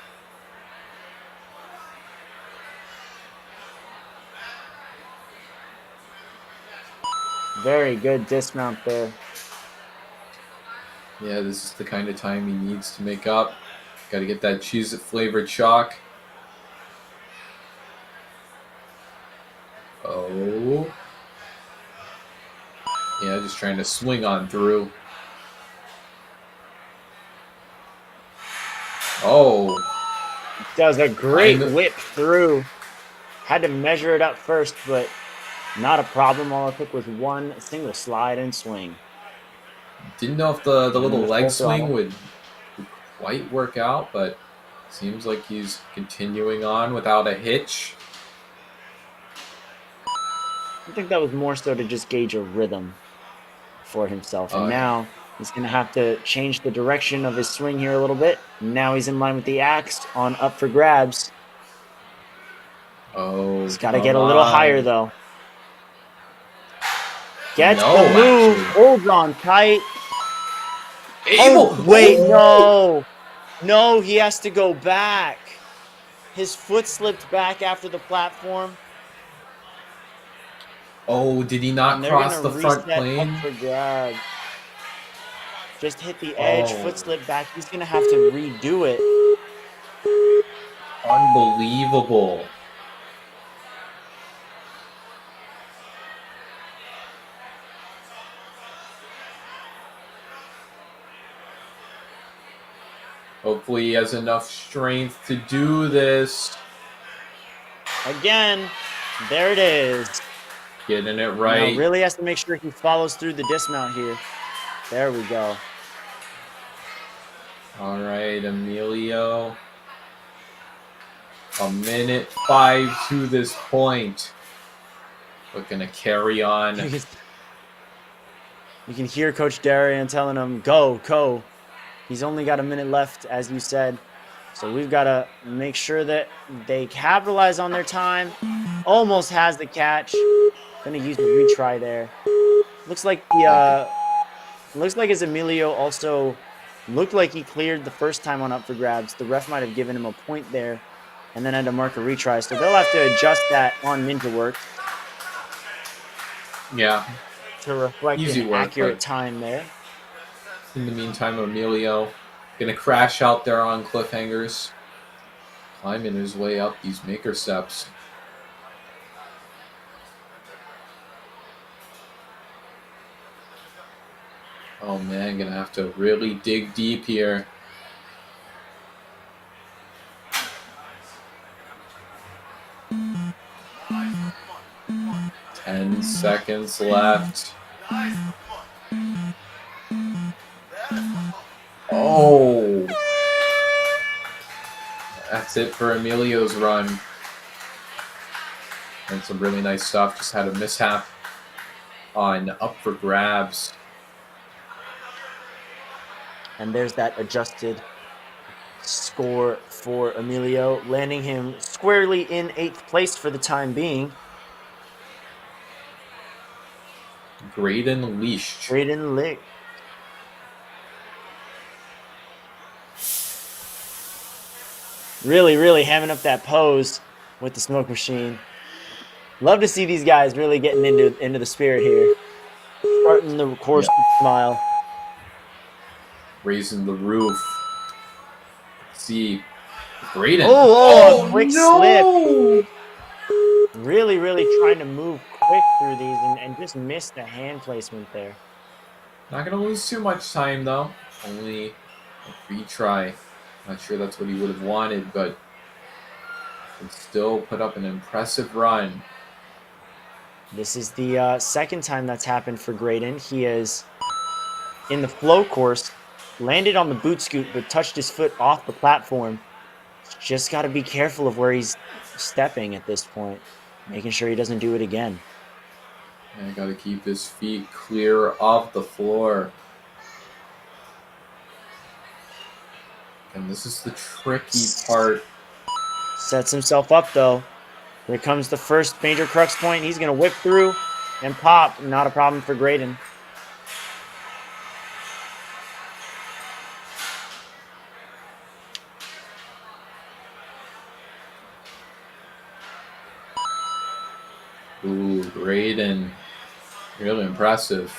Very good dismount there. Yeah, this is the kind of time he needs to make up. Got to get that cheese flavored chalk. Oh. Yeah, just trying to swing on through. Oh. Does a great whip through. Had to measure it up first, but not a problem. All it took was one single slide and swing. Didn't know if the little leg swing would quite work out, but seems like he's continuing on without a hitch. I think that was more so to just gauge a rhythm for himself. And now he's going to have to change the direction of his swing here a little bit. Now he's in line with the axe on up for grabs. Oh, he's got to get a little higher, though. Gets the move, holds on tight. Oh, wait, no. No, he has to go back. His foot slipped back after the platform. Oh, did he not cross the front plane? Up for grabs. Just hit the edge, foot slip back. He's going to have to redo it. Unbelievable. Hopefully he has enough strength to do this. Again, there it is. Getting it right. Now really has to make sure he follows through the dismount here. There we go. All right, Emilio. 1:05 to this point. Looking to carry on. You can hear Coach Darian telling him, go, go. He's only got a minute left, as you said. So we've got to make sure that they capitalize on their time. Almost has the catch. Gonna use a retry there. Looks like the looks like as Emilio also Looked like he cleared the first time on up for grabs. The ref might have given him a point there and then had to mark a retry. So they'll have to adjust that on Ninja Work Yeah. to reflect Easy an work, accurate but time there. in the meantime, Emilio gonna crash out there on cliffhangers, climbing his way up these maker steps. Oh man, gonna have to really dig deep here. Ten seconds left. Oh, that's it for Emilio's run. And some really nice stuff. Just had a mishap on up for grabs. And there's that adjusted score for Emilio, landing him squarely in 8th place for the time being. Graydon Leash. Braden Lick. Really, really hamming up that pose with the smoke machine. Love to see these guys really getting into the spirit here. Starting the course with a smile. Raising the roof. See, Graydon. Oh, quick no! slip. Really, really trying to move quick through these and just missed the hand placement there. Not going to lose too much time, though. Only a retry. Not sure that's what he would have wanted, but can still put up an impressive run. This is the second time that's happened for Graydon. He is in the flow course, landed on the boot scoot, but touched his foot off the platform. Just got to be careful of where he's stepping at this point, making sure he doesn't do it again. And got to keep his feet clear of the floor. And this is the tricky part. Sets himself up, though. Here comes the first major crux point. He's going to whip through and pop. Not a problem for Graydon. Ooh, Graydon. Really impressive.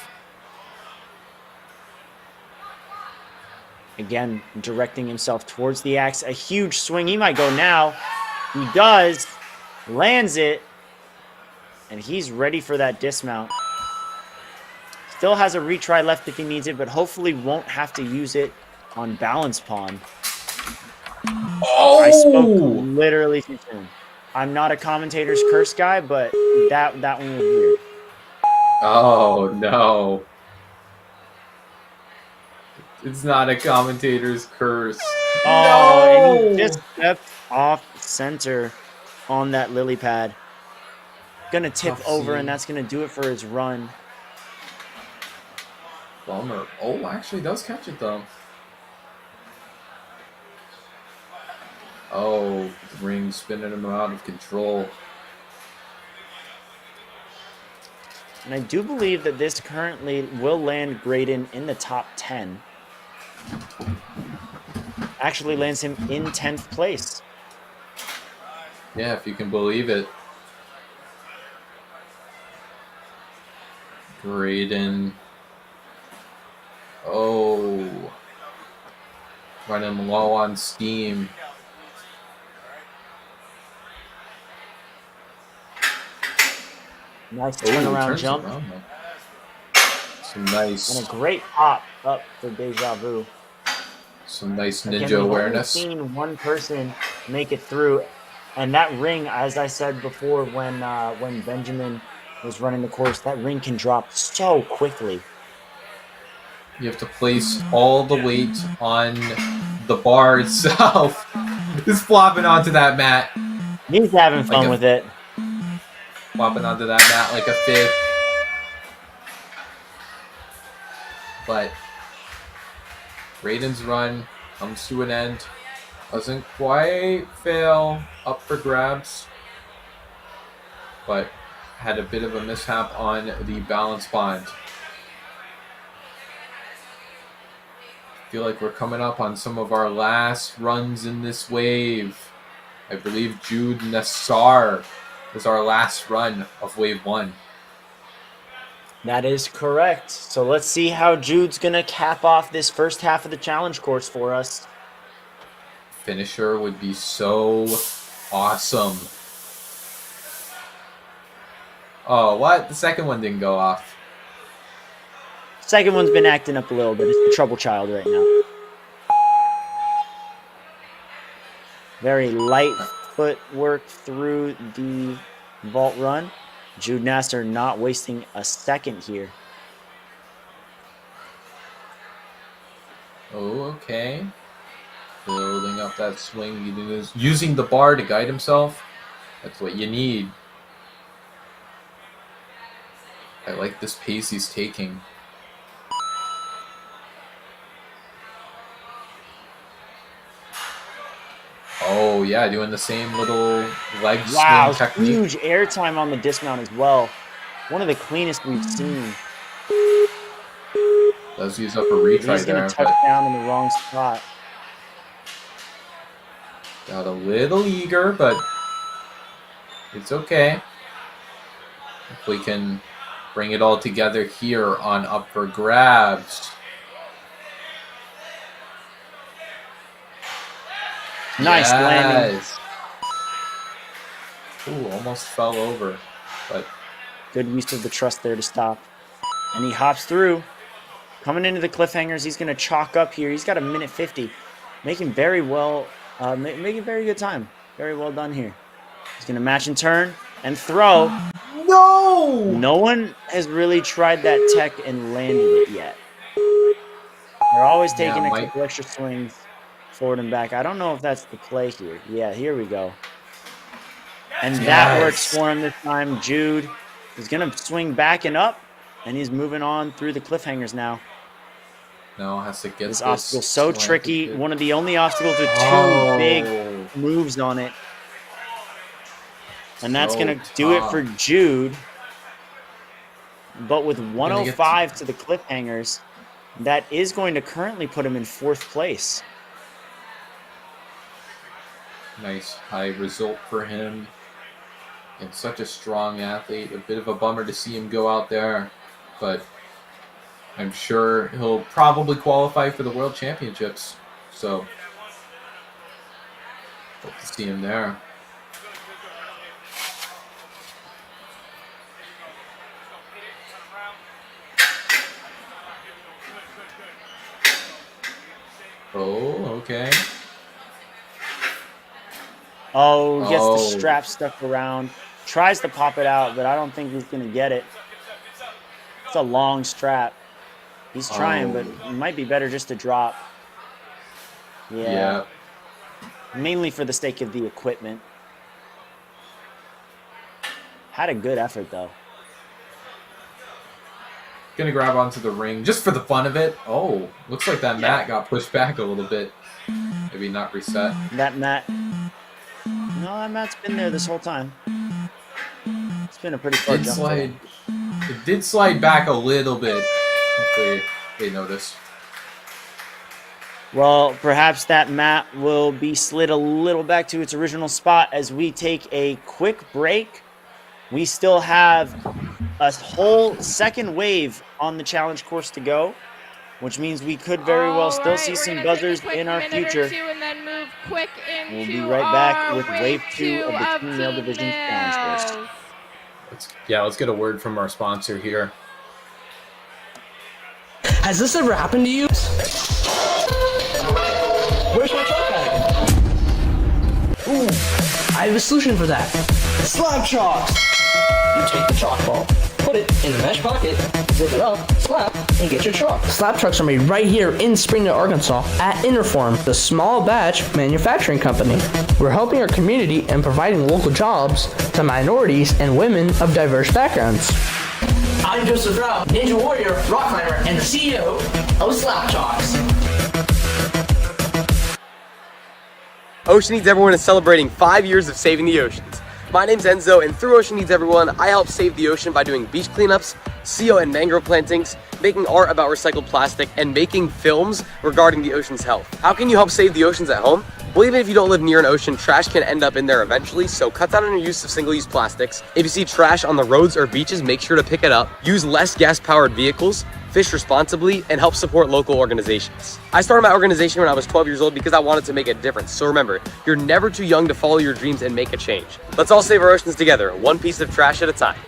Again, directing himself towards the axe. A huge swing. He might go now. He does. Lands it. And he's ready for that dismount. Still has a retry left if he needs it, but hopefully won't have to use it on balance pond. Oh! I spoke literally too soon. I'm not a commentator's curse guy, but that one was weird. Oh, no. It's not a commentator's curse. Oh, and he just stepped off center on that lily pad. Gonna tip Tough over, scene. and that's gonna do it for his run. Bummer. Oh, actually does catch it, though. Oh, the ring spinning him out of control. And I do believe that this currently will land Graydon in the top 10. Actually lands him in 10th place. Yeah, if you can believe it. Graydon. Oh. Running low on steam. Nice Oh, turnaround turns jump. around, though. Some nice, And a great pop up for Deja Vu. some nice Again, ninja we've only awareness. seen one person make it through, and that ring, as I said before, when Benjamin was running the course, that ring can drop so quickly. You have to place all the weight on the bar itself. Just flopping onto that mat. He's having fun with it. Flopping onto that mat like a fig. But Graydon's run comes to an end. Doesn't quite fail up for grabs. But had a bit of a mishap on the balance pond. I feel like we're coming up on some of our last runs in this wave. I believe Jude Nassar was our last run of wave 1. That is correct. So let's see how Jude's going to cap off this first half of the challenge course for us. Finisher would be so awesome. Oh, what? The second one didn't go off. Second one's been acting up a little bit. It's the trouble child right now. Very light footwork through the vault run. Jude Nasser not wasting a second here. Oh, okay. Building up that swing, using the bar to guide himself. That's what you need. I like this pace he's taking. Oh yeah, doing the same little leg Wow, swing technique. huge airtime on the dismount as well. One of the cleanest we've seen. Does use up a retry He's going there, to touch but down in the wrong spot. got a little eager, but it's okay. If we can bring it all together here on Up for Grabs. Nice landing. Ooh, almost fell over, but Good use of the trust there to stop. And he hops through. Coming into the cliffhangers, he's going to chalk up here. He's got a minute 50. Making very well, making very good time. Very well done here. He's going to match and turn and throw. no! No one has really tried that tech and landed it yet. They're always taking a couple extra swings forward and back. I don't know if that's the play here. Yeah, here we go. And that works for him this time. Jude is going to swing back and up, and he's moving on through the cliffhangers now. No, has to get This obstacle so tricky. One of the only obstacles with two big moves on it. And that's going to do it for Jude. But with 105 to the cliffhangers, that is going to currently put him in 4th place. Nice high result for him. And such a strong athlete. A bit of a bummer to see him go out there, but I'm sure he'll probably qualify for the World Championships. So, hope to see him there. Oh, okay. Oh, gets the strap stuck around. Tries to pop it out, but I don't think he's going to get it. It's a long strap. He's trying, but it might be better just to drop. Yeah. Mainly for the sake of the equipment. Had a good effort, though. Gonna grab onto the ring just for the fun of it. Oh, looks like that mat got pushed back a little bit. Maybe not reset. That mat... No, that mat's been there this whole time. It's been a pretty far jump. It did slide back a little bit. Hopefully they notice. Well, perhaps that mat will be slid a little back to its original spot as we take a quick break. We still have a whole second wave on the challenge course to go, which means we could very well still see some buzzers in our future. We'll be right back with wave 2 of the Team Male Division challenge course. Let's get a word from our sponsor here. Has this ever happened to you? Where's my chalk bag? Ooh, I have a solution for that. Slab chalks! You take the chalk ball, put it in the mesh pocket, zip it up, slap, and get your chalk. Slab chalks are made right here in Springdale, Arkansas at Interform, the small batch manufacturing company. We're helping our community and providing local jobs to minorities and women of diverse backgrounds. I'm Joseph Rao, Ninja Warrior, rock climber, and the CEO of Slap Chalks. Ocean Needs Everyone is celebrating 5 years of saving the oceans. My name's Enzo, and through Ocean Needs Everyone, I help save the ocean by doing beach cleanups, CO and mangrove plantings, making art about recycled plastic, and making films regarding the ocean's health. How can you help save the oceans at home? Well, even if you don't live near an ocean, trash can end up in there eventually, so cut down on your use of single-use plastics. If you see trash on the roads or beaches, make sure to pick it up. Use less gas-powered vehicles, fish responsibly, and help support local organizations. I started my organization when I was 12 years old because I wanted to make a difference. So remember, you're never too young to follow your dreams and make a change. Let's all save our oceans together, one piece of trash at a time.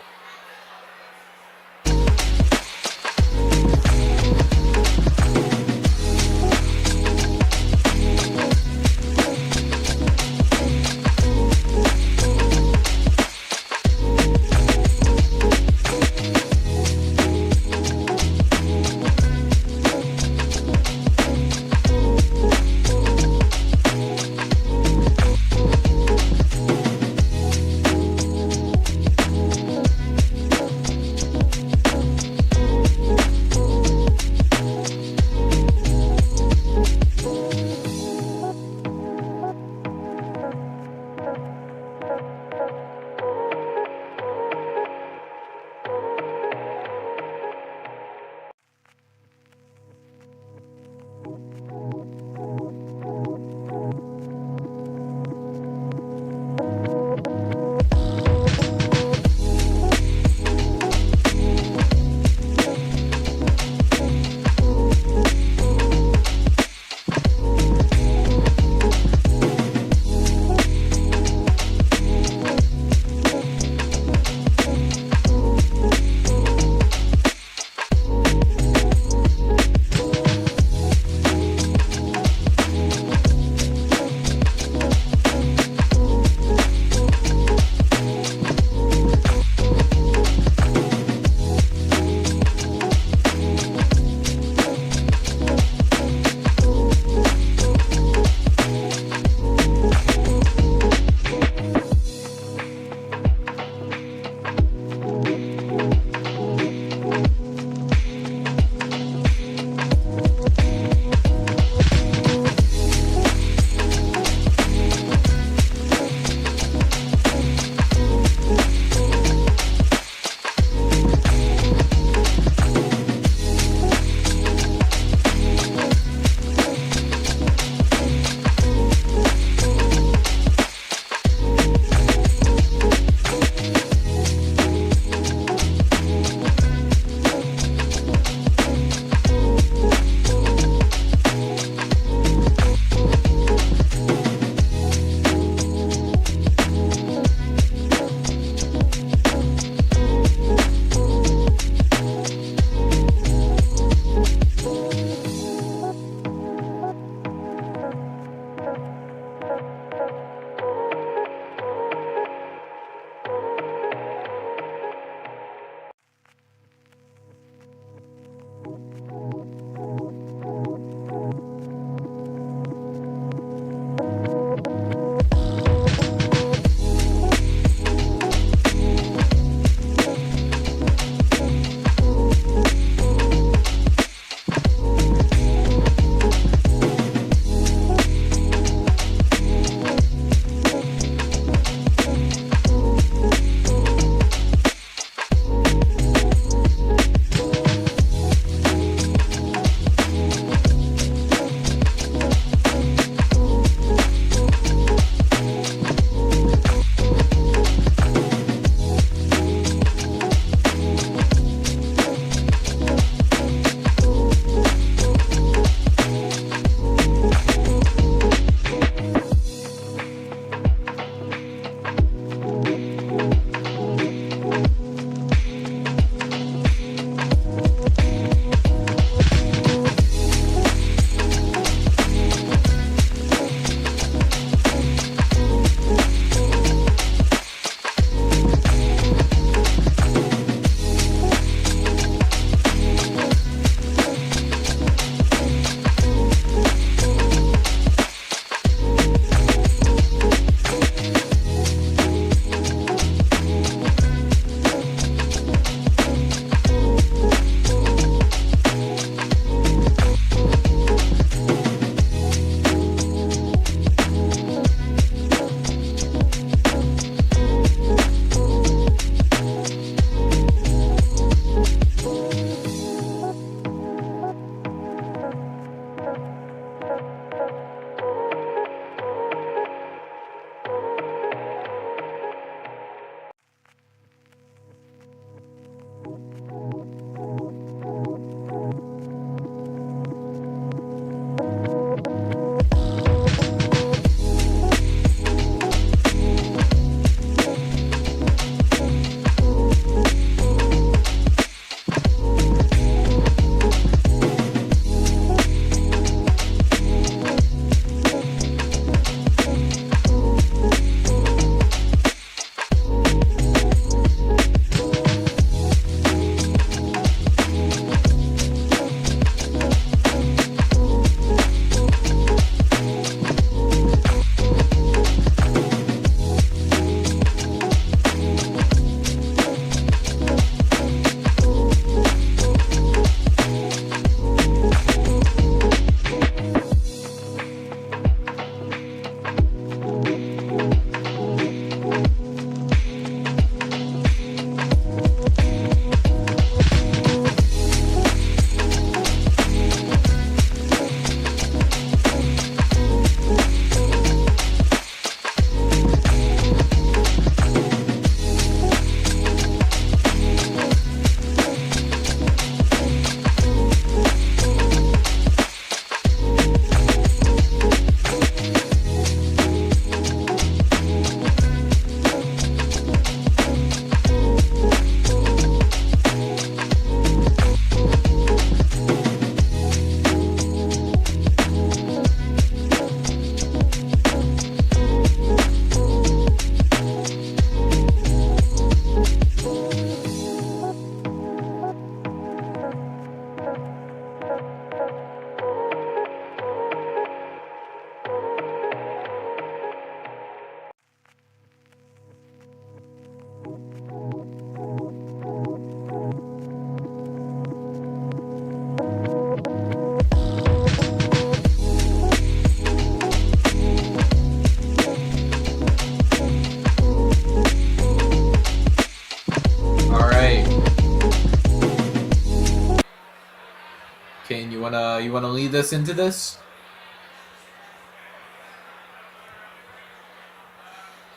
you want to lead us into this?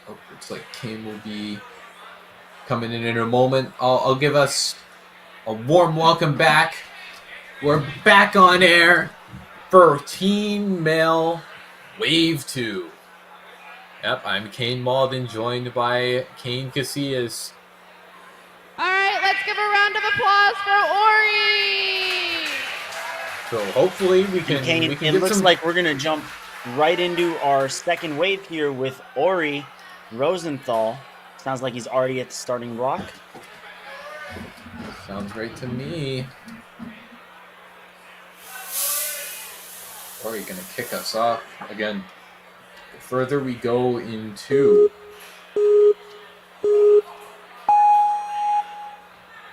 Oh, looks like Kane will be coming in a moment. I'll give us a warm welcome back. We're back on air for Team Male Wave 2. Yep, I'm Kane Malden, joined by Kane Casillas. All right, let's give a round of applause for Ori. So hopefully we can Kane, get it looks some... like we're going to jump right into our second wave here with Ori Rosenthal. Sounds like he's already at the starting block. Sounds great to me. Ori gonna kick us off again. The further we go into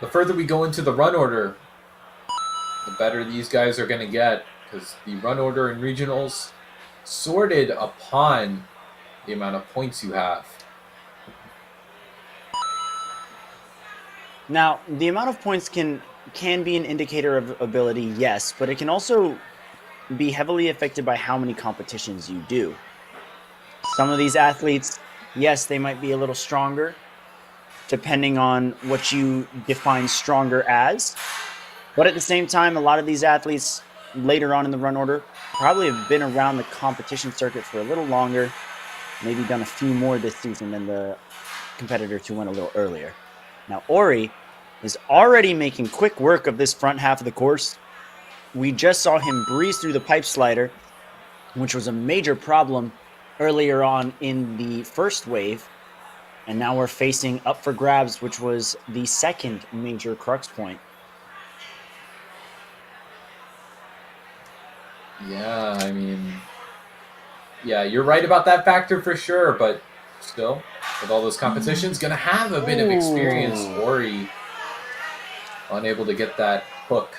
the run order, the better these guys are gonna get, because the run order in regionals sorted upon the amount of points you have. Now, the amount of points can be an indicator of ability, yes, but it can also be heavily affected by how many competitions you do. Some of these athletes, yes, they might be a little stronger, depending on what you define stronger as. But at the same time, a lot of these athletes later on in the run order probably have been around the competition circuit for a little longer, maybe done a few more this season than the competitors who went a little earlier. Now, Ori is already making quick work of this front half of the course. We just saw him breeze through the pipe slider, which was a major problem earlier on in the first wave. And now we're facing up for grabs, which was the second major crux point. Yeah, I mean, yeah, you're right about that factor for sure, but still, with all those competitions, gonna have a bit of experience. Ori unable to get that hook.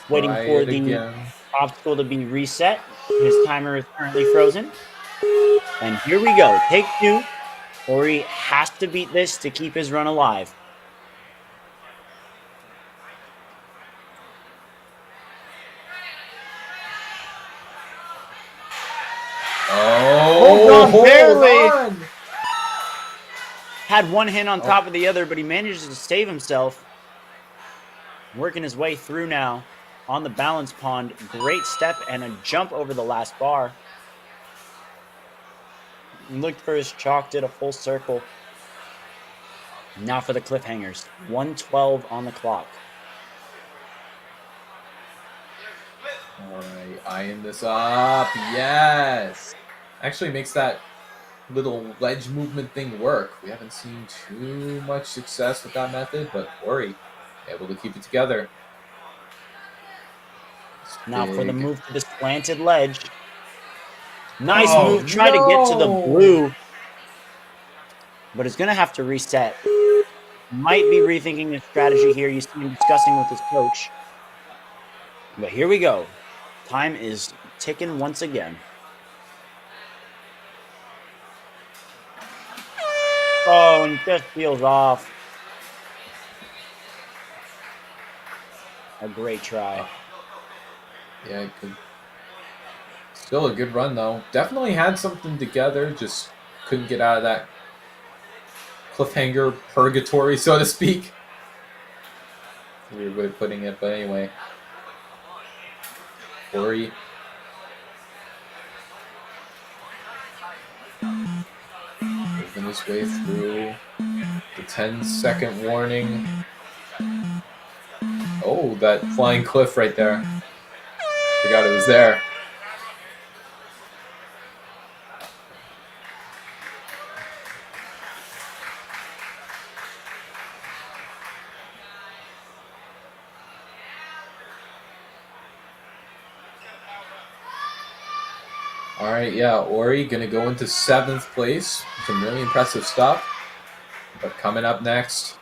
Waiting for the obstacle to be reset. His timer is currently frozen. And here we go. Take two. Ori has to beat this to keep his run alive. Oh, barely. Had one hand on top of the other, but he manages to save himself. Working his way through now on the balance pond. Great step and a jump over the last bar. Looked for his chalk, did a full circle. Now for the cliffhangers. 1:12 on the clock. All right, eyeing this up. Yes. Actually makes that little ledge movement thing work. We haven't seen too much success with that method, but Ori able to keep it together. Now for the move to the slanted ledge. Nice move. Try to get to the blue. But it's going to have to reset. Might be rethinking his strategy here. You see him discussing with his coach. But here we go. Time is ticking once again. Oh, and just peels off. A great try. Yeah, good. Still a good run, though. Definitely had something together, just couldn't get out of that cliffhanger purgatory, so to speak. Weird way of putting it, but anyway. Ori. Moving his way through the 10-second warning. Oh, that flying cliff right there. Forgot it was there. All right, yeah, Ori gonna go into 7th place. Some really impressive stuff. But coming up next,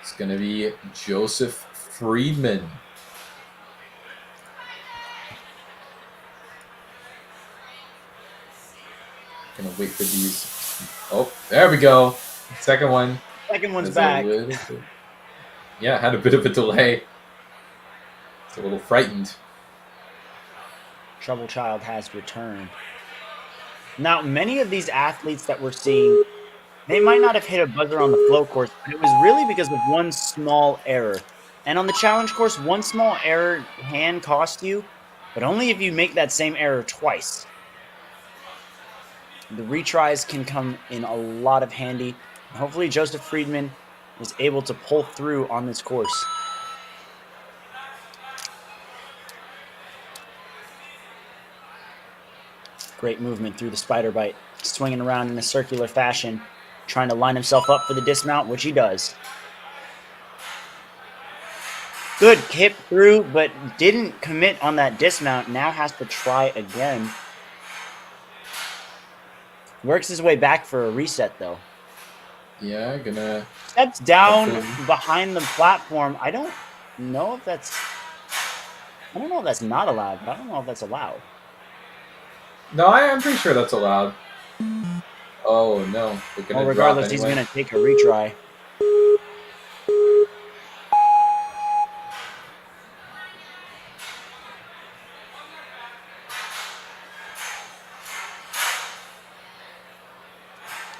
it's gonna be Joseph Friedman. Gonna wait for these. Oh, there we go. Second one. Second one's back. Yeah, had a bit of a delay. It's a little frightened. Trouble Child has returned. Now, many of these athletes that we're seeing, they might not have hit a buzzer on the flow course, but it was really because of one small error. And on the challenge course, one small error can cost you, but only if you make that same error twice. The retries can come in a lot of handy. Hopefully Joseph Friedman is able to pull through on this course. Great movement through the spider bite, swinging around in a circular fashion, trying to line himself up for the dismount, which he does. Good hip through, but didn't commit on that dismount. Now has to try again. Works his way back for a reset, though. Yeah, gonna... Steps down hopefully. behind the platform. I don't know if that's not allowed, but I don't know if that's allowed. No, I'm pretty sure that's allowed. Oh, no. They're gonna Well, drop regardless, he's anyway. going to take a retry.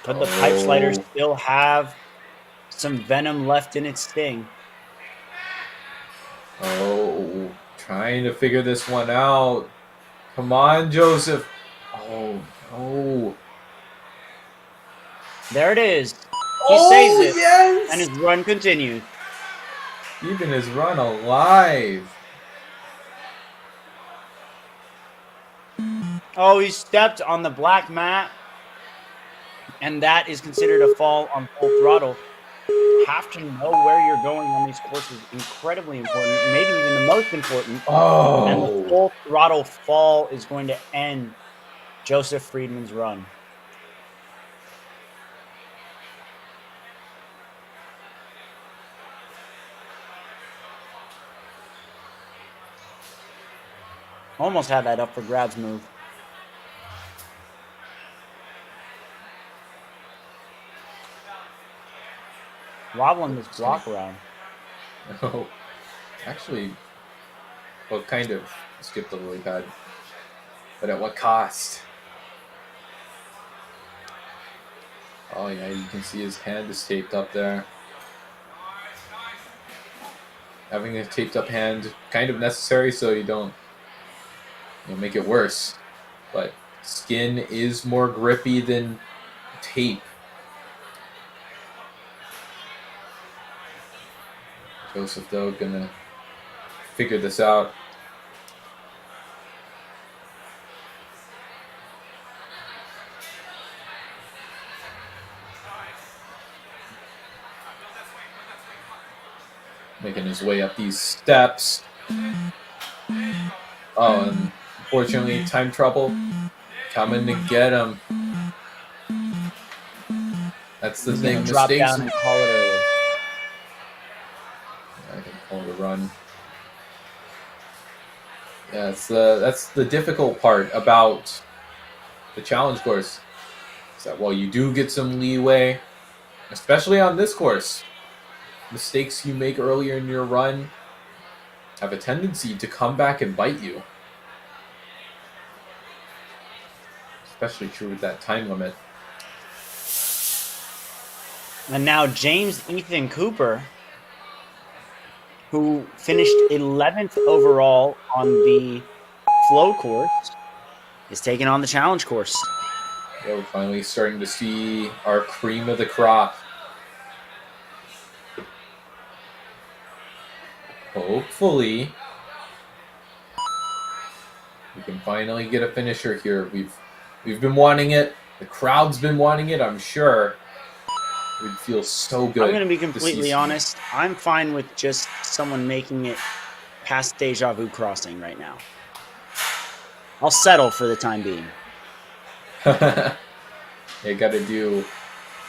Could the pipe slider still have some venom left in its sting? Oh, trying to figure this one out. Come on, Joseph. Oh, no. There it is. He saves it, yes! and his run continues. Keeping his run alive. Oh, he stepped on the black mat, and that is considered a fall on full throttle. Have to know where you're going on these courses. Incredibly important, maybe even the most important. And the Oh. full throttle fall is going to end Joseph Friedman's run. Almost had that up for grabs move. Wobbling this block around. Oh. Actually, well, kind of skipped the lily pad. But at what cost? Oh, yeah, you can see his hand is taped up there. Having a taped up hand kind of necessary so you don't make it worse. But skin is more grippy than tape. Joseph, though, gonna figure this out. Making his way up these steps. Oh, and unfortunately, time trouble coming to get him. That's the He's thing. gonna drop Mistakes. down and call it early. I can call it a run. Yeah, that's the difficult part about the challenge course. Is that while you do get some leeway, especially on this course, mistakes you make earlier in your run have a tendency to come back and bite you. Especially true with that time limit. And now James Ethan Cooper, who finished 11th overall on the flow course, is taking on the challenge course. Yeah, we're finally starting to see our cream of the crop. Hopefully, we can finally get a finisher here. We've been wanting it. The crowd's been wanting it, I'm sure. It would feel so good. I'm going to be see completely some- honest. I'm fine with just someone making it past Deja Vu Crossing right now. I'll settle for the time being. You got to do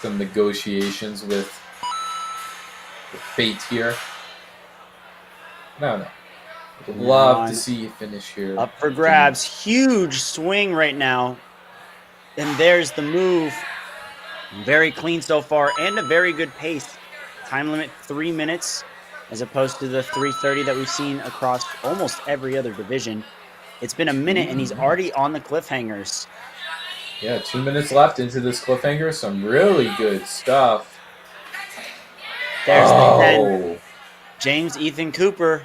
some negotiations with fate here. No. Would love to see you finish here. Up for grabs. Huge swing right now. And there's the move. Very clean so far and a very good pace. Time limit 3 minutes. as opposed to the 330 that we've seen across almost every other division. It's been a minute, and he's already on the cliffhangers. Yeah, 2 minutes left into this cliffhanger. Some really good stuff. There's the 10. James Ethan Cooper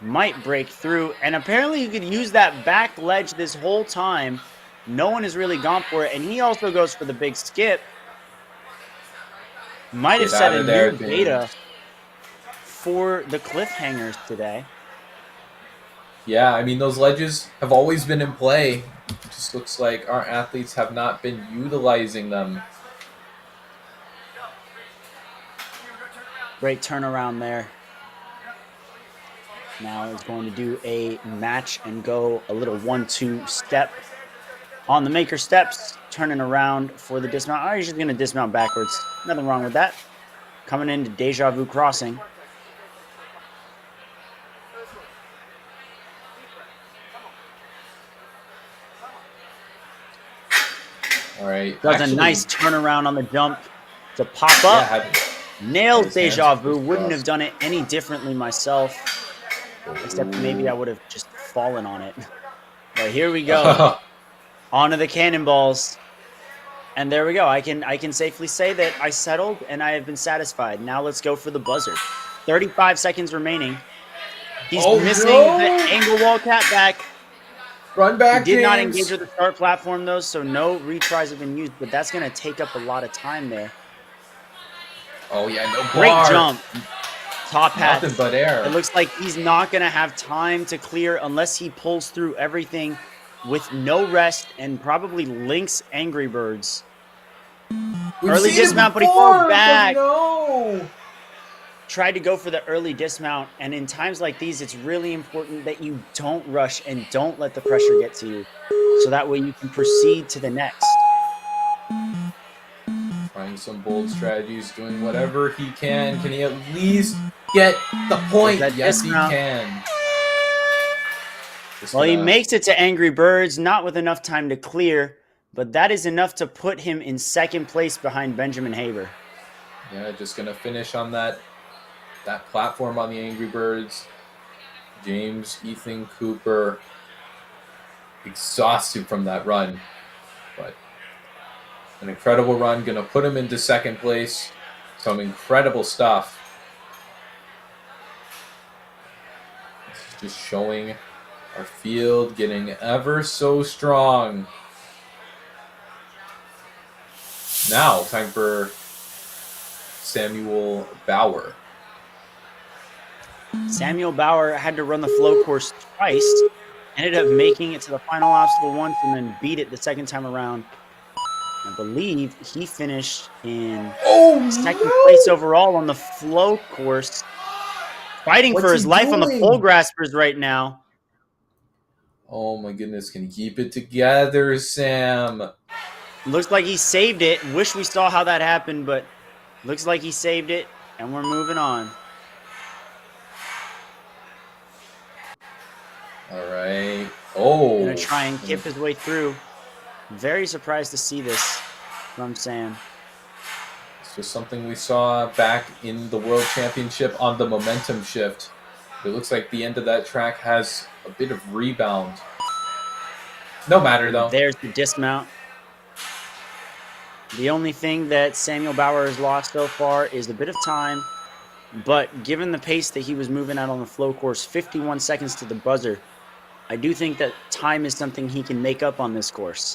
might break through, and apparently you could use that back ledge this whole time. No one has really gone for it, and he also goes for the big skip. Might have set a new beta for the cliffhangers today. Yeah, I mean, those ledges have always been in play. Just looks like our athletes have not been utilizing them. Great turnaround there. Now he's going to do a match and go a little 1-2 step on the maker steps, turning around for the dismount. Oh, he's just going to dismount backwards. Nothing wrong with that. Coming into Deja Vu Crossing. All right. Does a nice turnaround on the jump to pop up. Yeah, Nails Deja Vu. Wouldn't have done it any differently myself. Except maybe I would have just fallen on it. But here we go. Onto the cannonballs. And there we go. I can safely say that I settled and I have been satisfied. Now let's go for the buzzer. 35 seconds remaining. He's missing the angle wall cat back. Run back, He did not James. engage with the start platform, though, so no retries have been used, but that's going to take up a lot of time there. Oh, yeah, no bar. Great jump. Top hat. Nothing but air. It looks like he's not going to have time to clear unless he pulls through everything with no rest and probably links Angry Birds. Early dismount, but he falls back. No. Tried to go for the early dismount, and in times like these, it's really important that you don't rush and don't let the pressure get to you, so that way you can proceed to the next. Trying some bold strategies, doing whatever he can. Can he at least get the point? Yes, he can. Well, he makes it to Angry Birds, not with enough time to clear, but that is enough to put him in second place behind Benjamin Haber. Yeah, just going to finish on that platform on the Angry Birds. James Ethan Cooper exhausted from that run, but an incredible run, gonna put him into second place. Some incredible stuff. This is just showing our field getting ever so strong. Now time for Samuel Bauer. Samuel Bauer had to run the flow course twice, ended up making it to the final obstacle once, and then beat it the second time around. I believe he finished in second place overall on the flow course, fighting for his life on the pole graspers right now. Oh my goodness, can you keep it together, Sam? Looks like he saved it. Wish we saw how that happened, but looks like he saved it, and we're moving on. All right. Oh. Gonna try and kip his way through. Very surprised to see this from Sam. It's just something we saw back in the World Championship on the momentum shift. It looks like the end of that track has a bit of rebound. No matter, though. There's the dismount. The only thing that Samuel Bauer has lost so far is a bit of time, but given the pace that he was moving at on the flow course, 51 seconds to the buzzer, I do think that time is something he can make up on this course.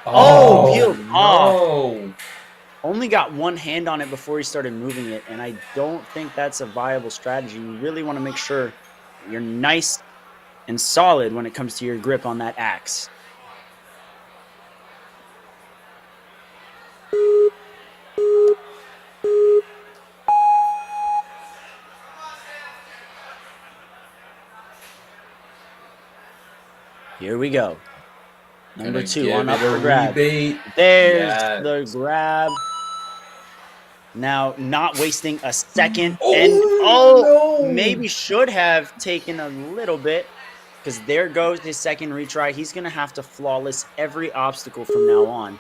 Peeled off. Only got one hand on it before he started moving it, and I don't think that's a viable strategy. You really want to make sure you're nice and solid when it comes to your grip on that axe. Here we go. Number 2 on up for grab. There's the grab. Now, not wasting a second. Maybe should have taken a little bit, because there goes his second retry. He's going to have to flawless every obstacle from now on.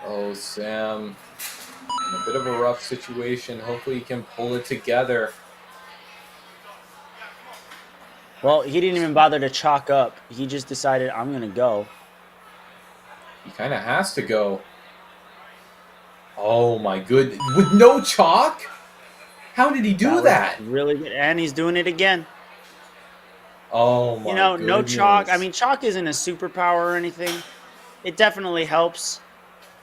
Oh, Sam. in a bit of a rough situation. Hopefully he can pull it together. Well, he didn't even bother to chalk up. He just decided, I'm going to go. He kind of has to go. Oh my good. With no chalk? How did he do that? Really good. And he's doing it again. Oh my goodness. No chalk. I mean, chalk isn't a superpower or anything. It definitely helps.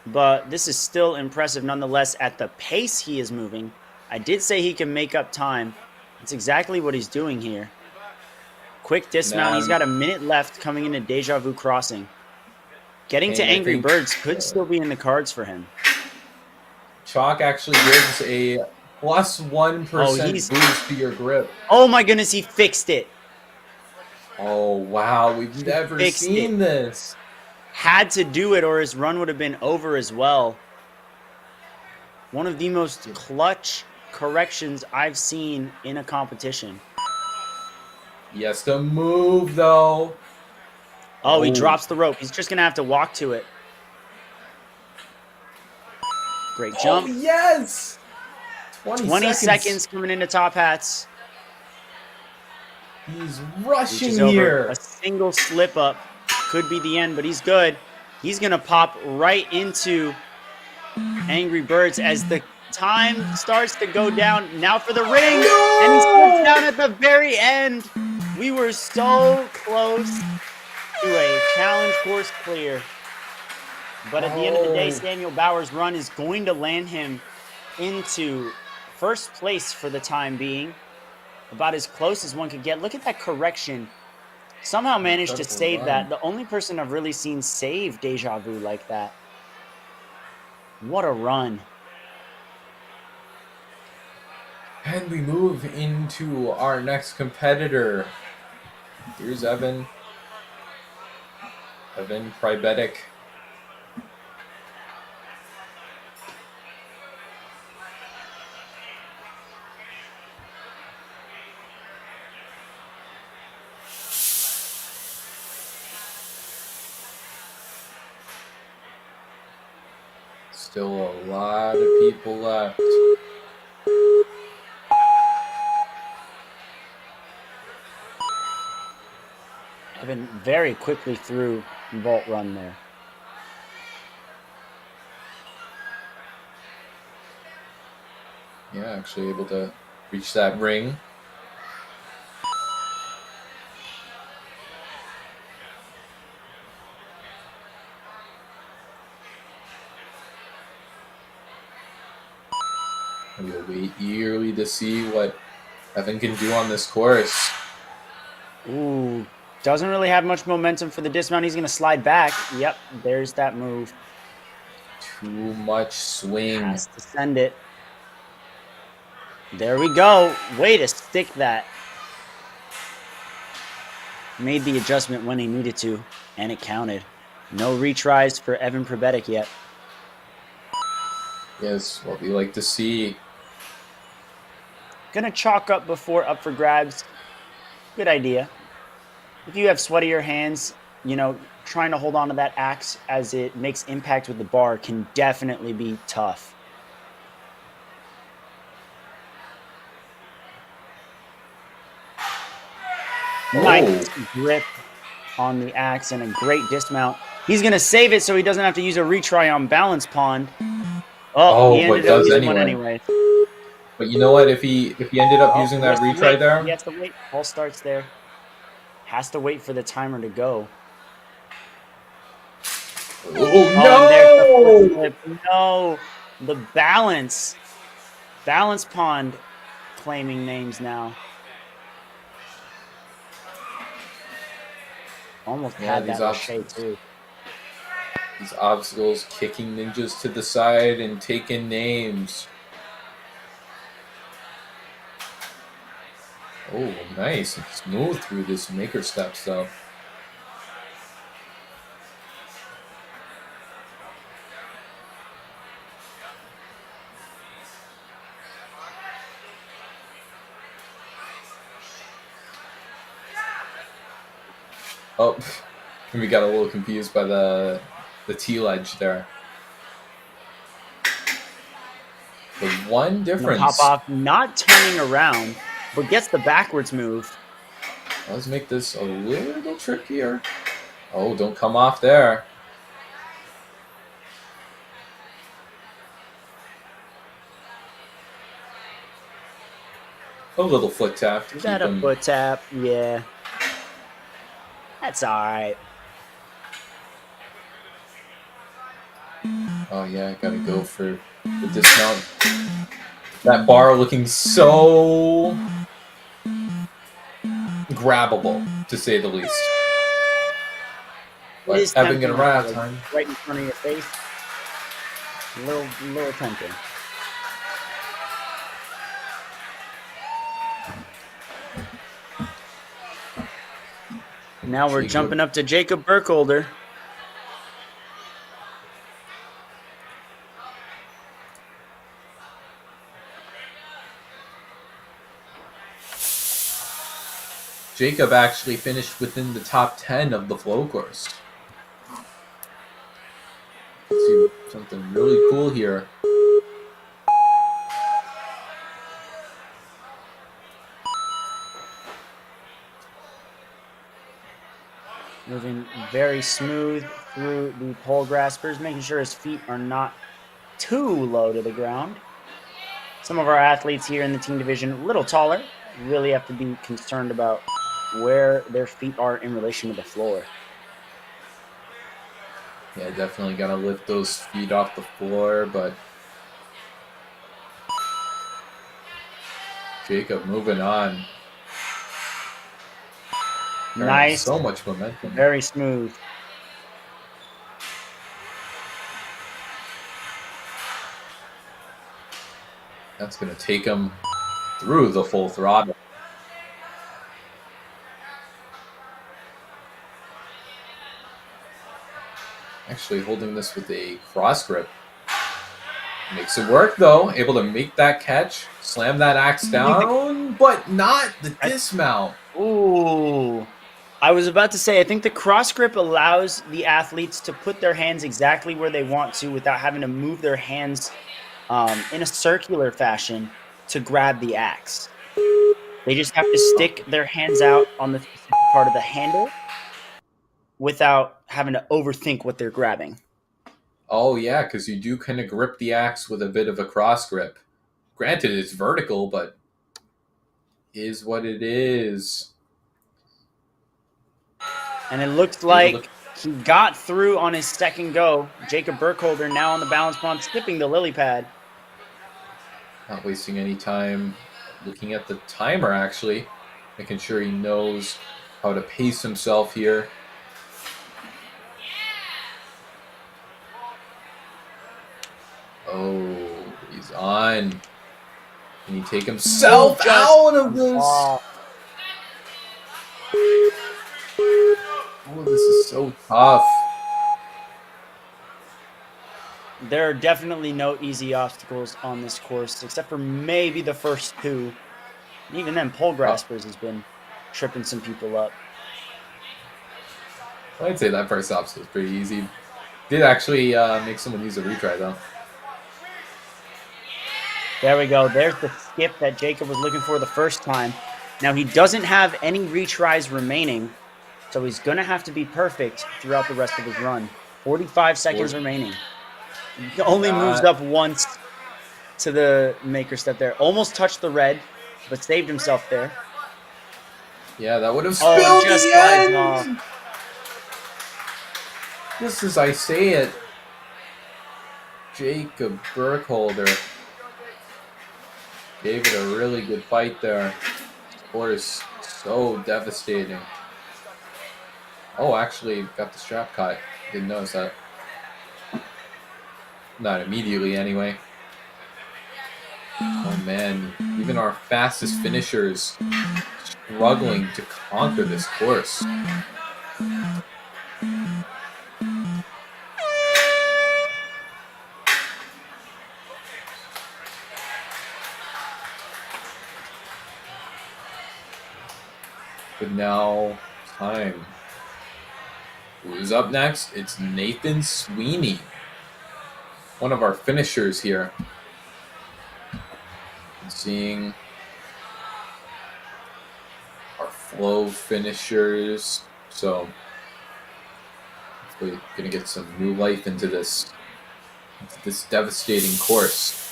But this is still impressive nonetheless at the pace he is moving. I did say he can make up time. That's exactly what he's doing here. Quick dismount. He's got a minute left coming into Deja Vu Crossing. Getting to Angry Birds could still be in the cards for him. Chalk actually gives a plus 1% boost to your grip. Oh my goodness, he fixed it. Oh wow, we've never seen this. Had to do it or his run would have been over as well. One of the most clutch corrections I've seen in a competition. He has to move though. Oh, he drops the rope. He's just going to have to walk to it. Great jump. Oh, yes! 20 seconds coming into top hats. He's rushing here. here. A single slip up could be the end, but he's good. He's going to pop right into Angry Birds as the time starts to go down. Now for the ring. No! And he slips down at the very end. We were so close to a challenge course clear. But at the end of the day, Samuel Bauer's run is going to land him into first place for the time being. About as close as one could get. Look at that correction. Somehow managed to save that. The only person I've really seen save Deja Vu like that. What a run. And we move into our next competitor. Here's Evan. Evan Pribetic. Still a lot of people left. Evan very quickly through vault run there. Yeah, actually able to reach that ring. We'll wait eagerly to see what Evan can do on this course. Ooh, doesn't really have much momentum for the dismount. He's going to slide back. Yep, there's that move. Too much swing. Has to send it. There we go. Way to stick that. Made the adjustment when he needed to, and it counted. No retries for Evan Pribetic yet. Yes, what we like to see. Gonna chalk up before up for grabs. Good idea. If you have sweatier hands, trying to hold on to that axe as it makes impact with the bar can definitely be tough. Nice grip on the axe and a great dismount. He's going to save it so he doesn't have to use a retry on Balance Pond. He ended up using one anyway. But you know what? If he ended up using that retry there, he has to wait. All starts there. Has to wait for the timer to go. Oh no! No, the balance pond claiming names now. Almost had that O'Shea too. These obstacles kicking ninjas to the side and taking names. Oh, nice. Smooth through this maker steps though. Oh, we got a little confused by the T-ledge there. one Gonna difference. pop off, not turning around, but gets the backwards move. Let's make this a little trickier. Oh, don't come off there. A little foot tap to Is keep that a him. foot tap? Yeah. That's alright. Oh yeah, gotta go for the dismount. That bar looking so grabbable, to say the least. It But is Evan tempting gonna run out of like, time. right in front of your face. A little tempting. Now we're Jacob. jumping up to Jacob Burkholder. Jacob actually finished within the top 10 of the flow course. Let's see something really cool here. Moving very smooth through the pole graspers, making sure his feet are not too low to the ground. Some of our athletes here in the team division, a little taller, really have to be concerned about where their feet are in relation to the floor. Yeah, definitely gotta lift those feet off the floor, but Jacob moving on. Nice, So much momentum. very smooth. That's gonna take him through the full throttle. Actually holding this with a cross grip. Makes it work though. Able to make that catch, slam that axe down, but not the dismount. Ooh. I was about to say, I think the cross grip allows the athletes to put their hands exactly where they want to without having to move their hands in a circular fashion to grab the axe. They just have to stick their hands out on the specific part of the handle without having to overthink what they're grabbing. Oh yeah, because you do kind of grip the axe with a bit of a cross grip. Granted, it's vertical, but is what it is. And it looks like he got through on his second go. Jacob Burkholder now on the balance pond, skipping the lily pad. Not wasting any time looking at the timer, actually. Making sure he knows how to pace himself here. Oh, he's on. Can he take himself out of this? Oh, this is so tough. There are definitely no easy obstacles on this course, except for maybe the first two. And even then, pole graspers has been tripping some people up. I'd say that first obstacle was pretty easy. Did actually make someone use a retry, though. There we go. There's the skip that Jacob was looking for the first time. Now, he doesn't have any retries remaining, so he's going to have to be perfect throughout the rest of his run. 45 seconds remaining. He only moves up once to the maker step there. Almost touched the red, but saved himself there. Yeah, that would have spilled just the slides end. off. Just as I say it, Jacob Burkholder gave it a really good fight there. Of course, so devastating. Oh, actually got the strap cut. Didn't notice that. Not immediately, anyway. Oh man, even our fastest finishers struggling to conquer this course. But now, time. Who's up next? It's Nathan Sweeney. One of our finishers here. Seeing our flow finishers. So hopefully gonna get some new life into this devastating course.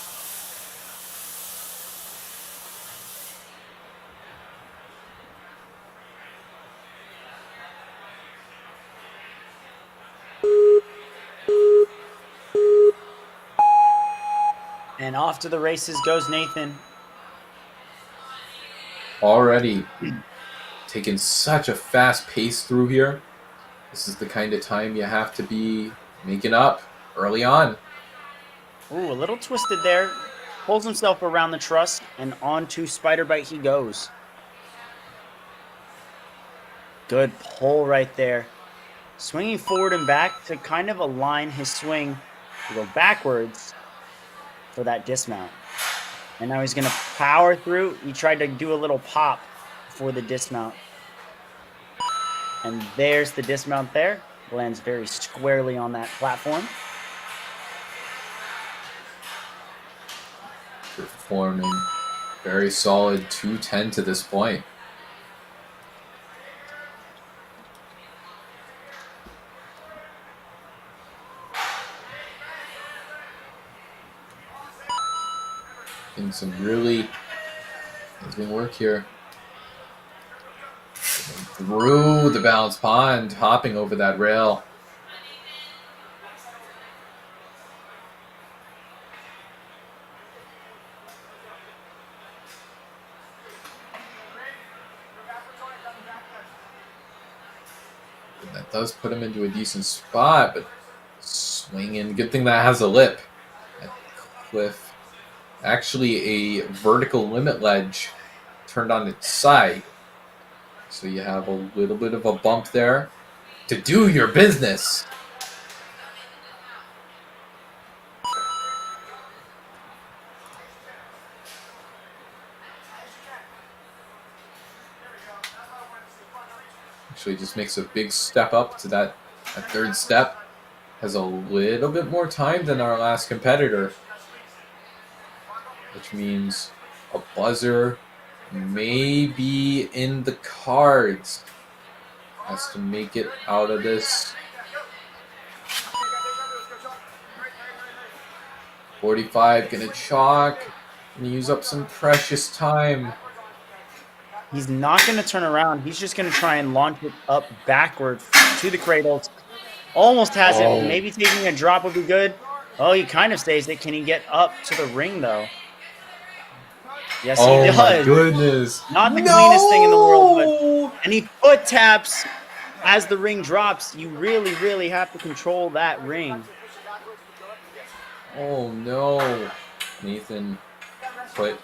And off to the races goes Nathan. Already taking such a fast pace through here. This is the kind of time you have to be making up early on. Ooh, a little twisted there. Pulls himself around the truss and onto Spider Bite he goes. Good pull right there. Swinging forward and back to kind of align his swing to go backwards for that dismount. And now he's going to power through. He tried to do a little pop for the dismount. And there's the dismount there. Lands very squarely on that platform. Performing very solid 210 to this point. And some really amazing work here. Through the balance pond, hopping over that rail. And that does put him into a decent spot, but swinging. Good thing that has a lip. That cliff. Actually, a vertical limit ledge turned on its side. So you have a little bit of a bump there to do your business. Actually just makes a big step up to that third step. Has a little bit more time than our last competitor. Which means a buzzer may be in the cards. Has to make it out of this. 45 gonna chalk. Gonna use up some precious time. He's not going to turn around. He's just going to try and launch it up backward to the cradles. Almost has it. Maybe taking a drop would be good. Oh, he kind of stays it. Can he get up to the ring, though? Yes, he does. Oh, my goodness. Not the cleanest thing in the world, but and he foot taps as the ring drops. You really, really have to control that ring. Oh, no. Nathan put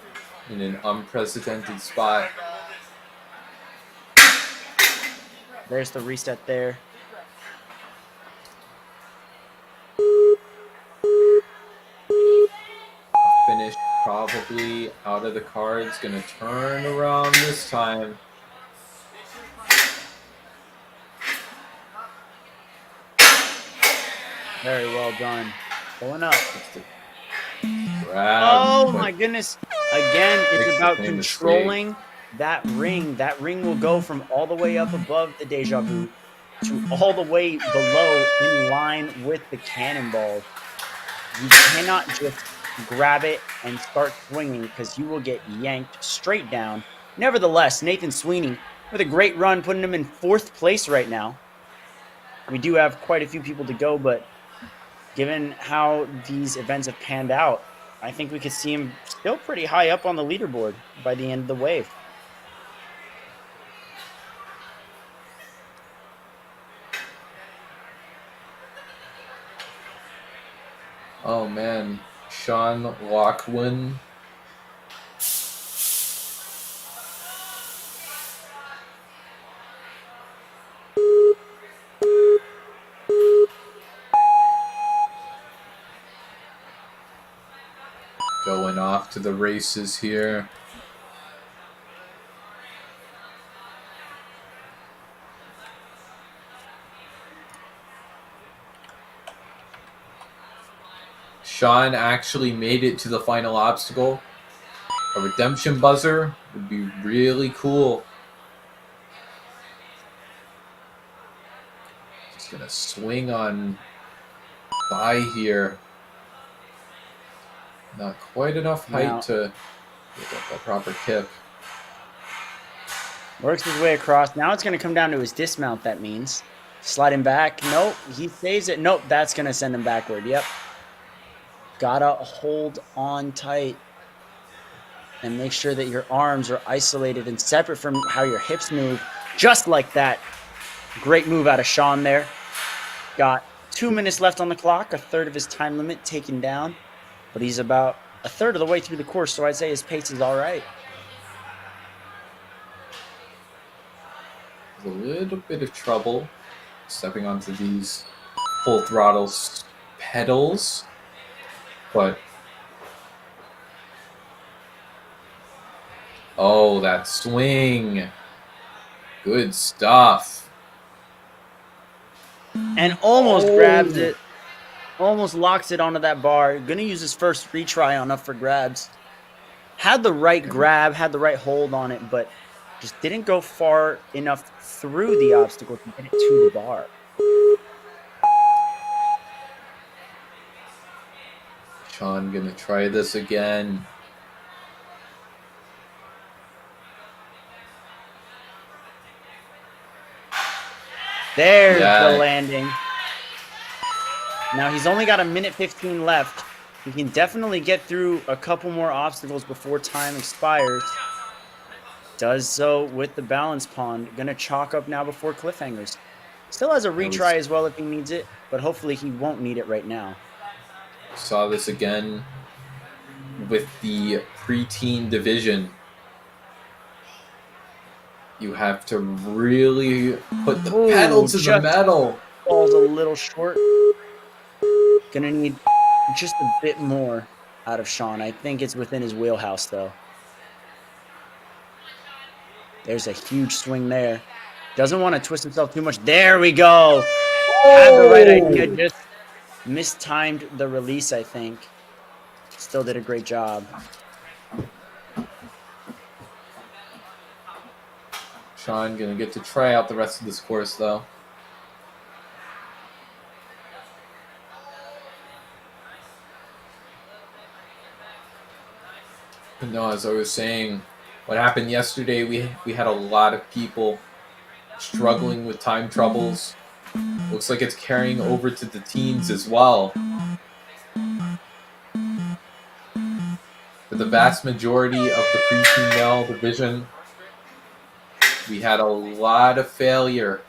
in an unprecedented spot. There's the reset there. Finish probably out of the cards. Gonna turn around this time. Very well done. Pulling up. Grab, Oh my goodness. Again, it's about controlling that ring. That ring will go from all the way up above the Deja Vu to all the way below in line with the cannonball. You cannot just grab it and start swinging because you will get yanked straight down. Nevertheless, Nathan Sweeney with a great run, putting him in 4th place right now. We do have quite a few people to go, but given how these events have panned out, I think we could see him still pretty high up on the leaderboard by the end of the wave. Oh man, Sean Lockwood. Going off to the races here. Sean actually made it to the final obstacle. A A redemption buzzer would be really cool. Just gonna swing on by here. Not quite enough height Now- to get up a proper tip. Works his way across. Now it's going to come down to his dismount, that means. Slide him back. Nope. He saves it. Nope. That's going to send him backward. Yep. Gotta hold on tight. And make sure that your arms are isolated and separate from how your hips move. Just like that. Great move out of Sean there. Got 2 minutes left on the clock. A third of his time limit taken down. But he's about a third of the way through the course, so I'd say his pace is all right. A little bit of trouble stepping onto these full throttle pedals, but oh, that swing. Good stuff. And almost grabs it. Almost locks it onto that bar. Gonna use his first retry on up for grabs. Had the right grab, had the right hold on it, but just didn't go far enough through the obstacle to get it to the bar. Sean gonna try this again. There's Yeah. the landing. Now he's only got 1:15 left. He can definitely get through a couple more obstacles before time expires. Does so with the balance pond. Gonna chalk up now before cliffhangers. Still has a retry as well if he needs it, but hopefully he won't need it right now. Saw this again with the preteen division. You have to really put the pedal to the just- metal. Falls a little short. Gonna need just a bit more out of Sean. I think it's within his wheelhouse, though. There's a huge swing there. Doesn't want to twist himself too much. There we go. Had the right idea. Just mistimed the release, I think. Still did a great job. Sean gonna get to try out the rest of this course, though. No, as I was saying, what happened yesterday, we had a lot of people struggling with time troubles. Looks like it's carrying over to the teens as well. For the vast majority of the preteen male division, we had a lot of failure.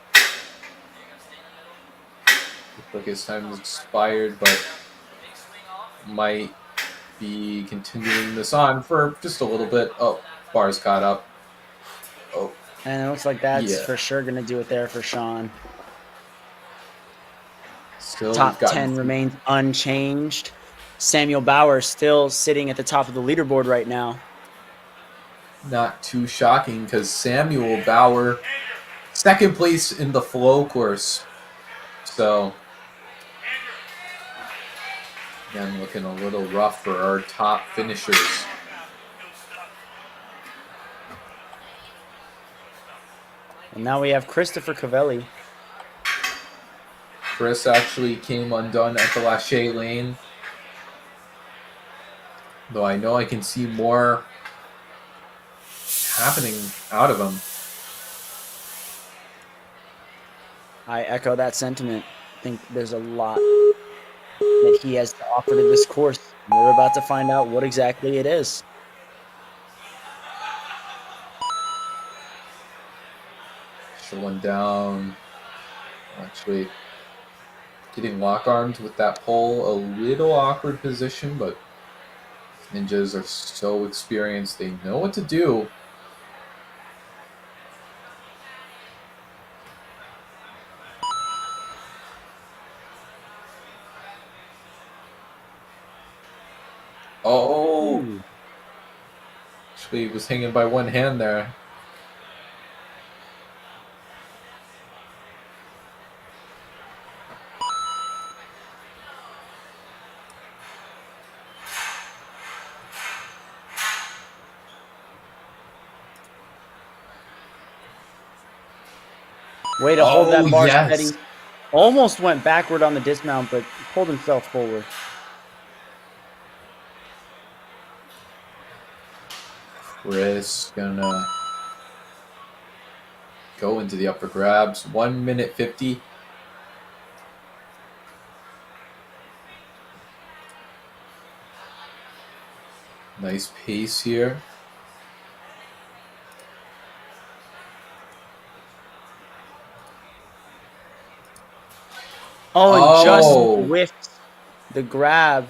Looks like his time has expired, but might be continuing this on for just a little bit. Oh, bars caught up. Oh, And it looks like that's Yeah. for sure going to do it there for Sean. still Top got 10 remains unchanged. Samuel Bauer still sitting at the top of the leaderboard right now. not too shocking because Samuel Bauer, second place in the flow course. So, again, looking a little rough for our top finishers. And now we have Christopher Cavelli. Chris actually came undone at the Lachey lane. Though I know I can see more happening out of him. I echo that sentiment. I think there's a lot that he has to offer to this course. We're about to find out what exactly it is. One down. Actually, getting lock armed with that pole, a little awkward position, but ninjas are so experienced, they know what to do. Oh! Ooh. Actually, he was hanging by one hand there. Way to hold that bar yes. steady. Almost went backward on the dismount, but pulled himself forward. Chris gonna go into the upper grabs. 1 minute 50. Nice pace here. Oh, and just whiffed the grab.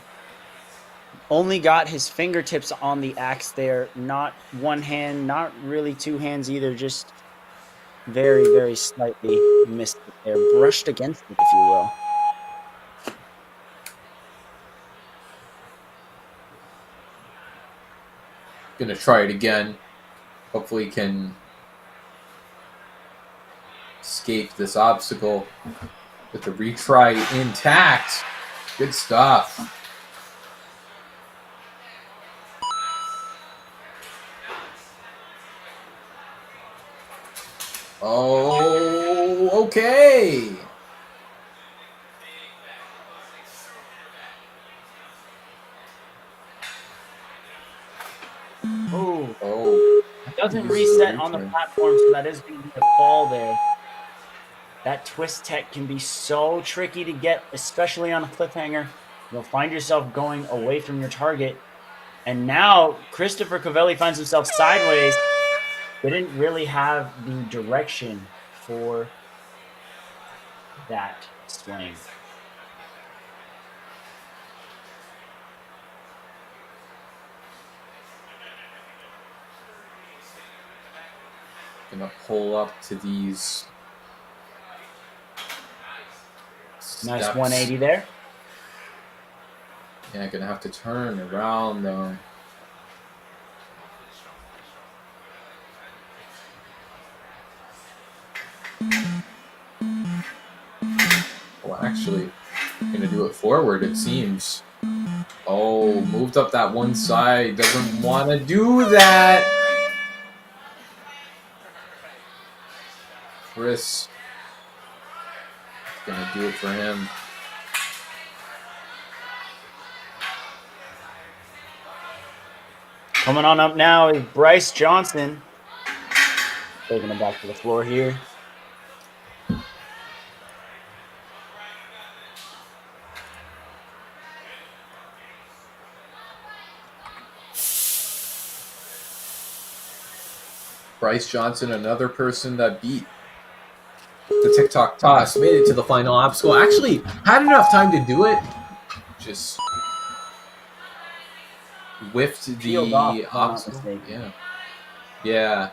Only got his fingertips on the axe there. Not one hand, not really two hands either. Just very, very slightly missed it there. Brushed against it, if you will. Gonna try it again. Hopefully can escape this obstacle with the retry intact. Good stuff. Oh, okay. Oh. Doesn't reset on the platform, so that is going to be a fall there. That twist tech can be so tricky to get, especially on a cliffhanger. You'll find yourself going away from your target. And now Christopher Covelli finds himself sideways. Didn't really have the direction for that swing. Gonna pull up to these Nice steps. 180 there. Yeah, gonna have to turn around though. Well, actually, gonna do it forward, it seems. Oh, moved up that one side. Doesn't want to do that. Chris gonna do it for him. Coming on up now is Bryce Johnson. Taking him back to the floor here. Bryce Johnson, another person that beat the TikTok toss, made it to the final obstacle. Actually, had enough time to do it. Just whiffed Peeled off, the if I'm not obstacle. mistaken. Yeah.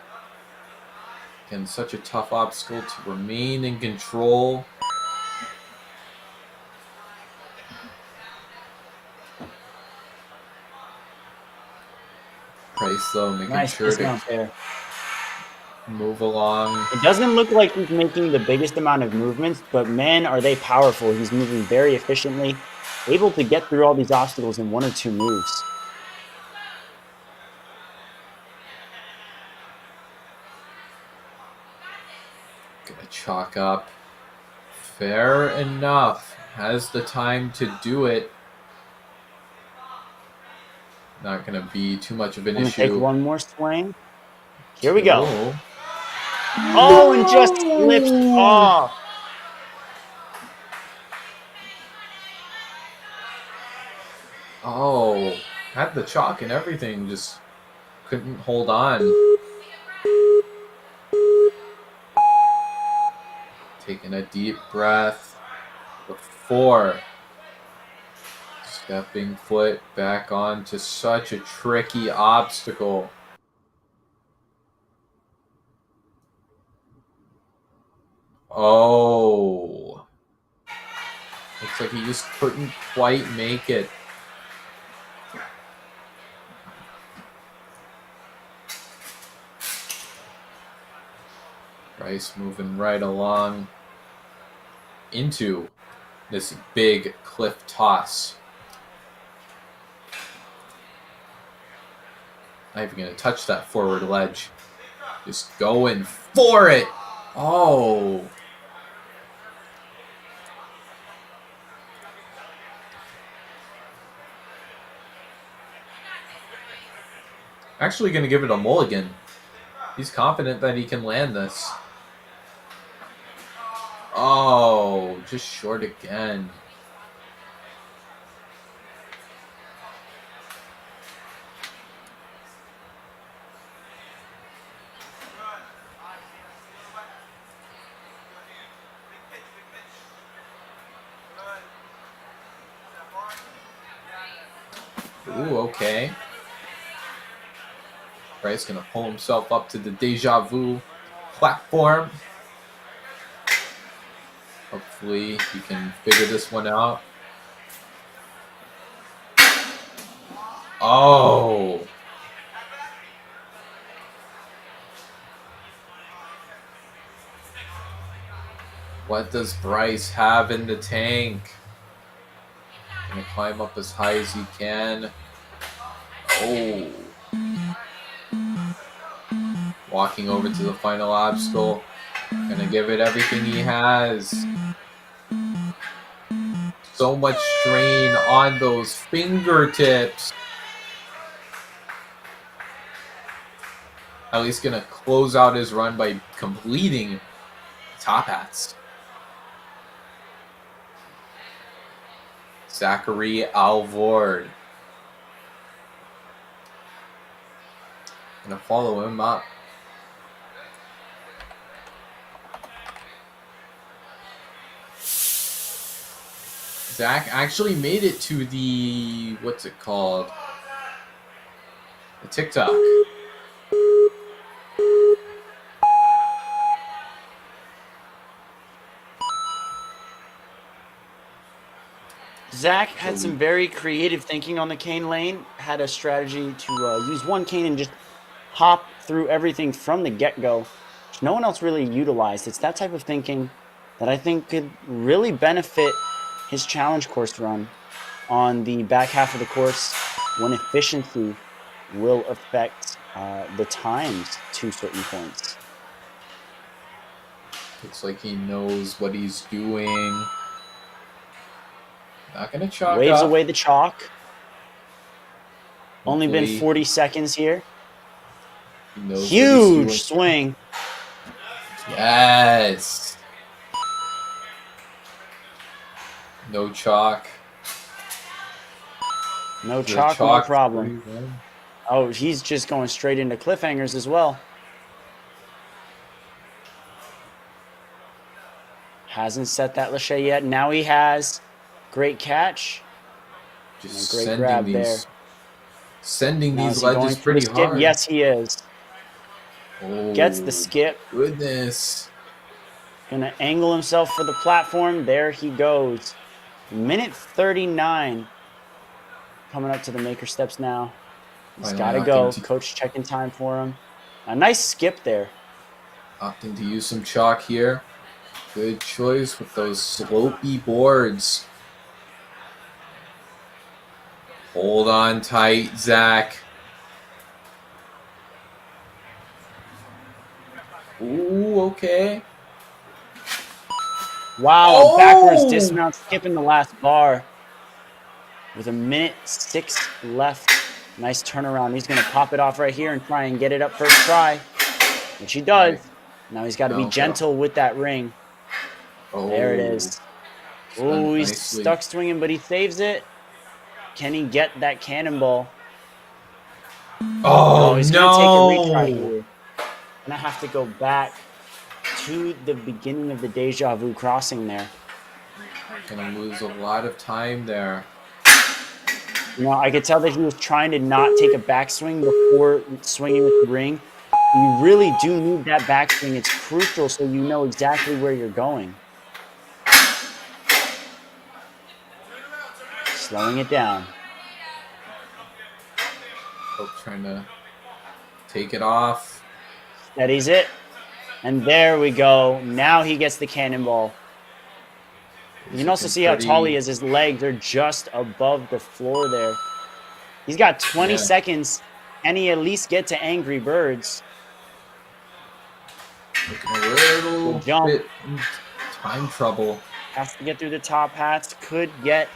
Again, such a tough obstacle to remain in control. Price though, making Nice sure to dismount there. move along. It doesn't look like he's making the biggest amount of movements, but man, are they powerful. He's moving very efficiently, able to get through all these obstacles in 1 or 2 moves. Gonna chalk up. Fair enough. Has the time to do it. Not gonna be too much of an I'm gonna issue. take one more swing. Here we go. Oh. Oh, and just slips off. Oh, had the chalk and everything, just couldn't hold on. Taking a deep breath before stepping foot back onto such a tricky obstacle. Oh. Looks like he just couldn't quite make it. Bryce moving right along into this big cliff toss. Not even going to touch that forward ledge. Just going for it. Oh, Actually going to give it a mulligan. He's confident that he can land this. Oh, just short again. Ooh, okay. Bryce gonna pull himself up to the Deja Vu platform. Hopefully he can figure this one out. Oh. What does Bryce have in the tank? Gonna climb up as high as he can. Oh. Walking over to the final obstacle. Gonna give it everything he has. So much strain on those fingertips. At least gonna close out his run by completing top hats. Zachary Alvord. Gonna follow him up. Zach actually made it to the, what's it called? The TikTok. Zach had some very creative thinking on the cane lane, had a strategy to use one cane and just hop through everything from the get-go, which no one else really utilized. It's that type of thinking that I think could really benefit his challenge course run on the back half of the course when efficiency will affect the times to certain points. Looks like he knows what he's doing. Not gonna chalk Waves up. away the chalk. Only been Hopefully 40 seconds here. he knows what he's Huge doing. swing. Yes. No chalk. No The chalk, no chalk problem. 3-1. Oh, he's just going straight into cliffhangers as well. Hasn't set that lachey yet. Now he has. Great catch. Just Great sending grab these, there. sending Now these is he going ledges for the pretty skip? hard. Yes, he is. Oh, Gets the skip. Goodness. Gonna angle himself for the platform. There he goes. Minute 39. Coming up to the maker steps now. He's got to go. Coach checking time for him. A nice skip there. Opting to use some chalk here. Good choice with those slopey boards. Hold on tight, Zach. Ooh, okay. Wow, a backwards dismount, skipping the last bar. With a minute 6 left. Nice turnaround. He's going to pop it off right here and try and get it up first try. Which he does. Right. Now he's got to be gentle with that ring. Oh, There it is. Oh, he's nicely. stuck swinging, but he saves it. Can he get that cannonball? Oh, he's no. going to take a retry here. Gonna have to go back to the beginning of the Deja Vu crossing there. Gonna lose a lot of time there. You know, I could tell that he was trying to not take a backswing before swinging with the ring. You really do need that backswing. It's crucial so you know exactly where you're going. Slowing it down. Hope trying to take it off. Steadies it. And there we go. Now he gets the cannonball. You can also see how tall he is. His legs are just above the floor there. He's got 20 seconds. Can he at least get to Angry Birds? Looking a little bit in time trouble. Has to get through the top hats. Could get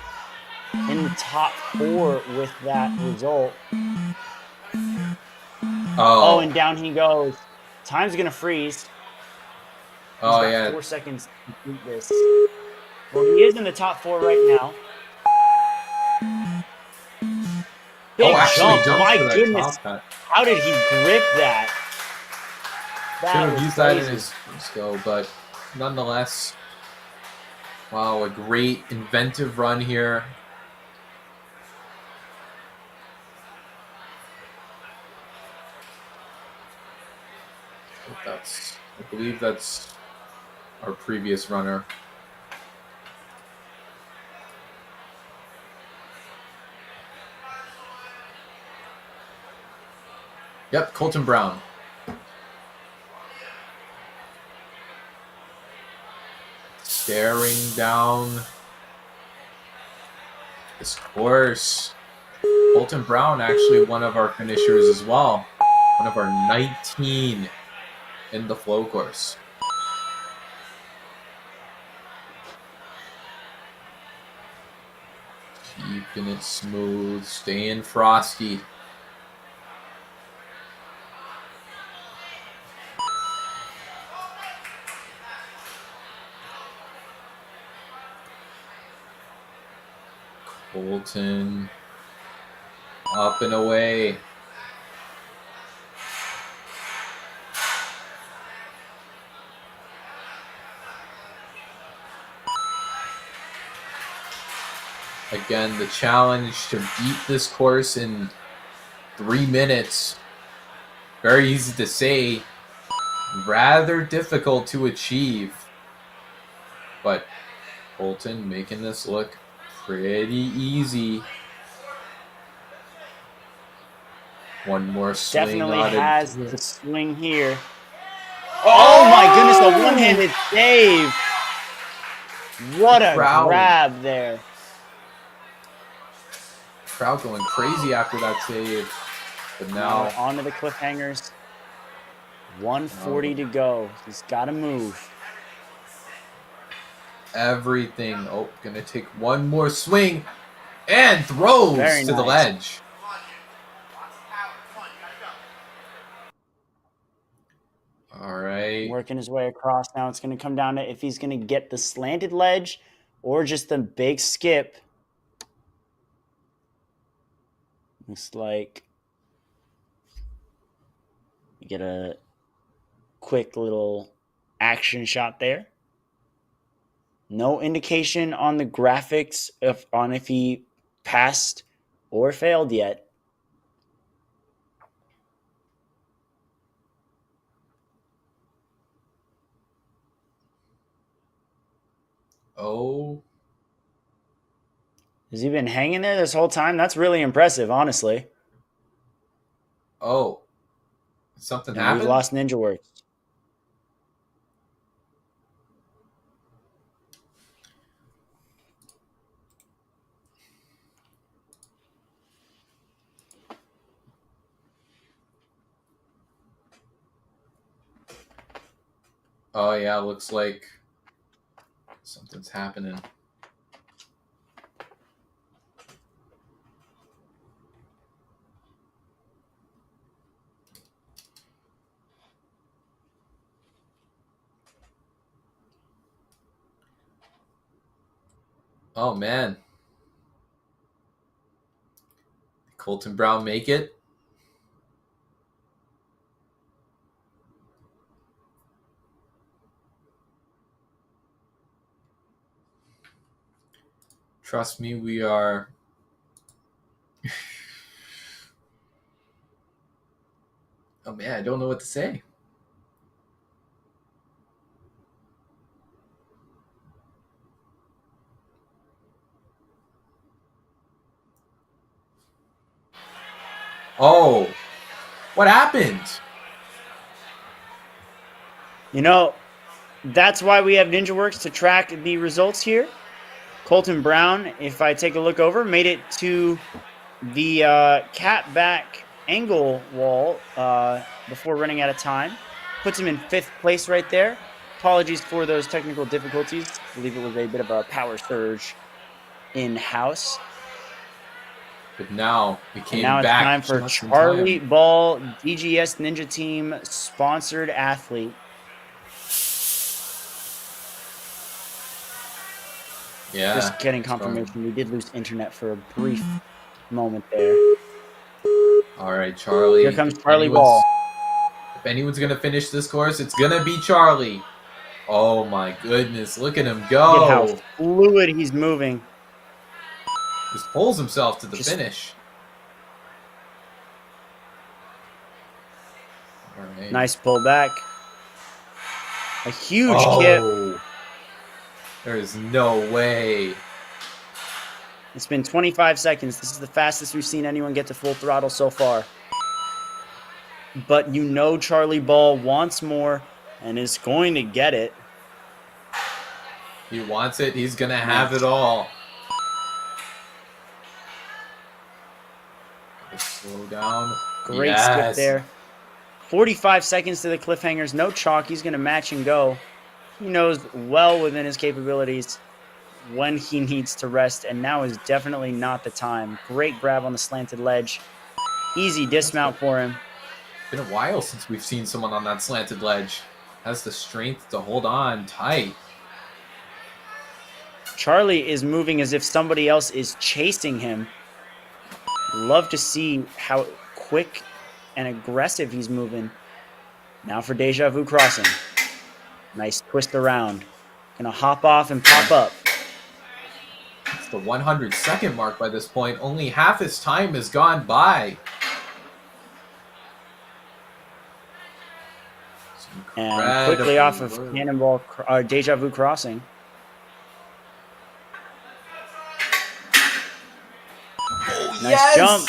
in the top 4 with that result. Oh, Oh, and down he goes. Time's going to freeze. He's oh got yeah. 4 seconds to complete this. Well, he is in the top 4 right now. Big Actually jump. jumps My for that goodness. top cut. How did he grip that? Should That have was used that in crazy. his go, but nonetheless, wow, a great inventive run here. I believe that's our previous runner. Yep, Colton Brown. Staring down this course. Colton Brown, actually one of our finishers as well. One of our 19 in the flow course. Keeping it smooth, staying frosty. Colton up and away. Again, the challenge to beat this course in 3 minutes. Very easy to say, rather difficult to achieve. But Colton making this look pretty easy. One more swing. Definitely on has it. the swing here. Oh my goodness, a one-handed save. What a grab there. Crowd going crazy after that save. But now on to the cliffhangers. 140 to go. He's got to move. Everything. Oh, gonna take one more swing and throws Very to the nice. ledge. All right. Working his way across. Now it's going to come down to if he's going to get the slanted ledge or just the big skip. Looks like you get a quick little action shot there. No indication on the graphics on if he passed or failed yet. Oh. Has he been hanging there this whole time? That's really impressive, honestly. Oh. Something And happened? we've lost Ninja Works. Oh, yeah, looks like something's happening. Oh, man. Colton Brown make it? Trust me, we are... Oh, man, I don't know what to say. Oh, what happened? You know, that's why we have Ninja Works to track the results here. Colton Brown, if I take a look over, made it to the cat back angle wall before running out of time. Puts him in 5th place right there. Apologies for those technical difficulties. I believe it was a bit of a power surge in-house. But now it And came now it's back time for just in Charlie time. Ball, DGS Ninja Team sponsored athlete. Yeah. Just getting confirmation. We did lose internet for a brief moment there. All right, Charlie. Here comes Charlie Ball. If anyone's gonna finish this course, it's gonna be Charlie. Oh my goodness! Look at him Look at how go. fluid he's moving. Just pulls himself to the Just- finish. All right. Nice pullback. A huge kip. There is no way. It's been 25 seconds. This is the fastest we've seen anyone get to full throttle so far. But you know Charlie Ball wants more and is going to get it. He wants it. He's gonna have it all. Slow down. Great skip there. 45 seconds to the cliffhangers. No chalk. He's going to match and go. He knows well within his capabilities when he needs to rest, and now is definitely not the time. Great grab on the slanted ledge. Easy dismount for him. Been a while since we've seen someone on that slanted ledge. Has the strength to hold on tight. Charlie is moving as if somebody else is chasing him. Love to see how quick and aggressive he's moving. Now for Deja Vu crossing. Nice twist around. Gonna hop off and pop up. It's the 100-second mark by this point. Only half his time has gone by. And quickly off of Cannonball, Deja Vu crossing. Nice jump.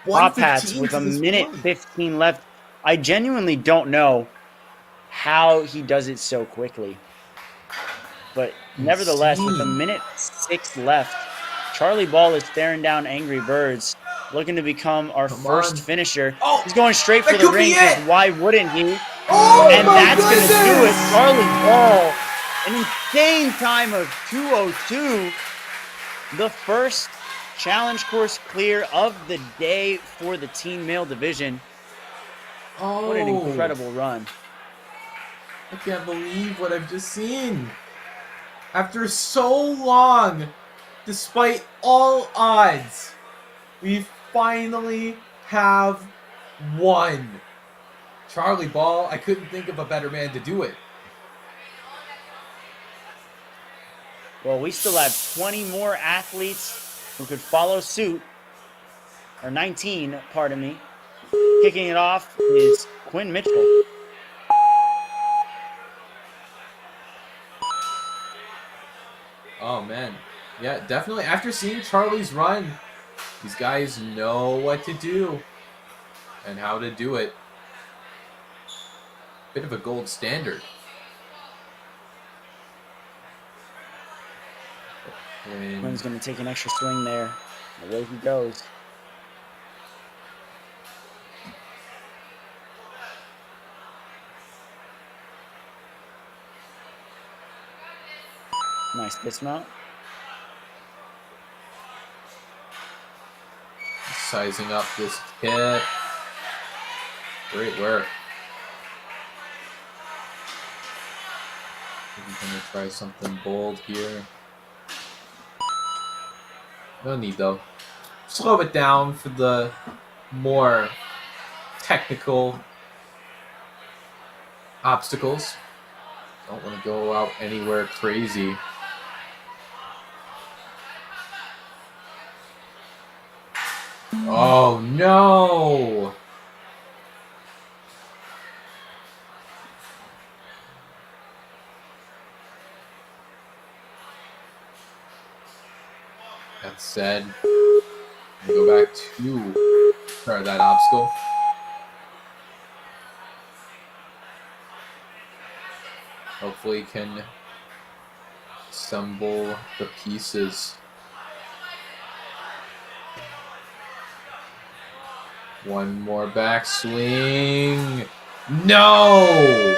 Pop hats with a minute 15 left. I genuinely don't know how he does it so quickly. But nevertheless, with a minute 6 left, Charlie Ball is staring down Angry Birds, looking to become our first finisher. Oh, he's going straight for that the could be ring, because it. why wouldn't he? Oh, And my that's going to do it. goodness. Charlie Ball, an insane time of 2:02. The first challenge course clear of the day for the teen male division. Oh, What an incredible run. I can't believe what I've just seen. After so long, despite all odds, we finally have won. Charlie Ball, I couldn't think of a better man to do it. Well, we still have 20 more athletes who could follow suit. Or 19, pardon me. Kicking it off is Quinn Mitchell. Oh, man. Yeah, definitely. After seeing Charlie's run, these guys know what to do and how to do it. Bit of a gold standard. Quinn's going to take an extra swing there. Away he goes. Nice dismount. Sizing up this kit. Great work. We're gonna try something bold here. No need though. Slow it down for the more technical obstacles. Don't want to go out anywhere crazy. Oh no! That said, I'm gonna go back to try that obstacle. Hopefully can assemble the pieces. One more backswing. No!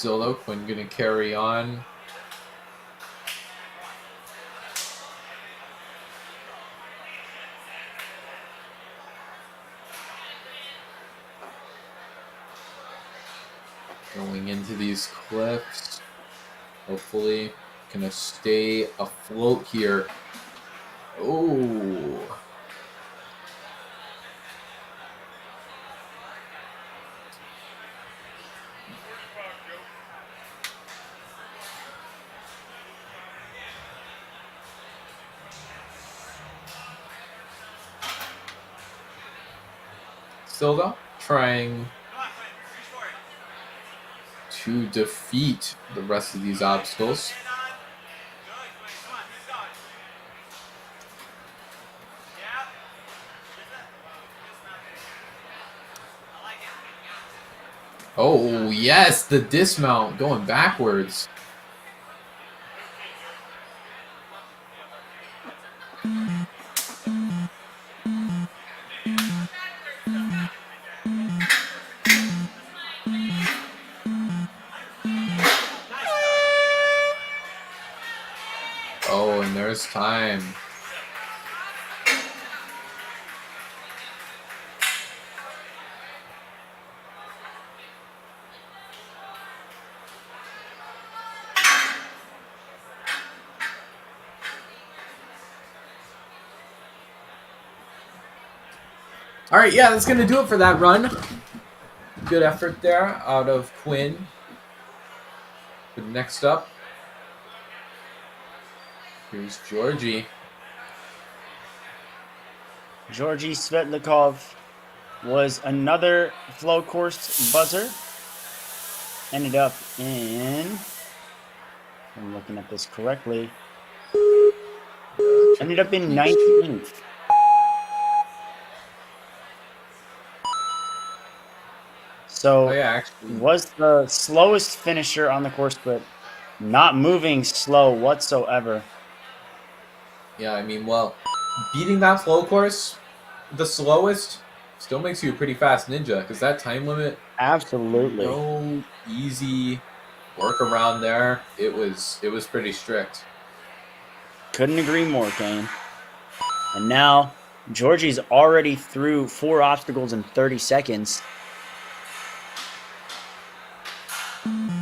Still though, Quinn gonna carry on. Going into these cliffs. Hopefully gonna stay afloat here. Oh. Still though, trying to defeat the rest of these obstacles. Oh, yes, the dismount going backwards. Oh, and there's time. All right, yeah, that's going to do it for that run. Good effort there out of Quinn. But next up, here's Georgie. Georgie Svetlikov was another flow course buzzer. Ended up in, if I'm looking at this correctly, ended up in 19th. So Oh, yeah, actually. was the slowest finisher on the course, but not moving slow whatsoever. Yeah, I mean, well, beating that flow course, the slowest, still makes you a pretty fast ninja, because that time limit, Absolutely. no easy work around there. It was pretty strict. Couldn't agree more, Kane. And now Georgie's already through 4 obstacles in 30 seconds.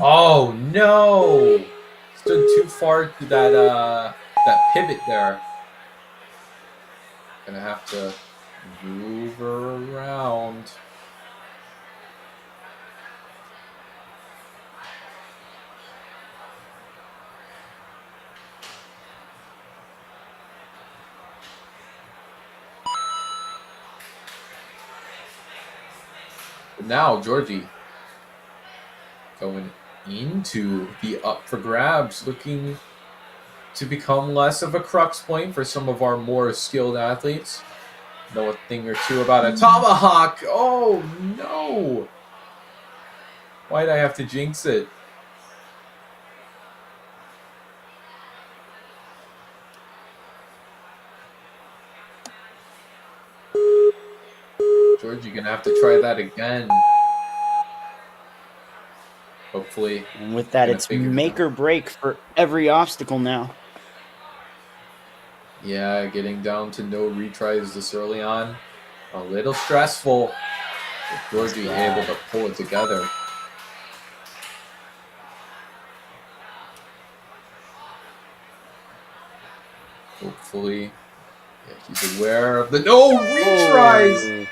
Oh no! Stood too far to that pivot there. Gonna have to move her around. But now Georgie going into the up for grabs, looking to become less of a crux point for some of our more skilled athletes. Know a thing or two about a tomahawk. Oh no! Why'd I have to jinx it? George, you're gonna have to try that again. Hopefully. And with that, it's make or break for every obstacle now. Yeah, getting down to no retries this early on. A little stressful. But Georgie able to pull it together. Hopefully. Yeah, he's aware of the no retries.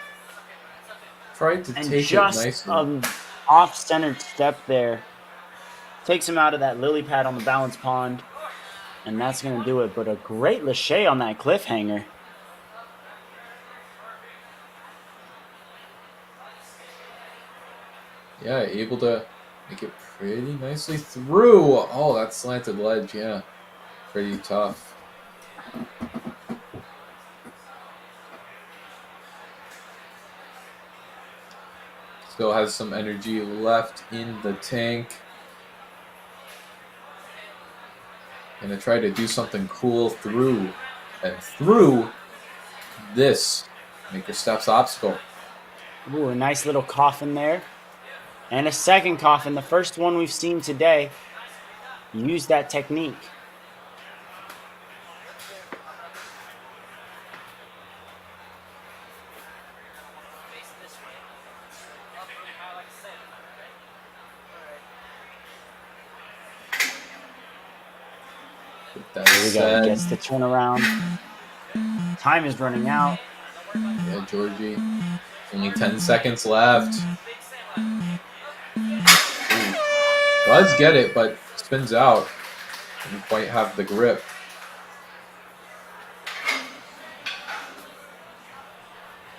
Tried to And take it just nicely. an off-centered step there takes him out of that lily pad on the balance pond. And that's going to do it. But a great lâcher on that cliffhanger. Yeah, able to make it pretty nicely through. Oh, that slanted ledge, yeah. Pretty tough. Still has some energy left in the tank. Gonna try to do something cool through this Maker Steps obstacle. Ooh, a nice little coffin there. And a second coffin, the first one we've seen today, use that technique. Here we go. Gets the turnaround. Time is running out. Yeah, Georgie. Only 10 seconds left. Ooh. Does get it, but spins out. Didn't quite have the grip.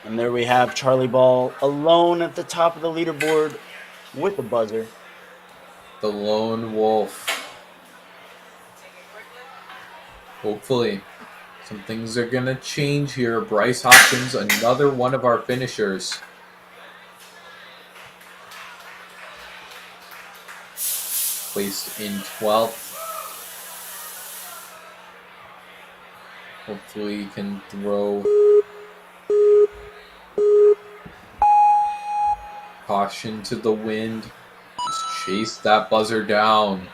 And there we have Charlie Ball alone at the top of the leaderboard with the buzzer. The lone wolf. Hopefully, some things are going to change here. Bryce Hopkins, another one of our finishers. Placed in 12th. Hopefully he can throw caution to the wind. Just chase that buzzer down.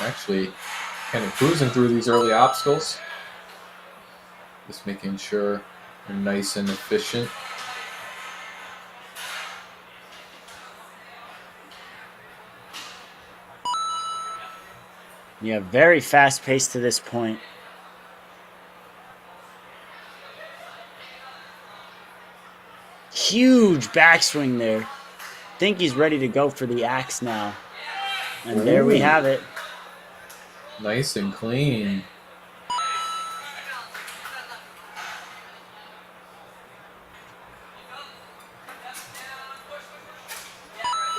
Actually kind of cruising through these early obstacles. Just making sure they're nice and efficient. Yeah, very fast pace to this point. Huge backswing there. Think he's ready to go for the axe now. And there we have it. Nice and clean.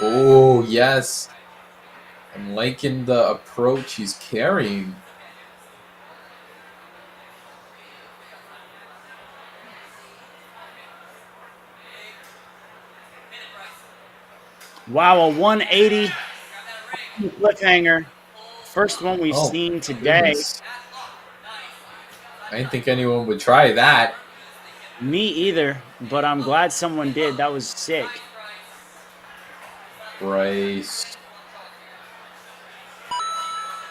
Oh, yes. I'm liking the approach he's carrying. Wow, a 180 cliffhanger. First one we've seen today. Goodness. I didn't think anyone would try that. Me either, but I'm glad someone did. That was sick. Bryce.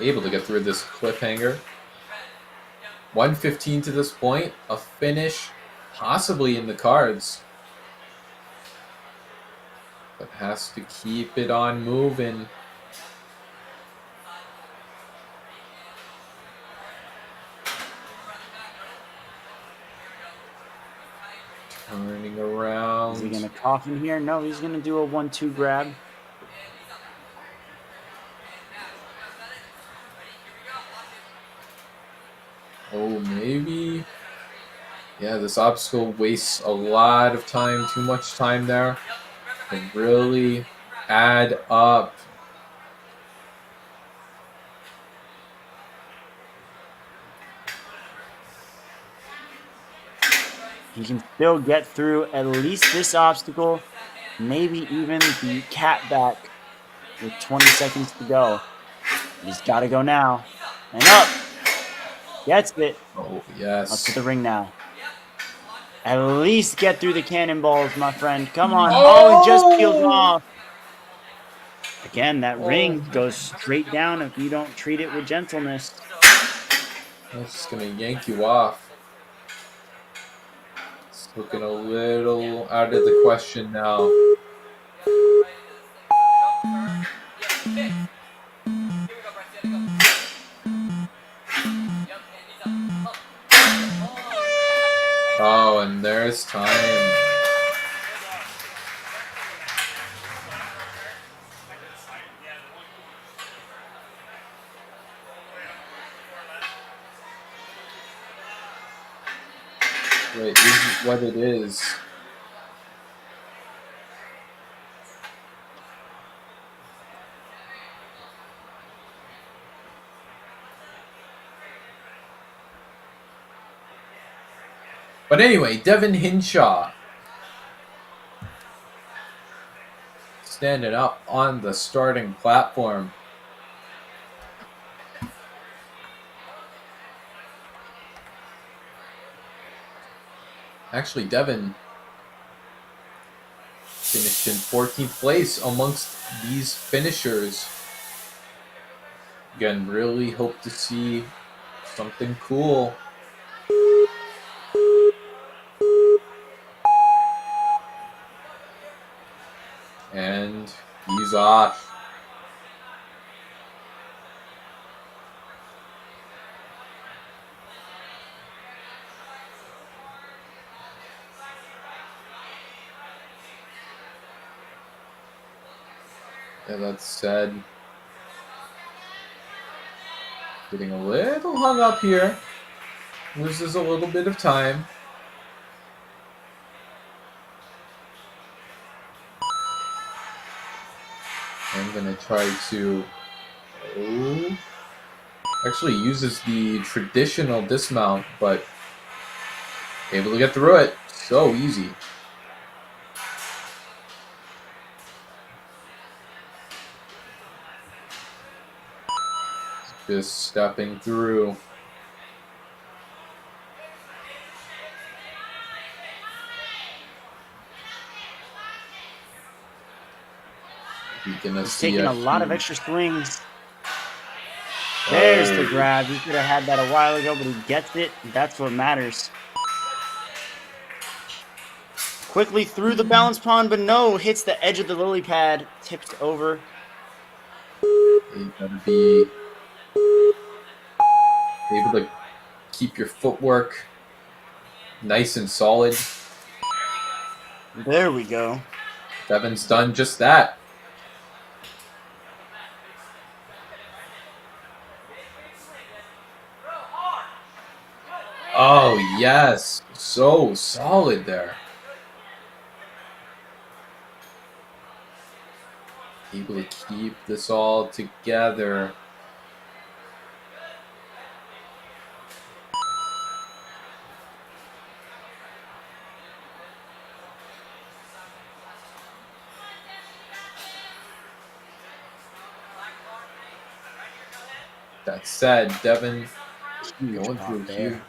Able to get through this cliffhanger. 1:15 to this point. A finish possibly in the cards. But has to keep it on moving. Turning around. Is he going to coffin here? No, he's going to do a 1-2 grab. Oh, maybe. Yeah, this obstacle wastes a lot of time, too much time there. Can really add up. He can still get through at least this obstacle, maybe even the cat back with 20 seconds to go. He's got to go now. And up. Gets it. Oh, yes. Up to the ring now. At least get through the cannonballs, my friend. Come on. Oh, it just peeled off. Again, that ring goes straight down if you don't treat it with gentleness. That's just going to yank you off. It's looking a little out of the question now. Oh, and there's time. Wait, this is what it is. But anyway, Devin Hinshaw standing up on the starting platform. Actually, Devin finished in 14th place amongst these finishers. Again, really hope to see something cool. And he's off. Yeah, that said, getting a little hung up here. Loses a little bit of time. I'm gonna try to. Oh, actually uses the traditional dismount, but able to get through it. So easy. Just stepping through. He's taking a lot of extra swings. There's the grab. He could have had that a while ago, but he gets it. That's what matters. Quickly through the balance pond, but no, hits the edge of the lily pad, tips over. You gotta be able to keep your footwork nice and solid. There we go. Devin's done just that. Oh, yes. So solid there. Able to keep this all together. That said, Devin going through here.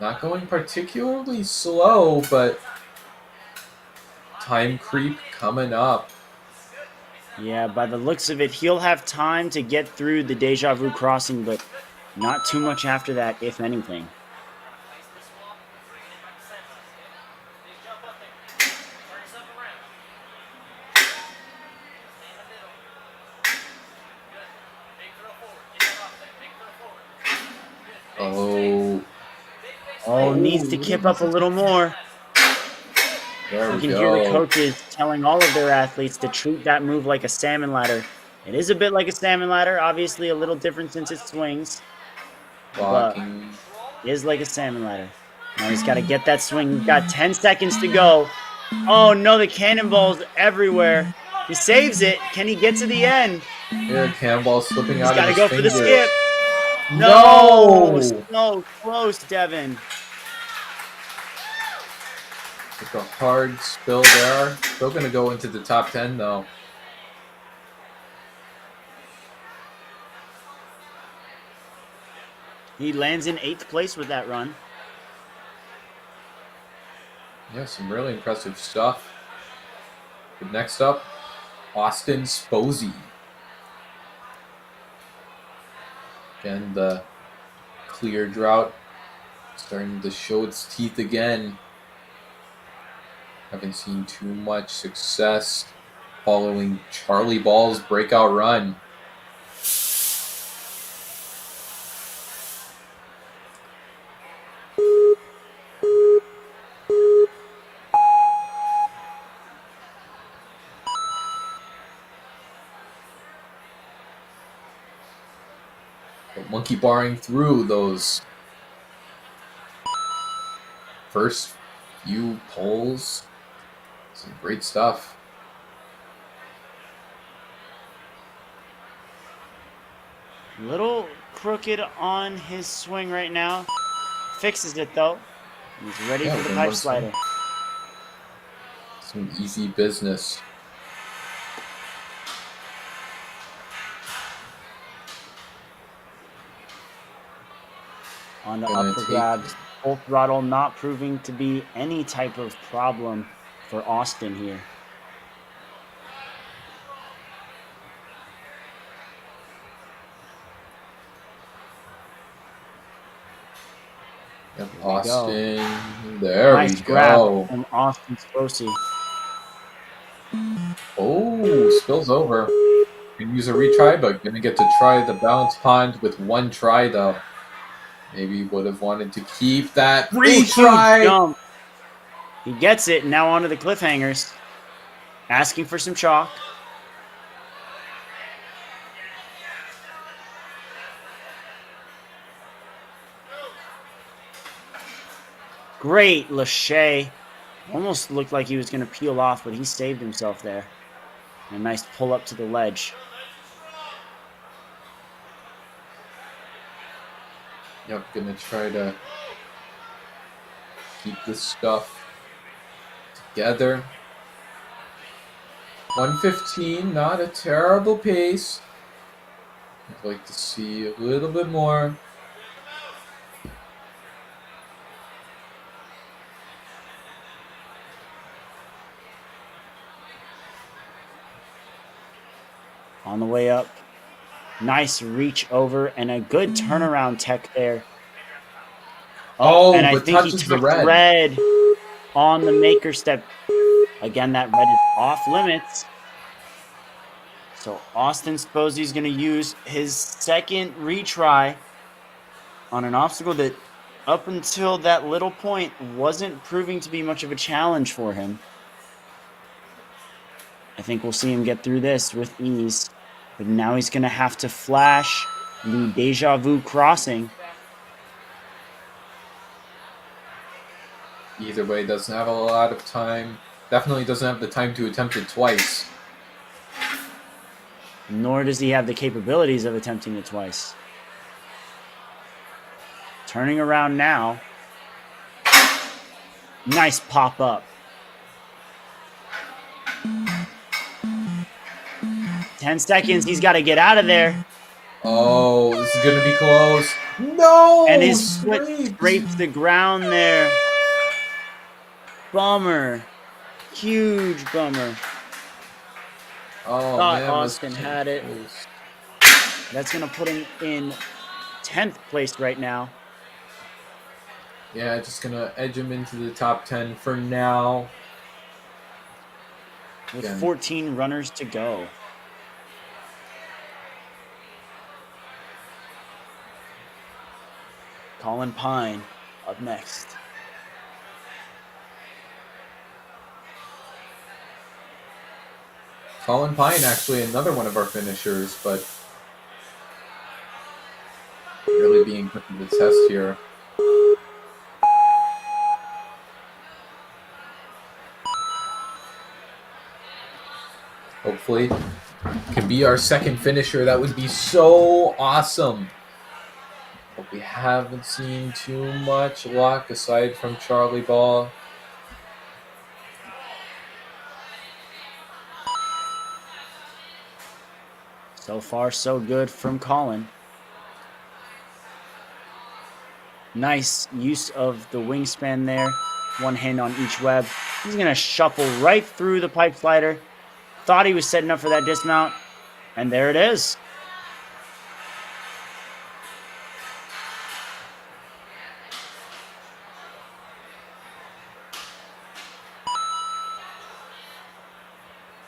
Not going particularly slow, but time creep coming up. Yeah, by the looks of it, he'll have time to get through the Deja Vu crossing, but not too much after that, if anything. Oh, needs to kip up a little more. There You can hear the coaches telling all of their athletes to treat that move like a salmon ladder. It is a bit like a salmon ladder, obviously a little different since it swings. Blocking. But it is like a salmon ladder. Now he's got to get that swing. He's got 10 seconds to go. Oh no, the cannonball's everywhere. He saves it. Can he get to the end? Here, cannonball slipping out He's of his got to go for the fingers. skip. No! So close, Devin. Like a hard spill there. Still going to go into the top 10, though. He lands in 8th place with that run. Yeah, some really impressive stuff. But next up, Austin Sposey. Again, the clear drought starting to show its teeth again. Haven't seen too much success following Charlie Ball's breakout run. But monkey barring through those first few poles. Some great stuff. Little crooked on his swing right now. Fixes it though. He's ready Yeah, for the then pipe what's slider. Some easy business. On the Gonna upper take- grabs. Full throttle not proving to be any type of problem for Austin here. Yep, Here we go. Austin. There Nice we grab go. from Austin Sposey. Oh, spills over. Can use a retry, but gonna get to try the balance pond with one try though. Maybe would have wanted to keep that Ooh, huge retry. jump. He gets it. Now onto the cliffhangers. Asking for some chalk. Great, Lachey. Almost looked like he was going to peel off, but he saved himself there. And a nice pull up to the ledge. Yep, gonna try to keep this stuff together. 115, not a terrible pace. I'd like to see a little bit more. On the way up. Nice reach over and a good turnaround tech there. Oh, and I but think he touches the took red. red on the maker step. Again, that red is off limits. So Austin Sposey's going to use his second retry on an obstacle that up until that little point wasn't proving to be much of a challenge for him. I think we'll see him get through this with ease. But now he's going to have to flash the Deja Vu crossing. Either way, doesn't have a lot of time. Definitely doesn't have the time to attempt it twice. Nor does he have the capabilities of attempting it twice. Turning around now. Nice pop up. 10 seconds. He's got to get out of there. Oh, this is gonna be close. No! And his foot Sweet. scrapes the ground there. Bummer. Huge bummer. Oh, Thought man, Austin that's had it. close. That's going to put him in 10th place right now. Yeah, just gonna edge him into the top 10 for now. With Again. 14 runners to go. Colin Pine up next. Colin Pine, actually another one of our finishers, but really being put to the test here. Hopefully, can be our second finisher. That would be so awesome. But we haven't seen too much luck aside from Charlie Ball. So far, so good from Colin. Nice use of the wingspan there. One hand on each web. He's going to shuffle right through the pipe slider. Thought he was setting up for that dismount. And there it is.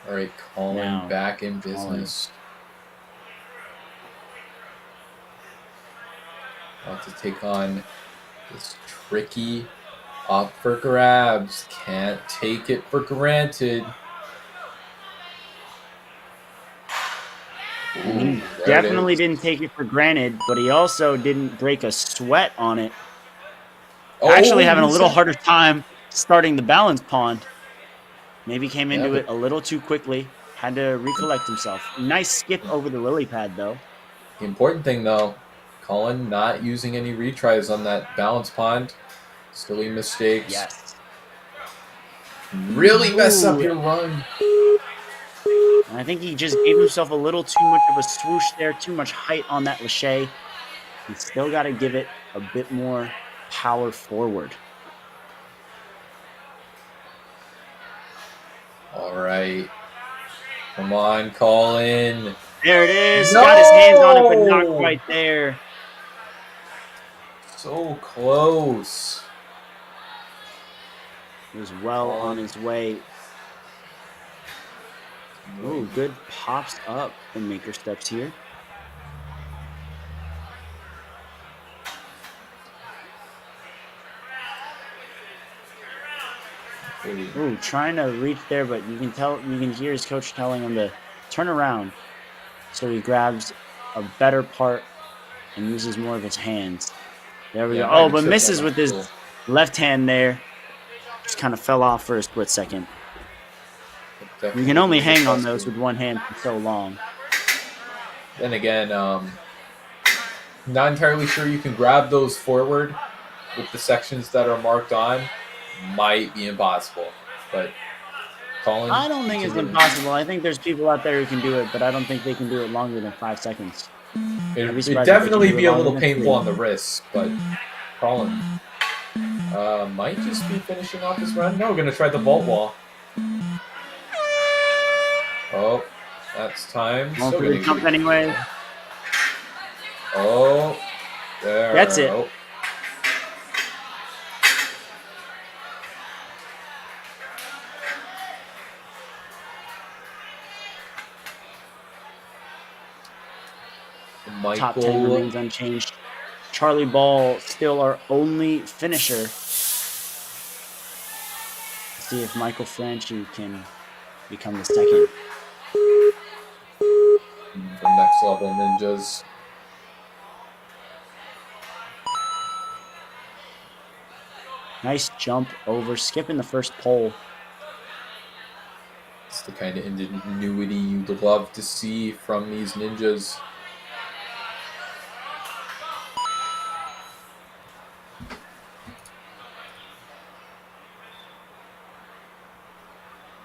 All right, Colin Now, back in business. About to take on this tricky up for grabs. Can't take it for granted. And he Ooh, there definitely it is. didn't take it for granted, but he also didn't break a sweat on it. Oh, Actually having a little reset. harder time starting the balance pond. Maybe came into but- it a little too quickly. Had to recollect himself. Nice skip over the lily pad, though. The important thing, though, Colin not using any retries on that balance pond. Silly mistakes. Yes. Really mess up Ooh. your run. And I think he just gave himself a little too much of a swoosh there, too much height on that lâché. He's still got to give it a bit more power forward. All right. Come on, Colin. There it is. No! Got his hands on it, but not quite there. So close. He was well on his way. Ooh, good pops up in Maker Steps here. Ooh, trying to reach there, but you can hear his coach telling him to turn around. So he grabs a better part and uses more of his hands. There we go. Oh, but misses with his left hand there. Just kind of fell off for a split second. You can only hang on those with one hand for so long. Then again, not entirely sure you can grab those forward with the sections that are marked on. Might be impossible, but Colin, I don't think it's impossible. I think there's people out there who can do it, but I don't think they can do it longer than 5 seconds. It'd definitely be a little painful on the wrists, but Colin might just be finishing off his run. No, we're gonna try the vault wall. Oh, that's time. Going for the jump anyway. Oh, there. That's it. Oh. Michael. Top 10 remains unchanged. Charlie Ball still our only finisher. Let's see if Michael Franchi can become the second. The next level ninjas. Nice jump over, skipping the first pole. It's the kind of ingenuity you'd love to see from these ninjas.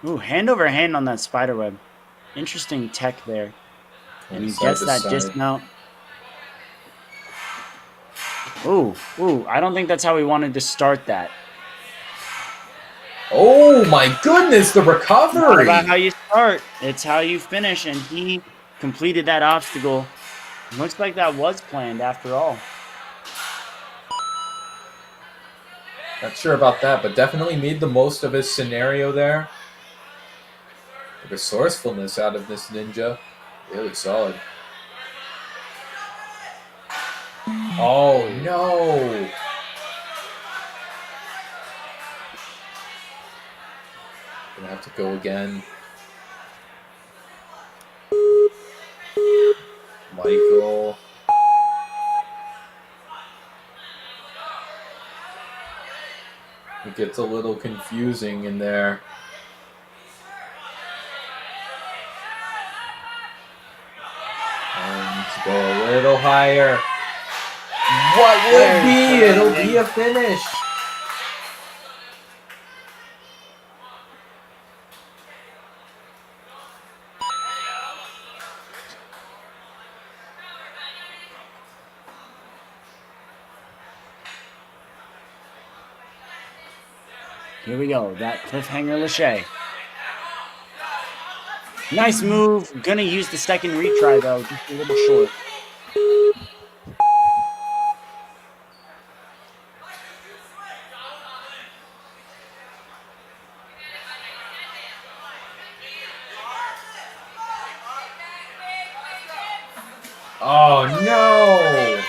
Ooh, hand over hand on that spider web. Interesting tech there. And he gets that dismount. Ooh, I don't think that's how he wanted to start that. Oh my goodness, the recovery! It's not about how you start, it's how you finish, and he completed that obstacle. Looks like that was planned after all. Not sure about that, but definitely made the most of his scenario there. The resourcefulness out of this ninja, really solid. Oh no! Gonna have to go again. Michael. It gets a little confusing in there. To go a little higher. What will it be? It'll be a finish. Here we go, that cliffhanger lâché. Nice move. Gonna use the second retry though, just a little short. Oh no!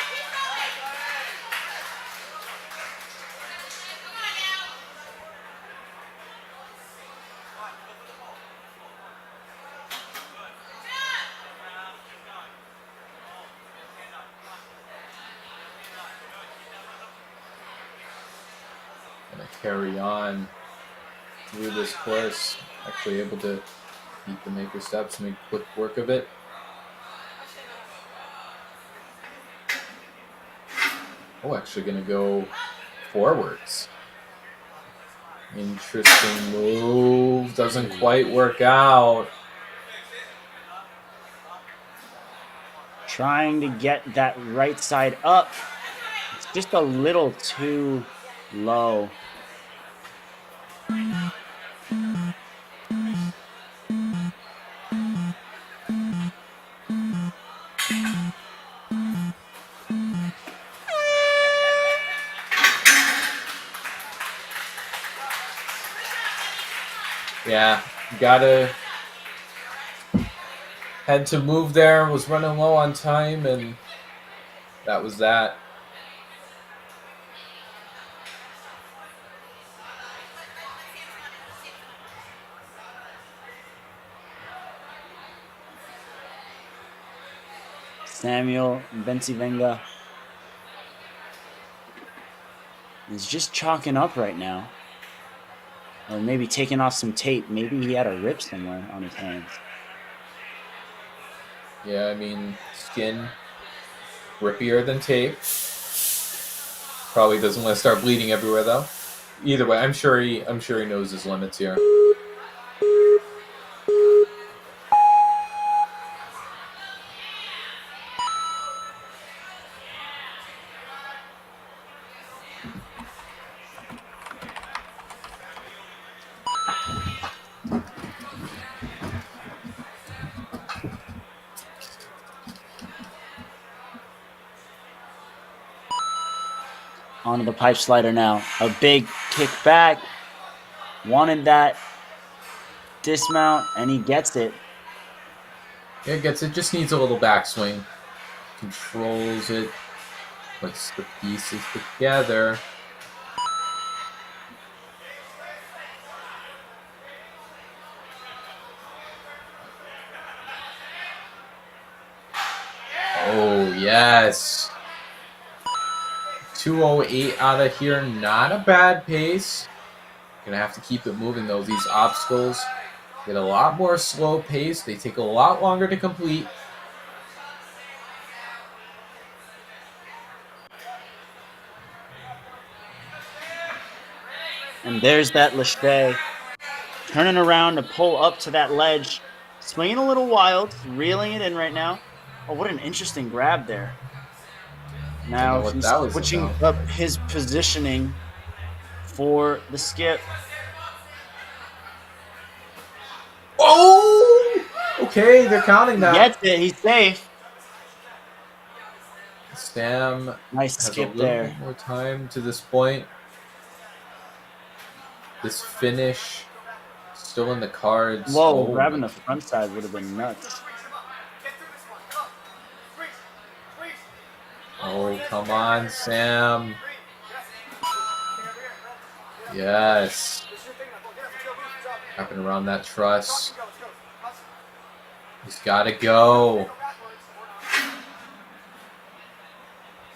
Gonna carry on through this course. Actually able to beat the Maker Steps, make quick work of it. Oh, actually gonna go forwards. Interesting move. Doesn't quite work out. Trying to get that right side up. It's just a little too low. Yeah, gotta had to move there, was running low on time, and that was that. Samuel Bensivenga is just chalking up right now. Or maybe taking off some tape. Maybe he had a rip somewhere on his hands. Yeah, I mean, skin rippier than tape. Probably doesn't want to start bleeding everywhere though. Either way, I'm sure he knows his limits here. Onto the pipe slider now. A big kick back. Wanted that dismount, and he gets it. Yeah, gets it. Just needs a little backswing. Controls it. Puts the pieces together. Oh, yes. 2:08 out of here. Not a bad pace. Gonna have to keep it moving, though. These obstacles get a lot more slow pace. They take a lot longer to complete. And there's that Lachey turning around to pull up to that ledge. Swinging a little wild. Reeling it in right now. Oh, what an interesting grab there. Now what he's that was switching about. up his positioning for the skip. Oh! Okay, they're counting that. Gets it. He's safe. Sam Nice has a skip little there. bit more time to this point. This finish still in the cards. Whoa, Oh grabbing my- the front side would have been nuts. Oh, come on, Sam. Yes. Wrapping around that truss. He's got to go.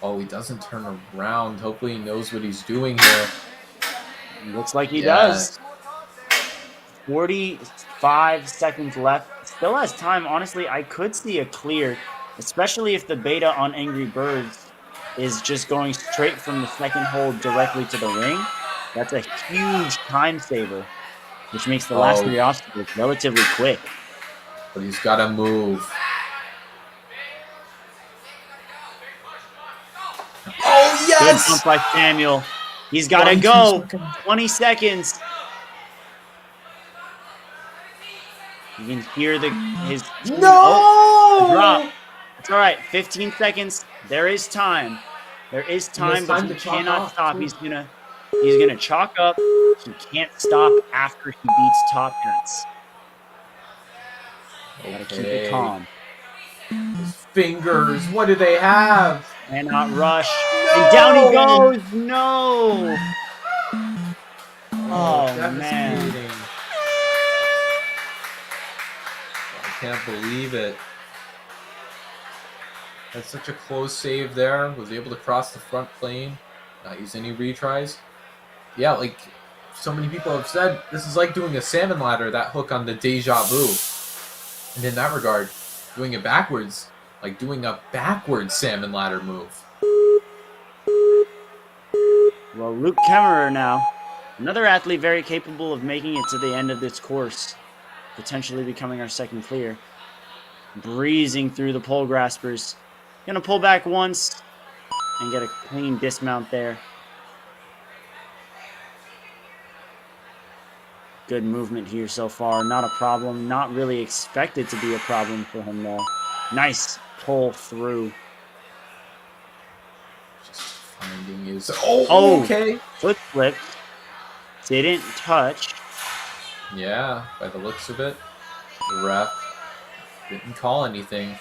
Oh, he doesn't turn around. Hopefully he knows what he's doing here. Looks like he Yes. does. 45 seconds left. Still has time. Honestly, I could see a clear, especially if the beta on Angry Birds is just going straight from the second hold directly to the ring. That's a huge time saver, which makes the last Oh. 3 obstacles relatively quick. But he's got to move. Oh, Good yes! jump by Samuel. He's got to 22 go. seconds. 20 seconds. You can hear his No! Oh, drop. It's all right. 15 seconds. There is time. There is time, but time he to chalk cannot off, stop. too. He's gonna chalk up. He can't stop after he beats Top Hats. Gotta keep Okay. it calm. His fingers, what do they have? Cannot rush. And down he goes. No. Oh man. Devastating. I can't believe it. Had such a close save there. Was able to cross the front plane. Not use any retries. Yeah, like so many people have said, this is like doing a salmon ladder, that hook on the deja vu. And in that regard, doing it backwards, like doing a backwards salmon ladder move. Well, Luke Kemmerer now, another athlete very capable of making it to the end of this course, potentially becoming our second clear. Breezing through the pole graspers. Gonna pull back once and get a clean dismount there. Good movement here so far. Not a problem. Not really expected to be a problem for him, though. Nice pull through. Just finding his... Oh, okay. Foot flip. Didn't touch. Yeah, by the looks of it, the ref didn't call anything.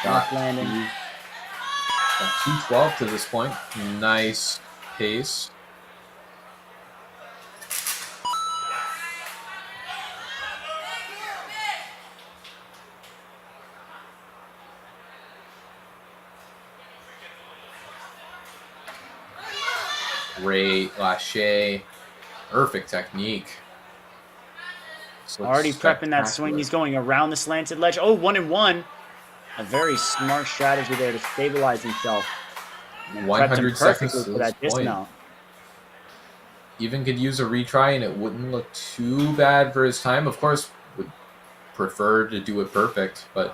Rough landing. Got 212 to this point. Nice pace. Great lâché. Perfect technique. Already prepping that swing. He's going around the slanted ledge. Oh, 1-1. A very smart strategy there to stabilize himself. 100 seconds to for that this point. dismount. Even could use a retry and it wouldn't look too bad for his time. Of course, would prefer to do it perfect, but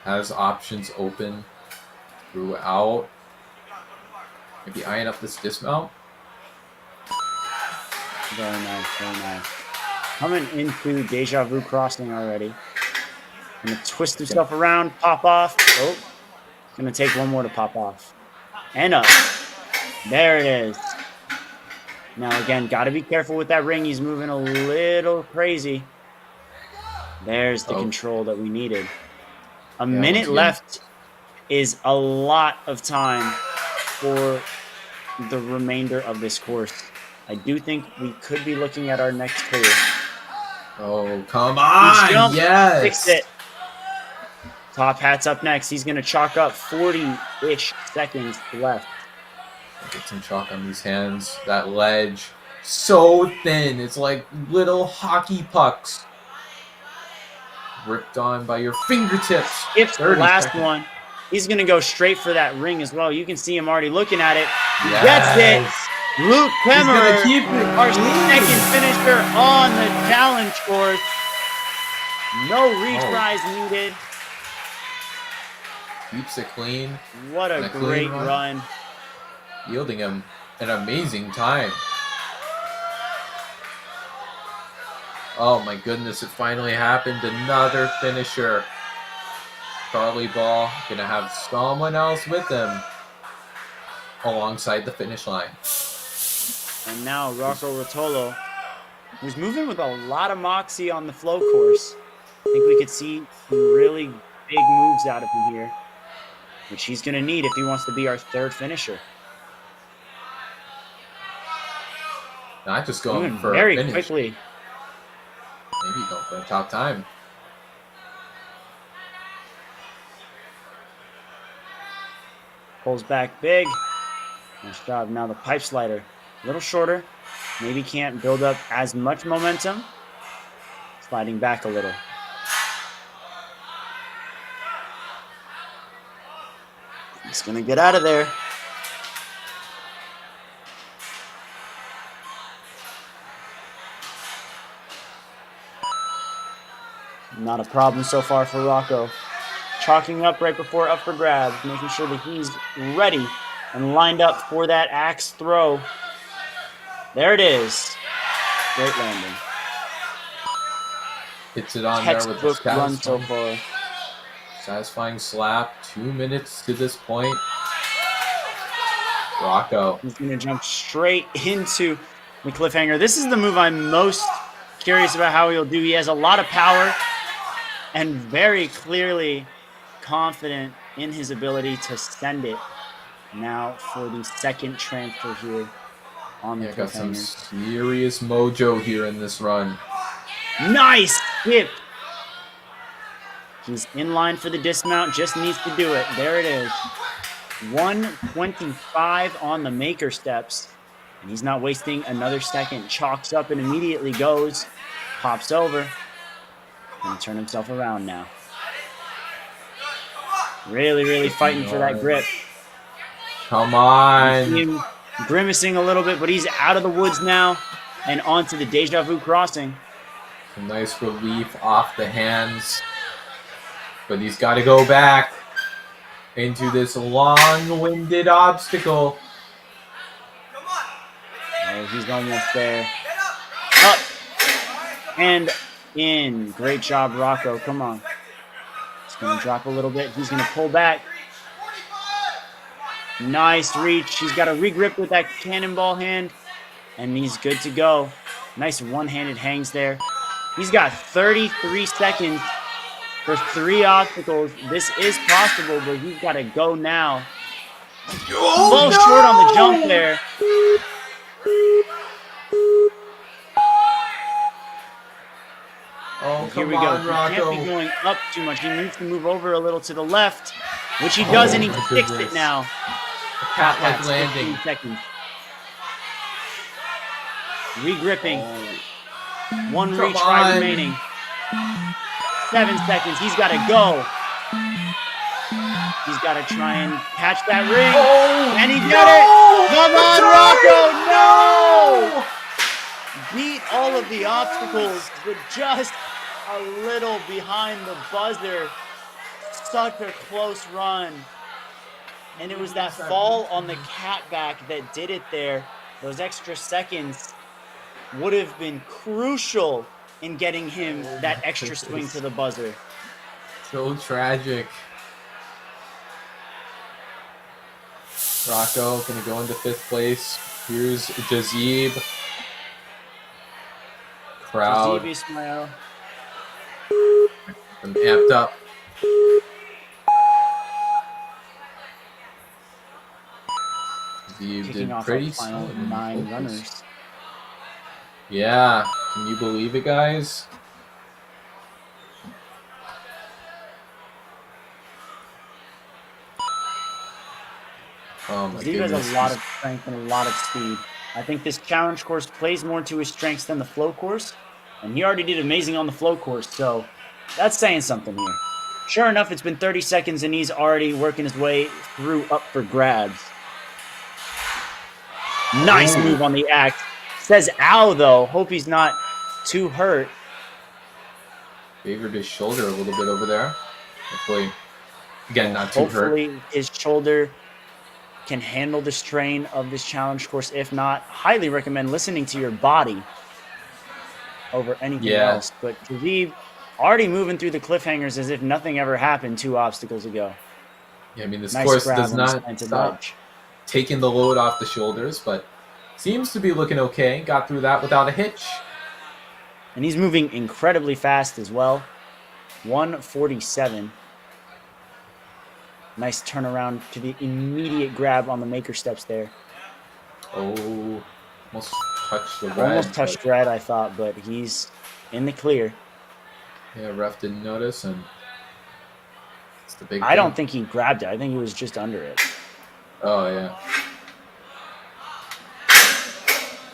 has options open throughout. Maybe eyeing up this dismount. Very nice, very nice. Coming into Deja Vu Crossing already. Gonna twist himself around, pop off. Oh, gonna take one more to pop off. And up. There it is. Now again, gotta be careful with that ring. He's moving a little crazy. There's the control that we needed. A minute left is a lot of time for the remainder of this course. I do think we could be looking at our next clear. Oh, come on! Yes! Fix it. Top Hat's up next. He's going to chalk up 40-ish seconds left. Get some chalk on these hands. That ledge, so thin. It's like little hockey pucks. Ripped on by your fingertips. Skips the last one. He's going to go straight for that ring as well. You can see him already looking at it. He gets it. Luke Kemmerer, our second finisher on the challenge course. No retries needed. Keeps it clean. What a great run. Yielding him an amazing time. Oh my goodness, it finally happened. Another finisher. Charlie Ball gonna have someone else with him alongside the finish line. And now Rocco Rotolo, who's moving with a lot of moxie on the flow course. I think we could see some really big moves out of him here, which he's going to need if he wants to be our third finisher. Not just going for very a finish. Quickly. Maybe going for a top time. Pulls back big. Nice job. Now the pipe slider. A little shorter. Maybe can't build up as much momentum. Sliding back a little. He's going to get out of there. Not a problem so far for Rocco. Chalking up right before up for grabs, making sure that he's ready and lined up for that axe throw. There it is. Great landing. Hits it on there with the run so far. Satisfying slap. 2 minutes to this point. Rocco. He's going to jump straight into the cliffhanger. This is the move I'm most curious about how he'll do. He has a lot of power and very clearly confident in his ability to send it. Now for the second transfer here on the cliffhanger. Got some serious mojo here in this run. Nice skip. He's in line for the dismount, just needs to do it. There it is. 125 on the maker steps. And he's not wasting another second. Chalks up and immediately goes. Pops over. Gonna turn himself around now. Really fighting for that grip. Come You on. see him grimacing a little bit, but he's out of the woods now and onto the Deja Vu crossing. Some nice relief off the hands. But he's got to go back into this long-winded obstacle. Oh, he's almost there. Up and in. Great job, Rocco. Come on. It's going to drop a little bit. He's going to pull back. Nice reach. He's got to regrip with that cannonball hand, and he's good to go. Nice one-handed hangs there. He's got 33 seconds for 3 obstacles. This is possible, but he's got to go now. Oh, A little short on the jump there. Oh, Here come we go. on, He Rocco. can't be going up too much. He needs to move over a little to the left, which he does, and he my fixed goodness. it now. Cat-like That's landing. 15 seconds. Regripping. One Come retry on. remaining. 7 seconds. He's got to go. He's got to try and catch that ring. Oh, And he did no! it. Come on, The Rocco. No! Beat all of the obstacles, but just a little behind the buzzer. Such a close run. And it was that fall on the catback that did it there. Those extra seconds would have been crucial in getting him that extra swing to the buzzer. So tragic. Rocco gonna go into 5th place. Here's Jazib. Crowd. Jazib Ismail. I'm amped up. Jazib Kicking did off pretty our final solid in 9 focus. runners. Yeah, can you believe it, guys? Oh my Jazib goodness. has a lot of strength and a lot of speed. I think this challenge course plays more to his strengths than the flow course, and he already did amazing on the flow course, so that's saying something here. Sure enough, it's been 30 seconds and he's already working his way through up for grabs. Nice Ooh. move on the axe. Says ow though. Hope he's not too hurt. Favored his shoulder a little bit over there. Hopefully, again, not too hurt. Hopefully his shoulder can handle the strain of this challenge course. If not, highly recommend listening to your body over anything Yeah. else. But Jazib already moving through the cliffhangers as if nothing ever happened 2 obstacles ago. Yeah, I mean, this Nice course grab does on the not slanted stop ledge. taking the load off the shoulders, but seems to be looking okay. Got through that without a hitch. And he's moving incredibly fast as well. 147. Nice turnaround to the immediate grab on the maker steps there. Oh, almost touched the red. Almost touched red, I thought, but he's in the clear. Yeah, ref didn't notice, and it's the big I don't thing. think he grabbed it. I think he was just under it. Oh, yeah.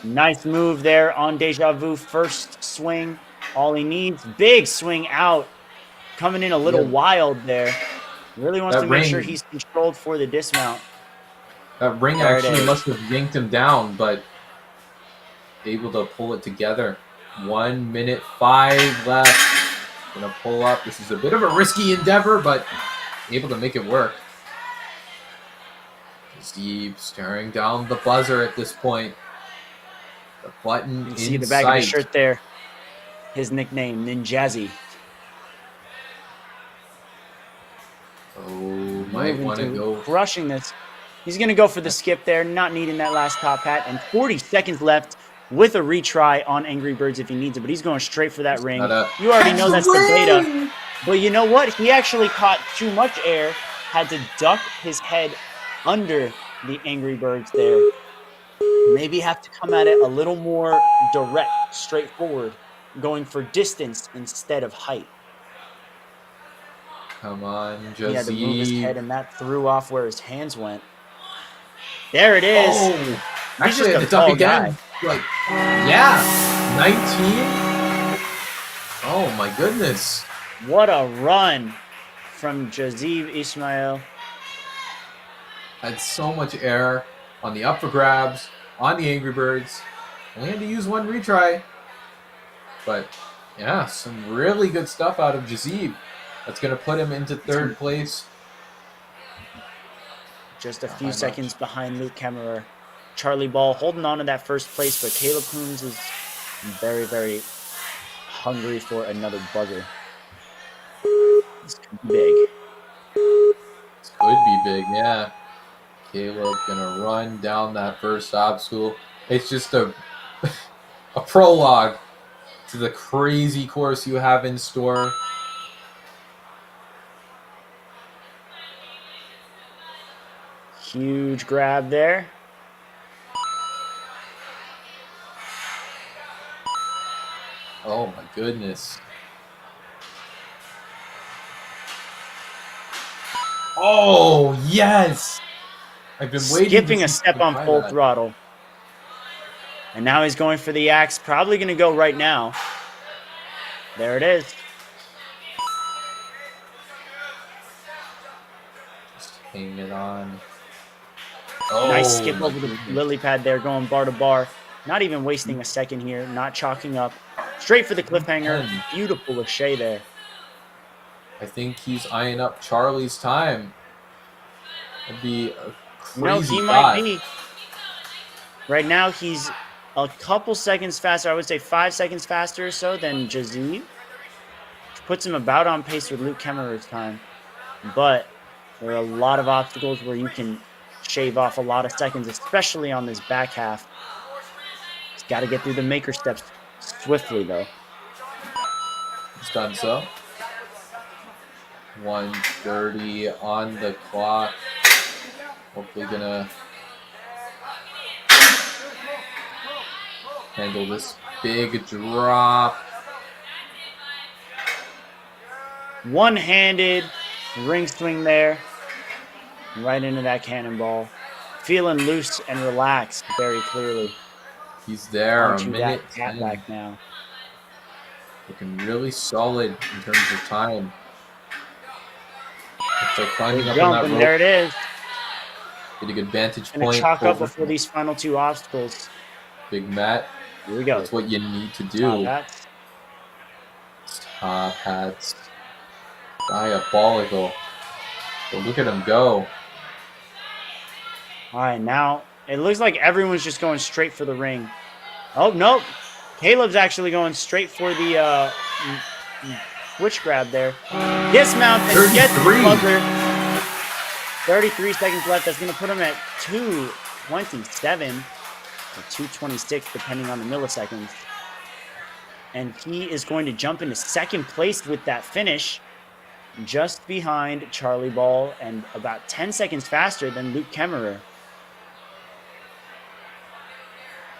Nice move there on Deja Vu. First swing, all he needs. Big swing out. Coming in a little Yeah. wild there. Really wants That to make sure ring- he's controlled for the dismount. That ring There it actually is. must have yanked him down, but able to pull it together. 1 minute 5 left. Gonna pull up. This is a bit of a risky endeavor, but able to make it work. Steve staring down the buzzer at this point. The button You can in see the back of sight. his shirt there. His nickname, Ninjazzy. Oh, might Moving want to through, go. crushing this. He's going to go for the skip there, not needing that last top hat. And 40 seconds left with a retry on Angry Birds if he needs it. But he's going straight for that ring. Gotta- You already know that's the beta. But you know what? He actually caught too much air, had to duck his head under the Angry Birds there. Maybe have to come at it a little more direct, straightforward, going for distance instead of height. Come on, He had to move his head, Jazzy. and that threw off where his hands went. There it is. Oh, actually, just had a to duck tall again. Like, yeah, 19. Oh my goodness. What a run from Jazeeb Ismail. Had so much air on the up for grabs, on the Angry Birds. Only had to use one retry. But yeah, some really good stuff out of Jazeeb. That's going to put him into third place. Just a few seconds behind Luke Kemmerer. Charlie Ball holding on to that first place, but Caleb Coombs is very, very hungry for another buzzer. This could be big. This could be big, yeah. Caleb gonna run down that first obstacle. It's just a prologue to the crazy course you have in store. Huge grab there. Oh my goodness. Oh, yes! I've been waiting. Skipping a step on full throttle. And now he's going for the axe. Probably going to go right now. There it is. Just hang it on. Nice skip over the lily pad there, going bar to bar. Not even wasting a second here. Not chalking up. Straight for the cliffhanger. Beautiful Lachey there. I think he's eyeing up Charlie's time. It'd be a crazy No, he might be. Right now, he's a couple seconds faster. I would say 5 seconds faster or so than Jazeeb. Which puts him about on pace with Luke Kemmerer's time. But there are a lot of obstacles where you can shave off a lot of seconds, especially on this back half. He's got to get through the maker steps swiftly, though. He's done so. 1:30 on the clock. Hopefully gonna handle this big drop. One-handed ring swing there. Right into that cannonball. Feeling loose and relaxed very clearly. He's there. Onto A minute that cat 10. back now. Looking really solid in terms of time. Looks like climbing up on Jump, that and rope. there it is. Get a good vantage Gonna point. chalk up over before these final two obstacles. Big Matt. Here we go. That's what you need to Top do. hats. Top hats. Diabolical. But look at him go. All right, now it looks like everyone's just going straight for the ring. Oh, nope. Caleb's actually going straight for the switch grab there. Dismount and gets the 33. buzzer. 33 seconds left. That's going to put him at 2:27 or 2:26, depending on the milliseconds. And he is going to jump into second place with that finish, just behind Charlie Ball and about 10 seconds faster than Luke Kemmerer.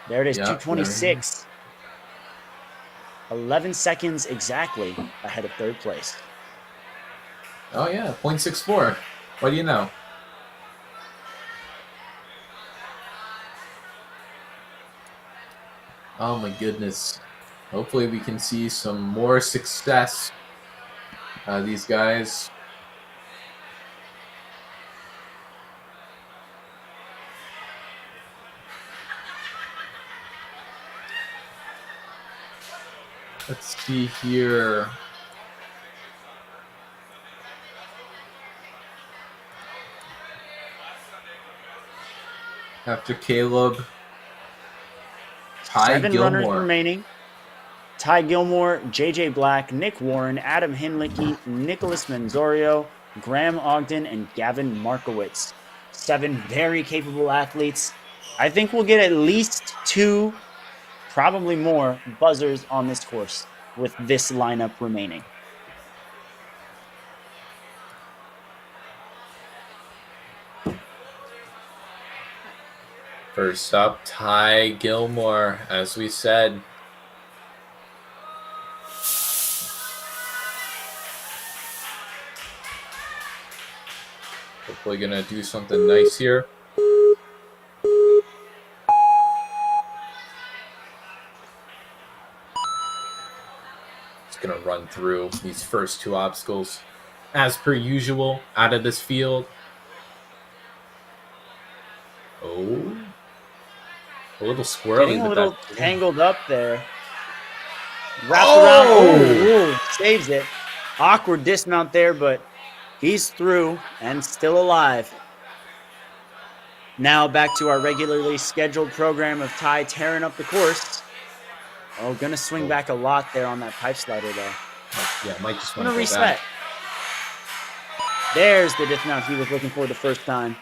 There it is, 2:26. 11 seconds exactly ahead of third place. Oh yeah, 0.64. What do you know? Oh my goodness. Hopefully we can see some more success out of these guys. Let's see here. After Caleb, Ty 7 runners Gilmore. remaining. Ty Gilmore, JJ Black, Nick Warren, Adam Hinlicky, Nicholas Menzorio, Graham Ogden, and Gavin Markowitz. 7 very capable athletes. I think we'll get at least 2, probably more, buzzers on this course with this lineup remaining. First up, Ty Gilmore, as we said. Hopefully gonna do something nice here. Just gonna run through these first 2 obstacles as per usual, out of this field. Oh. A little squirrely Getting a with little that. tangled up there. Wrapped around. Oh, saves it. Awkward dismount there, but he's through and still alive. Now back to our regularly scheduled program of Ty tearing up the course. Oh, gonna swing back a lot there on that pipe slider, though. Yeah, Mike just want Gonna to reset. back. There's the dismount he was looking for the first time.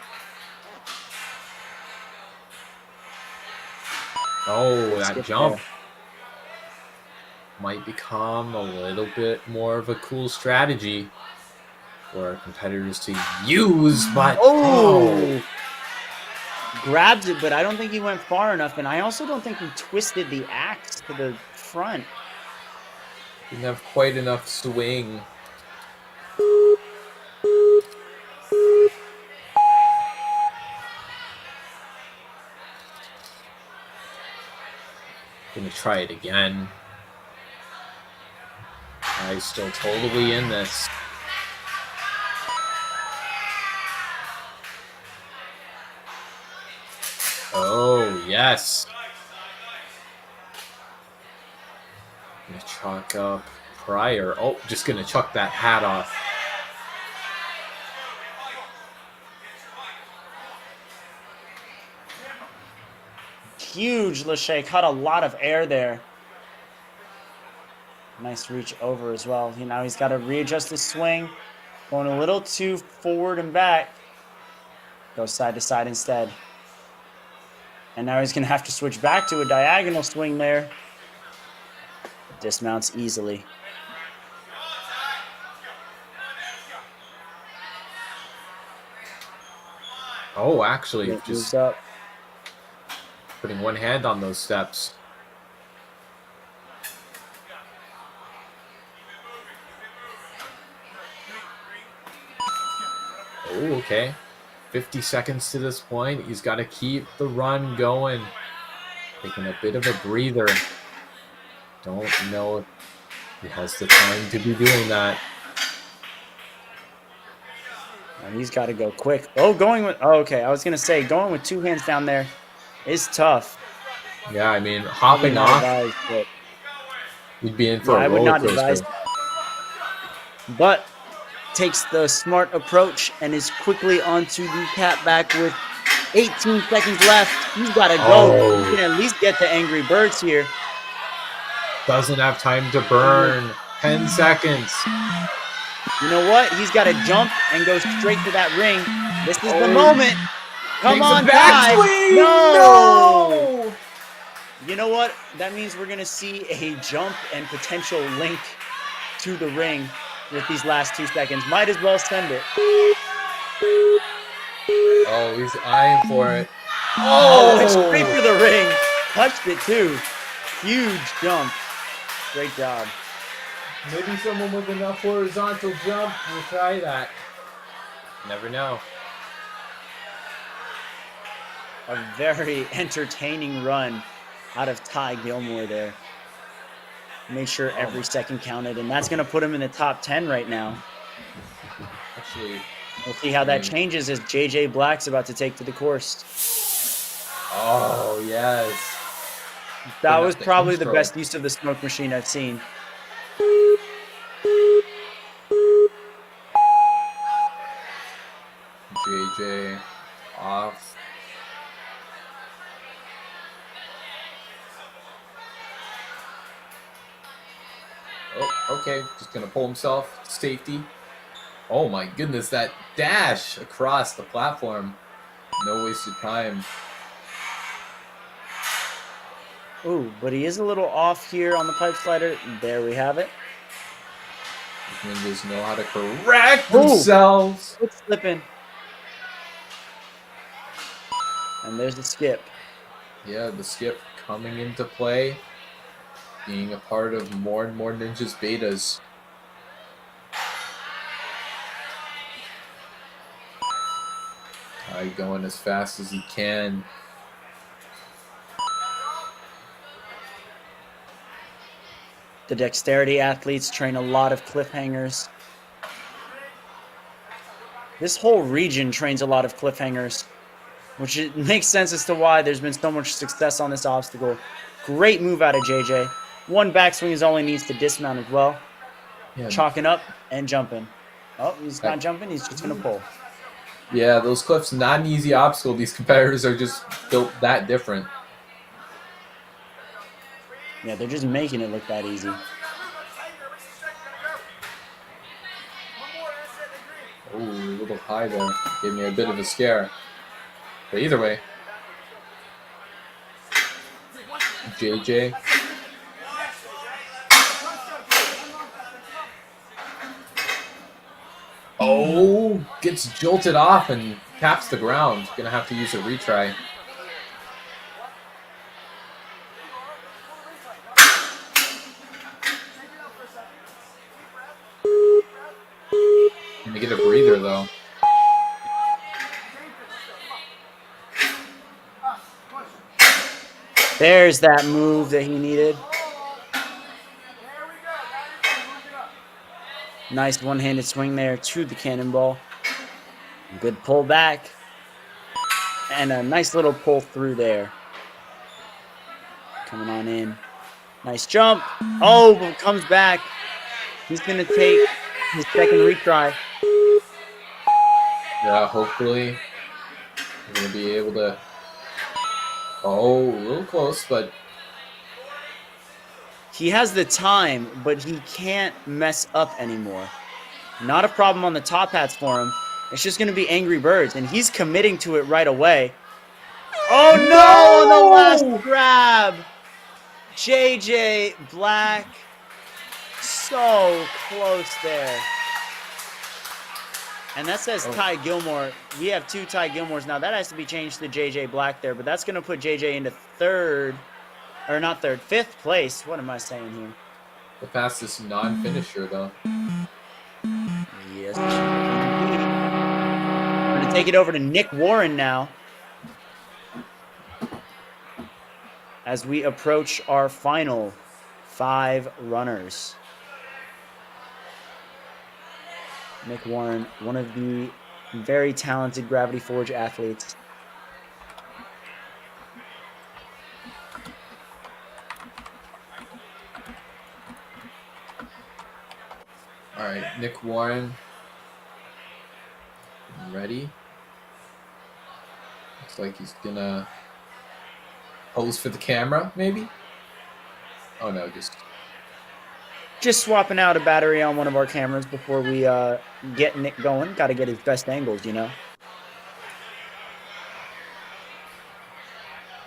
Oh, that Skip jump there. might become a little bit more of a cool strategy for our competitors to use, but Oh! Grabs it, but I don't think he went far enough, and I also don't think he twisted the axe to the front. didn't have quite enough swing. Gonna try it again. He's still totally in this. Oh, yes. Gonna chalk up Pryor. Oh, just gonna chuck that hat off. Huge Lachey, caught a lot of air there. Nice reach over as well. Now he's got to readjust his swing. Going a little too forward and back. Goes side to side instead. And now he's going to have to switch back to a diagonal swing there. Dismounts easily. Oh, actually, Moves just up. putting one hand on those steps. Oh, okay. 50 seconds to this point. He's got to keep the run going. Taking a bit of a breather. Don't know if he has the time to be doing that. And he's got to go quick. Oh, going with... Oh, okay. I was going to say, going with two hands down there is tough. Yeah, I mean, hopping off, Advised, but you'd be in for I a would roller not advise coaster. that. But takes the smart approach and is quickly onto the catback with 18 seconds left. He's got to go. Oh. He can at least get to Angry Birds here. Doesn't have time to burn. 10 seconds. You know what? He's got to jump and go straight to that ring. This is the Oh. moment. Come Makes a on, backswing! Ty. No! You know what? That means we're going to see a jump and potential link to the ring with these last 2 seconds. Might as well send it. Oh, he's eyeing for it. Oh, went straight for the ring. Touched it too. Huge jump. Great job. Maybe someone with enough horizontal jump will try that. Never know. A very entertaining run out of Ty Gilmore there. Made sure every second counted, and that's going to put him in the top 10 right now. Actually, We'll see how that changes as JJ Black's about to take to the course. oh, yes. That Putting was up the probably the intro. best use of the smoke machine I've seen. JJ off. Oh, okay. Just going to pull himself. Safety. Oh, my goodness. That dash across the platform. No wasted time. Ooh, but he is a little off here on the pipe slider. There we have it. Ninjas know how to correct Ooh. themselves. It's slipping. And there's the skip. Yeah, the skip coming into play. Being a part of more and more Ninjas betas. Ty going as fast as he can. The dexterity athletes train a lot of cliffhangers. This whole region trains a lot of cliffhangers, which it makes sense as to why there's been so much success on this obstacle. Great move out of JJ. One backswing is all he needs to dismount as well. Yeah, Chalking up and jumping. Oh, he's not jumping. He's just going to pull. yeah, those cliffs, not an easy obstacle. These competitors are just built that different. Yeah, they're just making it look that easy. Oh, a little high there. Gave me a bit of a scare. But either way. JJ. Oh, gets jolted off and taps the ground. Gonna have to use a retry. Gonna get a breather though. There's that move that he needed. Nice one-handed swing there to the cannonball. Good pull back. And a nice little pull through there. Coming on in. Nice jump. Oh, but comes back. He's going to take his second retry. Yeah, hopefully we're gonna be able to. Oh, a little close, but He has the time, but he can't mess up anymore. Not a problem on the top hats for him. It's just going to be Angry Birds, and he's committing to it right away. Oh, no! On the last grab! JJ Black. So close there. And that says Ty Gilmore. We have 2 Ty Gilmores now. That has to be changed to JJ Black there, but that's going to put JJ into fifth place. What am I saying here? the fastest non-finisher though. Yes. I'm going to take it over to Nick Warren now. As we approach our final 5 runners. Nick Warren, one of the very talented Gravity Forge athletes. All right, Nick Warren. Ready? Looks like he's gonna pose for the camera, maybe? Oh no, Just swapping out a battery on one of our cameras before we get Nick going. Got to get his best angles, you know.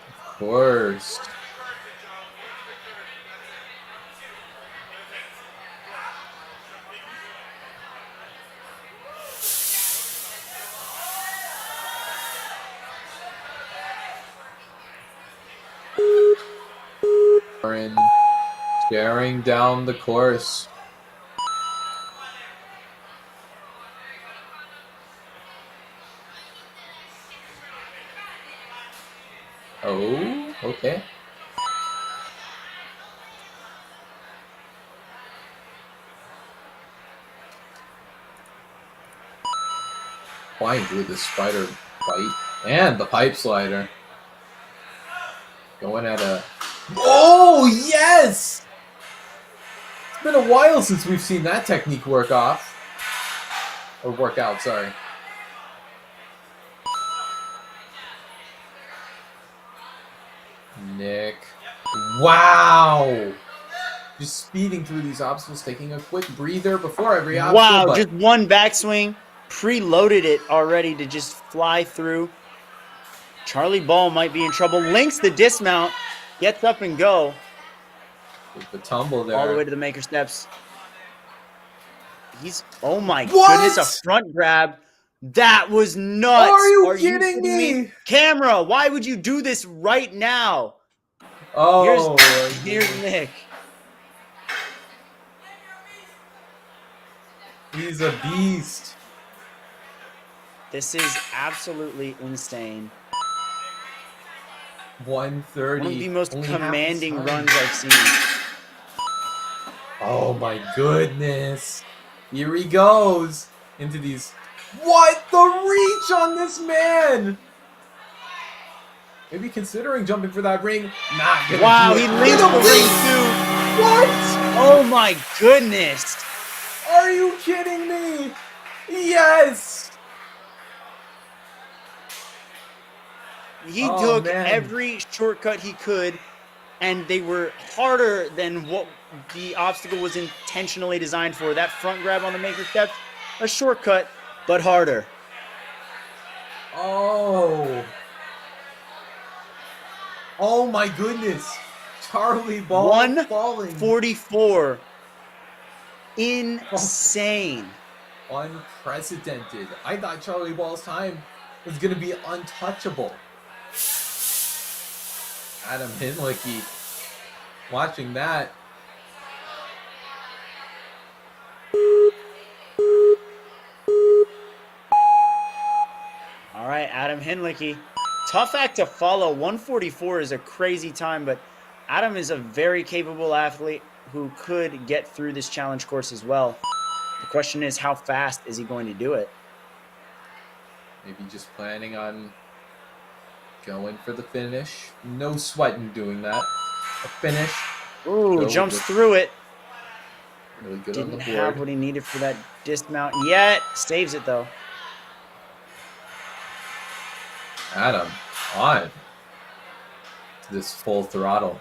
of course. Warren staring down the course. Oh, okay. Flying through the spider bite and the pipe slider. Going at a. Oh, yes! It's been a while since we've seen that technique work off. Or work out, sorry. Nick. Wow! Just speeding through these obstacles, taking a quick breather before every obstacle. Wow, but just one backswing. Preloaded it already to just fly through. Charlie Ball might be in trouble. Links the dismount. Gets up and go. with the tumble there. All the way to the maker steps. He's, oh my What? goodness, a front grab. That was nuts. Are you kidding me? Camera, why would you do this right now? Oh, Here's Nick. he's a beast. This is absolutely insane. 130. One of the most Only half his commanding time. runs I've seen. Oh my goodness. Here he goes into these What the reach on this man? Maybe considering jumping for that ring. Not gonna Wow, do it. he leaves Gonna the ring leap. too. What? Oh my goodness. Are you kidding me? Yes. He Oh, took man. every shortcut he could, and they were harder than what the obstacle was intentionally designed for. That front grab on the maker steps, a shortcut, but harder. Oh. Oh my goodness. Charlie Ball falling. 144. Insane. Unprecedented. I thought Charlie Ball's time was going to be untouchable. Adam Hinlicky watching that. All right, Adam Hinlicky. Tough act to follow. 144 is a crazy time, but Adam is a very capable athlete who could get through this challenge course as well. The question is, how fast is he going to do it? Maybe just planning on going for the finish. No sweat in doing that. A finish. Ooh, jumps through it. Really good Didn't on the have board. what he needed for that dismount yet. Saves it, though. Adam on to this full throttle.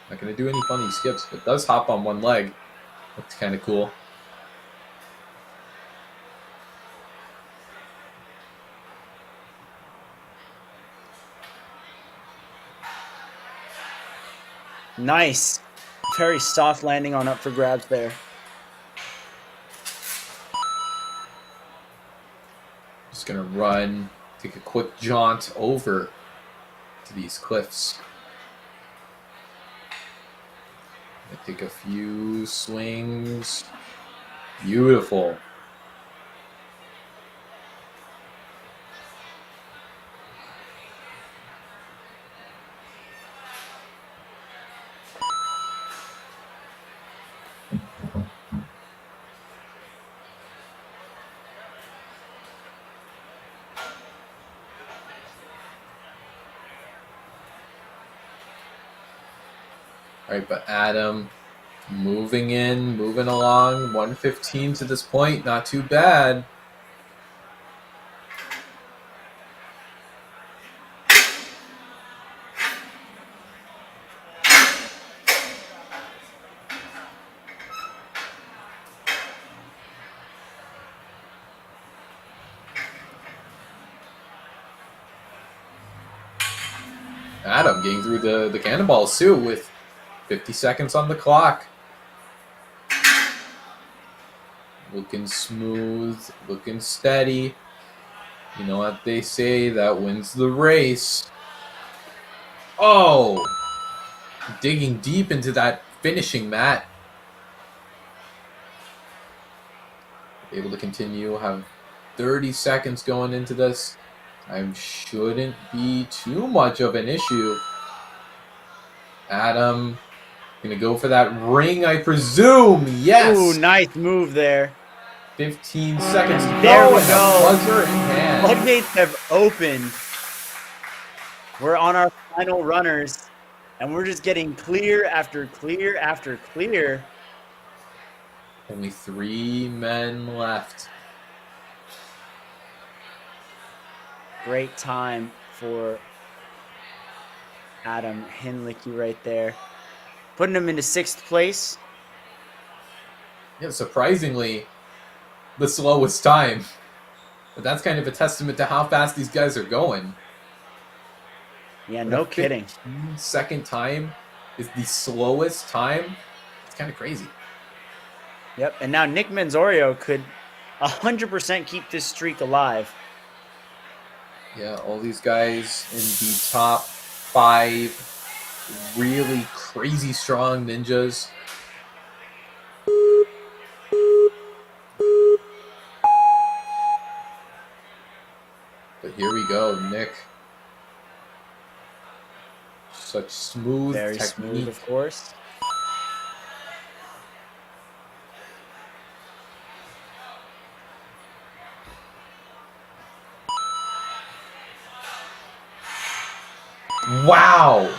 Not going to do any funny skips, but does hop on one leg. Looks kind of cool. Nice. Very soft landing on up for grabs there. Just going to run, take a quick jaunt over to these cliffs. Take a few swings. Beautiful. All right, but Adam moving in, moving along. 115 to this point, not too bad. Adam getting through the cannonballs too with 50 seconds on the clock. Looking smooth, looking steady. You know what they say, that wins the race. Oh! Digging deep into that finishing mat. Able to continue, have 30 seconds going into this. Time shouldn't be too much of an issue. Adam gonna go for that ring, I presume. Yes. Ooh, nice move there. 15 seconds to There go. we And go. a buzzer in hand. Floodgates have opened. We're on our final runners, and we're just getting clear after clear after clear. Only 3 men left. Great time for Adam Hinlicky right there. Putting him into 6th place. Yeah, surprisingly, the slowest time. But that's kind of a testament to how fast these guys are going. Yeah, no kidding. 15-second time is the slowest time. It's kind of crazy. Yep, and now Nick Menzorio could 100% keep this streak alive. Yeah, all these guys in the top 5 really crazy strong ninjas. But here we go, Nick. Such smooth Very technique. smooth, of course. Wow.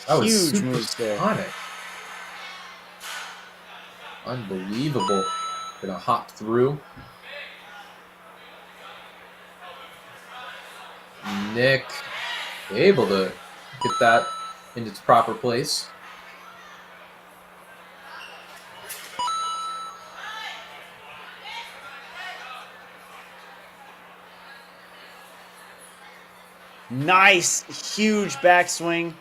That was Huge super moves there. sonic. Unbelievable. Gonna hop through. Nick able to get that in its proper place. Nice, huge backswing.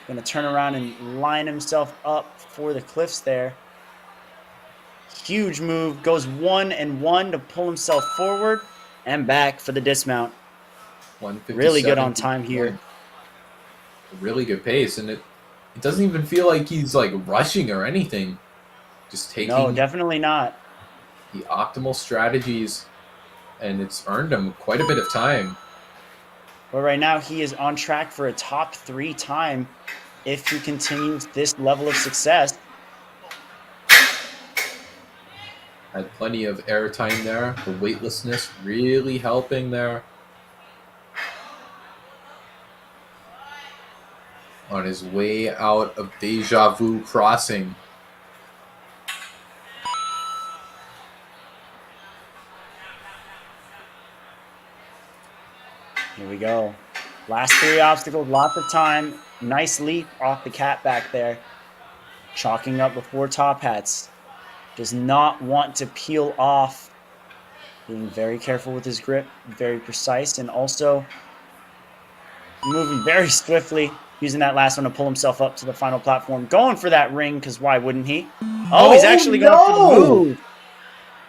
Gonna turn around and line himself up for the cliffs there. Huge move, goes 1-1 to pull himself forward and back for the dismount. 157. Really good on time here. Really good pace, and it doesn't even feel like he's like rushing or anything. Just taking No, definitely not. the optimal strategies, and it's earned him quite a bit of time. But right now he is on track for a top 3 time if he continues this level of success. Had plenty of air time there. The weightlessness really helping there. On his way out of Deja Vu Crossing. Here we go. Last 3 obstacles, lots of time. Nice leap off the cat back there. Chalking up before top hats. Does not want to peel off. Being very careful with his grip, very precise, and also moving very swiftly, using that last one to pull himself up to the final platform. Going for that ring, because why wouldn't he? Oh, he's actually going for the move.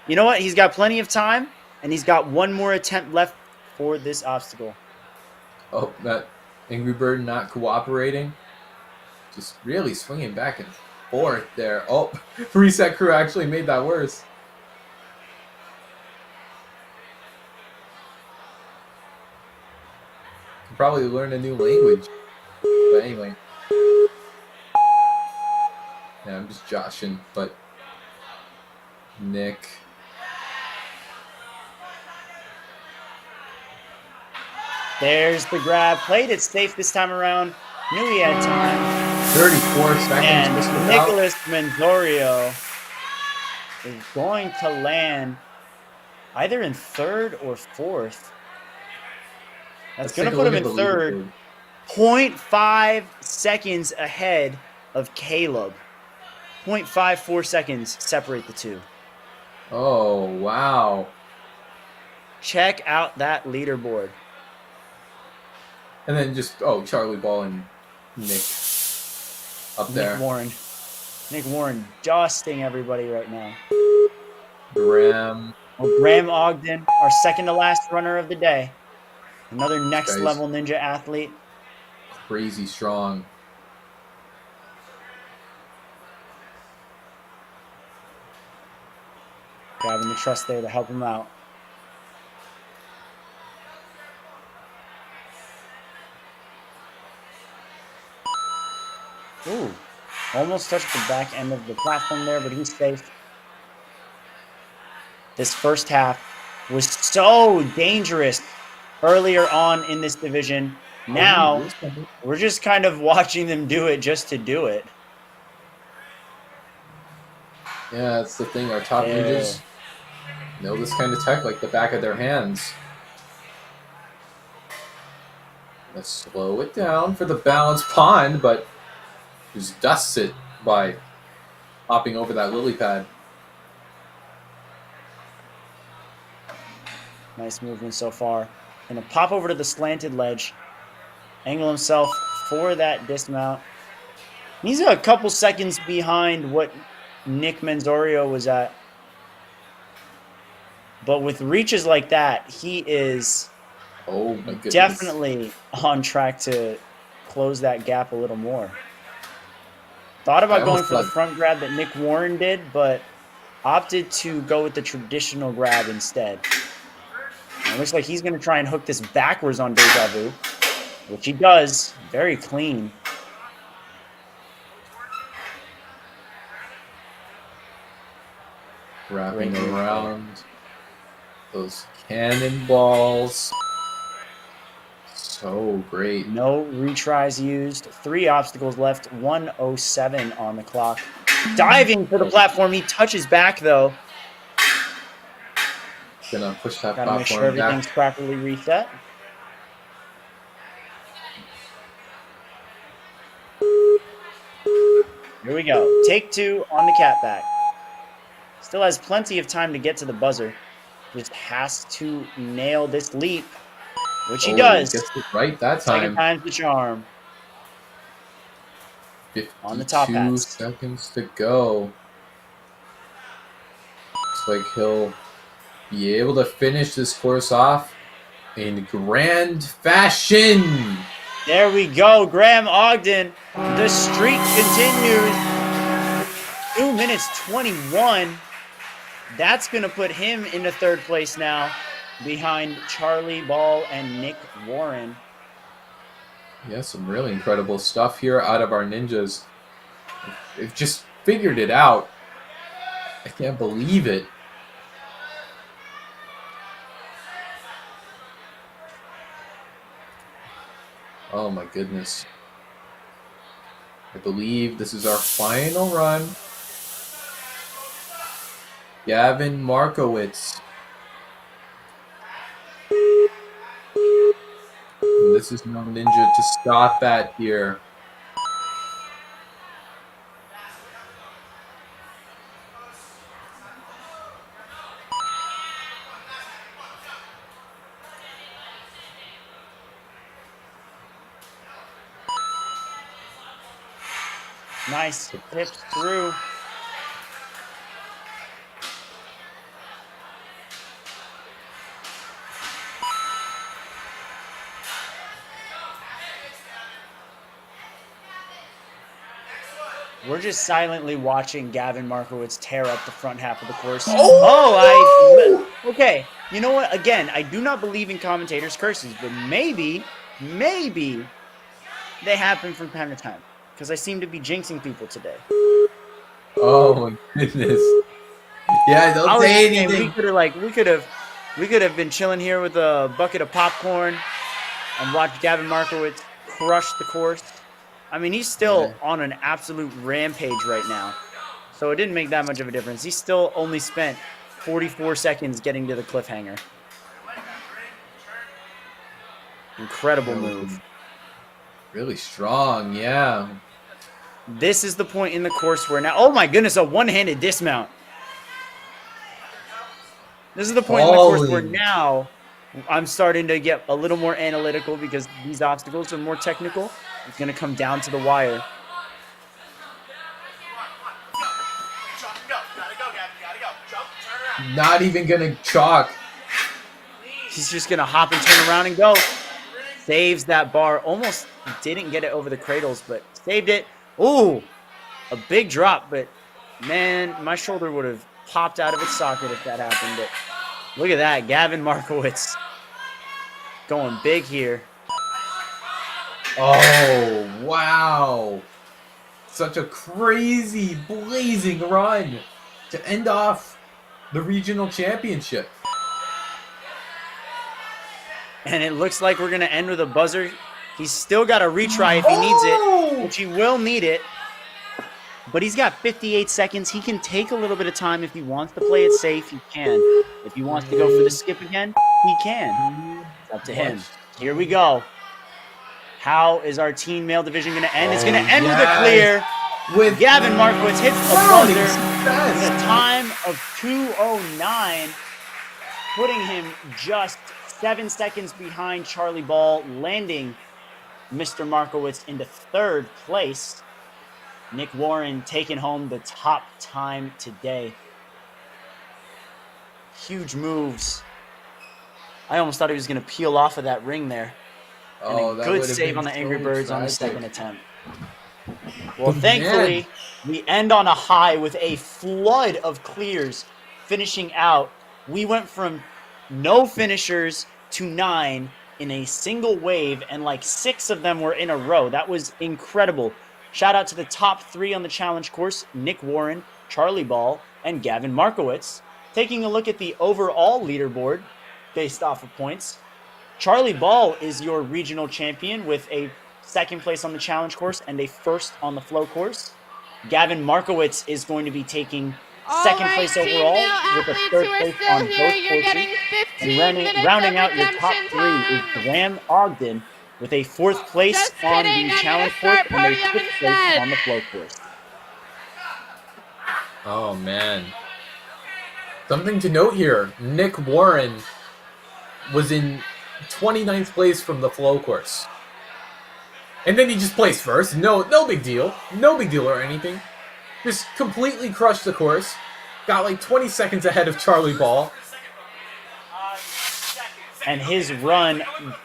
You know what? He's got plenty of time, and he's got 1 more attempt left for this obstacle. Oh, that Angry Bird not cooperating. Just really swinging back and forth there. Oh, Reset Crew actually made that worse. Could probably learn a new language. But anyway. Yeah, I'm just joshing, but Nick. There's the grab. Played it safe this time around. Knew he had time. 34 seconds. And Nicholas Menzorio is going to land either in 3rd or 4th. That's going to put him in 3rd. 0.5 seconds ahead of Caleb. 0.54 seconds separate the two. Oh, wow. Check out that leaderboard. And then just, Charlie Ball and Nick up there. Nick Warren dusting everybody right now. Graham. Graham Ogden, our second to last runner of the day. Another next level ninja athlete. Crazy strong. Grabbing the trust there to help him out. Ooh, almost touched the back end of the platform there, but he's safe. This first half was so dangerous earlier on in this division. Now, we're just kind of watching them do it just to do it. Yeah, that's the thing. Our top ninjas know this kind of tech like the back of their hands. Let's slow it down for the balanced pond, but just dusts it by hopping over that lily pad. Nice movement so far. Gonna pop over to the slanted ledge. Angle himself for that dismount. He's a couple seconds behind what Nick Menzorio was at. But with reaches like that, he is definitely on track to close that gap a little more. Thought about going for the front grab that Nick Warren did, but opted to go with the traditional grab instead. It looks like he's going to try and hook this backwards on Deja Vu, which he does. Very clean. Wrapping around those cannonballs. So great. No retries used. 3 obstacles left. 1:07 on the clock. Diving for the platform. He touches back, though. Gonna push that Got to make sure platform everything's back. properly reset. Here we go. Take 2 on the catback. Still has plenty of time to get to the buzzer. Just has to nail this leap, which he does. Gets it right that Second time. time's the charm. 52 On the top hats. seconds to go. Looks like he'll be able to finish this course off in grand fashion. There we go. Graham Ogden. The streak continues. 2 minutes 21. That's going to put him into 3rd place now, behind Charlie Ball and Nick Warren. Yeah, some really incredible stuff here out of our ninjas. They've just figured it out. I can't believe it. Oh my goodness. I believe this is our final run. Gavin Markowitz. And this is no ninja to stop that here. Nice. Tips through. We're just silently watching Gavin Markowitz tear up the front half of the course. Okay. You know what? Again, I do not believe in commentators' curses, but maybe they happen from time to time. Because I seem to be jinxing people today. Oh my goodness. Yeah, don't say anything. We could have been chilling here with a bucket of popcorn and watched Gavin Markowitz crush the course. I mean, he's still on an absolute rampage right now. So it didn't make that much of a difference. He still only spent 44 seconds getting to the cliffhanger. Incredible move. Really strong, yeah. This is the point in the course where now, oh my goodness, a one-handed dismount. This is the point in the course where now I'm starting to get a little more analytical because these obstacles are more technical. It's going to come down to the wire. Not even gonna chalk. He's just going to hop and turn around and go. Saves that bar. Almost didn't get it over the cradles, but saved it. Ooh, a big drop, but man, my shoulder would have popped out of its socket if that happened. But look at that, Gavin Markowitz going big here. Oh, wow. Such a crazy, blazing run to end off the regional championship. And it looks like we're going to end with a buzzer. He's still got a retry if he needs it, which he will need it. But he's got 58 seconds. He can take a little bit of time. If he wants to play it safe, he can. If he wants to go for the skip again, he can. It's up to him. Here we go. How is our teen male division going to end? It's going to end with a clear. With Gavin Markowitz hits the buzzer with a time of 2:09, putting him just 7 seconds behind Charlie Ball, landing Mr. Markowitz into 3rd place. Nick Warren taking home the top time today. Huge moves. I almost thought he was going to peel off of that ring there. Oh, And a good save on the Angry Birds on the second attempt. Well, thankfully, we end on a high with a flood of clears finishing out. We went from no finishers to 9 in a single wave, and like 6 of them were in a row. That was incredible. Shout out to the top 3 on the challenge course, Nick Warren, Charlie Ball, and Gavin Markowitz. Taking a look at the overall leaderboard based off of points, Charlie Ball is your regional champion with a second place on the challenge course and a first on the flow course. Gavin Markowitz is going to be taking second place team overall male with a athletes third who are place still on here, both you're courses. getting 15 And minutes rounding of out your top redemption three is time. Graham Ogden with a fourth place Just on kidding, the I'm challenge gonna course start and a podium fifth place instead. on the flow course. Oh, man. Something to note here. Nick Warren was in 29th place from the flow course. And then he just placed first. No big deal. No big deal or anything. Just completely crushed the course. Got like 20 seconds ahead of Charlie Ball. And his run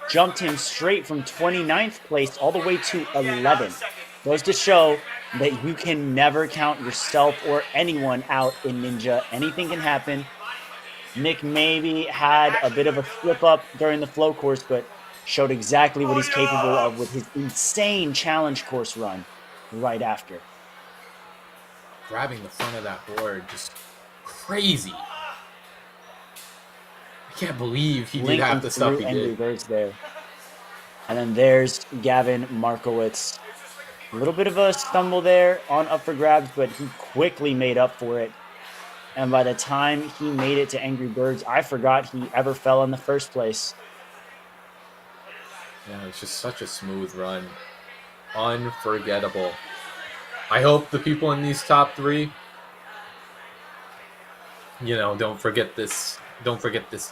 jumped him straight from 29th place all the way to 11th. Goes to show that you can never count yourself or anyone out in Ninja. Anything can happen. Nick maybe had a bit of a slip up during the flow course, but showed exactly what he's capable of with his insane challenge course run right after. Grabbing the front of that board, just crazy. I can't believe he did half the stuff he did. There. And then there's Gavin Markowitz. A little bit of a stumble there on up for grabs, but he quickly made up for it. And by the time he made it to Angry Birds, I forgot he ever fell in the first place. Yeah, it's just such a smooth run. Unforgettable. I hope the people in these top three, don't forget this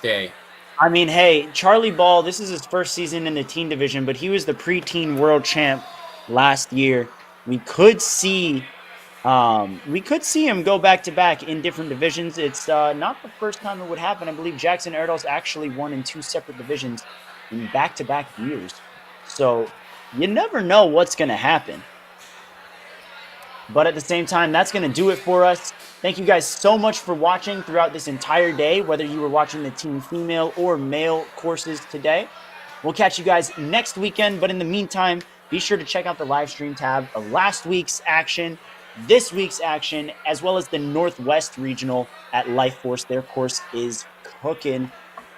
day. I mean, hey, Charlie Ball, this is his first season in the teen division, but he was the preteen world champ last year. We could see him go back to back in different divisions. It's not the first time it would happen. I believe Jackson Erdos actually won in 2 separate divisions in back-to-back years. So you never know what's going to happen. But at the same time, that's going to do it for us. Thank you guys so much for watching throughout this entire day, whether you were watching the team female or male courses today. We'll catch you guys next weekend. But in the meantime, be sure to check out the live stream tab of last week's action, this week's action, as well as the Northwest Regional at Life Force. Their course is cooking.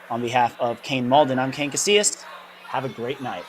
On behalf of Kane Malden, I'm Kane Casillas. Have a great night.